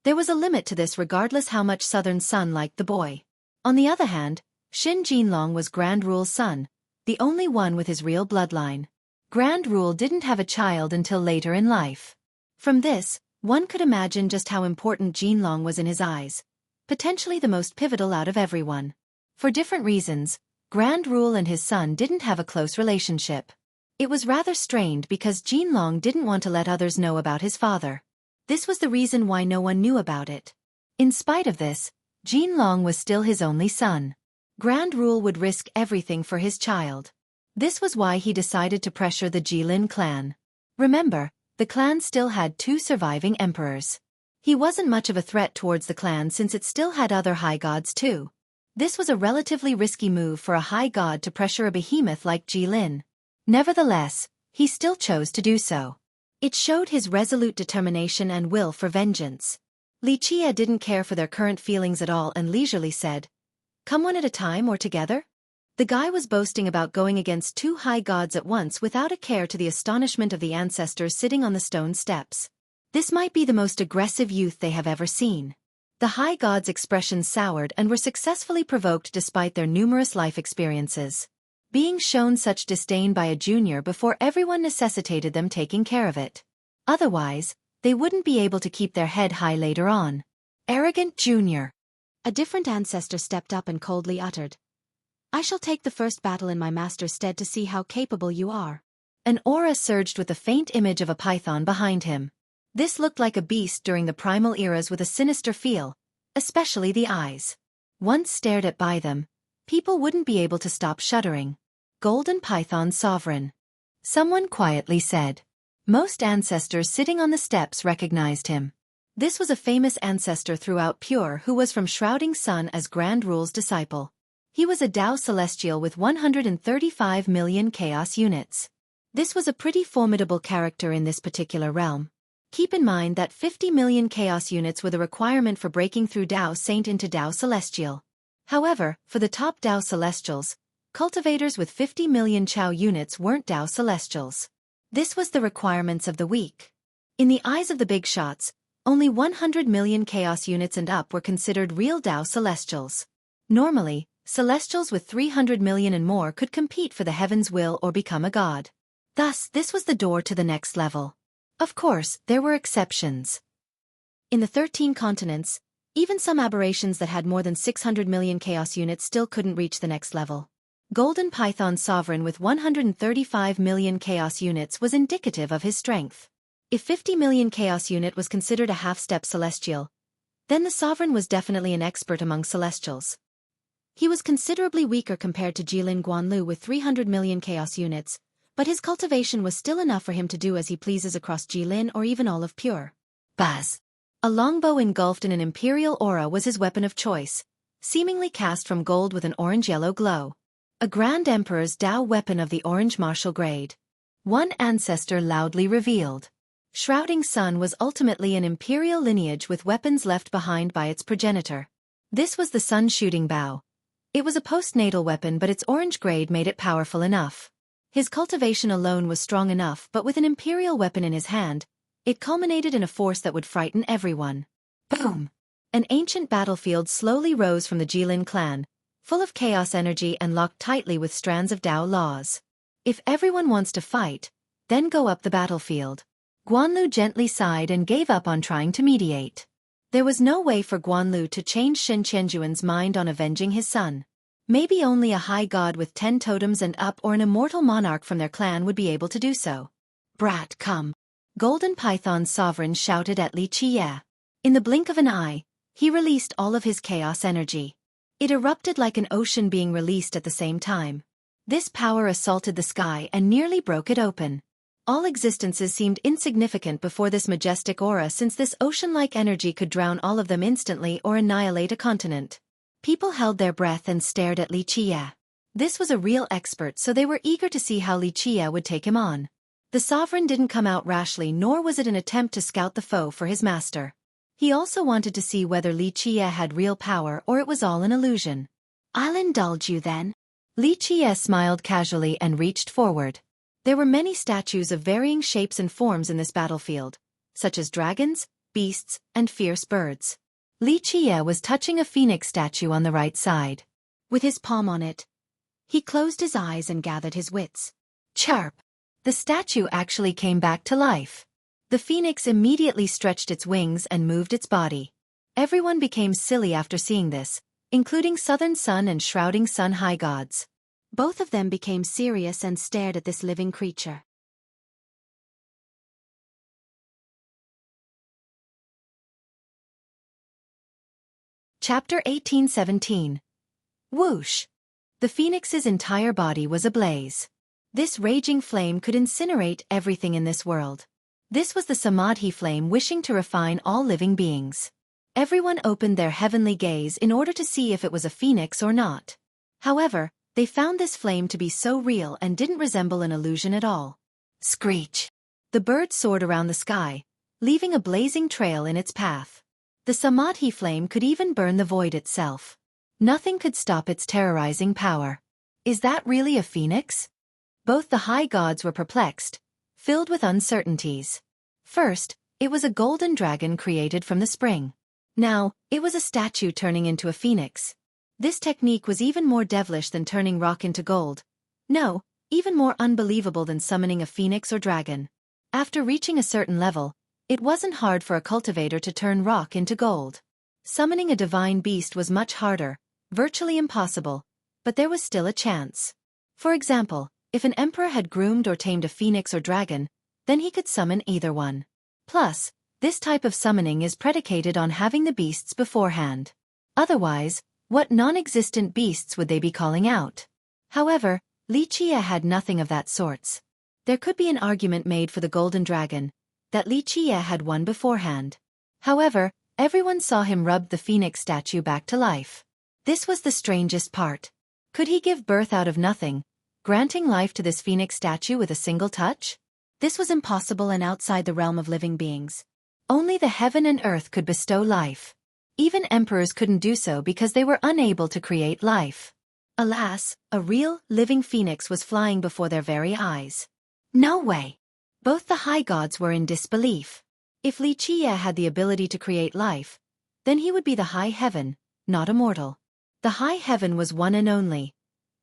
There was a limit to this regardless how much Southern Sun liked the boy. On the other hand, Shin Jinlong was Grand Rule's son, the only one with his real bloodline. Grand Rule didn't have a child until later in life. From this, one could imagine just how important Jinlong was in his eyes, potentially the most pivotal out of everyone. For different reasons, Grand Rule and his son didn't have a close relationship. It was rather strained because Jinlong didn't want to let others know about his father. This was the reason why no one knew about it. In spite of this, Jinlong was still his only son. Grand Rule would risk everything for his child. This was why he decided to pressure the Jilin clan. Remember, the clan still had 2 surviving emperors. He wasn't much of a threat towards the clan since it still had other high gods too. This was a relatively risky move for a high god to pressure a behemoth like Jilin. Nevertheless, he still chose to do so. It showed his resolute determination and will for vengeance. Lichie didn't care for their current feelings at all and leisurely said, "Come one at a time or together?" The guy was boasting about going against 2 high gods at once without a care, to the astonishment of the ancestors sitting on the stone steps. This might be the most aggressive youth they have ever seen. The high gods' expressions soured and were successfully provoked despite their numerous life experiences. Being shown such disdain by a junior before everyone necessitated them taking care of it. Otherwise, they wouldn't be able to keep their head high later on. Arrogant junior. A different ancestor stepped up and coldly uttered, "I shall take the first battle in my master's stead to see how capable you are." An aura surged with the faint image of a python behind him. This looked like a beast during the primal eras with a sinister feel, especially the eyes. Once stared at by them, people wouldn't be able to stop shuddering. Golden Python Sovereign. Someone quietly said. Most ancestors sitting on the steps recognized him. This was a famous ancestor throughout Pure who was from Shrouding Sun as Grand Rule's disciple. He was a Tao Celestial with 135 million chaos units. This was a pretty formidable character in this particular realm. Keep in mind that 50 million chaos units were the requirement for breaking through Tao Saint into Tao Celestial. However, for the top Tao Celestials, cultivators with 50 million Chao units weren't Tao Celestials. This was the requirements of the week. In the eyes of the big shots, only 100 million chaos units and up were considered real Tao Celestials. Normally, Celestials with 300 million and more could compete for the heaven's will or become a god. Thus, this was the door to the next level. Of course, there were exceptions. In the 13 continents, even some aberrations that had more than 600 million chaos units still couldn't reach the next level. Golden Python's sovereign with 135 million chaos units was indicative of his strength. If 50 million chaos unit was considered a half-step celestial, then the sovereign was definitely an expert among celestials. He was considerably weaker compared to Jilin Guanlu with 300 million chaos units, but his cultivation was still enough for him to do as he pleases across Jilin or even all of Pure. Buzz. A longbow engulfed in an imperial aura was his weapon of choice, seemingly cast from gold with an orange-yellow glow. A Grand Emperor's Dao weapon of the orange martial grade. One ancestor loudly revealed. Shrouding Sun was ultimately an imperial lineage with weapons left behind by its progenitor. This was the Sun shooting bow. It was a postnatal weapon, but its orange grade made it powerful enough. His cultivation alone was strong enough, but with an imperial weapon in his hand, it culminated in a force that would frighten everyone. Boom! An ancient battlefield slowly rose from the Jilin clan, full of chaos energy and locked tightly with strands of Dao laws. If everyone wants to fight, then go up the battlefield. Guanlu gently sighed and gave up on trying to mediate. There was no way for Guanlu to change Shen Qianjuan's mind on avenging his son. Maybe only a high god with 10 totems and up or an immortal monarch from their clan would be able to do so. Brat, come! Golden Python's sovereign shouted at Li Qiye. In the blink of an eye, he released all of his chaos energy. It erupted like an ocean being released at the same time. This power assaulted the sky and nearly broke it open. All existences seemed insignificant before this majestic aura, since this ocean-like energy could drown all of them instantly or annihilate a continent. People held their breath and stared at Li Qiye. This was a real expert, so they were eager to see how Li Qiye would take him on. The sovereign didn't come out rashly, nor was it an attempt to scout the foe for his master. He also wanted to see whether Li Qiye had real power or it was all an illusion. "I'll indulge you then." Li Qiye smiled casually and reached forward. There were many statues of varying shapes and forms in this battlefield, such as dragons, beasts, and fierce birds. Li Qiye was touching a phoenix statue on the right side. With his palm on it, he closed his eyes and gathered his wits. Chirp! The statue actually came back to life. The phoenix immediately stretched its wings and moved its body. Everyone became silly after seeing this, including Southern Sun and Shrouding Sun high gods. Both of them became serious and stared at this living creature. Chapter 1817. Whoosh! The phoenix's entire body was ablaze. This raging flame could incinerate everything in this world. This was the Samadhi flame wishing to refine all living beings. Everyone opened their heavenly gaze in order to see if it was a phoenix or not. However, they found this flame to be so real and didn't resemble an illusion at all. Screech! The bird soared around the sky, leaving a blazing trail in its path. The Samadhi flame could even burn the void itself. Nothing could stop its terrorizing power. Is that really a phoenix? Both the high gods were perplexed, filled with uncertainties. First, it was a golden dragon created from the spring. Now, it was a statue turning into a phoenix. This technique was even more devilish than turning rock into gold. No, even more unbelievable than summoning a phoenix or dragon. After reaching a certain level, it wasn't hard for a cultivator to turn rock into gold. Summoning a divine beast was much harder, virtually impossible, but there was still a chance. For example, if an emperor had groomed or tamed a phoenix or dragon, then he could summon either one. Plus, this type of summoning is predicated on having the beasts beforehand. Otherwise, what non-existent beasts would they be calling out? However, Li Qiye had nothing of that sorts. There could be an argument made for the golden dragon, that Li Qiye had one beforehand. However, everyone saw him rub the phoenix statue back to life. This was the strangest part. Could he give birth out of nothing, granting life to this phoenix statue with a single touch? This was impossible and outside the realm of living beings. Only the heaven and earth could bestow life. Even emperors couldn't do so because they were unable to create life. Alas, a real, living phoenix was flying before their very eyes. No way! Both the high gods were in disbelief. If Li Qiye had the ability to create life, then he would be the high heaven, not a mortal. The high heaven was one and only.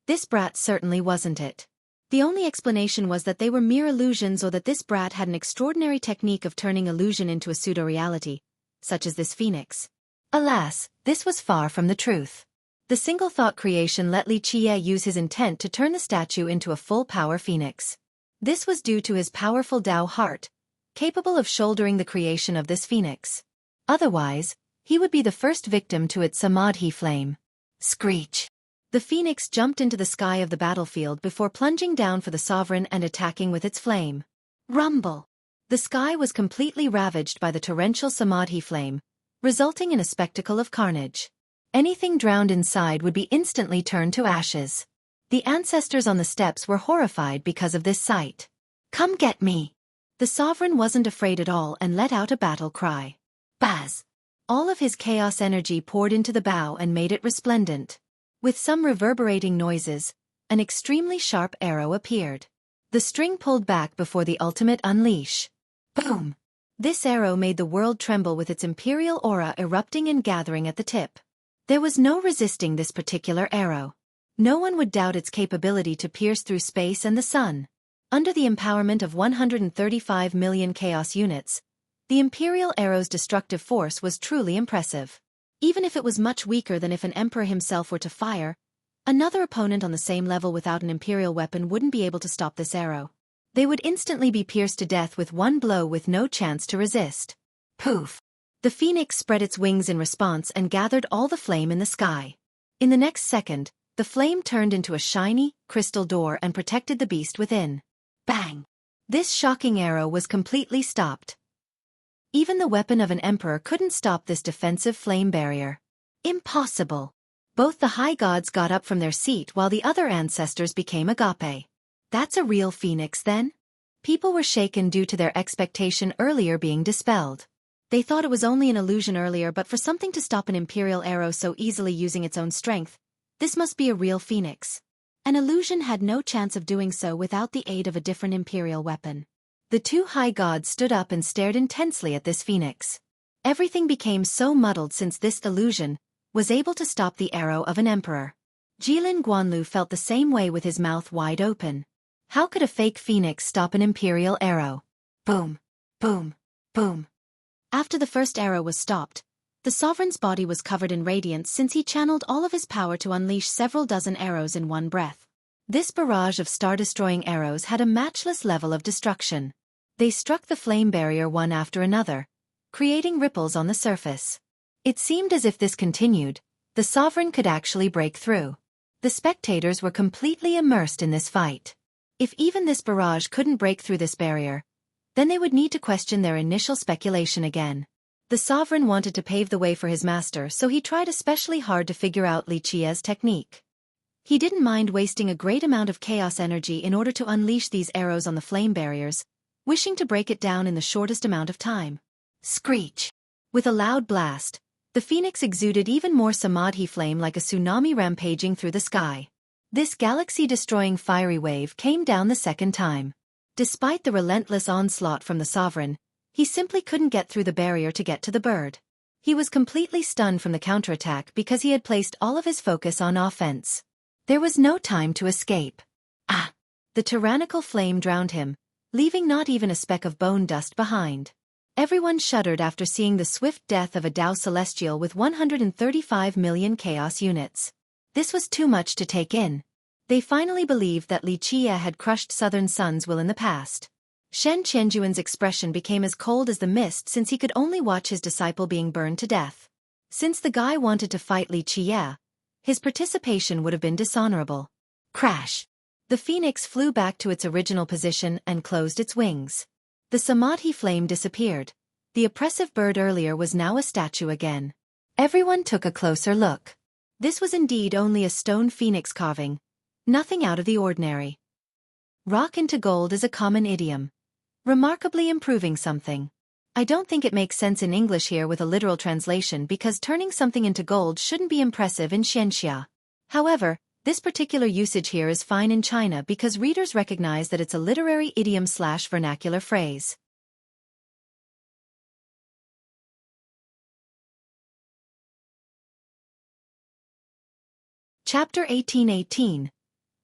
This brat certainly wasn't it. The only explanation was that they were mere illusions, or that this brat had an extraordinary technique of turning illusion into a pseudo-reality, such as this phoenix. Alas, this was far from the truth. The single-thought creation let Li Qiye use his intent to turn the statue into a full-power phoenix. This was due to his powerful Tao heart, capable of shouldering the creation of this phoenix. Otherwise, he would be the first victim to its samadhi flame. Screech! The phoenix jumped into the sky of the battlefield before plunging down for the sovereign and attacking with its flame. Rumble! The sky was completely ravaged by the torrential samadhi flame, resulting in a spectacle of carnage. Anything drowned inside would be instantly turned to ashes. The ancestors on the steps were horrified because of this sight. Come get me! The sovereign wasn't afraid at all and let out a battle cry. Baz! All of his chaos energy poured into the bow and made it resplendent. With some reverberating noises, an extremely sharp arrow appeared. The string pulled back before the ultimate unleash. Boom! This arrow made the world tremble with its imperial aura erupting and gathering at the tip. There was no resisting this particular arrow. No one would doubt its capability to pierce through space and the sun. Under the empowerment of 135 million chaos units, the imperial arrow's destructive force was truly impressive. Even if it was much weaker than if an emperor himself were to fire, another opponent on the same level without an imperial weapon wouldn't be able to stop this arrow. They would instantly be pierced to death with one blow with no chance to resist. Poof! The phoenix spread its wings in response and gathered all the flame in the sky. In the next second, the flame turned into a shiny, crystal door and protected the beast within. Bang! This shocking arrow was completely stopped. Even the weapon of an emperor couldn't stop this defensive flame barrier. Impossible! Both the high gods got up from their seat while the other ancestors became agape. That's a real phoenix then? People were shaken due to their expectation earlier being dispelled. They thought it was only an illusion earlier, but for something to stop an imperial arrow so easily using its own strength, this must be a real phoenix. An illusion had no chance of doing so without the aid of a different imperial weapon. The two high gods stood up and stared intensely at this phoenix. Everything became so muddled since this illusion was able to stop the arrow of an emperor. Jilin Guanlu felt the same way with his mouth wide open. How could a fake phoenix stop an imperial arrow? Boom! Boom! Boom! After the first arrow was stopped, the sovereign's body was covered in radiance since he channeled all of his power to unleash several dozen arrows in one breath. This barrage of star-destroying arrows had a matchless level of destruction. They struck the flame barrier one after another, creating ripples on the surface. It seemed as if this continued, the sovereign could actually break through. The spectators were completely immersed in this fight. If even this barrage couldn't break through this barrier, then they would need to question their initial speculation again. The sovereign wanted to pave the way for his master, so he tried especially hard to figure out Li Qiye's technique. He didn't mind wasting a great amount of chaos energy in order to unleash these arrows on the flame barriers, wishing to break it down in the shortest amount of time. Screech! With a loud blast, the phoenix exuded even more samadhi flame like a tsunami rampaging through the sky. This galaxy-destroying fiery wave came down the second time. Despite the relentless onslaught from the sovereign, he simply couldn't get through the barrier to get to the bird. He was completely stunned from the counterattack because he had placed all of his focus on offense. There was no time to escape. Ah! The tyrannical flame drowned him, leaving not even a speck of bone dust behind. Everyone shuddered after seeing the swift death of a Tao Celestial with 135 million chaos units. This was too much to take in. They finally believed that Li Qiye had crushed Southern Sun's will in the past. Shen Qianjuan's expression became as cold as the mist since he could only watch his disciple being burned to death. Since the guy wanted to fight Li Qiye, his participation would have been dishonorable. Crash! The phoenix flew back to its original position and closed its wings. The samadhi flame disappeared. The oppressive bird earlier was now a statue again. Everyone took a closer look. This was indeed only a stone phoenix carving. Nothing out of the ordinary. Rock into gold is a common idiom. Remarkably improving something. I don't think it makes sense in English here with a literal translation because turning something into gold shouldn't be impressive in Xianxia. However, this particular usage here is fine in China because readers recognize that it's a literary idiom/vernacular phrase. Chapter 1818.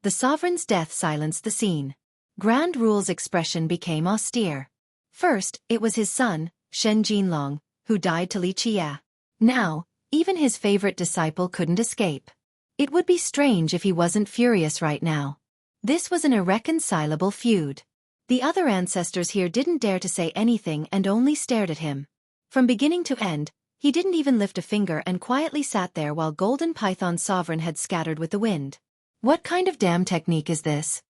The sovereign's death silenced the scene. Grand Rule's expression became austere. First, it was his son, Shen Jinlong, who died to Li Qie. Now, even his favorite disciple couldn't escape. It would be strange if he wasn't furious right now. This was an irreconcilable feud. The other ancestors here didn't dare to say anything and only stared at him. From beginning to end, he didn't even lift a finger and quietly sat there while Golden Python's sovereign head scattered with the wind. What kind of damn technique is this?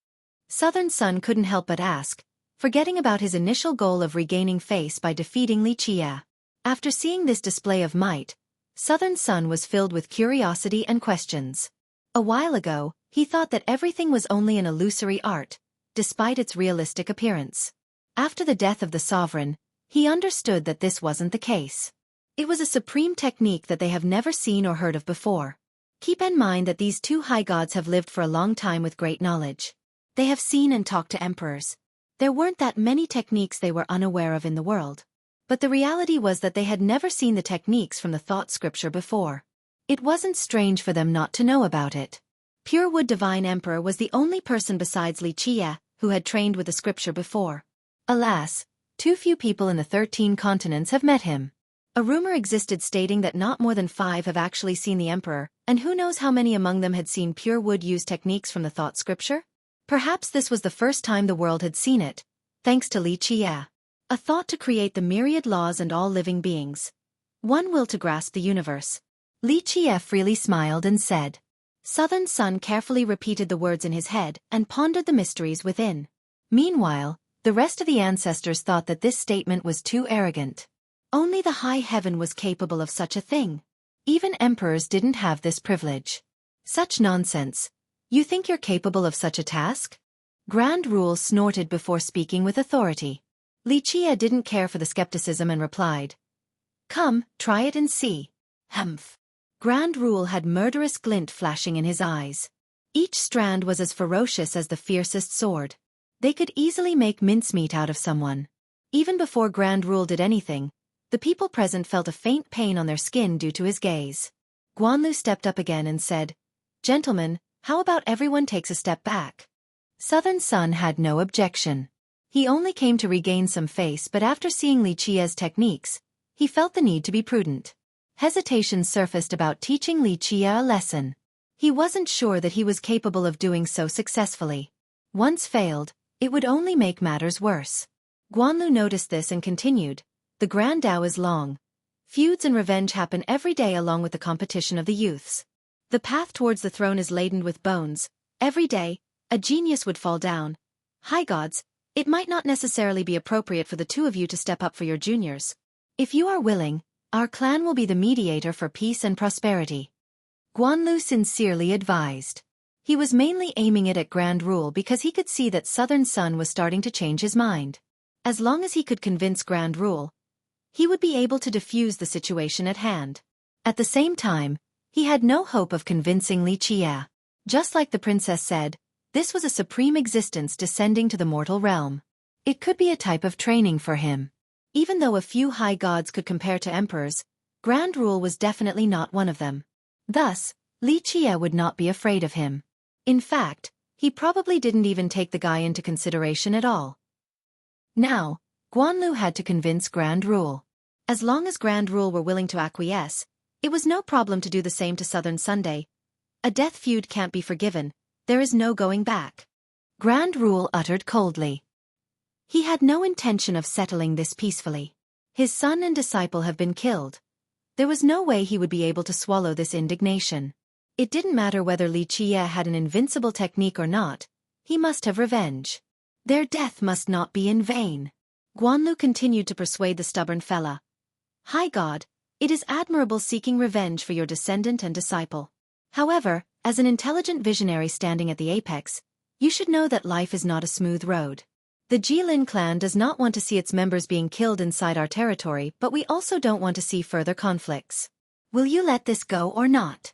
Southern Sun couldn't help but ask, forgetting about his initial goal of regaining face by defeating Li Qie. After seeing this display of might, Southern Sun was filled with curiosity and questions. A while ago, he thought that everything was only an illusory art, despite its realistic appearance. After the death of the sovereign, he understood that this wasn't the case. It was a supreme technique that they have never seen or heard of before. Keep in mind that these two high gods have lived for a long time with great knowledge. They have seen and talked to emperors. There weren't that many techniques they were unaware of in the world. But the reality was that they had never seen the techniques from the thought scripture before. It wasn't strange for them not to know about it. Purewood Divine Emperor was the only person besides Li Qie who had trained with the scripture before. Alas, too few people in the 13 continents have met him. A rumor existed stating that not more than 5 have actually seen the emperor, and who knows how many among them had seen Purewood use techniques from the thought scripture? Perhaps this was the first time the world had seen it, thanks to Li Qie. A thought to create the myriad laws and all living beings. One will to grasp the universe. Li Qie freely smiled and said. Southern Sun carefully repeated the words in his head and pondered the mysteries within. Meanwhile, the rest of the ancestors thought that this statement was too arrogant. Only the high heaven was capable of such a thing. Even emperors didn't have this privilege. Such nonsense. You think you're capable of such a task? Grand Rule snorted before speaking with authority. Li Qie didn't care for the skepticism and replied. Come, try it and see. Humph. Grand Rule had murderous glint flashing in his eyes. Each strand was as ferocious as the fiercest sword. They could easily make mincemeat out of someone. Even before Grand Rule did anything, the people present felt a faint pain on their skin due to his gaze. Guanlu stepped up again and said, Gentlemen, how about everyone takes a step back? Southern Sun had no objection. He only came to regain some face, but after seeing Li Qie's techniques, he felt the need to be prudent. Hesitation surfaced about teaching Li Qie a lesson. He wasn't sure that he was capable of doing so successfully. Once failed, it would only make matters worse. Guanlu noticed this and continued, The Grand Tao is long. Feuds and revenge happen every day along with the competition of the youths. The path towards the throne is laden with bones. Every day, a genius would fall down. High gods, it might not necessarily be appropriate for the two of you to step up for your juniors. If you are willing, our clan will be the mediator for peace and prosperity. Guanlu sincerely advised. He was mainly aiming it at Grand Rule because he could see that Southern Sun was starting to change his mind. As long as he could convince Grand Rule, he would be able to defuse the situation at hand. At the same time, he had no hope of convincing Li Qie. Just like the princess said, this was a supreme existence descending to the mortal realm. It could be a type of training for him. Even though a few high gods could compare to emperors, Grand Rule was definitely not one of them. Thus, Li Qie would not be afraid of him. In fact, he probably didn't even take the guy into consideration at all. Now, Guanlu had to convince Grand Rule. As long as Grand Rule were willing to acquiesce, it was no problem to do the same to Southern Sunday. A death feud can't be forgiven, there is no going back. Grand Rule uttered coldly. He had no intention of settling this peacefully. His son and disciple have been killed. There was no way he would be able to swallow this indignation. It didn't matter whether Li Qie had an invincible technique or not, he must have revenge. Their death must not be in vain. Guanlu continued to persuade the stubborn fella. High God, it is admirable seeking revenge for your descendant and disciple. However, as an intelligent visionary standing at the apex, you should know that life is not a smooth road. The Jilin clan does not want to see its members being killed inside our territory, but we also don't want to see further conflicts. Will you let this go or not?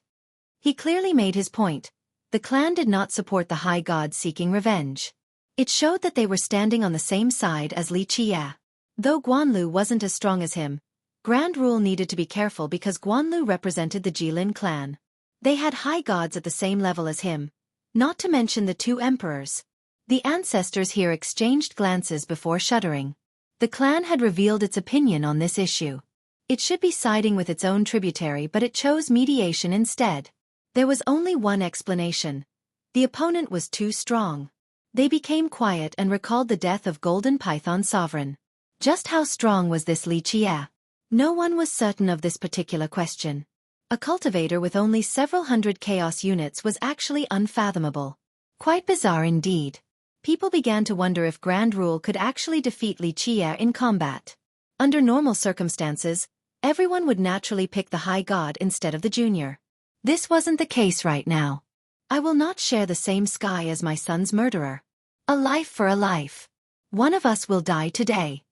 He clearly made his point. The clan did not support the high god seeking revenge. It showed that they were standing on the same side as Li Qie. Though Guanlu wasn't as strong as him, Grand Rule needed to be careful because Guanlu represented the Jilin clan. They had high gods at the same level as him, not to mention the two emperors. The ancestors here exchanged glances before shuddering. The clan had revealed its opinion on this issue. It should be siding with its own tributary, but it chose mediation instead. There was only one explanation. The opponent was too strong. They became quiet and recalled the death of Golden Python Sovereign. Just how strong was this Li Qie? No one was certain of this particular question. A cultivator with only several hundred chaos units was actually unfathomable. Quite bizarre indeed. People began to wonder if Grand Rule could actually defeat Li Qie in combat. Under normal circumstances, everyone would naturally pick the High God instead of the Junior. This wasn't the case right now. I will not share the same sky as my son's murderer. A life for a life. One of us will die today.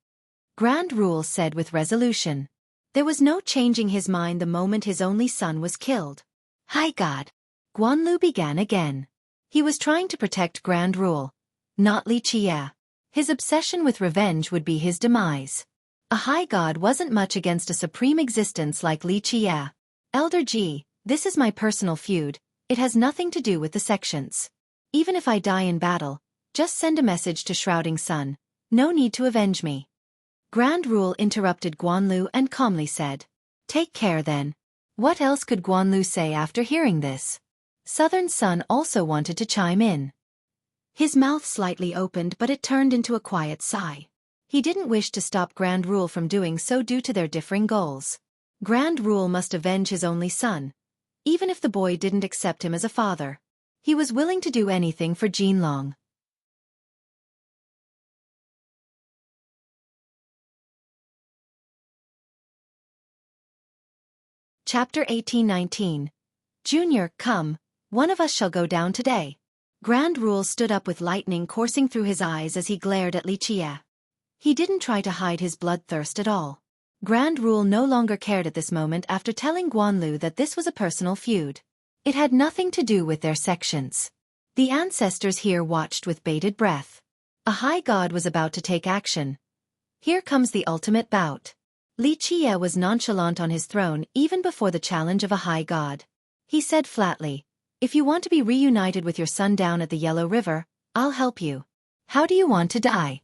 Grand Rule said with resolution. There was no changing his mind the moment his only son was killed. High God. Guanlu began again. He was trying to protect Grand Rule, not Li Qie. His obsession with revenge would be his demise. A High God wasn't much against a supreme existence like Li Qie. Elder Ji, this is my personal feud, it has nothing to do with the sections. Even if I die in battle, just send a message to Shrouding Sun, no need to avenge me. Grand Rule interrupted Guanlu and calmly said. Take care then. What else could Guanlu say after hearing this? Southern Sun also wanted to chime in. His mouth slightly opened, but it turned into a quiet sigh. He didn't wish to stop Grand Rule from doing so due to their differing goals. Grand Rule must avenge his only son. Even if the boy didn't accept him as a father, he was willing to do anything for Jinlong. Chapter 18-19. Junior, come, one of us shall go down today. Grand Rule stood up with lightning coursing through his eyes as he glared at Li Qie. He didn't try to hide his bloodthirst at all. Grand Rule no longer cared at this moment after telling Guanlu that this was a personal feud. It had nothing to do with their sections. The ancestors here watched with bated breath. A High God was about to take action. Here comes the ultimate bout. Li Qie was nonchalant on his throne even before the challenge of a High God. He said flatly, if you want to be reunited with your son down at the Yellow River, I'll help you. How do you want to die?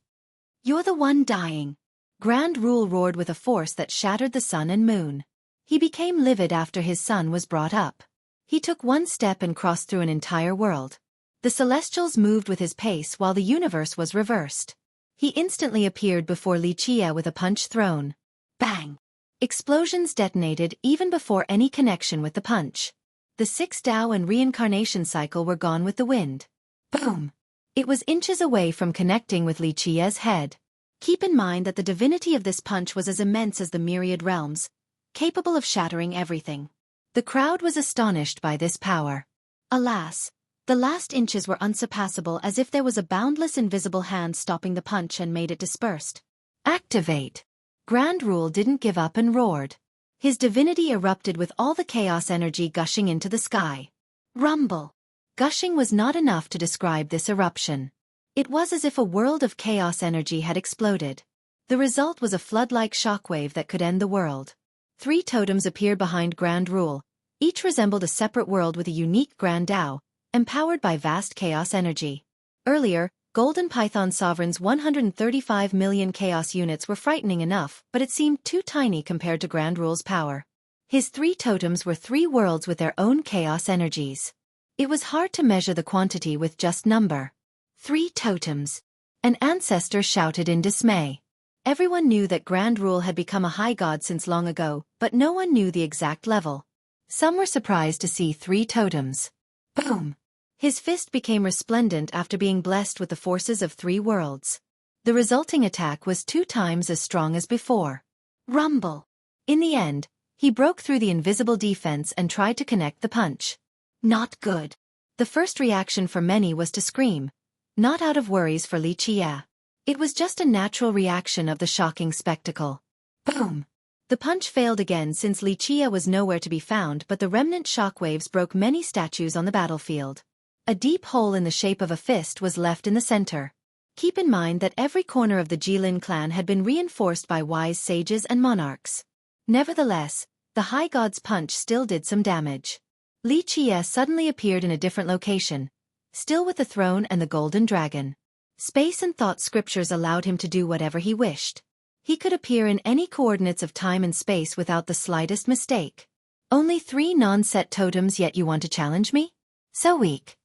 You're the one dying. Grand Rule roared with a force that shattered the sun and moon. He became livid after his son was brought up. He took one step and crossed through an entire world. The Celestials moved with his pace while the universe was reversed. He instantly appeared before Li Qie with a punch thrown. Bang! Explosions detonated even before any connection with the punch. The 6 Tao and reincarnation cycle were gone with the wind. Boom! It was inches away from connecting with Li Qie's head. Keep in mind that the divinity of this punch was as immense as the myriad realms, capable of shattering everything. The crowd was astonished by this power. Alas, the last inches were unsurpassable, as if there was a boundless invisible hand stopping the punch and made it dispersed. Activate! Grand Rule didn't give up and roared. His divinity erupted with all the chaos energy gushing into the sky. Rumble! Gushing was not enough to describe this eruption. It was as if a world of chaos energy had exploded. The result was a flood-like shockwave that could end the world. 3 totems appeared behind Grand Rule. Each resembled a separate world with a unique Grand Tao, empowered by vast chaos energy. Earlier, Golden Python Sovereign's 135 million chaos units were frightening enough, but it seemed too tiny compared to Grand Rule's power. His 3 totems were 3 worlds with their own chaos energies. It was hard to measure the quantity with just number. 3 totems. An ancestor shouted in dismay. Everyone knew that Grand Rule had become a High God since long ago, but no one knew the exact level. Some were surprised to see 3 totems. Boom! His fist became resplendent after being blessed with the forces of 3 worlds. The resulting attack was 2 times as strong as before. Rumble! In the end, he broke through the invisible defense and tried to connect the punch. Not good. The first reaction for many was to scream. Not out of worries for Li Qie. It was just a natural reaction of the shocking spectacle. Boom! The punch failed again since Li Qie was nowhere to be found, but the remnant shockwaves broke many statues on the battlefield. A deep hole in the shape of a fist was left in the center. Keep in mind that every corner of the Jilin clan had been reinforced by wise sages and monarchs. Nevertheless, the High God's punch still did some damage. Li Qie suddenly appeared in a different location, still with the throne and the golden dragon. Space and thought scriptures allowed him to do whatever he wished. He could appear in any coordinates of time and space without the slightest mistake. Only 3 non-set totems, yet you want to challenge me? So weak.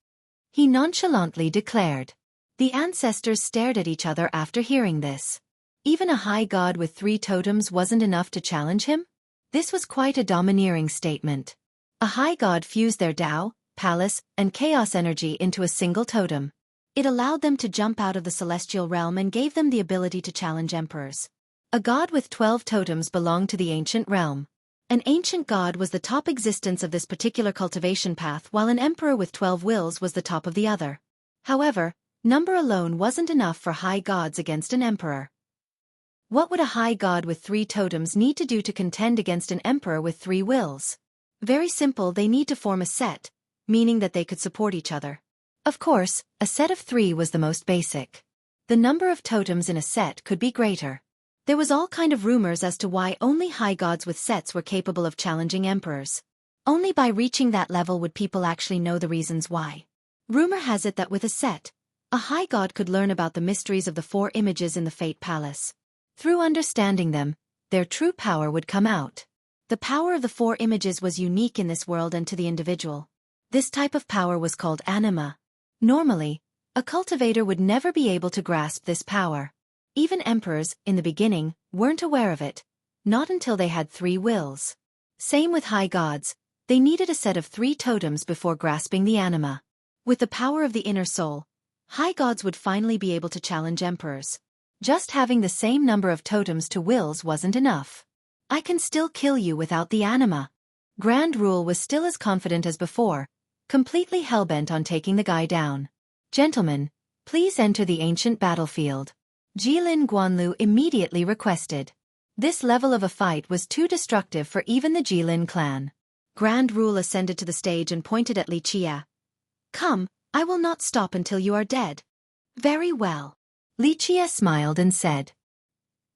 He nonchalantly declared. The ancestors stared at each other after hearing this. Even a high god with 3 totems wasn't enough to challenge him? This was quite a domineering statement. A high god fused their Tao, palace, and chaos energy into a single totem. It allowed them to jump out of the celestial realm and gave them the ability to challenge emperors. A god with 12 totems belonged to the ancient realm. An ancient god was the top existence of this particular cultivation path, while an emperor with 12 wills was the top of the other. However, number alone wasn't enough for high gods against an emperor. What would a high god with 3 totems need to do to contend against an emperor with 3 wills? Very simple, they need to form a set, meaning that they could support each other. Of course, a set of 3 was the most basic. The number of totems in a set could be greater. There was all kind of rumors as to why only high gods with sets were capable of challenging emperors. Only by reaching that level would people actually know the reasons why. Rumor has it that with a set, a high god could learn about the mysteries of the 4 images in the Fate Palace. Through understanding them, their true power would come out. The power of the 4 images was unique in this world and to the individual. This type of power was called anima. Normally, a cultivator would never be able to grasp this power. Even emperors, in the beginning, weren't aware of it, not until they had 3 wills. Same with high gods, they needed a set of 3 totems before grasping the anima. With the power of the inner soul, high gods would finally be able to challenge emperors. Just having the same number of totems to wills wasn't enough. I can still kill you without the anima. Grand Rule was still as confident as before, completely hellbent on taking the guy down. Gentlemen, please enter the ancient battlefield. Jilin Guanlu immediately requested. This level of a fight was too destructive for even the Jilin clan. Grand Rule ascended to the stage and pointed at Li Qie. Come, I will not stop until you are dead. Very well. Li Qie smiled and said.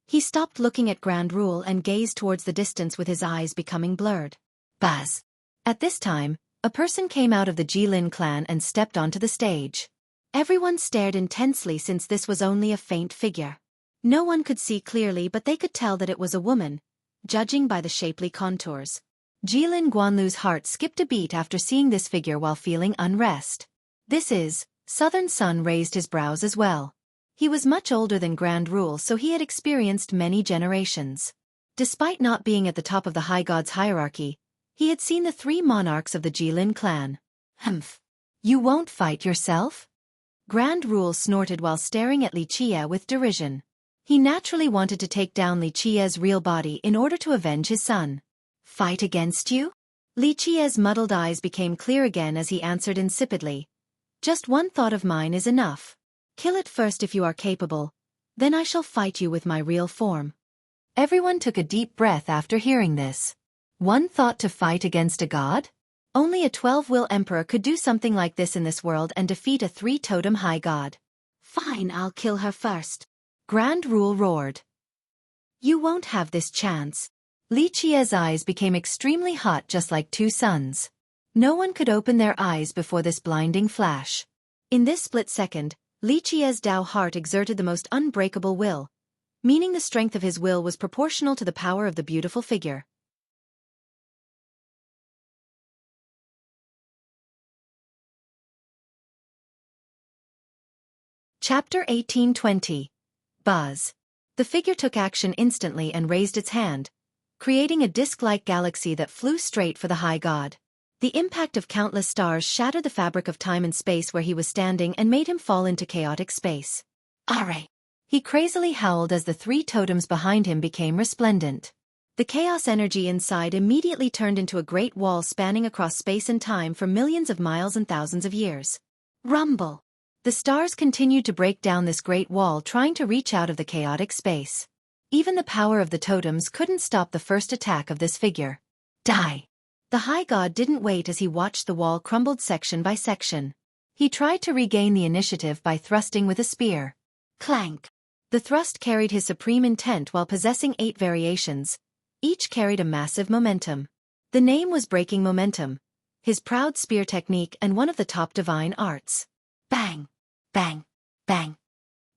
He stopped looking at Grand Rule and gazed towards the distance with his eyes becoming blurred. Buzz. At this time, a person came out of the Jilin clan and stepped onto the stage. Everyone stared intensely since this was only a faint figure. No one could see clearly, but they could tell that it was a woman, judging by the shapely contours. Jilin Guanlu's heart skipped a beat after seeing this figure while feeling unrest. This is, Southern Sun raised his brows as well. He was much older than Grand Rule, so he had experienced many generations. Despite not being at the top of the high god's hierarchy, he had seen the 3 monarchs of the Jilin clan. Humph. You won't fight yourself? Grand Rule snorted while staring at Li Qie with derision. He naturally wanted to take down Li Qie's real body in order to avenge his son. Fight against you? Li Qie's muddled eyes became clear again as he answered insipidly. Just one thought of mine is enough. Kill it first if you are capable, then I shall fight you with my real form. Everyone took a deep breath after hearing this. One thought to fight against a god? Only a 12-will emperor could do something like this in this world and defeat a 3-totem high god. Fine, I'll kill her first. Grand Rule roared. You won't have this chance. Li Qie's eyes became extremely hot, just like 2 suns. No one could open their eyes before this blinding flash. In this split second, Li Qie's Tao heart exerted the most unbreakable will, meaning the strength of his will was proportional to the power of the beautiful figure. Chapter 1820. Buzz. The figure took action instantly and raised its hand, creating a disc-like galaxy that flew straight for the high god. The impact of countless stars shattered the fabric of time and space where he was standing and made him fall into chaotic space. Arre! He crazily howled as the 3 totems behind him became resplendent. The chaos energy inside immediately turned into a great wall spanning across space and time for millions of miles and thousands of years. Rumble! The stars continued to break down this great wall, trying to reach out of the chaotic space. Even the power of the totems couldn't stop the first attack of this figure. Die! The high god didn't wait as he watched the wall crumbled section by section. He tried to regain the initiative by thrusting with a spear. Clank! The thrust carried his supreme intent while possessing 8 variations. Each carried a massive momentum. The name was breaking momentum, his proud spear technique and one of the top divine arts. Bang! Bang! Bang!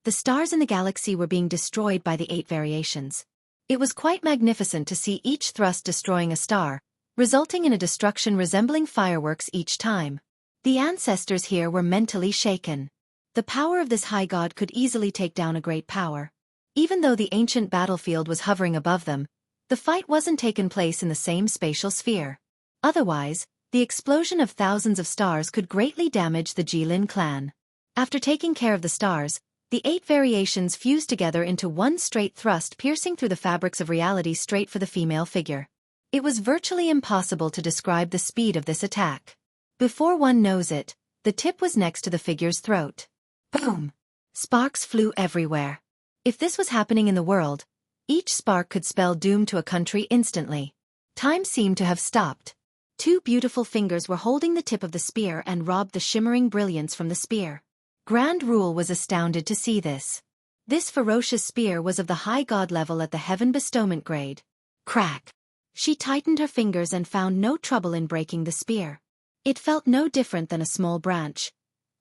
The stars in the galaxy were being destroyed by the 8 variations. It was quite magnificent to see each thrust destroying a star, resulting in a destruction resembling fireworks each time. The ancestors here were mentally shaken. The power of this high god could easily take down a great power. Even though the ancient battlefield was hovering above them, the fight wasn't taking place in the same spatial sphere. Otherwise, the explosion of thousands of stars could greatly damage the Jilin clan. After taking care of the stars, the 8 variations fused together into one straight thrust, piercing through the fabrics of reality straight for the female figure. It was virtually impossible to describe the speed of this attack. Before one knows it, the tip was next to the figure's throat. Boom! Sparks flew everywhere. If this was happening in the world, each spark could spell doom to a country instantly. Time seemed to have stopped. 2 beautiful fingers were holding the tip of the spear and robbed the shimmering brilliance from the spear. Grand Rule was astounded to see this. This ferocious spear was of the high god level at the heaven bestowment grade. Crack! She tightened her fingers and found no trouble in breaking the spear. It felt no different than a small branch.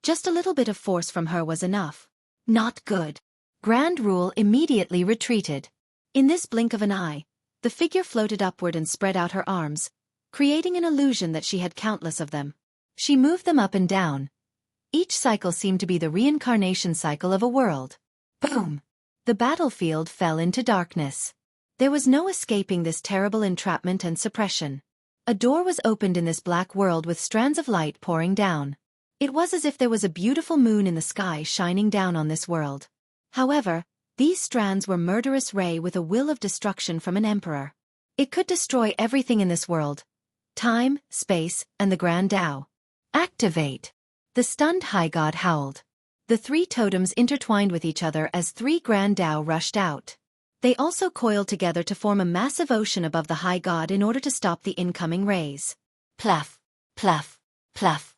Just a little bit of force from her was enough. Not good. Grand Rule immediately retreated. In this blink of an eye, the figure floated upward and spread out her arms, creating an illusion that she had countless of them. She moved them up and down. Each cycle seemed to be the reincarnation cycle of a world. Boom! The battlefield fell into darkness. There was no escaping this terrible entrapment and suppression. A door was opened in this black world with strands of light pouring down. It was as if there was a beautiful moon in the sky shining down on this world. However, these strands were murderous ray with a will of destruction from an emperor. It could destroy everything in this world. Time, space, and the Grand Tao. Activate! The stunned high god howled. The 3 totems intertwined with each other as 3 Grand Tao rushed out. They also coiled together to form a massive ocean above the high god in order to stop the incoming rays. Pluff! Pluff! Pluff!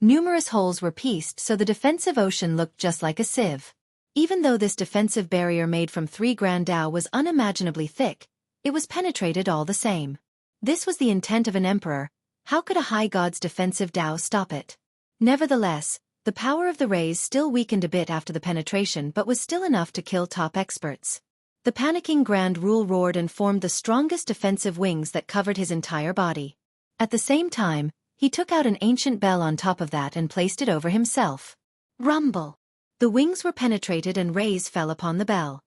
Numerous holes were pieced so the defensive ocean looked just like a sieve. Even though this defensive barrier made from 3 Grand Tao was unimaginably thick, it was penetrated all the same. This was the intent of an emperor. How could a high god's defensive Tao stop it? Nevertheless, the power of the rays still weakened a bit after the penetration but was still enough to kill top experts. The panicking Grand Rule roared and formed the strongest defensive wings that covered his entire body. At the same time, he took out an ancient bell on top of that and placed it over himself. Rumble! The wings were penetrated and rays fell upon the bell.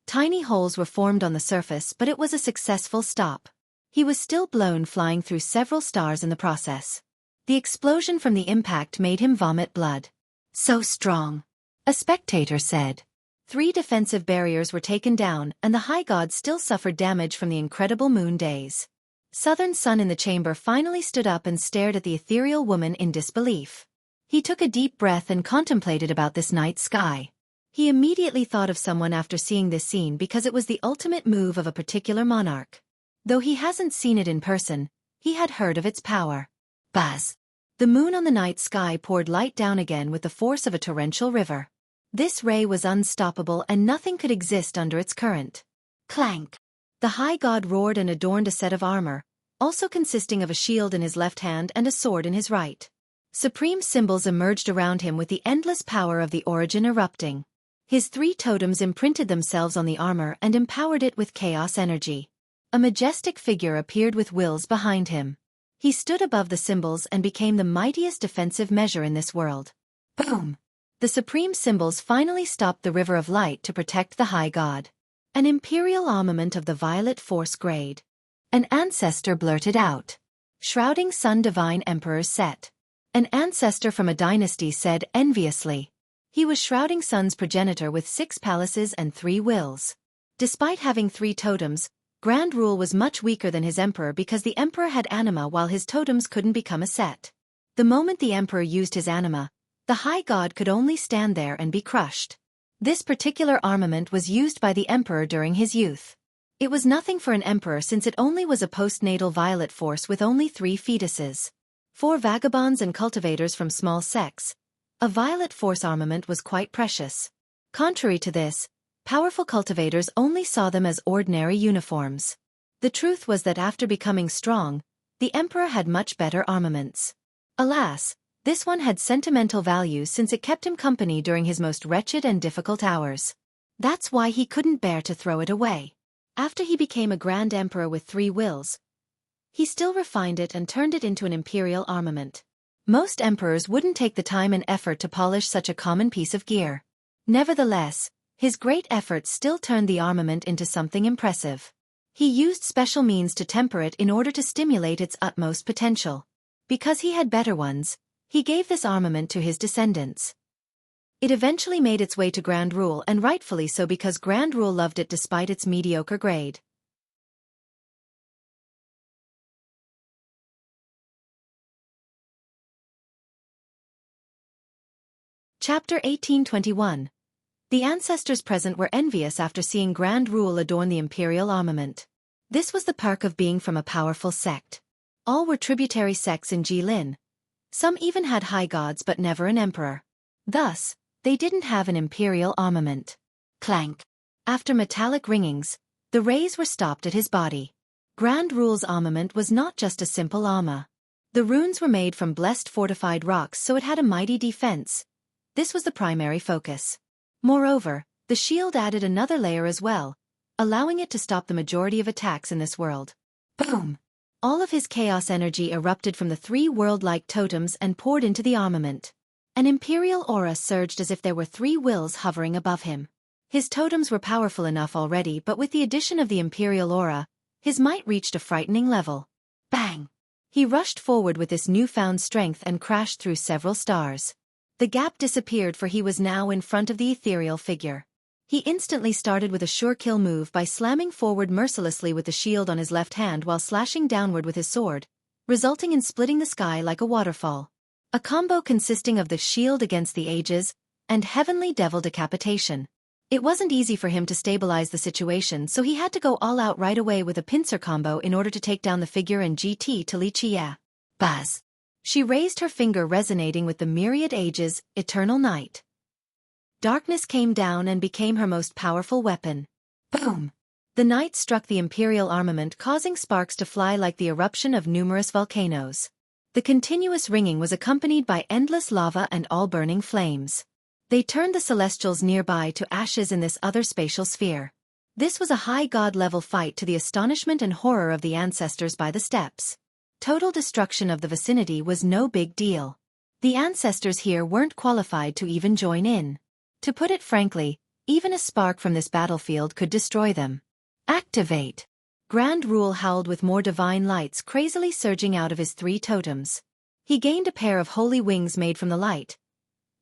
Tiny holes were formed on the surface, but it was a successful stop. He was still blown flying through several stars in the process. The explosion from the impact made him vomit blood. So strong! A spectator said. 3 defensive barriers were taken down and the high god still suffered damage from the incredible moon days. Southern Sun in the chamber finally stood up and stared at the ethereal woman in disbelief. He took a deep breath and contemplated about this night sky. He immediately thought of someone after seeing this scene because it was the ultimate move of a particular monarch. Though he hasn't seen it in person, he had heard of its power. Buzz! The moon on the night sky poured light down again with the force of a torrential river. This ray was unstoppable and nothing could exist under its current. Clank! The high god roared and adorned a set of armor, also consisting of a shield in his left hand and a sword in his right. Supreme symbols emerged around him with the endless power of the origin erupting. His 3 totems imprinted themselves on the armor and empowered it with chaos energy. A majestic figure appeared with wills behind him. He stood above the symbols and became the mightiest defensive measure in this world. Boom! The supreme symbols finally stopped the river of light to protect the high god. An imperial armament of the violet force grade. An ancestor blurted out. Shrouding Sun Divine Emperor's set. An ancestor from a dynasty said enviously. He was Shrouding Sun's progenitor with 6 palaces and 3 wills. Despite having 3 totems, Grand Rule was much weaker than his emperor because the emperor had anima while his totems couldn't become a set. The moment the emperor used his anima, the high god could only stand there and be crushed. This particular armament was used by the emperor during his youth. It was nothing for an emperor since it only was a postnatal violet force with only 3 fetuses. 4 vagabonds and cultivators from small sects. A violet force armament was quite precious. Contrary to this, powerful cultivators only saw them as ordinary uniforms. The truth was that after becoming strong, the emperor had much better armaments. Alas, This one had sentimental value since it kept him company during his most wretched and difficult hours. That's why he couldn't bear to throw it away. After he became a Grand Emperor with 3 wills, he still refined it and turned it into an imperial armament. Most emperors wouldn't take the time and effort to polish such a common piece of gear. Nevertheless, his great efforts still turned the armament into something impressive. He used special means to temper it in order to stimulate its utmost potential. Because he had better ones, he gave this armament to his descendants. It eventually made its way to Grand Rule, and rightfully so, because Grand Rule loved it despite its mediocre grade. Chapter 1821. The ancestors present were envious after seeing Grand Rule adorn the imperial armament. This was the perk of being from a powerful sect. All were tributary sects in Jilin. Some even had high gods but never an emperor. Thus, they didn't have an imperial armament. Clank. After metallic ringings, the rays were stopped at his body. Grand Rule's armament was not just a simple armor. The runes were made from blessed fortified rocks, so it had a mighty defense. This was the primary focus. Moreover, the shield added another layer as well, allowing it to stop the majority of attacks in this world. Boom! All of his chaos energy erupted from the 3 world-like totems and poured into the armament. An imperial aura surged as if there were 3 wills hovering above him. His totems were powerful enough already, but with the addition of the imperial aura, his might reached a frightening level. Bang! He rushed forward with this newfound strength and crashed through several stars. The gap disappeared, for he was now in front of the ethereal figure. He instantly started with a sure kill move by slamming forward mercilessly with the shield on his left hand while slashing downward with his sword, resulting in splitting the sky like a waterfall. A combo consisting of the shield against the ages and heavenly devil decapitation. It wasn't easy for him to stabilize the situation, so he had to go all out right away with a pincer combo in order to take down the figure and GT to Li Qie. Buzz! She raised her finger, resonating with the myriad ages, eternal night. Darkness came down and became her most powerful weapon. Boom! The night struck the imperial armament, causing sparks to fly like the eruption of numerous volcanoes. The continuous ringing was accompanied by endless lava and all-burning flames. They turned the celestials nearby to ashes in this other spatial sphere. This was a high god-level fight, to the astonishment and horror of the ancestors by the steps. Total destruction of the vicinity was no big deal. The ancestors here weren't qualified to even join in. To put it frankly, even a spark from this battlefield could destroy them. Activate! Grand Rule howled with more divine lights crazily surging out of his 3 totems. He gained a pair of holy wings made from the light.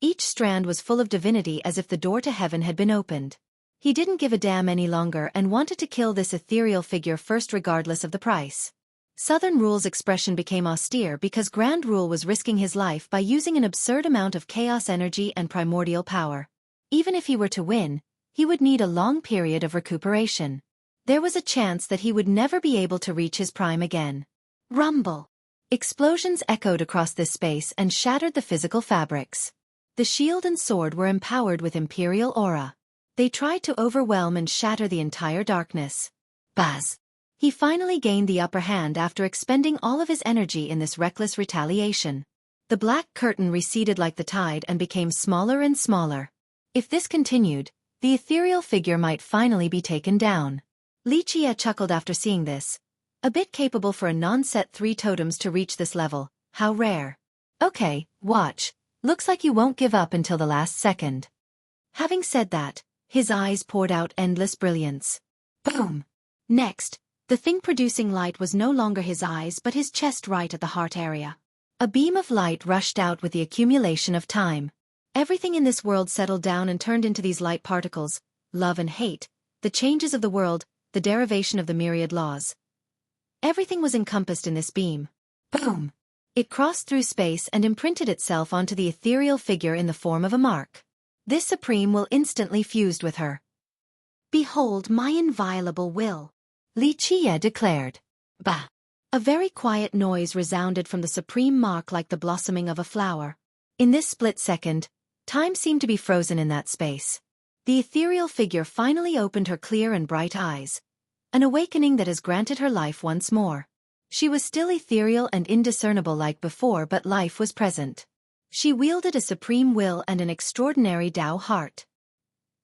Each strand was full of divinity, as if the door to heaven had been opened. He didn't give a damn any longer and wanted to kill this ethereal figure first, regardless of the price. Southern Rule's expression became austere because Grand Rule was risking his life by using an absurd amount of chaos energy and primordial power. Even if he were to win, he would need a long period of recuperation. There was a chance that he would never be able to reach his prime again. Rumble! Explosions echoed across this space and shattered the physical fabrics. The shield and sword were empowered with imperial aura. They tried to overwhelm and shatter the entire darkness. Buzz! He finally gained the upper hand after expending all of his energy in this reckless retaliation. The black curtain receded like the tide and became smaller and smaller. If this continued, the ethereal figure might finally be taken down. Li Qie chuckled after seeing this. A bit capable for a non-set 3 totems to reach this level, how rare. Okay, watch. Looks like you won't give up until the last second. Having said that, his eyes poured out endless brilliance. Boom! Next, the thing producing light was no longer his eyes but his chest, right at the heart area. A beam of light rushed out with the accumulation of time. Everything in this world settled down and turned into these light particles: love and hate, the changes of the world, the derivation of the myriad laws. Everything was encompassed in this beam. Boom! It crossed through space and imprinted itself onto the ethereal figure in the form of a mark. This supreme will instantly fused with her. "Behold my inviolable will," Li Qie declared. Bah! A very quiet noise resounded from the supreme mark, like the blossoming of a flower. In this split second, time seemed to be frozen in that space. The ethereal figure finally opened her clear and bright eyes. An awakening that has granted her life once more. She was still ethereal and indiscernible like before, but life was present. She wielded a supreme will and an extraordinary Tao heart.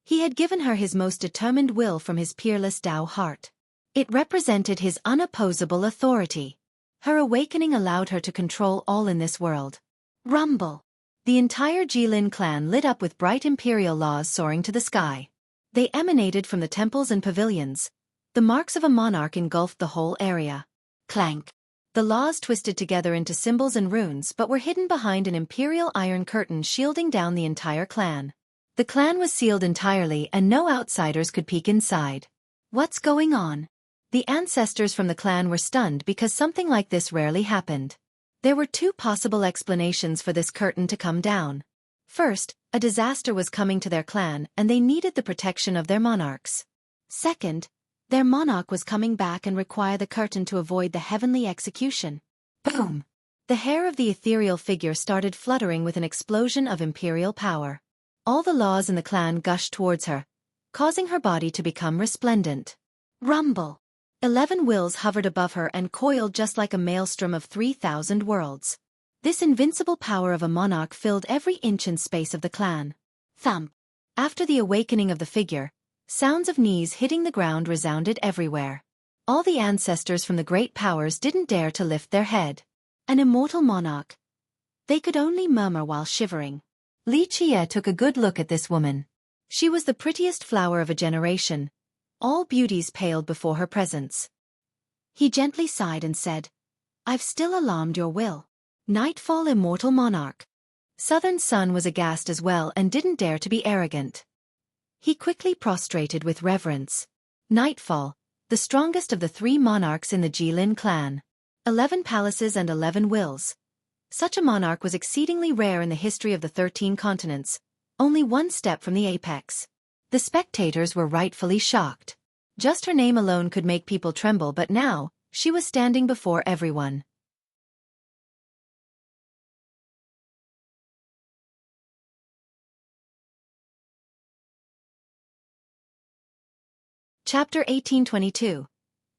He had given her his most determined will from his peerless Tao heart. It represented his unopposable authority. Her awakening allowed her to control all in this world. Rumble! The entire Jilin clan lit up with bright imperial laws soaring to the sky. They emanated from the temples and pavilions. The marks of a monarch engulfed the whole area. Clank! The laws twisted together into symbols and runes but were hidden behind an imperial iron curtain shielding down the entire clan. The clan was sealed entirely and no outsiders could peek inside. What's going on? The ancestors from the clan were stunned because something like this rarely happened. There were two possible explanations for this curtain to come down. First, a disaster was coming to their clan and they needed the protection of their monarchs. Second, their monarch was coming back and required the curtain to avoid the heavenly execution. Boom! The hair of the ethereal figure started fluttering with an explosion of imperial power. All the laws in the clan gushed towards her, causing her body to become resplendent. Rumble! 11 wills hovered above her and coiled just like a maelstrom of 3,000 worlds. This invincible power of a monarch filled every inch and space of the clan. Thump! After the awakening of the figure, sounds of knees hitting the ground resounded everywhere. All the ancestors from the great powers didn't dare to lift their head. An immortal monarch. They could only murmur while shivering. Li Jie took a good look at this woman. She was the prettiest flower of a generation. All beauties paled before her presence. He gently sighed and said, "I've still alarmed your will. Nightfall, immortal monarch." Southern Sun was aghast as well and didn't dare to be arrogant. He quickly prostrated with reverence. Nightfall, the strongest of the 3 monarchs in the Jilin clan. 11 palaces and 11 wills. Such a monarch was exceedingly rare in the history of the 13 continents, only one step from the apex. The spectators were rightfully shocked. Just her name alone could make people tremble, but now, she was standing before everyone. Chapter 1822.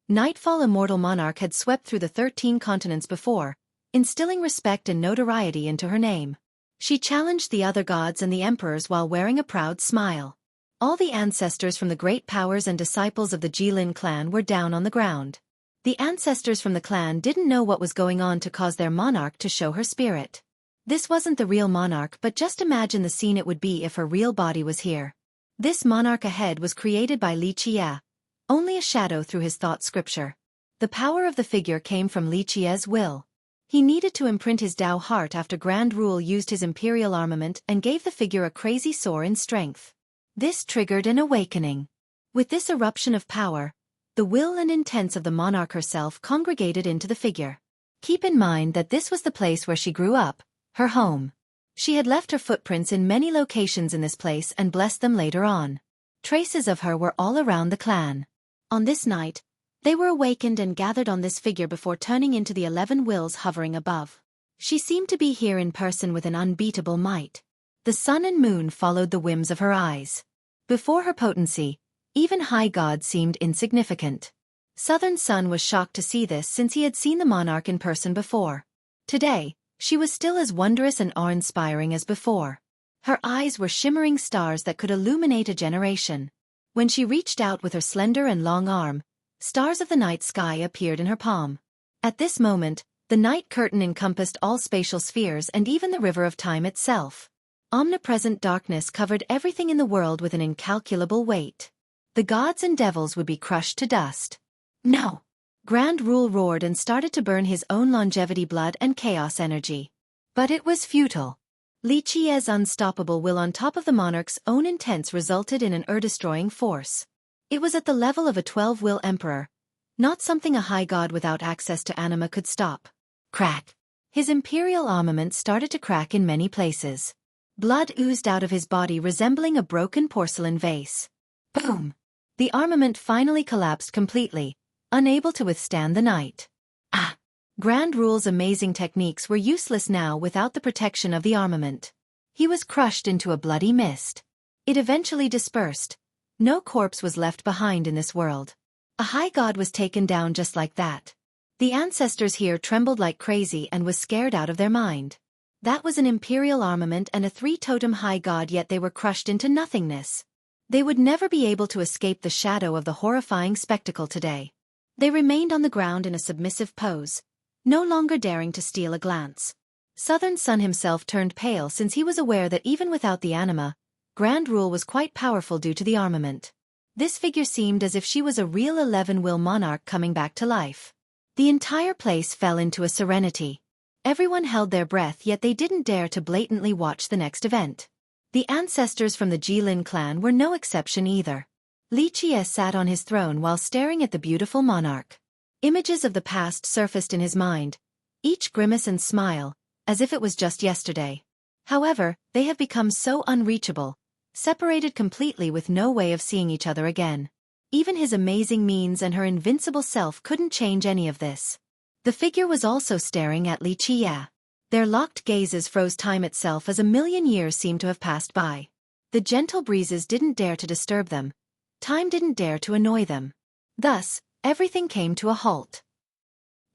Nightfall, immortal monarch had swept through the 13 continents before, instilling respect and notoriety into her name. She challenged the other gods and the emperors while wearing a proud smile. All the ancestors from the great powers and disciples of the Jilin clan were down on the ground. The ancestors from the clan didn't know what was going on to cause their monarch to show her spirit. This wasn't the real monarch, but just imagine the scene it would be if her real body was here. This monarch ahead was created by Li Jie, only a shadow through his thought scripture. The power of the figure came from Li Jie's will. He needed to imprint his Tao heart after Grand Rule used his imperial armament and gave the figure a crazy soar in strength. This triggered an awakening. With this eruption of power, the will and intents of the monarch herself congregated into the figure. Keep in mind that this was the place where she grew up, her home. She had left her footprints in many locations in this place and blessed them later on. Traces of her were all around the clan. On this night, they were awakened and gathered on this figure before turning into the 11 wills hovering above. She seemed to be here in person with an unbeatable might. The sun and moon followed the whims of her eyes. Before her potency, even high gods seemed insignificant. Southern Sun was shocked to see this since he had seen the monarch in person before. Today, she was still as wondrous and awe-inspiring as before. Her eyes were shimmering stars that could illuminate a generation. When she reached out with her slender and long arm, stars of the night sky appeared in her palm. At this moment, the night curtain encompassed all spatial spheres and even the river of time itself. Omnipresent darkness covered everything in the world with an incalculable weight. The gods and devils would be crushed to dust. No! Grand Rule roared and started to burn his own longevity blood and chaos energy. But it was futile. Li Jie's unstoppable will on top of the monarch's own intents resulted in an earth-destroying force. It was at the level of a 12-will emperor, not something a high god without access to anima could stop. Crack! His imperial armament started to crack in many places. Blood oozed out of his body resembling a broken porcelain vase. Boom! The armament finally collapsed completely, unable to withstand the night. Ah! Grand Rule's amazing techniques were useless now without the protection of the armament. He was crushed into a bloody mist. It eventually dispersed. No corpse was left behind in this world. A high god was taken down just like that. The ancestors here trembled like crazy and was scared out of their mind. That was an imperial armament and a three-totem high god, yet they were crushed into nothingness. They would never be able to escape the shadow of the horrifying spectacle today. They remained on the ground in a submissive pose, no longer daring to steal a glance. Southern Sun himself turned pale, since he was aware that even without the anima, Grand Rule was quite powerful due to the armament. This figure seemed as if she was a real 11-will monarch coming back to life. The entire place fell into a serenity. Everyone held their breath, yet they didn't dare to blatantly watch the next event. The ancestors from the Jilin clan were no exception either. Xueqi sat on his throne while staring at the beautiful monarch. Images of the past surfaced in his mind, each grimace and smile, as if it was just yesterday. However, they have become so unreachable, separated completely with no way of seeing each other again. Even his amazing means and her invincible self couldn't change any of this. The figure was also staring at Xueqi. Their locked gazes froze time itself, as a million years seemed to have passed by. The gentle breezes didn't dare to disturb them. Time didn't dare to annoy them. Thus, everything came to a halt.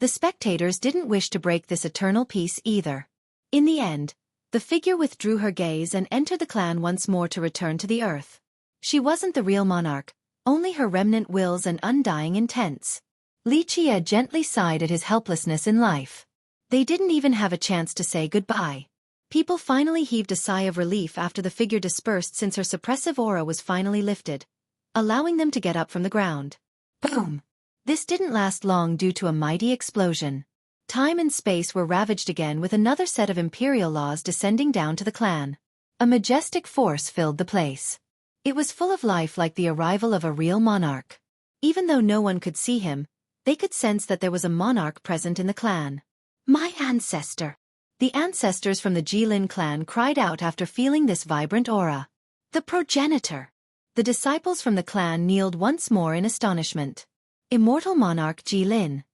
The spectators didn't wish to break this eternal peace either. In the end, the figure withdrew her gaze and entered the clan once more to return to the earth. She wasn't the real monarch, only her remnant wills and undying intents. Xueqi gently sighed at his helplessness in life. They didn't even have a chance to say goodbye. People finally heaved a sigh of relief after the figure dispersed, since her suppressive aura was finally lifted, allowing them to get up from the ground. Boom! This didn't last long due to a mighty explosion. Time and space were ravaged again, with another set of imperial laws descending down to the clan. A majestic force filled the place. It was full of life, like the arrival of a real monarch. Even though no one could see him, they could sense that there was a monarch present in the clan. My ancestor! The ancestors from the Jilin clan cried out after feeling this vibrant aura. The progenitor! The disciples from the clan kneeled once more in astonishment. Immortal monarch Jilin.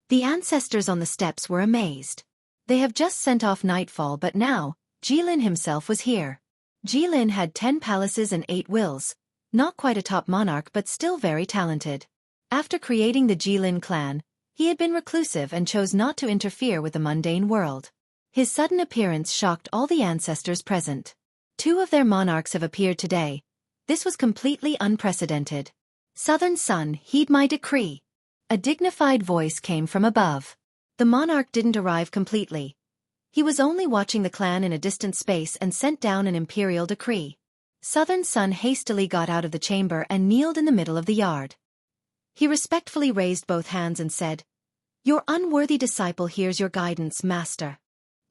The ancestors on the steps were amazed. They have just sent off nightfall, but now, Jilin himself was here. Jilin had 10 palaces and 8 wills, not quite a top monarch but still very talented. After creating the Jilin clan, he had been reclusive and chose not to interfere with the mundane world. His sudden appearance shocked all the ancestors present. 2 of their monarchs have appeared today. This was completely unprecedented. Southern Sun, heed my decree. A dignified voice came from above. The monarch didn't arrive completely. He was only watching the clan in a distant space and sent down an imperial decree. Southern Sun hastily got out of the chamber and kneeled in the middle of the yard. He respectfully raised both hands and said, "Your unworthy disciple hears your guidance, master."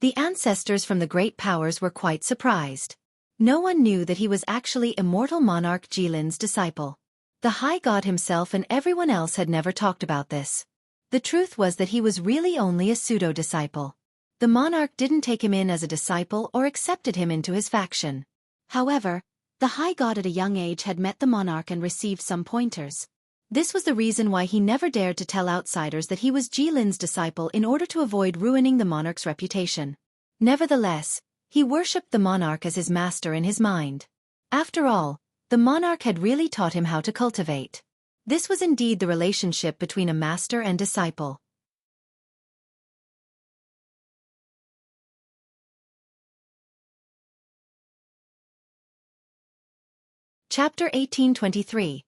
The ancestors from the great powers were quite surprised. No one knew that he was actually immortal monarch Jilin's disciple. The high god himself and everyone else had never talked about this. The truth was that he was really only a pseudo-disciple. The monarch didn't take him in as a disciple or accepted him into his faction. However, the high god at a young age had met the monarch and received some pointers. This was the reason why he never dared to tell outsiders that he was Jilin's disciple, in order to avoid ruining the monarch's reputation. Nevertheless, he worshipped the monarch as his master in his mind. After all, the monarch had really taught him how to cultivate. This was indeed the relationship between a master and disciple. Chapter 1823.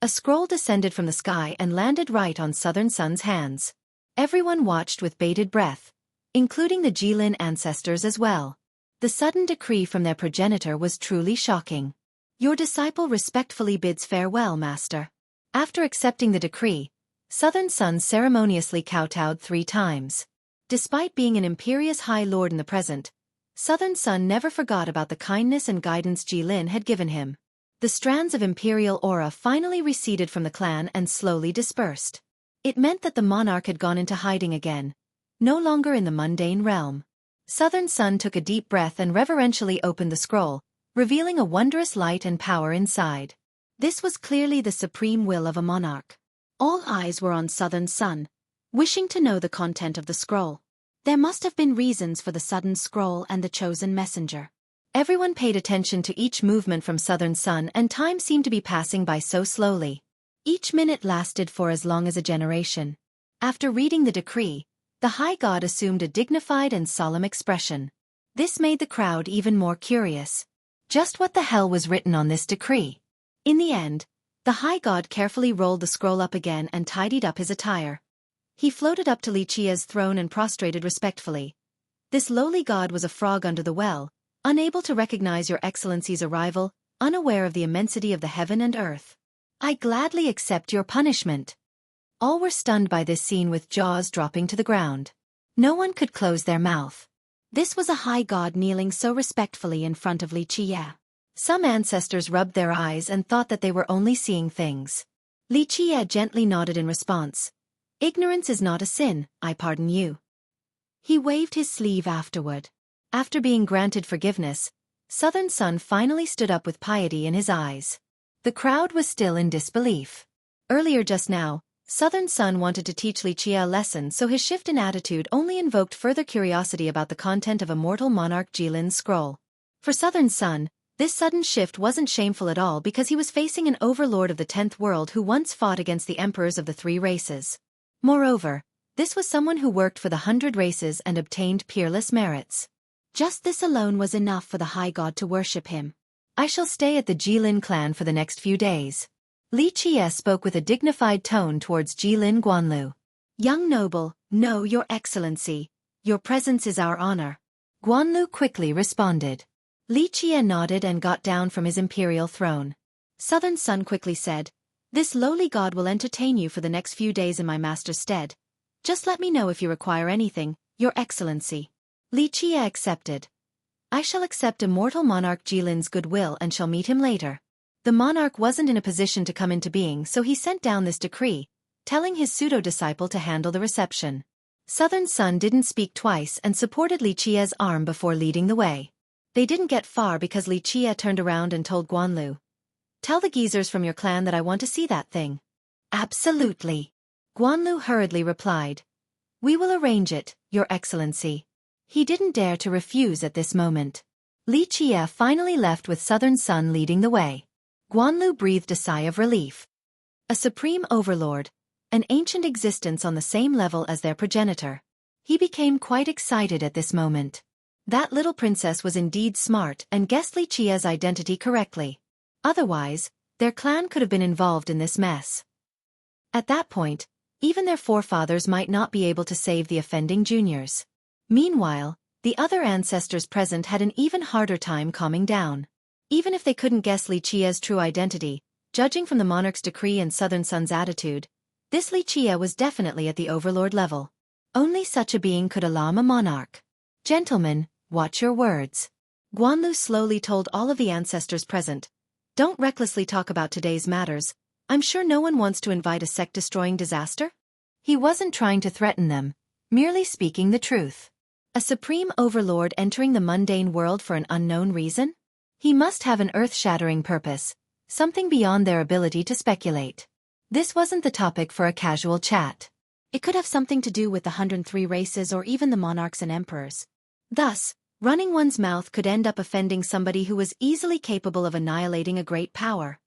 A scroll descended from the sky and landed right on Southern Sun's hands. Everyone watched with bated breath, including the Jilin ancestors as well. The sudden decree from their progenitor was truly shocking. Your disciple respectfully bids farewell, master. After accepting the decree, Southern Sun ceremoniously kowtowed 3 times. Despite being an imperious high lord in the present, Southern Sun never forgot about the kindness and guidance Jilin had given him. The strands of imperial aura finally receded from the clan and slowly dispersed. It meant that the monarch had gone into hiding again, no longer in the mundane realm. Southern Sun took a deep breath and reverentially opened the scroll, revealing a wondrous light and power inside. This was clearly the supreme will of a monarch. All eyes were on Southern Sun, wishing to know the content of the scroll. There must have been reasons for the sudden scroll and the chosen messenger. Everyone paid attention to each movement from Southern Sun, and time seemed to be passing by so slowly. Each minute lasted for as long as a generation. After reading the decree, the high god assumed a dignified and solemn expression. This made the crowd even more curious. Just what the hell was written on this decree? In the end, the high god carefully rolled the scroll up again and tidied up his attire. He floated up to Li Qia's throne and prostrated respectfully. This lowly god was a frog under the well, unable to recognize your excellency's arrival, unaware of the immensity of the heaven and earth. I gladly accept your punishment. All were stunned by this scene with jaws dropping to the ground. No one could close their mouth. This was a high god kneeling so respectfully in front of Li Qia. Some ancestors rubbed their eyes and thought that they were only seeing things. Li Qia gently nodded in response. Ignorance is not a sin, I pardon you. He waved his sleeve afterward. After being granted forgiveness, Southern Sun finally stood up with piety in his eyes. The crowd was still in disbelief. Earlier just now, Southern Sun wanted to teach Li Qia a lesson, so his shift in attitude only invoked further curiosity about the content of Immortal Monarch Jilin's scroll. For Southern Sun, this sudden shift wasn't shameful at all because he was facing an overlord of the 10th world who once fought against the emperors of the 3 races. Moreover, this was someone who worked for the 100 races and obtained peerless merits. Just this alone was enough for the high god to worship him. I shall stay at the Jilin clan for the next few days. Li Qia spoke with a dignified tone towards Jilin Guanlu. Young noble, no, your excellency. Your presence is our honor. Guanlu quickly responded. Li Qia nodded and got down from his imperial throne. Southern Sun quickly said, this lowly god will entertain you for the next few days in my master's stead. Just let me know if you require anything, your excellency. Li Qia accepted. I shall accept Immortal Monarch Jilin's goodwill and shall meet him later. The monarch wasn't in a position to come into being, so he sent down this decree, telling his pseudo-disciple to handle the reception. Southern Sun didn't speak twice and supported Li Qia's arm before leading the way. They didn't get far because Li Qia turned around and told Guanlu. Tell the geezers from your clan that I want to see that thing. Absolutely. Guanlu hurriedly replied. We will arrange it, your excellency. He didn't dare to refuse at this moment. Li Qia finally left with Southern Sun leading the way. Guanlu breathed a sigh of relief. A supreme overlord, an ancient existence on the same level as their progenitor. He became quite excited at this moment. That little princess was indeed smart and guessed Li Qia's identity correctly. Otherwise, their clan could have been involved in this mess. At that point, even their forefathers might not be able to save the offending juniors. Meanwhile, the other ancestors present had an even harder time calming down. Even if they couldn't guess Li Qia's true identity, judging from the monarch's decree and Southern Sun's attitude, this Li Qia was definitely at the overlord level. Only such a being could alarm a monarch. Gentlemen, watch your words. Guanlu slowly told all of the ancestors present. Don't recklessly talk about today's matters. I'm sure no one wants to invite a sect-destroying disaster. He wasn't trying to threaten them, merely speaking the truth. A supreme overlord entering the mundane world for an unknown reason? He must have an earth-shattering purpose, something beyond their ability to speculate. This wasn't the topic for a casual chat. It could have something to do with the 103 races or even the monarchs and emperors. Thus, running one's mouth could end up offending somebody who was easily capable of annihilating a great power.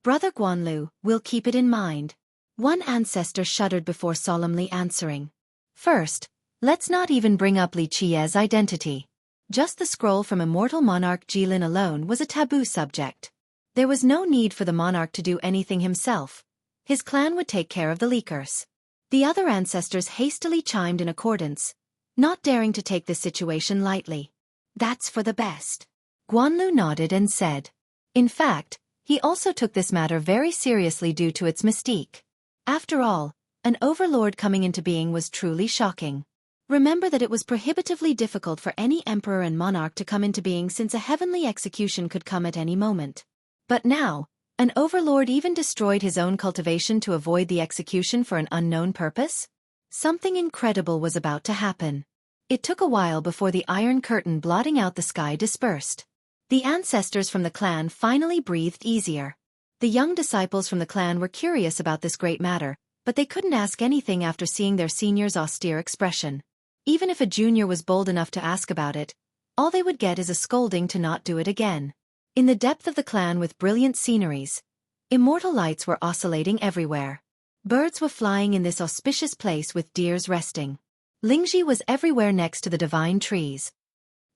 Brother Guanlu, we'll keep it in mind. One ancestor shuddered before solemnly answering. First, let's not even bring up Li Qia's identity. Just the scroll from Immortal Monarch Jilin alone was a taboo subject. There was no need for the monarch to do anything himself. His clan would take care of the leakers. The other ancestors hastily chimed in accordance, not daring to take this situation lightly. That's for the best. Guanlu nodded and said. In fact, he also took this matter very seriously due to its mystique. After all, an overlord coming into being was truly shocking. Remember that it was prohibitively difficult for any emperor and monarch to come into being since a heavenly execution could come at any moment. But now, an overlord even destroyed his own cultivation to avoid the execution for an unknown purpose? Something incredible was about to happen. It took a while before the iron curtain blotting out the sky dispersed. The ancestors from the clan finally breathed easier. The young disciples from the clan were curious about this great matter, but they couldn't ask anything after seeing their senior's austere expression. Even if a junior was bold enough to ask about it, all they would get is a scolding to not do it again. In the depth of the clan with brilliant sceneries, immortal lights were oscillating everywhere. Birds were flying in this auspicious place with deers resting. Lingji was everywhere next to the divine trees.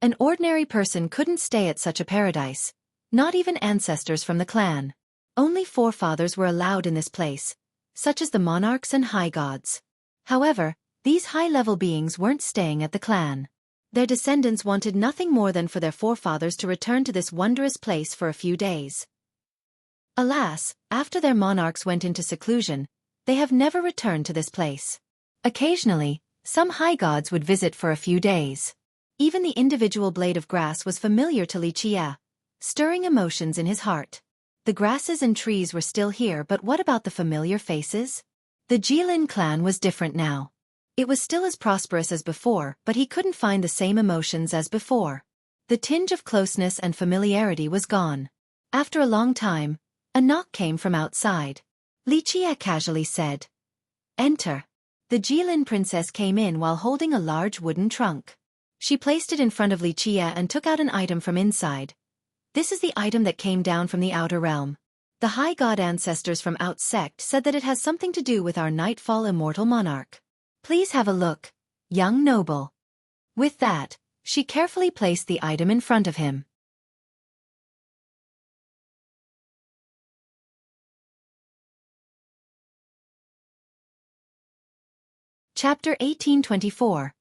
An ordinary person couldn't stay at such a paradise. Not even ancestors from the clan. Only forefathers were allowed in this place, such as the monarchs and high gods. However, these high-level beings weren't staying at the clan. Their descendants wanted nothing more than for their forefathers to return to this wondrous place for a few days. Alas, after their monarchs went into seclusion, they have never returned to this place. Occasionally, some high gods would visit for a few days. Even the individual blade of grass was familiar to Xueqi, stirring emotions in his heart. The grasses and trees were still here, but what about the familiar faces? The Jilin clan was different now. It was still as prosperous as before, but he couldn't find the same emotions as before. The tinge of closeness and familiarity was gone. After a long time, a knock came from outside. Xueqi casually said, "Enter." The Jilin princess came in while holding a large wooden trunk. She placed it in front of Xueqi and took out an item from inside. This is the item that came down from the outer realm. The high god ancestors from Out sect said that it has something to do with our Nightfall immortal monarch. Please have a look, young noble. With that, she carefully placed the item in front of him. Chapter 1824.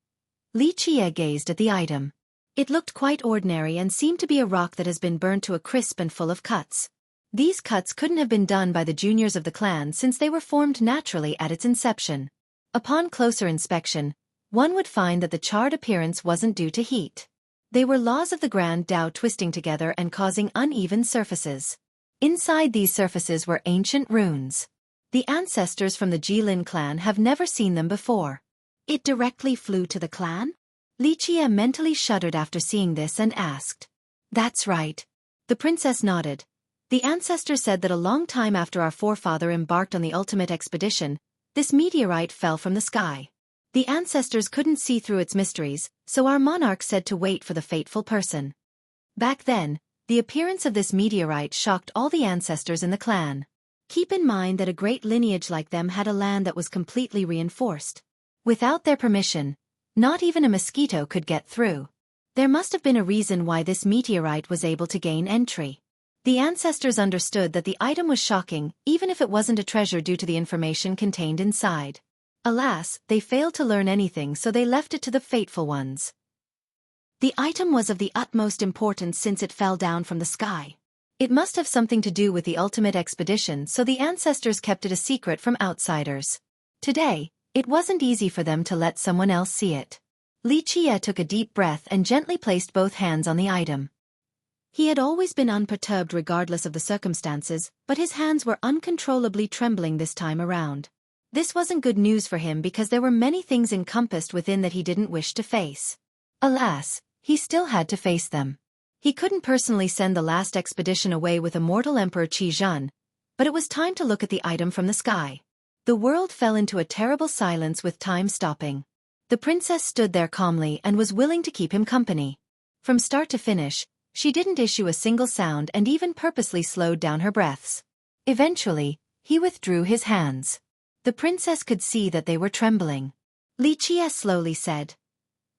Xueqi gazed at the item. It looked quite ordinary and seemed to be a rock that has been burnt to a crisp and full of cuts. These cuts couldn't have been done by the juniors of the clan since they were formed naturally at its inception. Upon closer inspection, one would find that the charred appearance wasn't due to heat. They were laws of the Grand Tao twisting together and causing uneven surfaces. Inside these surfaces were ancient runes. The ancestors from the Jilin clan have never seen them before. It directly flew to the clan? Xueqi mentally shuddered after seeing this and asked. That's right. The princess nodded. The ancestor said that a long time after our forefather embarked on the ultimate expedition, this meteorite fell from the sky. The ancestors couldn't see through its mysteries, so our monarch said to wait for the fateful person. Back then, the appearance of this meteorite shocked all the ancestors in the clan. Keep in mind that a great lineage like them had a land that was completely reinforced. Without their permission, not even a mosquito could get through. There must have been a reason why this meteorite was able to gain entry. The ancestors understood that the item was shocking, even if it wasn't a treasure due to the information contained inside. Alas, they failed to learn anything, so they left it to the fateful ones. The item was of the utmost importance since it fell down from the sky. It must have something to do with the ultimate expedition, so the ancestors kept it a secret from outsiders. Today, it wasn't easy for them to let someone else see it. Xueqi took a deep breath and gently placed both hands on the item. He had always been unperturbed regardless of the circumstances, but his hands were uncontrollably trembling this time around. This wasn't good news for him because there were many things encompassed within that he didn't wish to face. Alas, he still had to face them. He couldn't personally send the last expedition away with immortal Emperor Qizhan, but it was time to look at the item from the sky. The world fell into a terrible silence with time stopping. The princess stood there calmly and was willing to keep him company. From start to finish, she didn't issue a single sound and even purposely slowed down her breaths. Eventually, he withdrew his hands. The princess could see that they were trembling. Xueqi slowly said,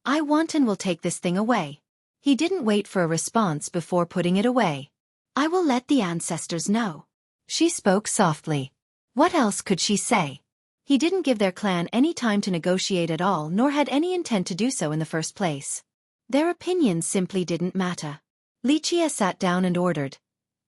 "I want and will take this thing away." He didn't wait for a response before putting it away. "I will let the ancestors know." She spoke softly. What else could she say? He didn't give their clan any time to negotiate at all, nor had any intent to do so in the first place. Their opinions simply didn't matter. Xueqi sat down and ordered,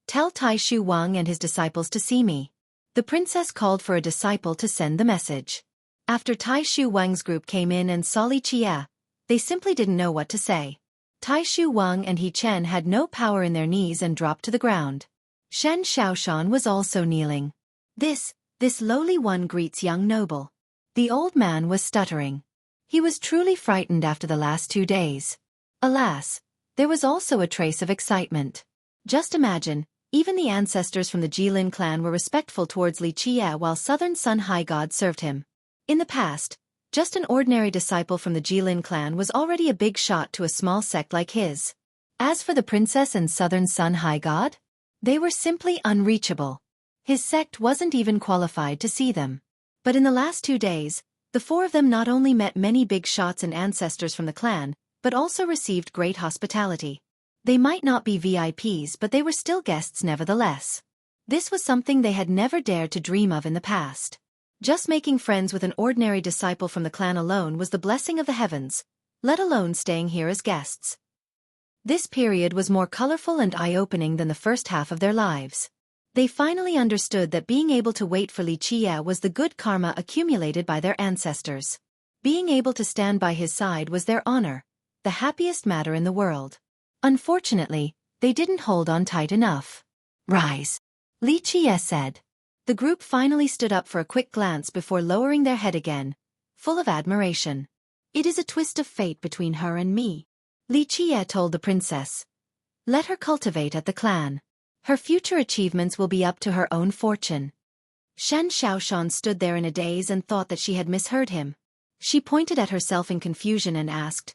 "Tell Taishu Wang and his disciples to see me." The princess called for a disciple to send the message. After Taishu Wang's group came in and saw Xueqi, they simply didn't know what to say. Taishu Wang and He Chen had no power in their knees and dropped to the ground. Shen Shaoshan was also kneeling. This lowly one greets young noble. The old man was stuttering. He was truly frightened after the last 2 days. Alas, there was also a trace of excitement. Just imagine, even the ancestors from the Jilin clan were respectful towards Xueqi while Southern Sun High God served him. In the past, just an ordinary disciple from the Jilin clan was already a big shot to a small sect like his. As for the princess and Southern Sun High God, they were simply unreachable. His sect wasn't even qualified to see them. But in the last 2 days, the 4 of them not only met many big shots and ancestors from the clan, but also received great hospitality. They might not be VIPs, but they were still guests nevertheless. This was something they had never dared to dream of in the past. Just making friends with an ordinary disciple from the clan alone was the blessing of the heavens, let alone staying here as guests. This period was more colorful and eye-opening than the first half of their lives. They finally understood that being able to wait for Li Qie was the good karma accumulated by their ancestors. Being able to stand by his side was their honor, the happiest matter in the world. Unfortunately, they didn't hold on tight enough. "Rise," Li Qie said. The group finally stood up for a quick glance before lowering their head again, full of admiration. "It is a twist of fate between her and me," Li Qie told the princess. "Let her cultivate at the clan. Her future achievements will be up to her own fortune." Shen Xiaoshan stood there in a daze and thought that she had misheard him. She pointed at herself in confusion and asked,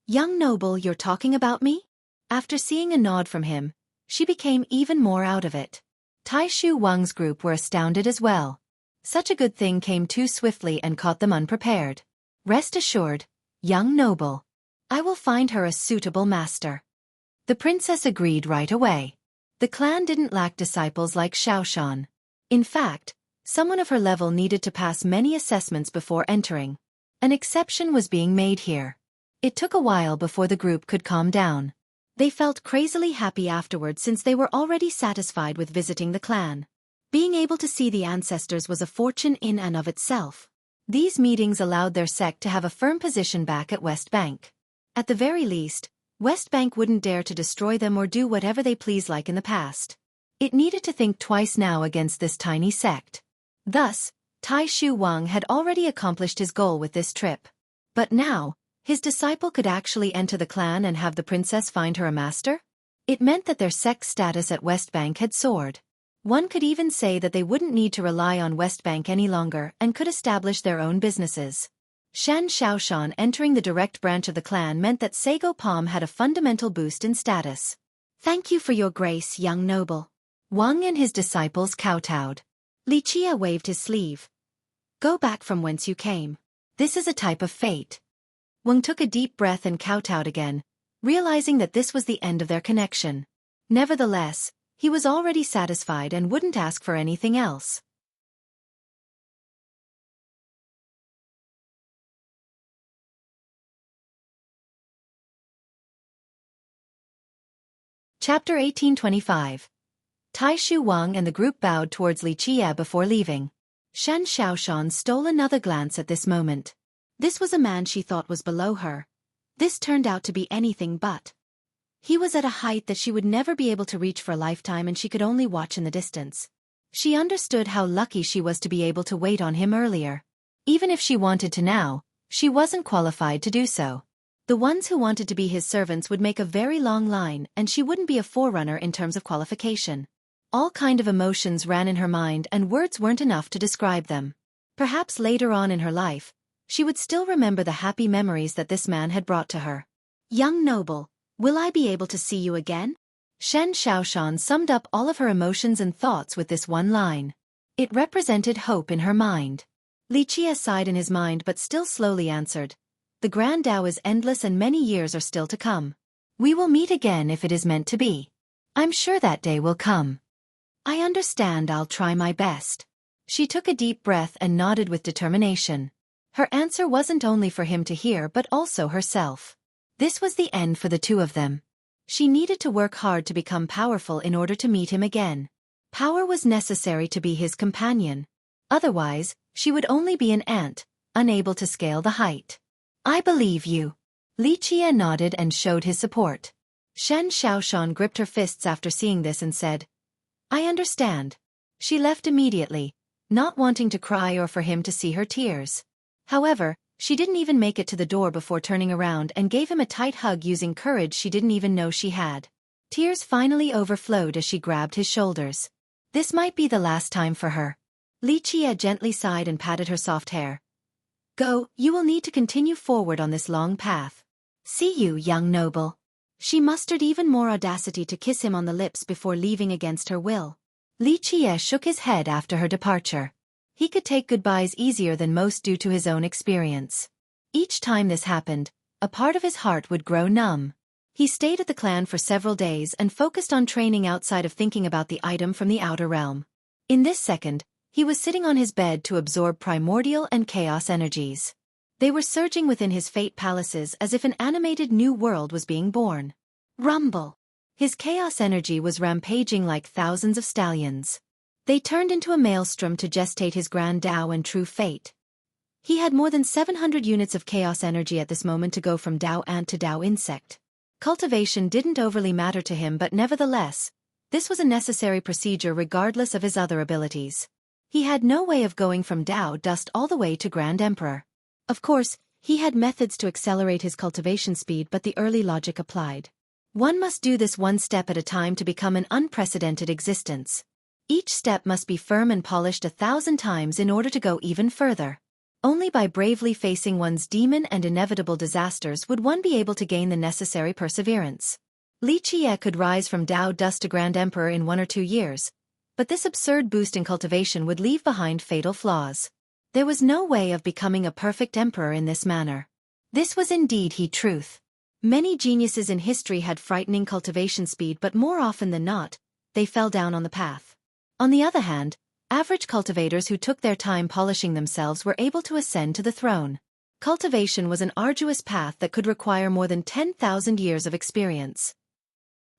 "Young noble, you're talking about me?" After seeing a nod from him, she became even more out of it. Tai Shu Wang's group were astounded as well. Such a good thing came too swiftly and caught them unprepared. "Rest assured, young noble. I will find her a suitable master." The princess agreed right away. The clan didn't lack disciples like Xiaoshan. In fact, someone of her level needed to pass many assessments before entering. An exception was being made here. It took a while before the group could calm down. They felt crazily happy afterward since they were already satisfied with visiting the clan. Being able to see the ancestors was a fortune in and of itself. These meetings allowed their sect to have a firm position back at West Bank. At the very least, West Bank wouldn't dare to destroy them or do whatever they pleased like in the past. It needed to think twice now against this tiny sect. Thus, Tai Shu Wang had already accomplished his goal with this trip. But now, his disciple could actually enter the clan and have the princess find her a master? It meant that their sect status at West Bank had soared. One could even say that they wouldn't need to rely on West Bank any longer and could establish their own businesses. Shen Xiaoshan entering the direct branch of the clan meant that Sago Palm had a fundamental boost in status. "Thank you for your grace, young noble." Wang and his disciples kowtowed. Li Qie waved his sleeve. "Go back from whence you came. This is a type of fate." Wang took a deep breath and kowtowed again, realizing that this was the end of their connection. Nevertheless, he was already satisfied and wouldn't ask for anything else. Chapter 1825. Tai Shu Wang and the group bowed towards Li Qie before leaving. Shen Xiaoshan stole another glance at this moment. This was a man she thought was below her. This turned out to be anything but. He was at a height that she would never be able to reach for a lifetime, and she could only watch in the distance. She understood how lucky she was to be able to wait on him earlier. Even if she wanted to now, she wasn't qualified to do so. The ones who wanted to be his servants would make a very long line, and she wouldn't be a forerunner in terms of qualification. All kind of emotions ran in her mind, and words weren't enough to describe them. Perhaps later on in her life, she would still remember the happy memories that this man had brought to her. "Young noble, will I be able to see you again?" Shen Xiaoshan summed up all of her emotions and thoughts with this one line. It represented hope in her mind. Li Qie sighed in his mind but still slowly answered, "The Grand Tao is endless and many years are still to come. We will meet again if it is meant to be. I'm sure that day will come." "I understand, I'll try my best." She took a deep breath and nodded with determination. Her answer wasn't only for him to hear but also herself. This was the end for the two of them. She needed to work hard to become powerful in order to meet him again. Power was necessary to be his companion. Otherwise, she would only be an ant, unable to scale the height. "I believe you." Li Qie nodded and showed his support. Shen Xiaoshan gripped her fists after seeing this and said, "I understand." She left immediately, not wanting to cry or for him to see her tears. However, she didn't even make it to the door before turning around and gave him a tight hug using courage she didn't even know she had. Tears finally overflowed as she grabbed his shoulders. This might be the last time for her. Li Qie gently sighed and patted her soft hair. "Go, you will need to continue forward on this long path. See you, young noble." She mustered even more audacity to kiss him on the lips before leaving against her will. Li Qie shook his head after her departure. He could take goodbyes easier than most due to his own experience. Each time this happened, a part of his heart would grow numb. He stayed at the clan for several days and focused on training outside of thinking about the item from the outer realm. In this second, he was sitting on his bed to absorb primordial and chaos energies. They were surging within his fate palaces as if an animated new world was being born. Rumble! His chaos energy was rampaging like thousands of stallions. They turned into a maelstrom to gestate his grand Tao and true fate. He had more than 700 units of chaos energy at this moment to go from Tao ant to Tao insect. Cultivation didn't overly matter to him, but nevertheless, this was a necessary procedure regardless of his other abilities. He had no way of going from Tao dust all the way to Grand Emperor. Of course, he had methods to accelerate his cultivation speed, but the early logic applied. One must do this one step at a time to become an unprecedented existence. Each step must be firm and polished 1,000 times in order to go even further. Only by bravely facing one's demon and inevitable disasters would one be able to gain the necessary perseverance. Xueqi could rise from Tao dust to Grand Emperor in 1 or 2 years, but this absurd boost in cultivation would leave behind fatal flaws. There was no way of becoming a perfect emperor in this manner. This was indeed the truth. Many geniuses in history had frightening cultivation speed, but more often than not, they fell down on the path. On the other hand, average cultivators who took their time polishing themselves were able to ascend to the throne. Cultivation was an arduous path that could require more than 10,000 years of experience.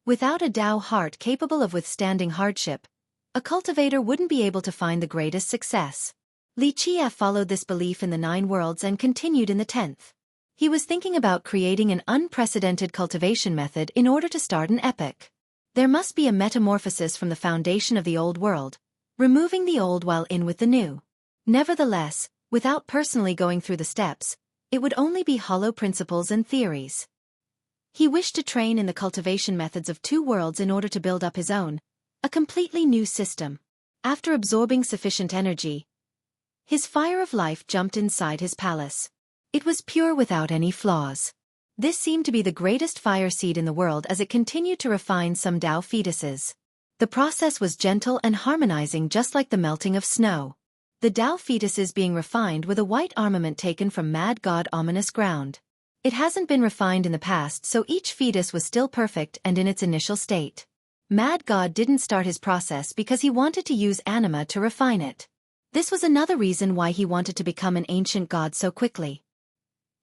Without a Tao heart capable of withstanding hardship, a cultivator wouldn't be able to find the greatest success. Xueqi followed this belief in the 9 worlds and continued in the 10th. He was thinking about creating an unprecedented cultivation method in order to start an epoch. There must be a metamorphosis from the foundation of the old world, removing the old while in with the new. Nevertheless, without personally going through the steps, it would only be hollow principles and theories. He wished to train in the cultivation methods of 2 worlds in order to build up his own, a completely new system. After absorbing sufficient energy, his fire of life jumped inside his palace. It was pure without any flaws. This seemed to be the greatest fire seed in the world as it continued to refine some Tao fetuses. The process was gentle and harmonizing, just like the melting of snow. The Tao fetuses being refined with a white armament taken from Mad God ominous ground. It hasn't been refined in the past, so each fetus was still perfect and in its initial state. Mad God didn't start his process because he wanted to use anima to refine it. This was another reason why he wanted to become an ancient god so quickly.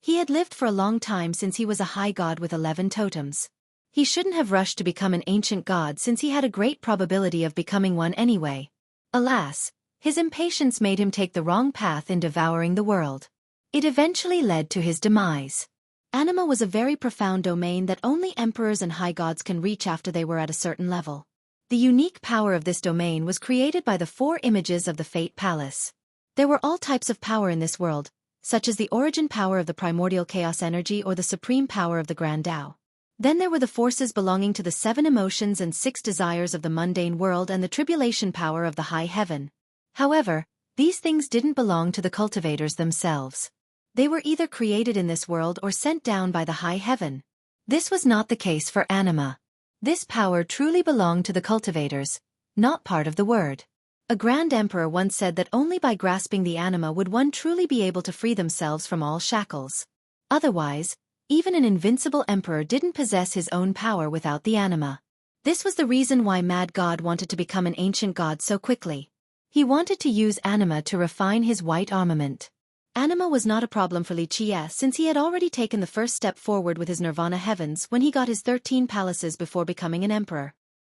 He had lived for a long time since he was a high god with 11 totems. He shouldn't have rushed to become an ancient god since he had a great probability of becoming one anyway. Alas, his impatience made him take the wrong path in devouring the world. It eventually led to his demise. Anima was a very profound domain that only emperors and high gods can reach after they were at a certain level. The unique power of this domain was created by the 4 images of the Fate Palace. There were all types of power in this world, such as the origin power of the primordial chaos energy or the supreme power of the Grand Tao. Then there were the forces belonging to the 7 emotions and 6 desires of the mundane world and the tribulation power of the high heaven. However, these things didn't belong to the cultivators themselves. They were either created in this world or sent down by the high heaven. This was not the case for anima. This power truly belonged to the cultivators, not part of the word. A grand emperor once said that only by grasping the anima would one truly be able to free themselves from all shackles. Otherwise, even an invincible emperor didn't possess his own power without the anima. This was the reason why Mad God wanted to become an ancient god so quickly. He wanted to use anima to refine his white armament. Anima was not a problem for Xueqi since he had already taken the first step forward with his nirvana heavens when he got his 13 palaces before becoming an emperor.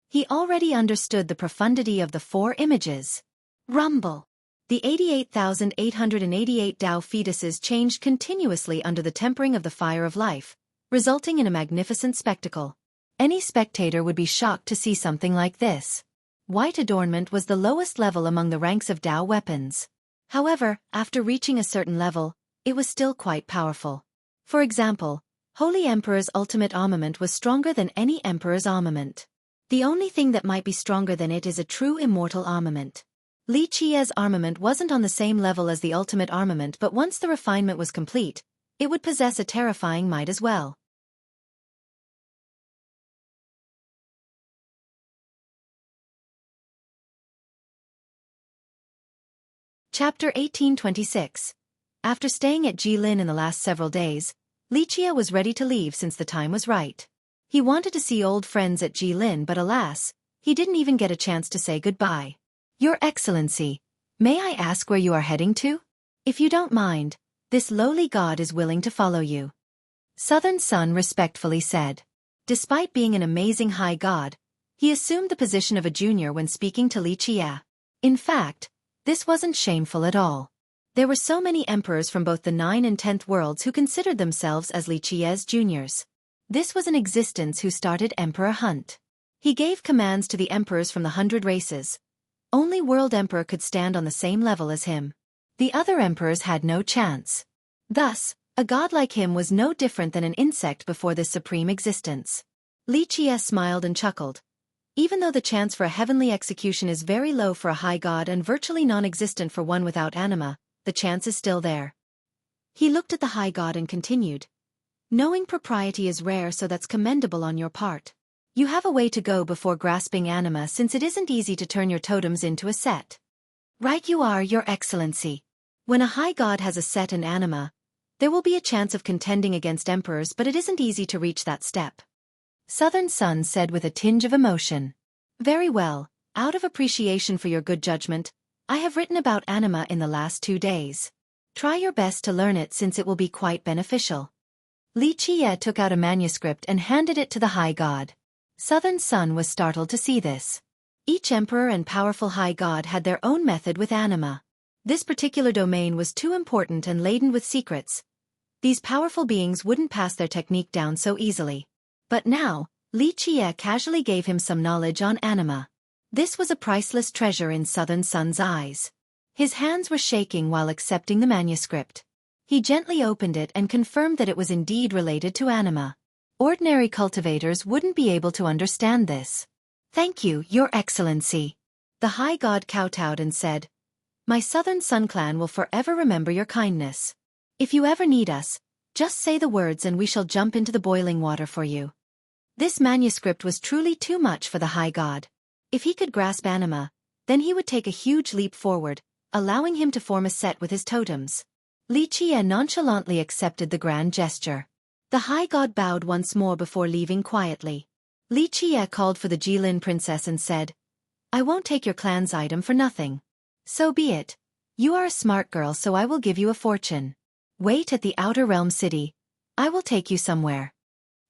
He already understood the profundity of the 4 images. Rumble. The 88,888 Tao fetuses changed continuously under the tempering of the fire of life, resulting in a magnificent spectacle. Any spectator would be shocked to see something like this. White adornment was the lowest level among the ranks of Tao weapons. However, after reaching a certain level, it was still quite powerful. For example, Holy Emperor's ultimate armament was stronger than any emperor's armament. The only thing that might be stronger than it is a true immortal armament. Xueqi's armament wasn't on the same level as the ultimate armament, but once the refinement was complete, it would possess a terrifying might as well. Chapter 1826. After staying at Jilin in the last several days, Li Qie was ready to leave since the time was right. He wanted to see old friends at Jilin, but alas, he didn't even get a chance to say goodbye. Your Excellency, may I ask where you are heading to? If you don't mind, this lowly god is willing to follow you. Southern Sun respectfully said. Despite being an amazing high god, he assumed the position of a junior when speaking to Li Qie. In fact, this wasn't shameful at all. There were so many emperors from both the 9th and 10th worlds who considered themselves as Li Qie's juniors. This was an existence who started Emperor Hunt. He gave commands to the emperors from the 100 races. Only World Emperor could stand on the same level as him. The other emperors had no chance. Thus, a god like him was no different than an insect before this supreme existence. Li Qie smiled and chuckled. Even though the chance for a heavenly execution is very low for a high god and virtually non-existent for one without anima, the chance is still there. He looked at the high god and continued. Knowing propriety is rare, so that's commendable on your part. You have a way to go before grasping anima, since it isn't easy to turn your totems into a set. Right you are, Your Excellency. When a high god has a set and anima, there will be a chance of contending against emperors, but it isn't easy to reach that step. Southern Sun said with a tinge of emotion. Very well, out of appreciation for your good judgment, I have written about anima in the last 2 days. Try your best to learn it, since it will be quite beneficial. Li Qie took out a manuscript and handed it to the high god. Southern Sun was startled to see this. Each emperor and powerful high god had their own method with anima. This particular domain was too important and laden with secrets. These powerful beings wouldn't pass their technique down so easily. But now, Li Qie casually gave him some knowledge on anima. This was a priceless treasure in Southern Sun's eyes. His hands were shaking while accepting the manuscript. He gently opened it and confirmed that it was indeed related to anima. Ordinary cultivators wouldn't be able to understand this. Thank you, Your Excellency. The high god kowtowed and said, My Southern Sun clan will forever remember your kindness. If you ever need us, just say the words and we shall jump into the boiling water for you. This manuscript was truly too much for the high god. If he could grasp anima, then he would take a huge leap forward, allowing him to form a set with his totems. Li Qie nonchalantly accepted the grand gesture. The high god bowed once more before leaving quietly. Li Qie called for the Jilin princess and said, I won't take your clan's item for nothing. So be it. You are a smart girl, so I will give you a fortune. Wait at the outer realm city. I will take you somewhere.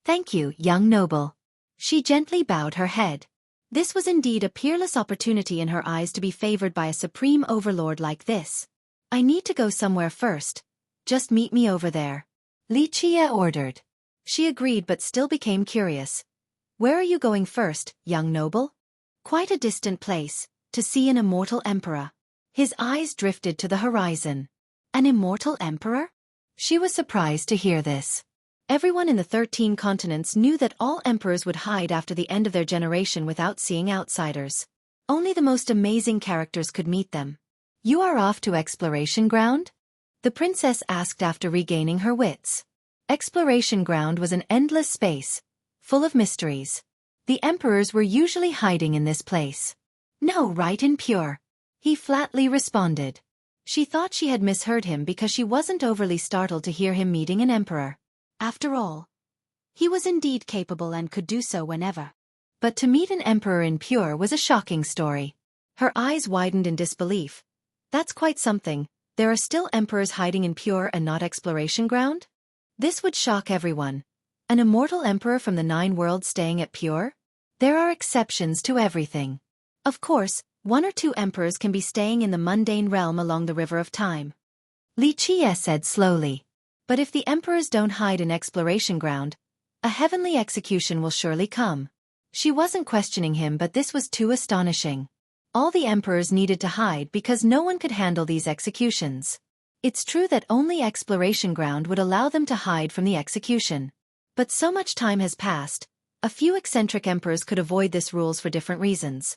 Thank you, young noble. She gently bowed her head. This was indeed a peerless opportunity in her eyes to be favored by a supreme overlord like this. I need to go somewhere first. Just meet me over there. Li Qie ordered. She agreed but still became curious. Where are you going first, young noble? Quite a distant place, to see an immortal emperor. His eyes drifted to the horizon. An immortal emperor? She was surprised to hear this. Everyone in the 13 continents knew that all emperors would hide after the end of their generation without seeing outsiders. Only the most amazing characters could meet them. You are off to exploration ground? The princess asked after regaining her wits. Exploration ground was an endless space, full of mysteries. The emperors were usually hiding in this place. No, right and pure. He flatly responded. She thought she had misheard him because she wasn't overly startled to hear him meeting an emperor. After all, he was indeed capable and could do so whenever. But to meet an emperor in Pure was a shocking story. Her eyes widened in disbelief. That's quite something. There are still emperors hiding in Pure and not exploration ground? This would shock everyone. An immortal emperor from the 9 worlds staying at Pure? There are exceptions to everything. Of course, 1 or 2 emperors can be staying in the mundane realm along the river of time. Li Qie said slowly. But if the emperors don't hide in exploration ground, a heavenly execution will surely come. She wasn't questioning him, but this was too astonishing. All the emperors needed to hide because no one could handle these executions. It's true that only exploration ground would allow them to hide from the execution. But so much time has passed, a few eccentric emperors could avoid this rules for different reasons.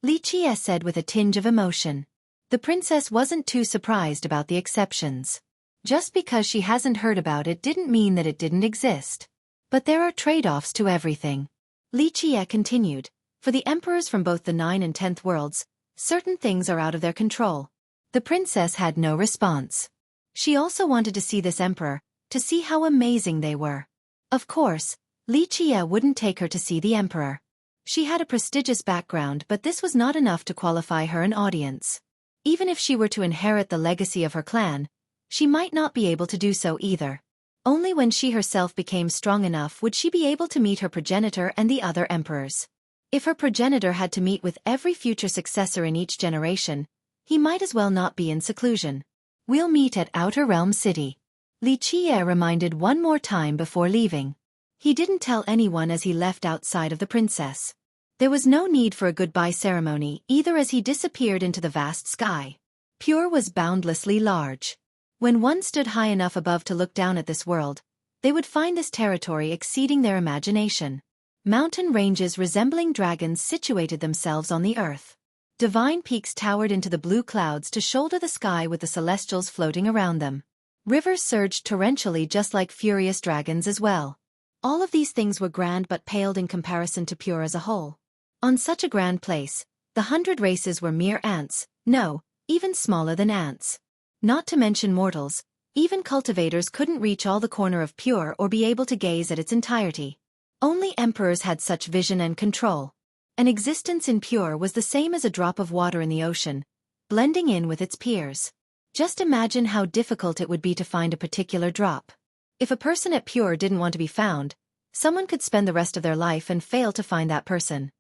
Li Qie said with a tinge of emotion. The princess wasn't too surprised about the exceptions. Just because she hasn't heard about it didn't mean that it didn't exist. But there are trade-offs to everything. Li Qie continued. For the emperors from both the 9th and 10th worlds, certain things are out of their control. The princess had no response. She also wanted to see this emperor, to see how amazing they were. Of course, Li Qie wouldn't take her to see the emperor. She had a prestigious background, but this was not enough to qualify her an audience. Even if she were to inherit the legacy of her clan, she might not be able to do so either. Only when she herself became strong enough would she be able to meet her progenitor and the other emperors. If her progenitor had to meet with every future successor in each generation, he might as well not be in seclusion. We'll meet at Outer Realm City. Li Qie reminded one more time before leaving. He didn't tell anyone as he left outside of the princess. There was no need for a goodbye ceremony either as he disappeared into the vast sky. Pure was boundlessly large. When one stood high enough above to look down at this world, they would find this territory exceeding their imagination. Mountain ranges resembling dragons situated themselves on the earth. Divine peaks towered into the blue clouds to shoulder the sky with the celestials floating around them. Rivers surged torrentially just like furious dragons as well. All of these things were grand but paled in comparison to Pure as a whole. On such a grand place, the 100 races were mere ants, no, even smaller than ants. Not to mention mortals, even cultivators couldn't reach all the corner of Pure or be able to gaze at its entirety. Only emperors had such vision and control. An existence in Pure was the same as a drop of water in the ocean, blending in with its peers. Just imagine how difficult it would be to find a particular drop. If a person at Pure didn't want to be found, someone could spend the rest of their life and fail to find that person.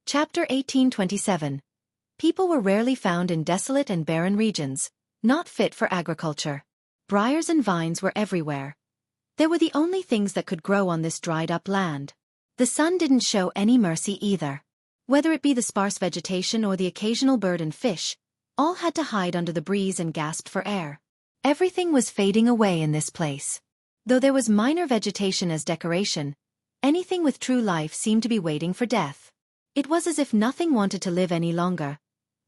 Chapter 1827. People were rarely found in desolate and barren regions, not fit for agriculture. Briars and vines were everywhere. They were the only things that could grow on this dried-up land. The sun didn't show any mercy either. Whether it be the sparse vegetation or the occasional bird and fish, all had to hide under the breeze and gasped for air. Everything was fading away in this place. Though there was minor vegetation as decoration, anything with true life seemed to be waiting for death. It was as if nothing wanted to live any longer,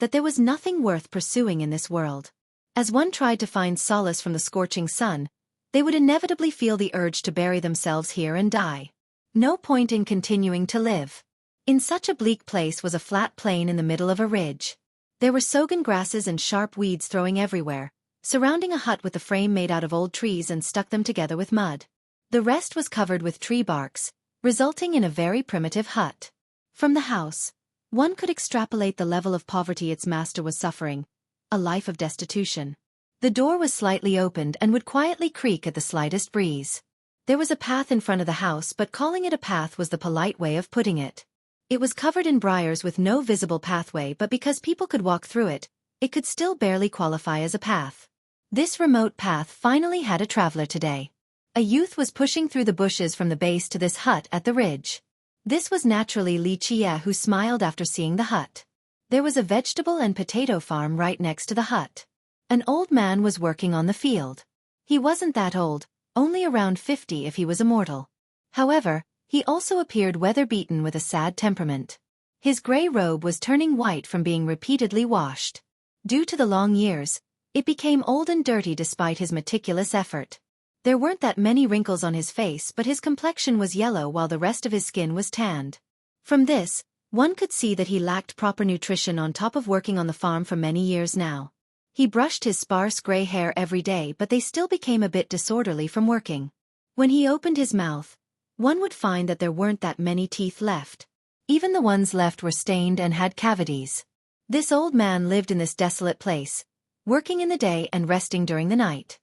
that there was nothing worth pursuing in this world. As one tried to find solace from the scorching sun, they would inevitably feel the urge to bury themselves here and die. No point in continuing to live. In such a bleak place was a flat plain in the middle of a ridge. There were sogan grasses and sharp weeds throwing everywhere, surrounding a hut with a frame made out of old trees and stuck them together with mud. The rest was covered with tree barks, resulting in a very primitive hut. From the house, one could extrapolate the level of poverty its master was suffering, a life of destitution. The door was slightly opened and would quietly creak at the slightest breeze. There was a path in front of the house, but calling it a path was the polite way of putting it. It was covered in briars with no visible pathway, but because people could walk through it, it could still barely qualify as a path. This remote path finally had a traveler today. A youth was pushing through the bushes from the base to this hut at the ridge. This was naturally Li Qie, who smiled after seeing the hut. There was a vegetable and potato farm right next to the hut. An old man was working on the field. He wasn't that old, only around 50 if he was immortal. However, he also appeared weather-beaten with a sad temperament. His gray robe was turning white from being repeatedly washed. Due to the long years, it became old and dirty despite his meticulous effort. There weren't that many wrinkles on his face, but his complexion was yellow while the rest of his skin was tanned. From this, one could see that he lacked proper nutrition on top of working on the farm for many years now. He brushed his sparse gray hair every day, but they still became a bit disorderly from working. When he opened his mouth, one would find that there weren't that many teeth left. Even the ones left were stained and had cavities. This old man lived in this desolate place, working in the day and resting during the night.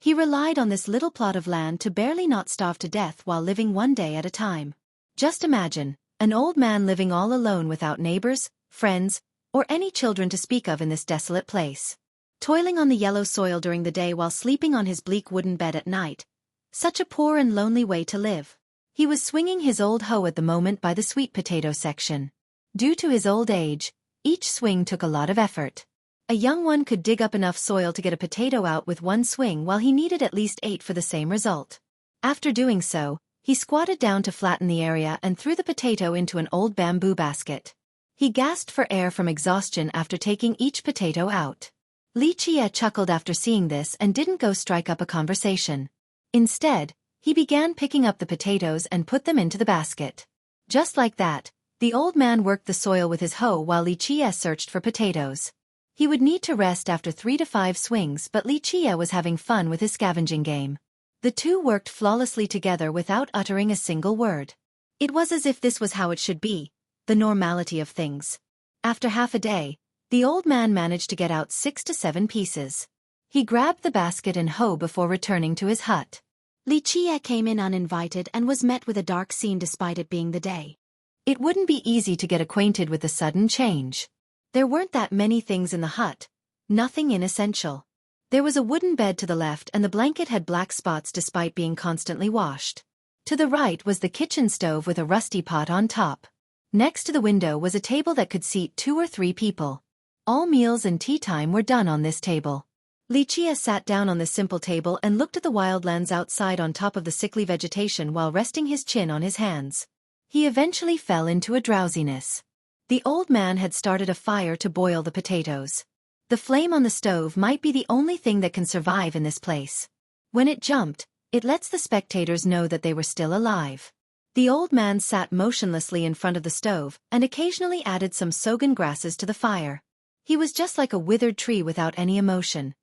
He relied on this little plot of land to barely not starve to death while living one day at a time. Just imagine, an old man living all alone without neighbors, friends, or any children to speak of in this desolate place. Toiling on the yellow soil during the day while sleeping on his bleak wooden bed at night. Such a poor and lonely way to live. He was swinging his old hoe at the moment by the sweet potato section. Due to his old age, each swing took a lot of effort. A young one could dig up enough soil to get a potato out with one swing, while he needed at least 8 for the same result. After doing so, he squatted down to flatten the area and threw the potato into an old bamboo basket. He gasped for air from exhaustion after taking each potato out. Li Qie chuckled after seeing this and didn't go strike up a conversation. Instead, he began picking up the potatoes and put them into the basket. Just like that, The old man worked the soil with his hoe while Lichia searched for potatoes. He would need to rest after 3 to 5 swings, but Lichia was having fun with his scavenging game. The two worked flawlessly together without uttering a single word. It was as if this was how it should be, the normality of things. After half a day, the old man managed to get out 6 to 7 pieces. He grabbed the basket and hoe before returning to his hut. Lichia came in uninvited and was met with a dark scene despite it being the day. It wouldn't be easy to get acquainted with the sudden change. There weren't that many things in the hut, nothing inessential. There was a wooden bed to the left and the blanket had black spots despite being constantly washed. To the right was the kitchen stove with a rusty pot on top. Next to the window was a table that could seat 2 or 3 people. All meals and tea time were done on this table. Lichia sat down on this simple table and looked at the wildlands outside on top of the sickly vegetation while resting his chin on his hands. He eventually fell into a drowsiness. The old man had started a fire to boil the potatoes. The flame on the stove might be the only thing that can survive in this place. When it jumped, it lets the spectators know that they were still alive. The old man sat motionlessly in front of the stove and occasionally added some sogan grasses to the fire. He was just like a withered tree without any emotion.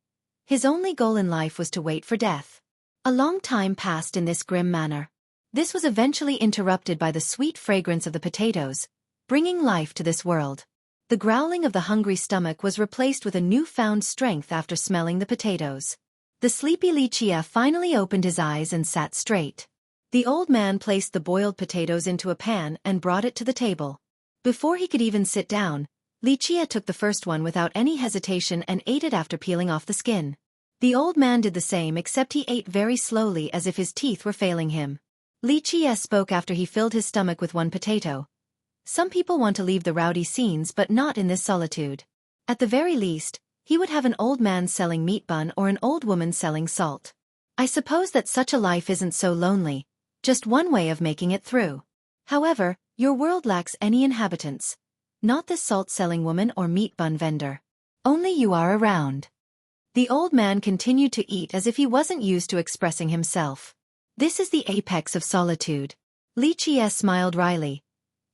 His only goal in life was to wait for death. A long time passed in this grim manner. This was eventually interrupted by the sweet fragrance of the potatoes, bringing life to this world. The growling of the hungry stomach was replaced with a newfound strength after smelling the potatoes. The sleepy Lichia finally opened his eyes and sat straight. The old man placed the boiled potatoes into a pan and brought it to the table. Before he could even sit down, Lichia took the first one without any hesitation and ate it after peeling off the skin. The old man did the same, except he ate very slowly as if his teeth were failing him. Lichia spoke after he filled his stomach with one potato. Some people want to leave the rowdy scenes but not in this solitude. At the very least, he would have an old man selling meat bun or an old woman selling salt. I suppose that such a life isn't so lonely, just one way of making it through. However, your world lacks any inhabitants. Not this salt-selling woman or meat bun vendor. Only you are around. The old man continued to eat as if he wasn't used to expressing himself. This is the apex of solitude. Lichia smiled wryly.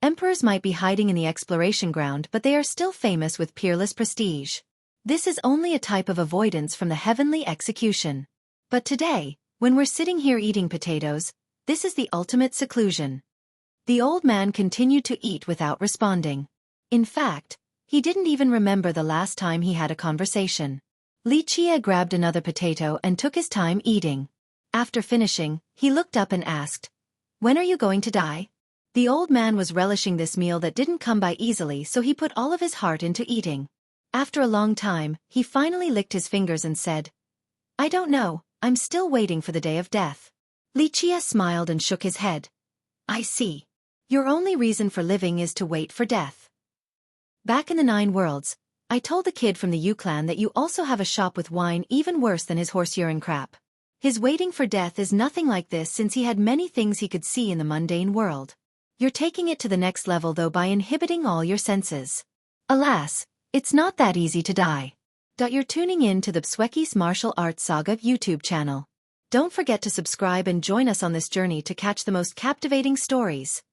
Emperors might be hiding in the exploration ground, but they are still famous with peerless prestige. This is only a type of avoidance from the heavenly execution. But today, when we're sitting here eating potatoes, this is the ultimate seclusion. The old man continued to eat without responding. In fact, he didn't even remember the last time he had a conversation. Lichia grabbed another potato and took his time eating. After finishing, he looked up and asked, "When are you going to die?" The old man was relishing this meal that didn't come by easily, so he put all of his heart into eating. After a long time, he finally licked his fingers and said, "I don't know, I'm still waiting for the day of death." Lichia smiled and shook his head. "I see. Your only reason for living is to wait for death." Back in the 9 worlds, I told the kid from the U clan that you also have a shop with wine even worse than his horse urine crap. His waiting for death is nothing like this since he had many things he could see in the mundane world. You're taking it to the next level though by inhibiting all your senses. Alas, it's not that easy to die. You're tuning in to the Xueqi's Martial Arts Saga YouTube channel. Don't forget to subscribe and join us on this journey to catch the most captivating stories.